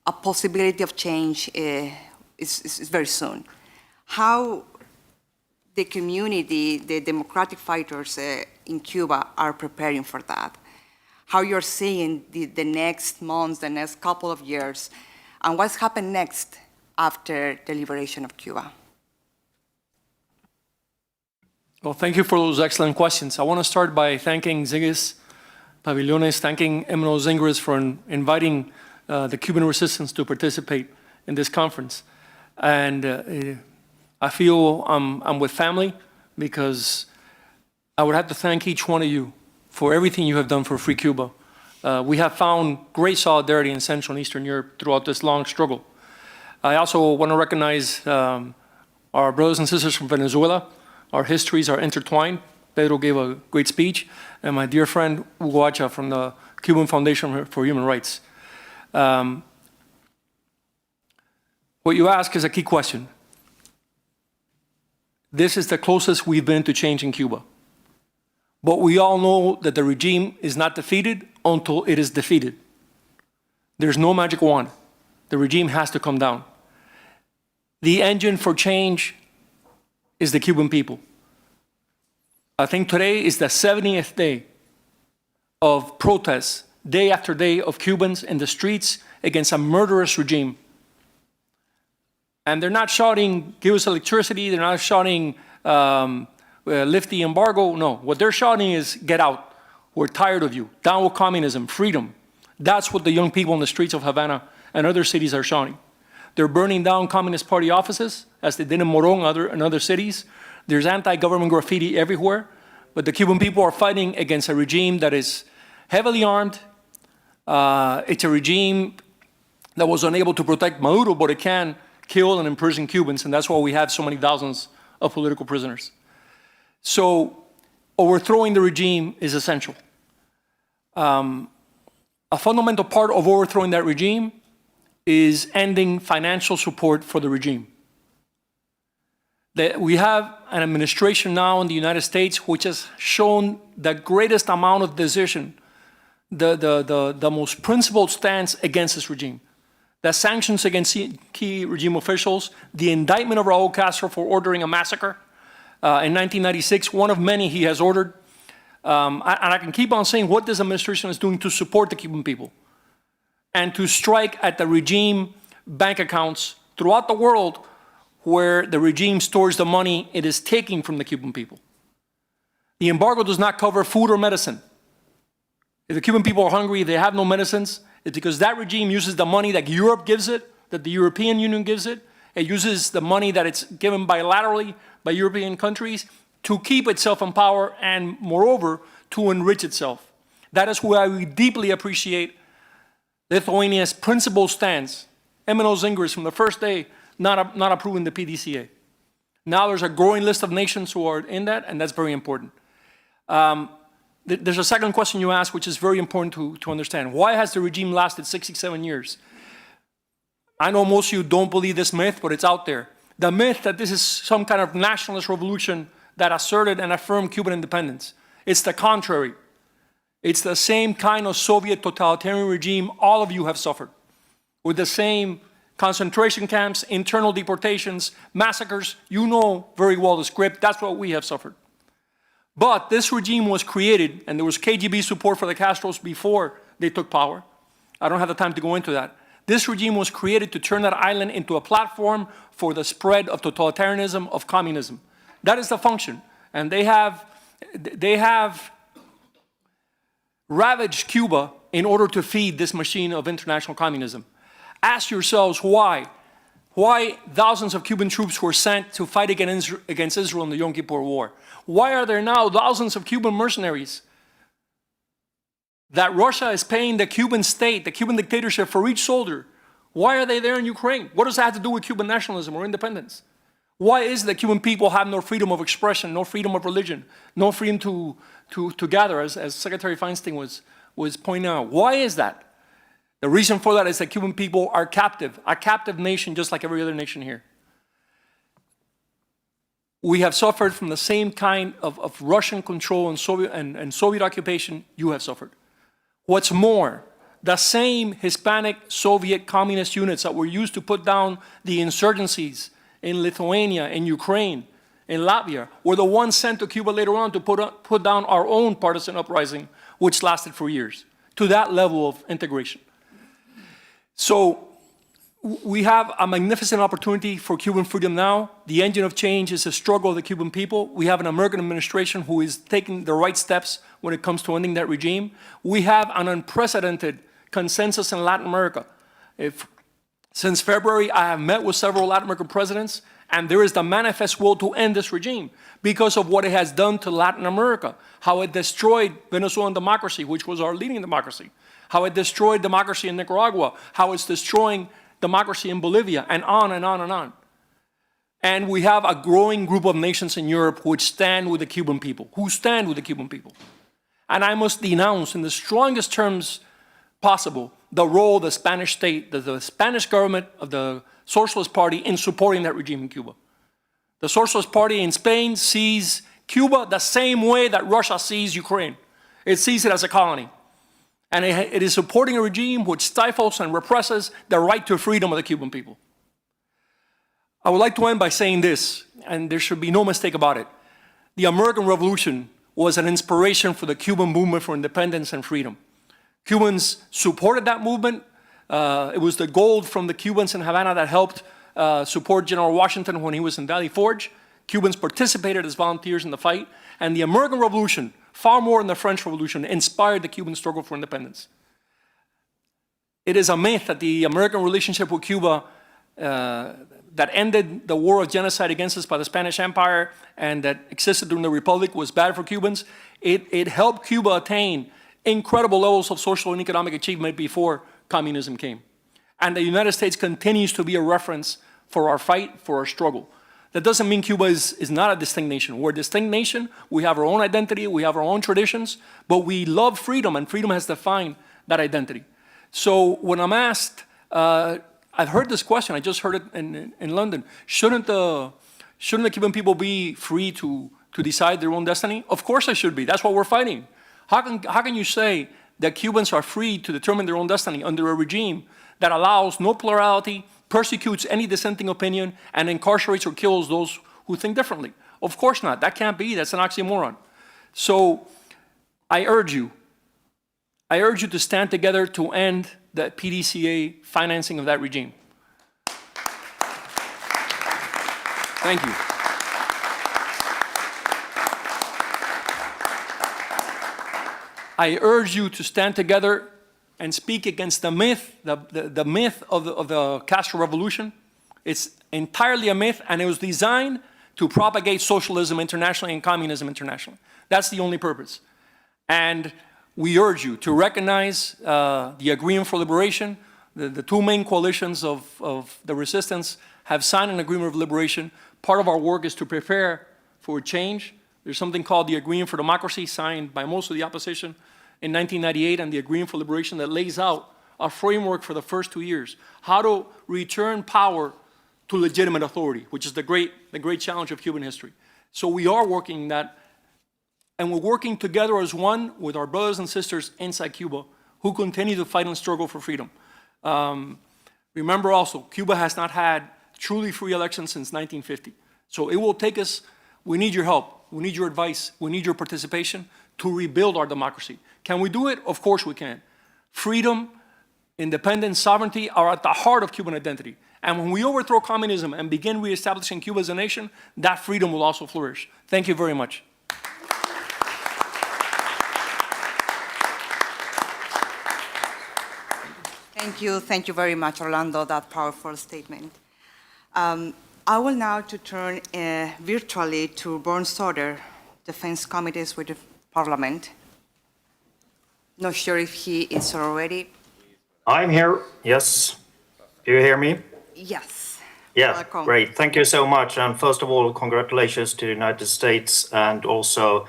A possibility of change is very soon. How the community, the democratic fighters in Cuba are preparing for that? How you're seeing the next months, the next couple of years, and what's happened next after the liberation of Cuba? Well, thank you for those excellent questions. I want to start by thanking Zigis Pavillones, thanking Emmanuel Zingris for inviting the Cuban resistance to participate in this conference. And I feel I'm with family because I would have to thank each one of you for everything you have done for Free Cuba. We have found great solidarity in Central and Eastern Europe throughout this long struggle. I also want to recognize our brothers and sisters from Venezuela. Our histories are intertwined. Pedro gave a great speech, and my dear friend Hugo Acha from the Cuban Foundation for Human Rights. What you ask is a key question. This is the closest we've been to change in Cuba. But we all know that the regime is not defeated until it is defeated. There's no magic wand. The regime has to come down. The engine for change is the Cuban people. I think today is the 70th day of protests, day after day, of Cubans in the streets against a murderous regime. And they're not shouting, give us electricity, they're not shouting, lift the embargo. No, what they're shouting is, get out. We're tired of you. Down with communism, freedom. That's what the young people in the streets of Havana and other cities are shouting. They're burning down Communist Party offices, as they did in Morón and other cities. There's anti-government graffiti everywhere. But the Cuban people are fighting against a regime that is heavily armed. It's a regime that was unable to protect Maduro, but it can kill and imprison Cubans, and that's why we have so many thousands of political prisoners. So overthrowing the regime is essential. A fundamental part of overthrowing that regime is ending financial support for the regime. We have an administration now in the United States which has shown the greatest amount of decision, the most principled stance against this regime. The sanctions against key regime officials, the indictment of Raul Castro for ordering a massacre in 1996, one of many he has ordered. And I can keep on saying what this administration is doing to support the Cuban people and to strike at the regime bank accounts throughout the world where the regime stores the money it is taking from the Cuban people. The embargo does not cover food or medicine. If the Cuban people are hungry, they have no medicines, it's because that regime uses the money that Europe gives it, that the European Union gives it. It uses the money that it's given bilaterally by European countries to keep itself in power and, moreover, to enrich itself. That is why we deeply appreciate Lithuania's principled stance. Emmanuel Zingris, from the first day, not approving the PDCA. Now there's a growing list of nations who are in that, and that's very important. There's a second question you asked, which is very important to understand. Why has the regime lasted 67 years? I know most of you don't believe this myth, but it's out there. The myth that this is some kind of nationalist revolution that asserted and affirmed Cuban independence. It's the contrary. It's the same kind of Soviet totalitarian regime all of you have suffered, with the same concentration camps, internal deportations, massacres. You know very well the script. That's what we have suffered. But this regime was created, and there was KGB support for the Castros before they took power. I don't have the time to go into that. This regime was created to turn that island into a platform for the spread of totalitarianism, of communism. That is the function. And they have ravaged Cuba in order to feed this machine of international communism. Ask yourselves why. Why thousands of Cuban troops were sent to fight against Israel in the Yom Kippur War? Why are there now thousands of Cuban mercenaries? That Russia is paying the Cuban state, the Cuban dictatorship for each soldier. Why are they there in Ukraine? What does that have to do with Cuban nationalism or independence? Why is it that Cuban people have no freedom of expression, no freedom of religion, no freedom to gather, as Secretary Feinstein was pointing out? Why is that? The reason for that is that Cuban people are captive, a captive nation just like every other nation here. We have suffered from the same kind of Russian control and Soviet occupation you have suffered. What's more, the same Hispanic Soviet communist units that were used to put down the insurgencies in Lithuania, in Ukraine, in Latvia, were the ones sent to Cuba later on to put down our own partisan uprising, which lasted for years, to that level of integration. So we have a magnificent opportunity for Cuban freedom now. The engine of change is the struggle of the Cuban people. We have an American administration who is taking the right steps when it comes to ending that regime. We have an unprecedented consensus in Latin America. Since February, I have met with several Latin American presidents, and there is the manifest will to end this regime because of what it has done to Latin America, how it destroyed Venezuelan democracy, which was our leading democracy, how it destroyed democracy in Nicaragua, how it's destroying democracy in Bolivia, and on and on and on. And we have a growing group of nations in Europe which stand with the Cuban people, And I must denounce in the strongest terms possible the role of the Spanish state, the Spanish government of the Socialist Party in supporting that regime in Cuba. The Socialist Party in Spain sees Cuba the same way that Russia sees Ukraine. It sees it as a colony. And it is supporting a regime which stifles and represses the right to freedom of the Cuban people. I would like to end by saying this, and there should be no mistake about it. The American Revolution was an inspiration for the Cuban movement for independence and freedom. Cubans supported that movement. It was the gold from the Cubans in Havana that helped support General Washington when he was in Valley Forge. Cubans participated as volunteers in the fight. And the American Revolution, far more than the French Revolution, inspired the Cuban struggle for independence. It is a myth that the American relationship with Cuba that ended the war of genocide against us by the Spanish Empire and that existed during the Republic was bad for Cubans. It helped Cuba attain incredible levels of social and economic achievement before communism came. And the United States continues to be a reference for our fight, for our struggle. That doesn't mean Cuba is not a distinct nation. We're a distinct nation. We have our own identity. We have our own traditions. But we love freedom, and freedom has defined that identity. So when I'm asked, I've heard this question. I just heard it in London. Shouldn't the Cuban people be free to decide their own destiny? Of course they should be. That's what we're fighting. How can you say that Cubans are free to determine their own destiny under a regime that allows no plurality, persecutes any dissenting opinion, and incarcerates or kills those who think differently? Of course not. That can't be. That's an oxymoron. So I urge you to stand together to end the PDCA financing of that regime. Thank you. I urge you to stand together and speak against the myth, the myth of the Castro Revolution. It's entirely a myth, and it was designed to propagate socialism internationally and communism internationally. That's the only purpose. And we urge you to recognize the Agreement for Liberation. The two main coalitions of the resistance have signed an Agreement of Liberation. Part of our work is to prepare for change. There's something called the Agreement for Democracy, signed by most of the opposition in 1998, and the Agreement for Liberation that lays out a framework for the first 2 years, how to return power to legitimate authority, which is the great challenge of Cuban history. So we are working that, and we're working together as one with our brothers and sisters inside Cuba who continue to fight and struggle for freedom. Remember also, Cuba has not had truly free elections since 1950. So it will take us, we need your help, we need your advice, we need your participation to rebuild our democracy. Can we do it? Of course we can. Freedom, independence, sovereignty are at the heart of Cuban identity. And when we overthrow communism and begin reestablishing Cuba as a nation, that freedom will also flourish. Thank you very much. Thank you very much, Orlando, that powerful statement. I will now turn virtually to Born Soder, Defense Committees with the Parliament. Not sure if he is already. I'm here, yes. Do you hear me? Yes. Yes, Welcome. great. Thank you so much. And first of all, congratulations to the United States, and also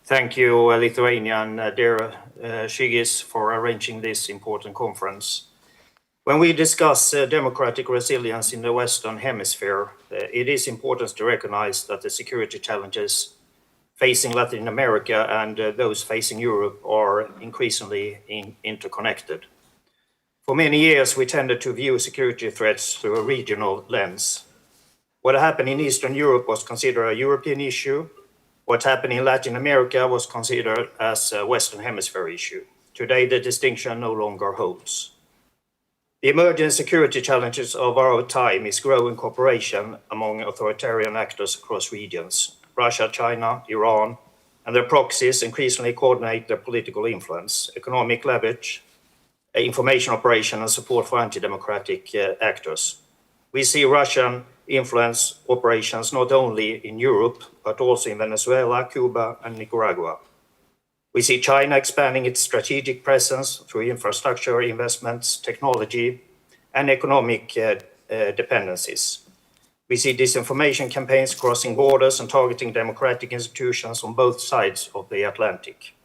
thank you, Lithuania and dear Žygis, for arranging this important conference. When we discuss democratic resilience in the Western Hemisphere, it is important to recognize that the security challenges facing Latin America and those facing Europe are increasingly interconnected. For many years, we tended to view security threats through a regional lens. What happened in Eastern Europe was considered a European issue. What happened in Latin America was considered as a Western Hemisphere issue. Today, the distinction no longer holds. The emerging security challenges of our time is growing cooperation among authoritarian actors across regions. Russia, China, Iran, and their proxies increasingly coordinate their political influence, economic leverage, information operation, and support for anti-democratic actors. We see Russian influence operations not only in Europe, but also in Venezuela, Cuba, and Nicaragua. We see China expanding its strategic presence through infrastructure investments, technology, and economic dependencies. We see disinformation campaigns crossing borders and targeting democratic institutions on both sides of the Atlantic.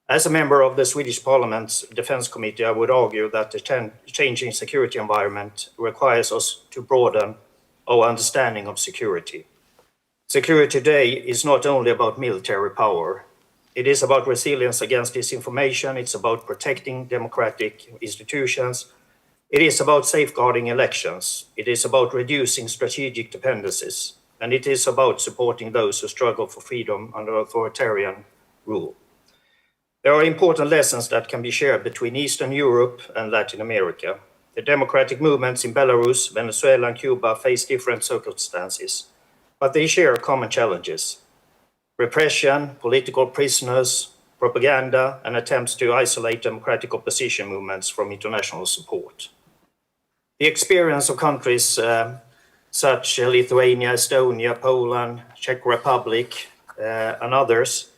As a member of the Swedish Parliament's Defence Committee, I would argue that the changing security environment requires us to broaden our understanding of security. Security today is not only about military power. It is about resilience against disinformation. It's about protecting democratic institutions. It is about safeguarding elections. It is about reducing strategic dependencies. And it is about supporting those who struggle for freedom under authoritarian rule. There are important lessons that can be shared between Eastern Europe and Latin America. The democratic movements in Belarus, Venezuela, and Cuba face different circumstances, but they share common challenges: repression, political prisoners, propaganda, and attempts to isolate democratic opposition movements from international support. The experience of countries such as Lithuania, Estonia, Poland, Czech Republic, and others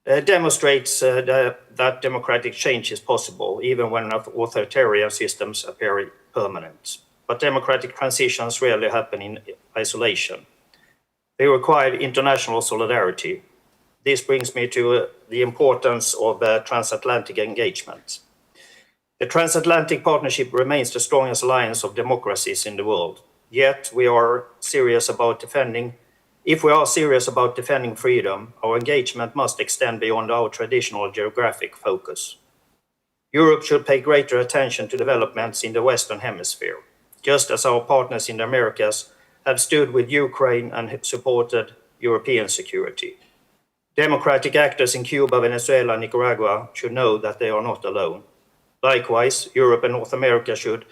demonstrates that democratic change is possible, even when authoritarian systems appear permanent. But democratic transitions rarely happen in isolation. They require international solidarity. This brings me to the importance of transatlantic engagement. The transatlantic partnership remains the strongest alliance of democracies in the world. Yet, if we are serious about defending freedom, our engagement must extend beyond our traditional geographic focus. Europe should pay greater attention to developments in the Western Hemisphere, just as our partners in the Americas have stood with Ukraine and supported European security. Democratic actors in Cuba, Venezuela, and Nicaragua should know that they are not alone. Likewise, Europe and North America should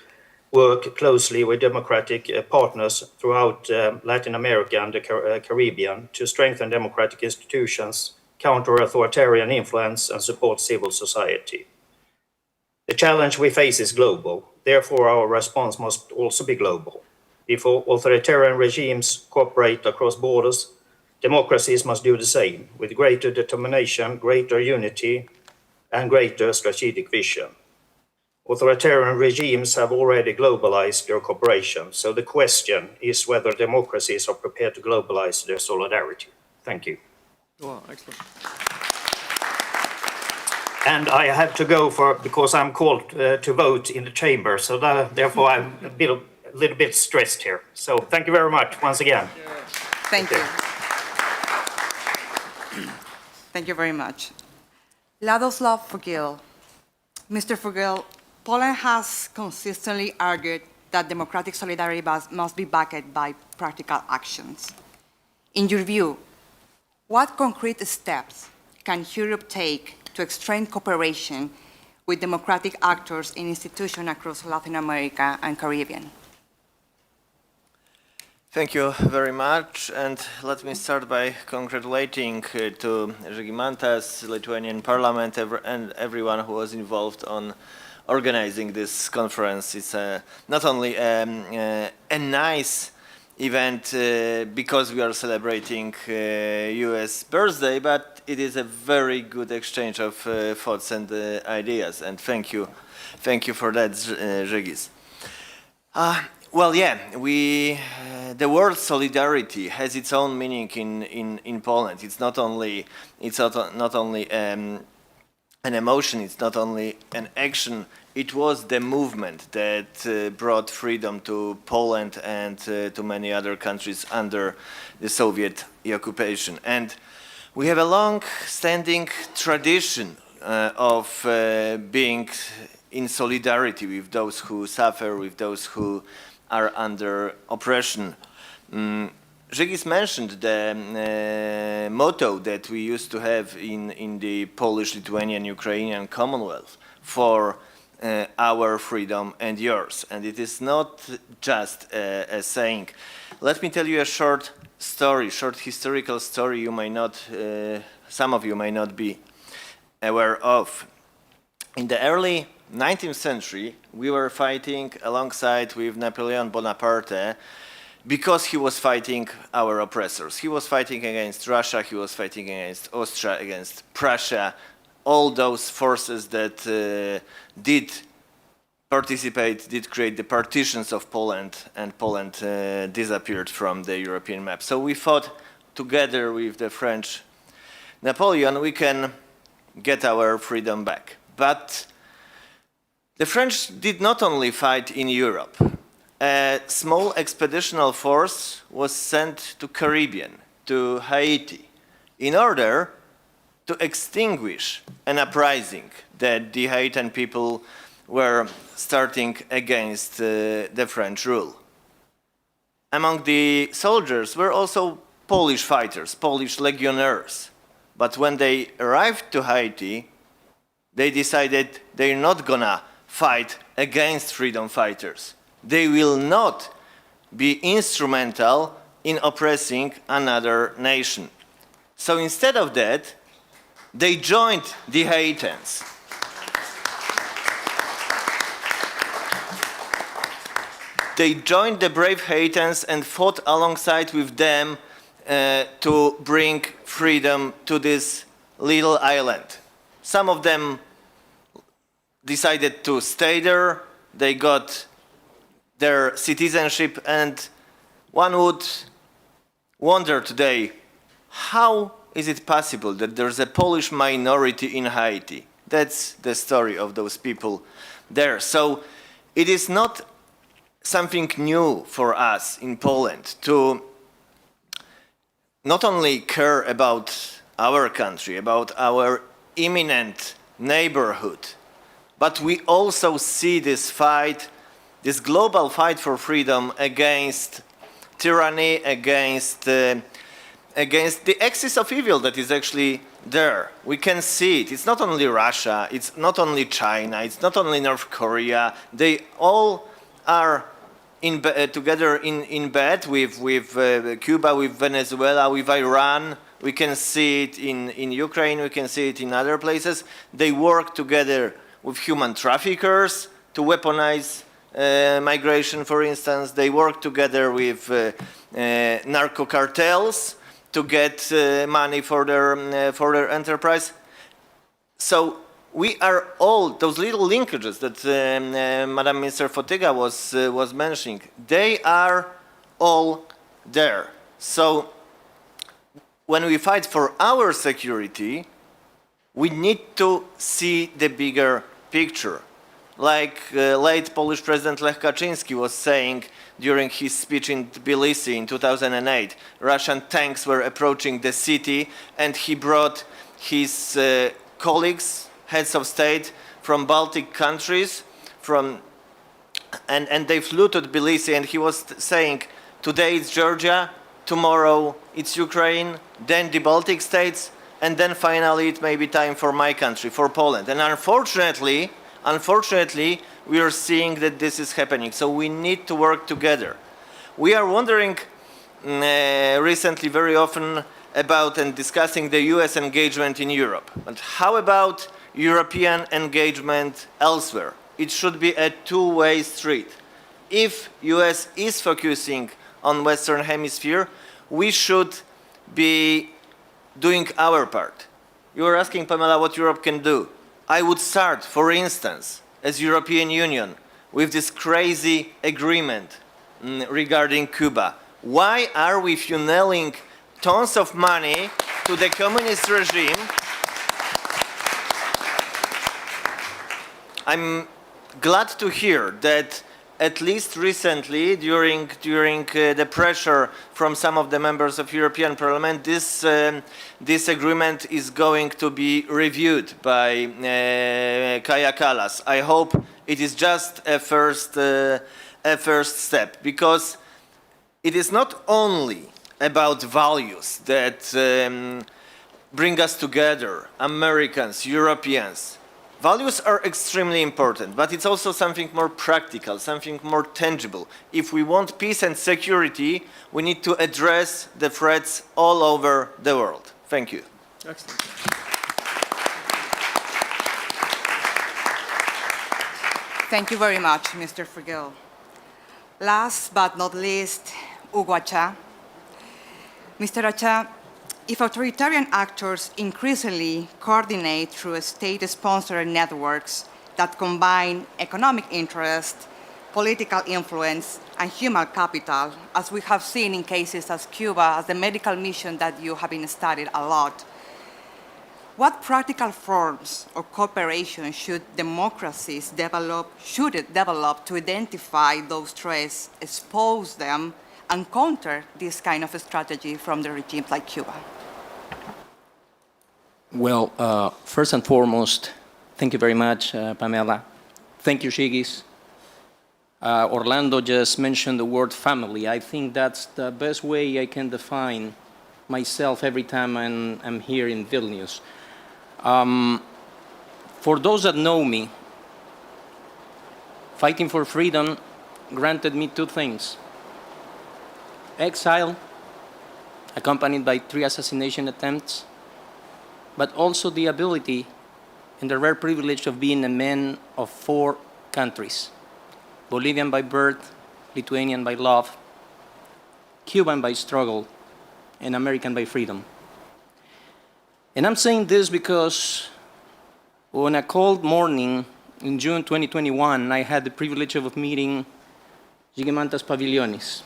work closely with democratic partners throughout Latin America and the Caribbean to strengthen democratic institutions, counter authoritarian influence, and support civil society. The challenge we face is global. Therefore, our response must also be global. If authoritarian regimes cooperate across borders, democracies must do the same, with greater determination, greater unity, and greater strategic vision. Authoritarian regimes have already globalized their cooperation, so the question is whether democracies are prepared to globalize their solidarity. Thank you. Well, excellent. And I have to go because I'm called to vote in the chamber, so therefore I'm a little bit stressed here. So thank you very much once again. Thank you. Thank you very much. Ladoslav Fogil. Mr. Fogil, Poland has consistently argued that democratic solidarity must be backed by practical actions. In your view, what concrete steps can Europe take to strengthen cooperation with democratic actors and institutions across Latin America and Caribbean? Thank you very much, and let me start by congratulating to Žygimantas, Lithuanian Parliament, and everyone who was involved on organizing this conference. It's not only a nice event because we are celebrating US birthday, but it is a very good exchange of thoughts and ideas, and thank you for that, Żygis. Well, yeah, the word solidarity has its own meaning in Poland. It's not only an emotion, it's not only an action. It was the movement that brought freedom to Poland and to many other countries under the Soviet occupation. And we have a long-standing tradition of being in solidarity with those who suffer, with those who are under oppression. Żygis mentioned the motto that we used to have in the Polish, Lithuanian, Ukrainian Commonwealth for our freedom and yours. And it is not just a saying. Let me tell you a short story, short historical story you may not, some of you may not be aware of. In the early 19th century, we were fighting alongside with Napoleon Bonaparte because he was fighting our oppressors. He was fighting against Russia, he was fighting against Austria, against Prussia, all those forces that did participate, did create the partitions of Poland, and Poland disappeared from the European map. So we fought together with the French Napoleon, we can get our freedom back. But the French did not only fight in Europe. A small expeditional force was sent to Caribbean, to Haiti, in order to extinguish an uprising that the Haitian people were starting against the French rule. Among the soldiers were also Polish fighters, Polish legionnaires. But when they arrived to Haiti, they decided they're not gonna fight against freedom fighters. They will not be instrumental in oppressing another nation. So instead of that, they joined the Haitians. They joined the brave Haitians and fought alongside with them to bring freedom to this little island. Some of them decided to stay there, they got their citizenship, and one would wonder today, how is it possible that there's a Polish minority in Haiti? That's the story of those people there. So it is not something new for us in Poland to not only care about our country, about our imminent neighborhood, but we also see this fight, this global fight for freedom against tyranny, against the axis of evil that is actually there. We can see it. It's not only Russia, it's not only China, it's not only North Korea. They all are together in bed with Cuba, with Venezuela, with Iran. We can see it in Ukraine, we can see it in other places. They work together with human traffickers to weaponize migration, for instance. They work together with narco cartels to get money for their enterprise. So we are all, those little linkages that Madam Minister Fotyga was mentioning, they are all there. So when we fight for our security, we need to see the bigger picture. Like late Polish President Lech Kaczynski was saying during his speech in Tbilisi in 2008, Russian tanks were approaching the city, and he brought his colleagues, heads of state from Baltic countries, and they flew to Tbilisi, and he was saying, today it's Georgia, tomorrow it's Ukraine, then the Baltic states, and then finally it may be time for my country, for Poland. And unfortunately, we are seeing that this is happening. So we need to work together. We are wondering recently very often about and discussing the US engagement in Europe. But how about European engagement elsewhere? It should be a two-way street. If US is focusing on Western Hemisphere, we should be doing our part. You were asking, Pamela, what Europe can do. I would start, for instance, as European Union, with this crazy agreement regarding Cuba. Why are we funneling tons of money to the communist regime? I'm glad to hear that at least recently, during the pressure from some of the members of European Parliament, this agreement is going to be reviewed by Kaja Kallas. I hope it is just a first step, because it is not only about values that bring us together, Americans, Europeans. Values are extremely important, but it's also something more practical, something more tangible. If we want peace and security, we need to address the threats all over the world. Thank you. Excellent. Thank you very much, Mr. Frigil. Last but not least, Hugo Acha. Mr. Acha, if authoritarian actors increasingly coordinate through state-sponsored networks that combine economic interest, political influence, and human capital, as we have seen in cases as Cuba, as the medical mission that you have been studied a lot, what practical forms of cooperation should democracies develop to identify those threats, expose them, and counter this kind of a strategy from the regimes like Cuba? Well, first and foremost, thank you very much, Pamela. Thank you, Shigis. Orlando just mentioned the word family. I think that's the best way I can define myself every time I'm here in Vilnius. For those that know me, fighting for freedom granted me two things: exile, accompanied by 3 assassination attempts, but also the ability and the rare privilege of being a man of 4 countries: Bolivian by birth, Lithuanian by love, Cuban by struggle, and American by freedom. And I'm saying this because on a cold morning in June 2021, I had the privilege of meeting Žygimantas Pavilionis,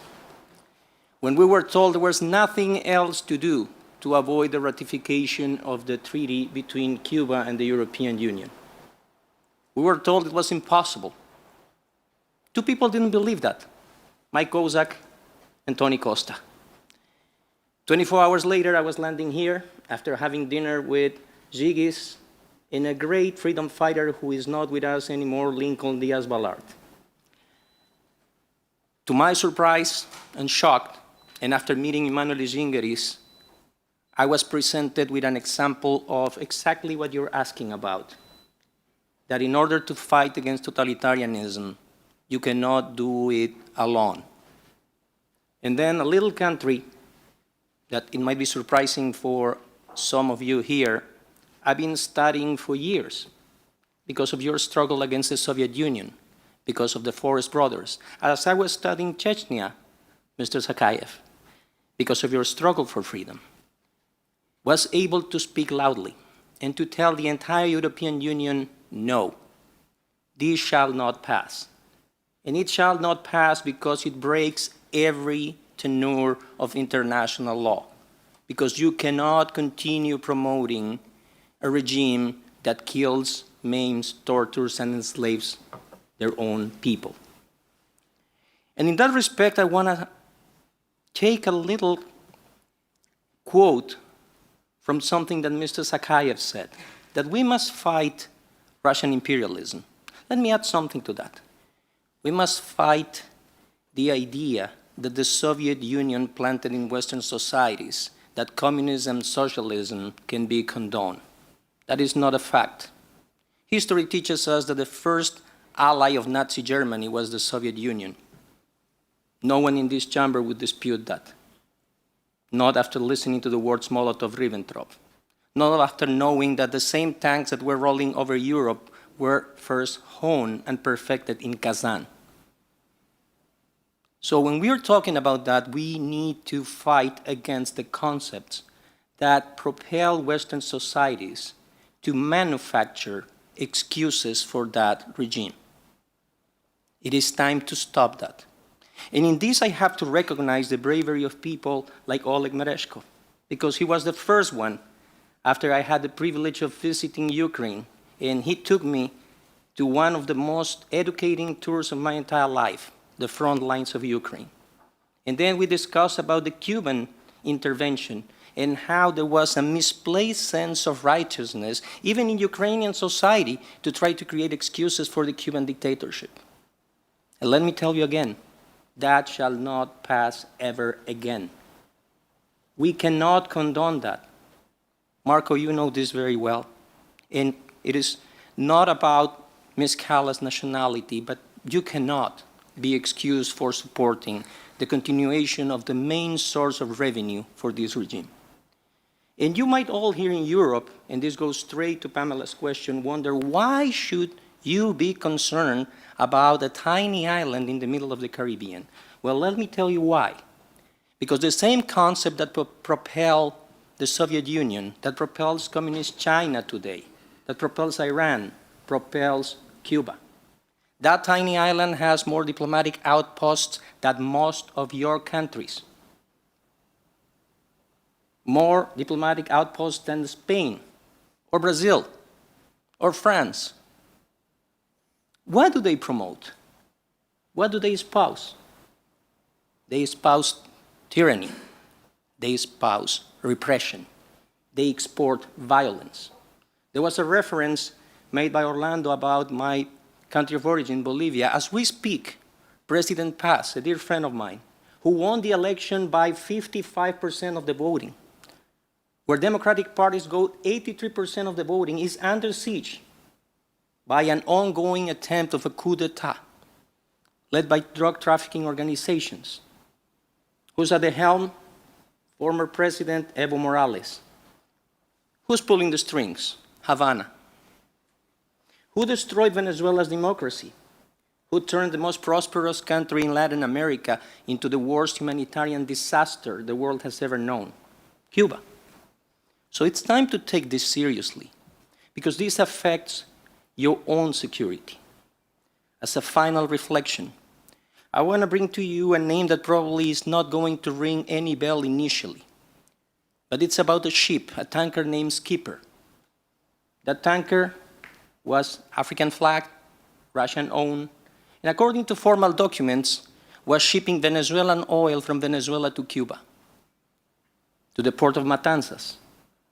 when we were told there was nothing else to do to avoid the ratification of the treaty between Cuba and the European Union. We were told it was impossible. 2 people didn't believe that: Mike Kozak and Tony Costa. 24 hours later, I was landing here after having dinner with Žygis and a great freedom fighter who is not with us anymore, Lincoln Diaz-Balart. To my surprise and shock, and after meeting Emanuel Žingeris, I was presented with an example of exactly what you're asking about, that in order to fight against totalitarianism, you cannot do it alone. And then a little country that it might be surprising for some of you here, I've been studying for years because of your struggle against the Soviet Union, because of the Forest Brothers. As I was studying Chechnya, Mr. Sakayev, because of your struggle for freedom, was able to speak loudly and to tell the entire European Union, no, this shall not pass. And it shall not pass because it breaks every tenor of international law, because you cannot continue promoting a regime that kills, maims, tortures, and enslaves their own people. And in that respect, I want to take a little quote from something that Mr. Sakayev said, that we must fight Russian imperialism. Let me add something to that. We must fight the idea that the Soviet Union planted in Western societies, that communism and socialism can be condoned. That is not a fact. History teaches us that the first ally of Nazi Germany was the Soviet Union. No one in this chamber would dispute that. Not after listening to the words Molotov-Ribbentrop. Not after knowing that the same tanks that were rolling over Europe were first honed and perfected in Kazan. So when we are talking about that, we need to fight against the concepts that propel Western societies to manufacture excuses for that regime. It is time to stop that. And in this, I have to recognize the bravery of people like Oleg Mereshko, because he was the first one after I had the privilege of visiting Ukraine, and he took me to one of the most educating tours of my entire life, the front lines of Ukraine. And then we discussed about the Cuban intervention and how there was a misplaced sense of righteousness, even in Ukrainian society, to try to create excuses for the Cuban dictatorship. And let me tell you again, that shall not pass ever again. We cannot condone that. Marco, you know this very well. And it is not about Ms. Kalla's nationality, but you cannot be excused for supporting the continuation of the main source of revenue for this regime. And you might all here in Europe, and this goes straight to Pamela's question, wonder why should you be concerned about a tiny island in the middle of the Caribbean? Well, let me tell you why. Because the same concept that propelled the Soviet Union, that propels communist China today, that propels Iran, propels Cuba. That tiny island has more diplomatic outposts than most of your countries. More diplomatic outposts than Spain, or Brazil, or France. What do they promote? What do they espouse? They espouse tyranny. They espouse repression. They export violence. There was a reference made by Orlando about my country of origin, Bolivia. As we speak, President Paz, a dear friend of mine, who won the election by 55% of the voting, where Democratic parties got 83% of the voting, is under siege by an ongoing attempt of a coup d'etat led by drug trafficking organizations. Who's at the helm? Former President Evo Morales. Who's pulling the strings? Havana. Who destroyed Venezuela's democracy? Who turned the most prosperous country in Latin America into the worst humanitarian disaster the world has ever known? Cuba. So it's time to take this seriously, because this affects your own security. As a final reflection, I want to bring to you a name that probably is not going to ring any bell initially, but it's about a ship, a tanker named Skipper. That tanker was African flagged, Russian-owned, and according to formal documents, was shipping Venezuelan oil from Venezuela to Cuba, to the port of Matanzas,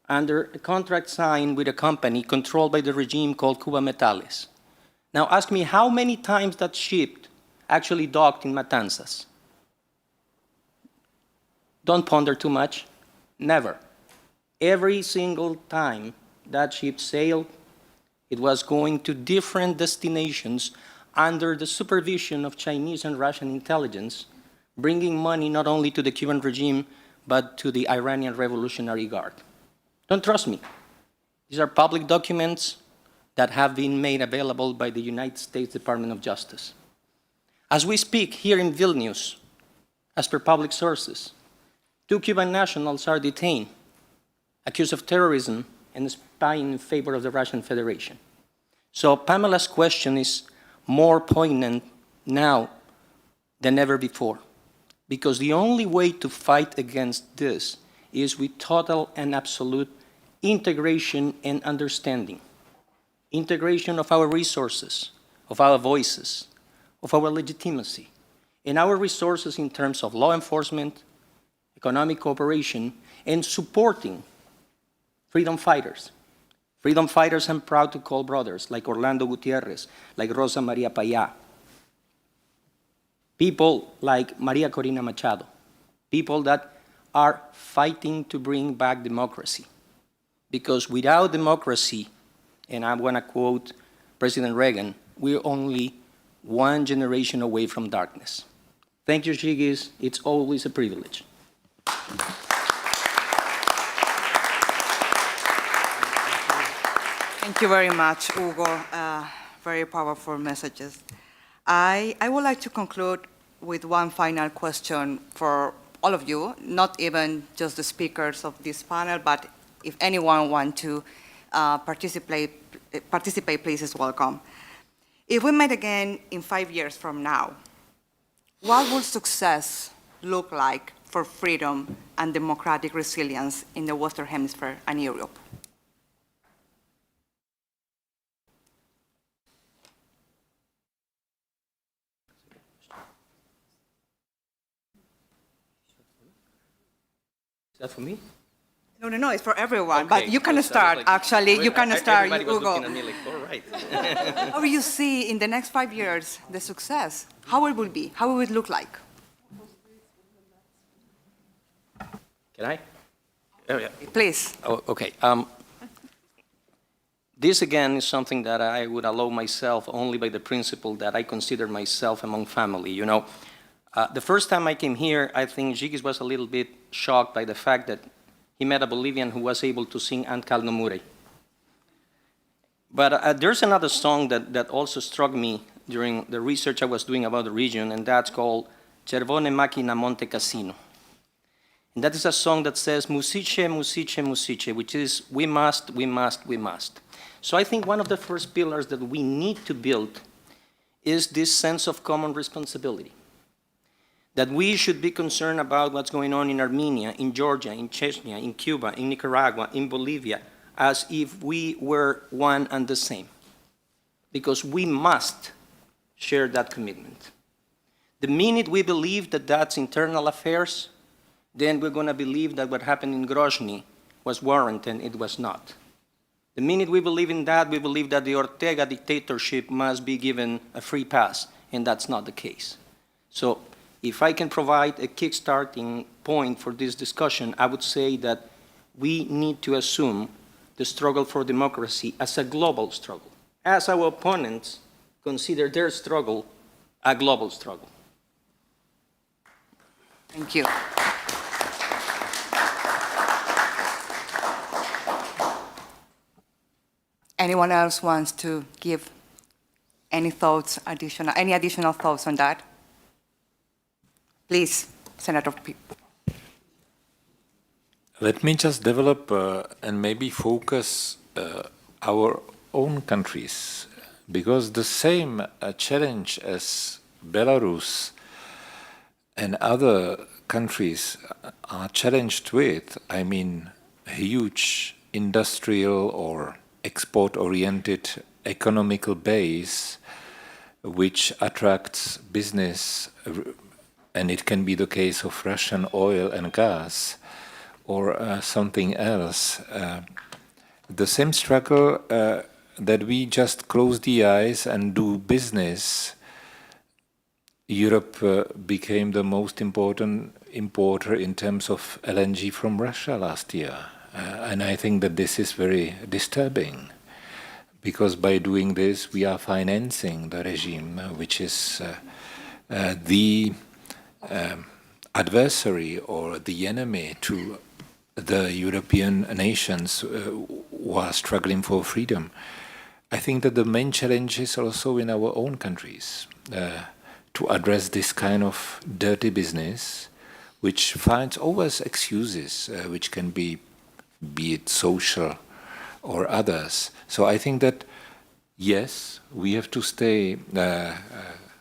under a contract signed with a company controlled by the regime called Cuba Metales. Now ask me how many times that ship actually docked in Matanzas. Don't ponder too much. Never. Every single time that ship sailed, it was going to different destinations under the supervision of Chinese and Russian intelligence, bringing money not only to the Cuban regime, but to the Iranian Revolutionary Guard. Don't trust me. These are public documents that have been made available by the United States Department of Justice. As we speak here in Vilnius, as per public sources, 2 Cuban nationals are detained, accused of terrorism and spying in favor of the Russian Federation. So Pamela's question is more poignant now than ever before, because the only way to fight against this is with total and absolute integration and understanding. Integration of our resources, of our voices, of our legitimacy, and our resources in terms of law enforcement, economic cooperation, and supporting freedom fighters. Freedom fighters I'm proud to call brothers, like Orlando Gutierrez, like Rosa Maria Payá. People like Maria Corina Machado. People that are fighting to bring back democracy. Because without democracy, and I want to quote President Reagan, we're only one generation away from darkness. Thank you, Shigis. It's always a privilege. Thank you very much, Hugo. Very powerful messages. I would like to conclude with one final question for all of you, not even just the speakers of this panel, but if anyone wants to participate, please is welcome. If we met again in 5 years from now, what would success look like for freedom and democratic resilience in the Western Hemisphere and Europe? Is that for me? No, it's for everyone, Okay, but you can start, like, actually. You can start, everybody was Hugo. looking at me like, all right. How do you see in the next 5 years the success? How it will be? How will it look like? Can I? Oh, yeah. Please. Oh, okay. This, again, is something that I would allow myself only by the principle that I consider myself among family. You know, the first time I came here, I think Gigis was a little bit shocked by the fact that he met a Bolivian who was able to sing Ant Calno Mure. But there's another song that also struck me during the research I was doing about the region, and that's called Cervone Macchina Monte Cassino. And that is a song that says, musice, musice, musice, which is we must, we must, we must. So I think one of the first pillars that we need to build is this sense of common responsibility. That we should be concerned about what's going on in Armenia, in Georgia, in Chechnya, in Cuba, in Nicaragua, in Bolivia, as if we were one and the same. Because we must share that commitment. The minute we believe that that's internal affairs, then we're going to believe that what happened in Grozny was warranted, and it was not. The minute we believe in that, we believe that the Ortega dictatorship must be given a free pass, and that's not the case. So if I can provide a kick-starting point for this discussion, I would say that we need to assume the struggle for democracy as a global struggle, as our opponents consider their struggle a global struggle. Thank you. Anyone else wants to give any thoughts, any additional thoughts on that? Please, Senator P. Let me just develop and maybe focus our own countries, because the same challenge as Belarus and other countries are challenged with, I mean, huge industrial or export-oriented economical base which attracts business, and it can be the case of Russian oil and gas or something else. The same struggle that we just close the eyes and do business. Europe became the most important importer in terms of LNG from Russia last year. And I think that this is very disturbing, because by doing this, we are financing the regime, which is the adversary or the enemy to the European nations who are struggling for freedom. I think that the main challenge is also in our own countries to address this kind of dirty business, which finds always excuses, which can be it social or others. So I think that, yes, we have to stay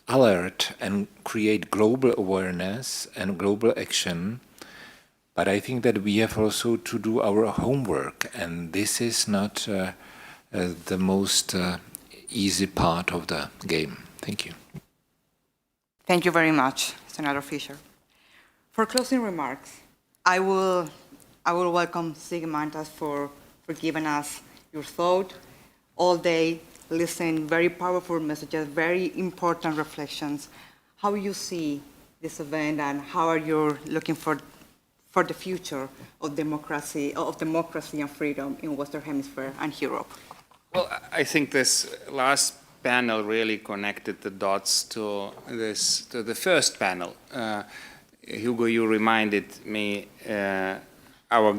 alert and create global awareness and global action, but I think that we have also to do our homework, and this is not the most easy part of the game. Thank you. Thank you very much, Senator Fischer. For closing remarks, I will welcome Sigmund for giving us your thought all day, listening, very powerful messages, very important reflections. How you see this event, and how are you looking for the future of democracy and freedom in Western Hemisphere and Europe? Well, I think this last panel really connected the dots to the first panel. Hugo, you reminded me our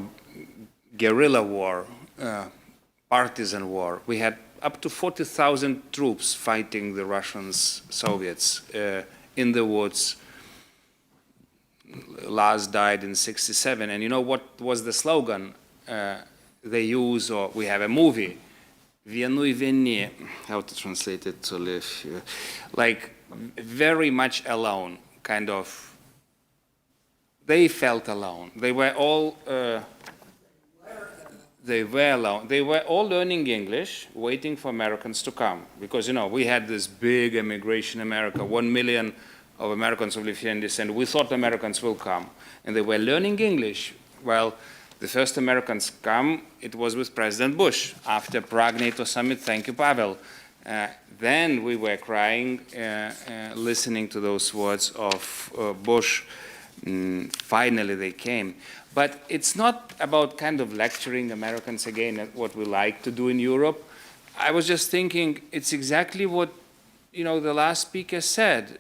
guerrilla war, partisan war. We had up to 40,000 troops fighting the Russians, Soviets, in the woods. Last died in '67, and you know what was the slogan they use, or we have a movie, Vienui vieni, how to translate it to live, like very much alone, kind of. They felt alone. They were all alone. They were all learning English, waiting for Americans to come, because you know we had this big immigration in America, 1 million of Americans of Lithuanian descent. We thought Americans will come, and they were learning English. Well, the first Americans come, it was with President Bush after Prague NATO summit. Thank you, Pavel. Then we were crying, listening to those words of Bush. Finally, they came. But it's not about kind of lecturing Americans again at what we like to do in Europe. I was just thinking, it's exactly what, the last speaker said.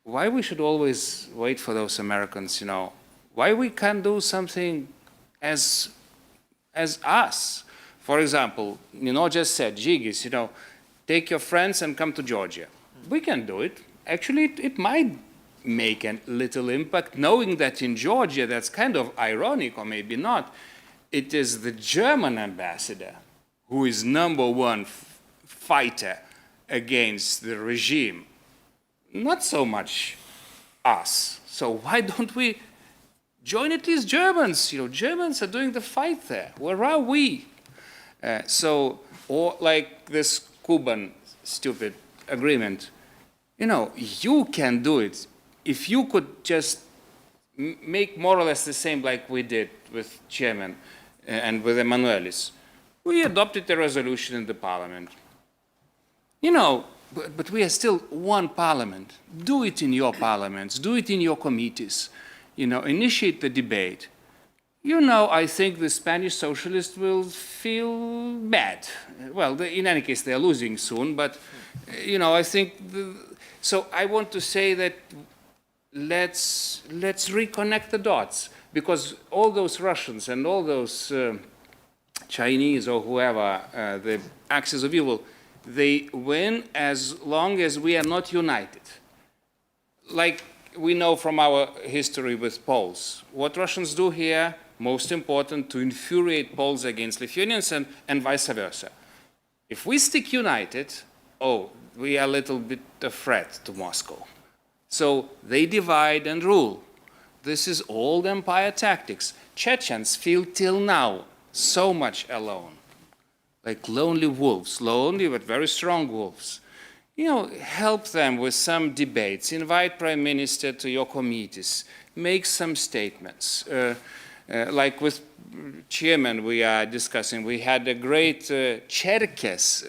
Why we should always wait for those Americans, Why we can't do something as us? For example, just said, Žygis, take your friends and come to Georgia. We can do it. Actually, it might make a little impact, knowing that in Georgia, that's kind of ironic, or maybe not, it is the German ambassador who is #1 fighter against the regime, not so much us. So why don't we join at least Germans? Germans are doing the fight there. Where are we? Or like this Cuban stupid agreement, you can do it. If you could just make more or less the same like we did with Chairman and with Emanuelis, we adopted a resolution in the parliament. But we are still one parliament. Do it in your parliaments, do it in your committees, initiate the debate. I think the Spanish socialists will feel bad. Well, in any case, they're losing soon, but, I think, so I want to say that let's reconnect the dots, because all those Russians and all those Chinese or whoever, the axis of evil, they win as long as we are not united. Like we know from our history with Poles. What Russians do here, most important, to infuriate Poles against Lithuanians and vice versa. If we stick united, we are a little bit a threat to Moscow. So they divide and rule. This is old empire tactics. Chechens feel till now so much alone, like lonely wolves, lonely but very strong wolves. Help them with some debates, invite Prime Minister to your committees, make some statements. Like with Chairman we are discussing, we had a great Cherkess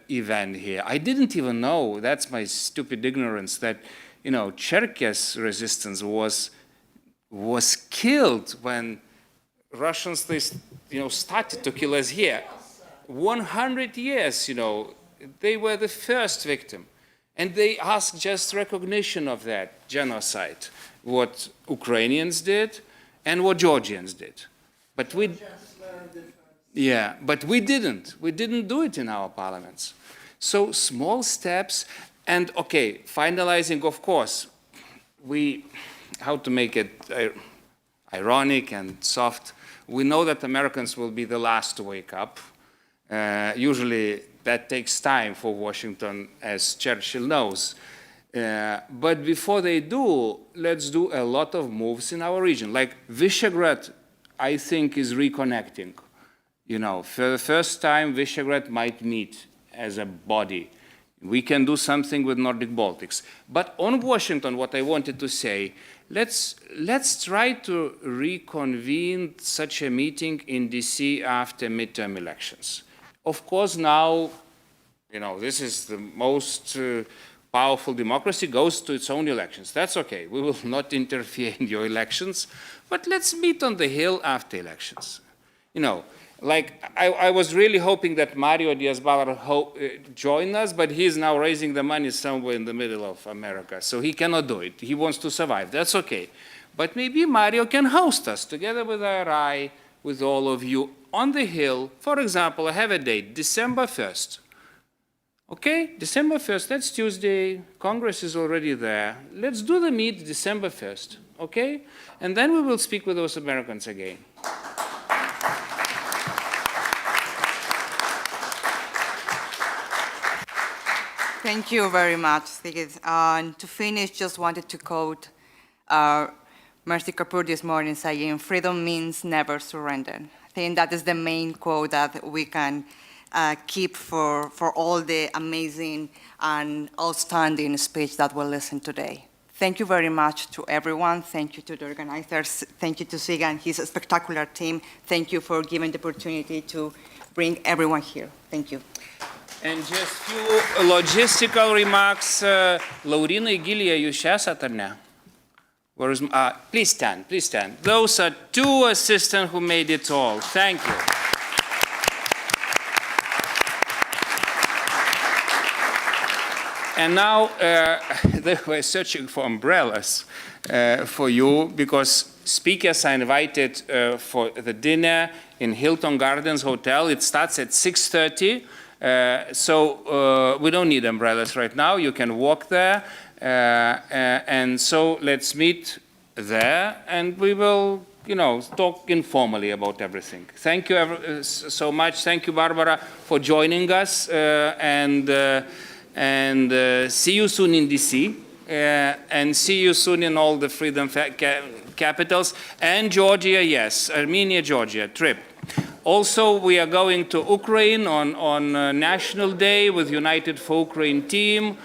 event here. I didn't even know, that's my stupid ignorance, that Cherkess resistance was killed when Russians started to kill us here. 100 years, they were the first victim. And they asked just recognition of that genocide, what Ukrainians did and what Georgians did. But we didn't. We didn't do it in our parliaments. So small steps, and finalizing, of course, how to make it ironic and soft, we know that Americans will be the last to wake up. Usually that takes time for Washington, as Churchill knows. But before they do, let's do a lot of moves in our region. Like Visegrad, I think, is reconnecting. For the first time, Visegrad might meet as a body. We can do something with Nordic Baltics. But on Washington, what I wanted to say, let's try to reconvene such a meeting in DC after midterm elections. Of course, now, this is the most powerful democracy, goes to its own elections. That's okay. We will not interfere in your elections, but let's meet on the Hill after elections. I was really hoping that Mario Diaz-Balart join us, but he's now raising the money somewhere in the middle of America, so he cannot do it. He wants to survive. That's okay. But maybe Mario can host us together with IRI, with all of you, on the Hill. For example, I have a date, December 1st. Okay, December 1st, that's Tuesday. Congress is already there. Let's do the meet December 1st, okay? And then we will speak with those Americans again. Thank you very much, Sigrid. And to finish, just wanted to quote Mercy Kapoor this morning saying, "Freedom means never surrender." I think that is the main quote that we can keep for all the amazing and outstanding speech that we'll listen today. Thank you very much to everyone. Thank you to the organizers. Thank you to Sig and his spectacular team. Thank you for giving the opportunity to bring everyone here. Thank you. And just few logistical remarks. Laurina, Gilija, jūs esat ar ne? Please stand, please stand. Those are two assistants who made it all. Thank you. And now they were searching for umbrellas for you, because speakers are invited for the dinner in Hilton Gardens Hotel. It starts at 6:30. So we don't need umbrellas right now. You can walk there. And so let's meet there, and we will, talk informally about everything. Thank you so much. Thank you, Barbara, for joining us. And see you soon in DC. And see you soon in all the freedom capitals. And Georgia, yes, Armenia, Georgia trip. Also, we are going to Ukraine on National Day with United for Ukraine team.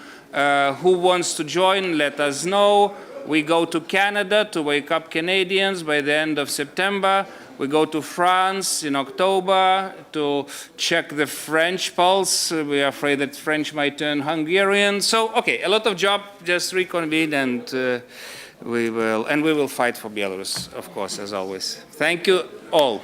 Who wants to join, let us know. We go to Canada to wake up Canadians by the end of September. We go to France in October to check the French pulse. We are afraid that French might turn Hungarian. So, okay, a lot of job, just reconvene, and we will fight for Belarus, of course, as always. Thank you all.